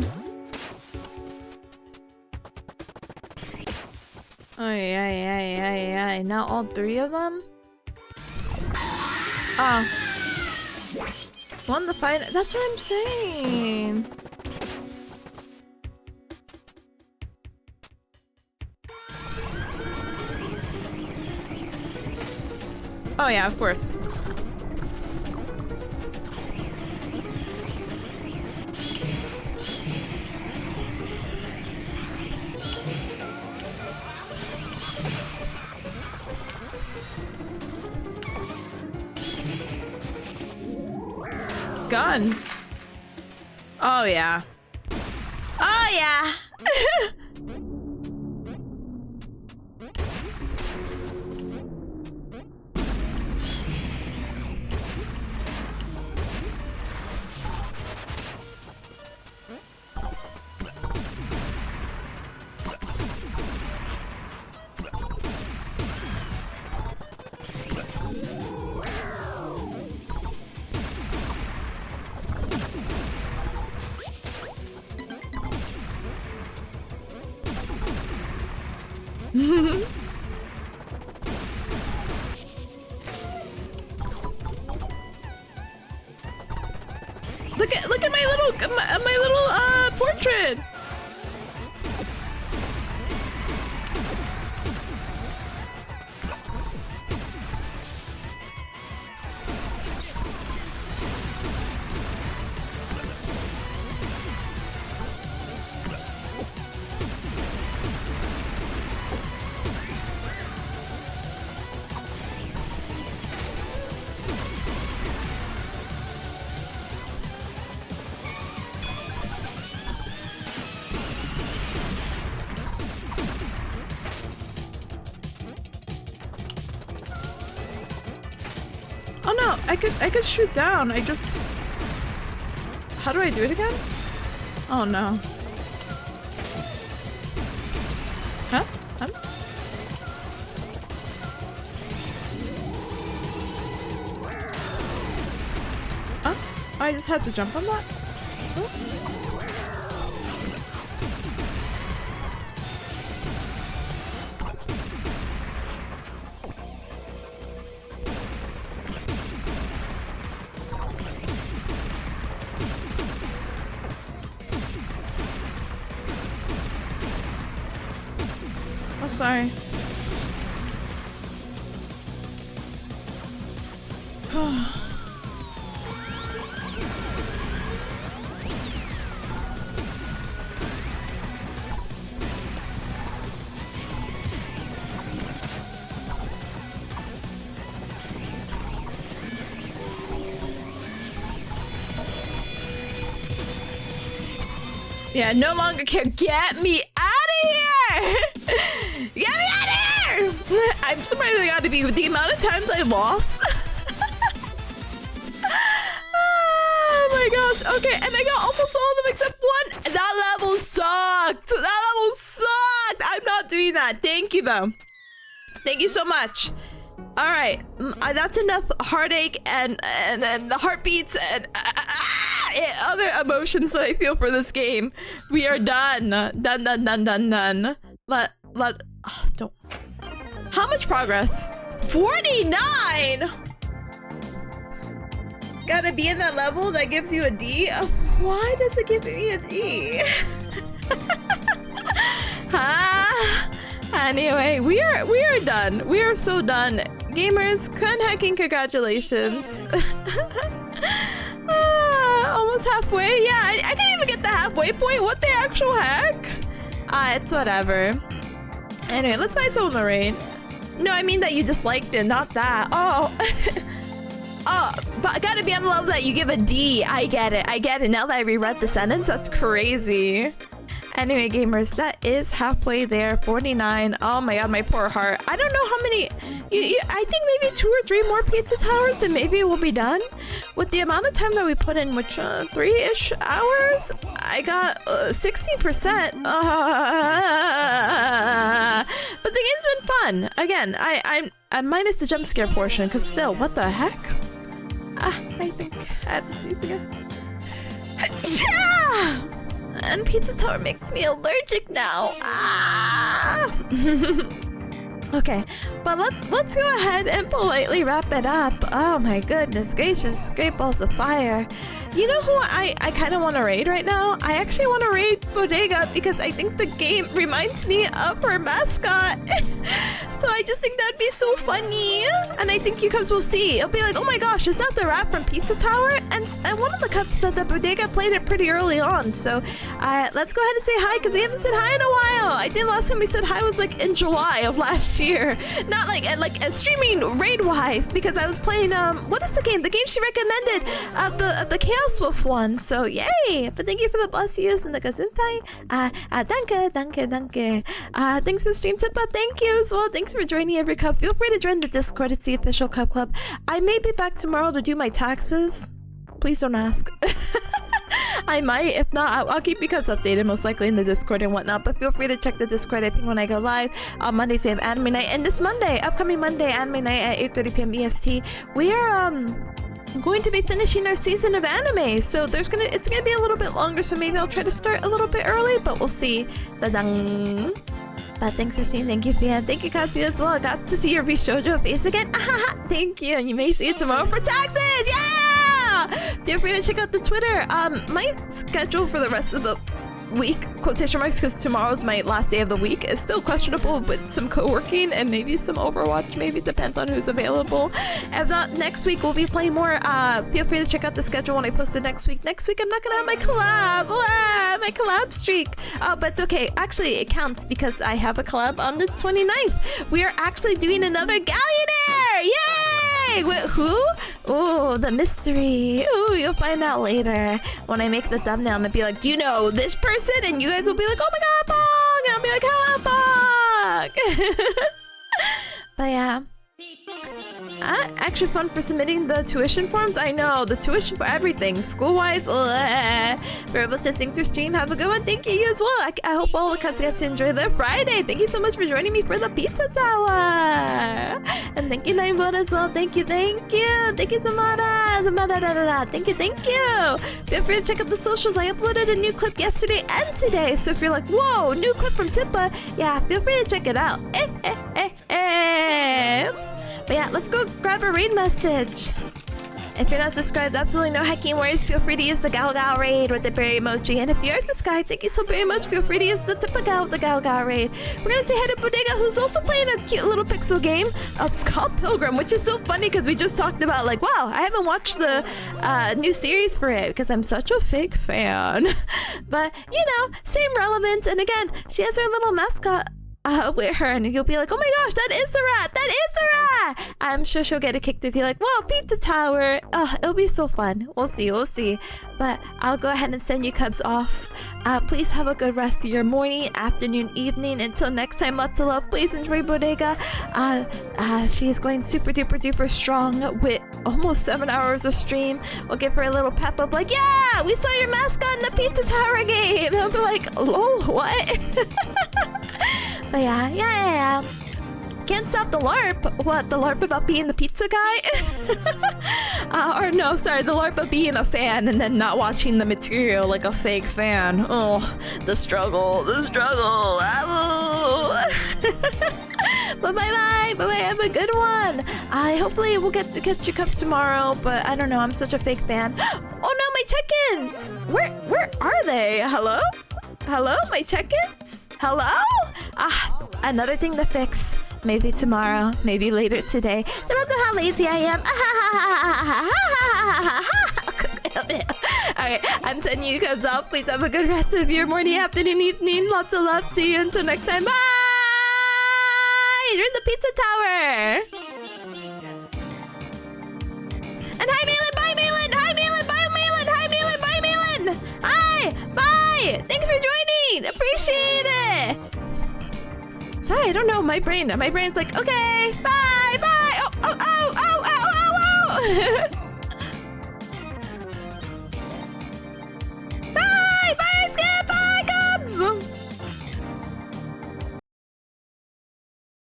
Ay, now all three of them? Oh. Won the fight. That's what I'm saying. Oh yeah, of course. gun. Oh yeah. Oh yeah. Look at my little portrait. Oh no, I could shoot down. I just... How do I do it again? Oh no. Huh? Huh? Huh? I just had to jump on that? Oh. Oh, sorry. Yeah, no longer care. Get me out of here! Get me out of here! I'm surprised I got to be with the amount of times I lost. Oh my gosh. Okay, and I got almost all of them except one. That level sucked. That level sucked. I'm not doing that. Thank you, though. Thank you so much. All right, that's enough heartache and the heartbeats and other emotions that I feel for this game. We are done. Done. Don't. How much progress? 49. Gotta be in that level that gives you a D. Why does it give me a D? Huh? Anyway, we are done. We are so done. Gamers, hacking, congratulations. Almost halfway. Yeah, I can't even get the halfway point. What the actual heck? It's whatever. Anyway, let's find someone to raid. No, I mean that you disliked it, not that. Oh. Oh, but I gotta be on the level that you give a D. I get it. Now that I reread the sentence, that's crazy. Anyway, gamers, that is halfway there. 49. Oh my god, my poor heart. I don't know how many... I think maybe 2 or 3 more pizza towers and maybe we'll be done. With the amount of time that we put in, which 3-ish hours, I got 60%. But the game's been fun. Again, I'm minus the jump scare portion, because still, what the heck? I think I have to sneeze again. And pizza tower makes me allergic now. Okay, but let's go ahead and politely wrap it up. Oh my goodness gracious, great balls of fire. You know who I kind of want to raid right now? I actually want to raid Bodega because I think the game reminds me of her mascot. So I just think that'd be so funny. And I think you guys will see. It'll be like, oh my gosh, is that the rap from Pizza Tower? And one of the cups said that Bodega played it pretty early on. So let's go ahead and say hi because we haven't said hi in a while. I think last time we said hi was like in July of last year. Not like streaming raid-wise because I was playing, what is the game? The game she recommended, the Chaos Wolf one. So yay. But thank you for the bless yous and the gazintai. Danke. Thanks for the stream tip, but thank you as well. Thanks for joining every cup. Feel free to join the Discord. It's the official Cup Club. I may be back tomorrow to do my taxes. Please don't ask. I might. If not, I'll keep you guys updated most likely in the Discord and whatnot. But feel free to check the Discord. I think when I go live on Mondays we have anime night, and this Monday, upcoming Monday, anime night at 8:30 p.m. EST. We are going to be finishing our season of anime, so it's gonna be a little bit longer. So maybe I'll try to start a little bit early, but we'll see. Da-dang. But thanks for seeing. Thank you, fan. Thank you, Katsu, as well. I got to see your Shoujo face again. Thank you, and you may see it tomorrow for taxes. Yeah! Feel free to check out the Twitter. My schedule for the rest of the week, quotation marks, because tomorrow's my last day of the week, is still questionable with some co-working and maybe some Overwatch. Maybe depends on who's available. If not, next week we'll be playing more. Feel free to check out the schedule when I post it next week. Next week I'm not gonna have my collab. My collab streak. But it's okay. Actually, it counts because I have a collab on the 29th. We are actually doing another Gallionaire. Yay! Wait, who? Oh, the mystery. Oh, you'll find out later when I make the thumbnail. I'm gonna be like, do you know this person? And you guys will be like, oh my god, Bong! And I'll be like, hello, Bong! But yeah. Actually fun for submitting the tuition forms. I know, the tuition for everything. School-wise, Variable says, thanks for stream. Have a good one. Thank you as well. I hope all the cubs get to enjoy their Friday. Thank you so much for joining me for the Pizza Tower. And thank you, Ninebot, as well. Thank you. Thank you, Zamara. Thank you. Feel free to check out the socials. I uploaded a new clip yesterday and today. So if you're like, whoa, new clip from Tippa, yeah, feel free to check it out. But yeah, let's go grab a raid message. If you're not subscribed, absolutely no hacking worries. Feel free to use the Gal raid with the berry emoji. And if you are subscribed, thank you so very much. Feel free to use the Tipanya with the Gal raid. We're gonna say hi to Bodega, who's also playing a cute little pixel game of Scott Pilgrim, which is so funny because we just talked about like, wow, I haven't watched the new series for it because I'm such a fake fan. But you know, same relevance. And again, she has her little mascot with her, and you'll be like, oh my gosh, that is the rat. I'm sure she'll get a kick to be like, whoa, Pizza Tower. It'll be so fun. We'll see. But I'll go ahead and send you cubs off. Please have a good rest of your morning, afternoon, evening. Until next time, lots of love. Please enjoy Bodega. She is going super duper strong with almost 7 hours of stream. We'll give her a little pep up like, yeah, we saw your mascot in the Pizza Tower game. I'll be like, lol, what? But yeah. Can't stop the LARP. What, the LARP about being the pizza guy? Or no, sorry, the LARP of being a fan and then not watching the material like a fake fan. Oh, the struggle. Oh. But bye-bye, have a good one. Hopefully we'll get to catch you cups tomorrow, but I don't know, I'm such a fake fan. Oh no, my check-ins! Where are they? Hello, my check-ins? Hello? Another thing to fix. Maybe tomorrow, maybe later today. Depends on how lazy I am. Alright, I'm sending you guys off. Please have a good rest of your morning, afternoon, evening. Lots of love to you. Until next time, bye! You're in the Pizza Tower! And hi, Malin! Bye, Malin! Hi, Malin! Bye, Malin! Hi, Malin! Bye, Malin! Hi! Bye! Thanks for joining! Appreciate it! Sorry, I don't know. My brain's like, okay, bye! Oh! Bye, Skip! Bye, Cubs!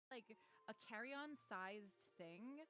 Like a carry-on sized thing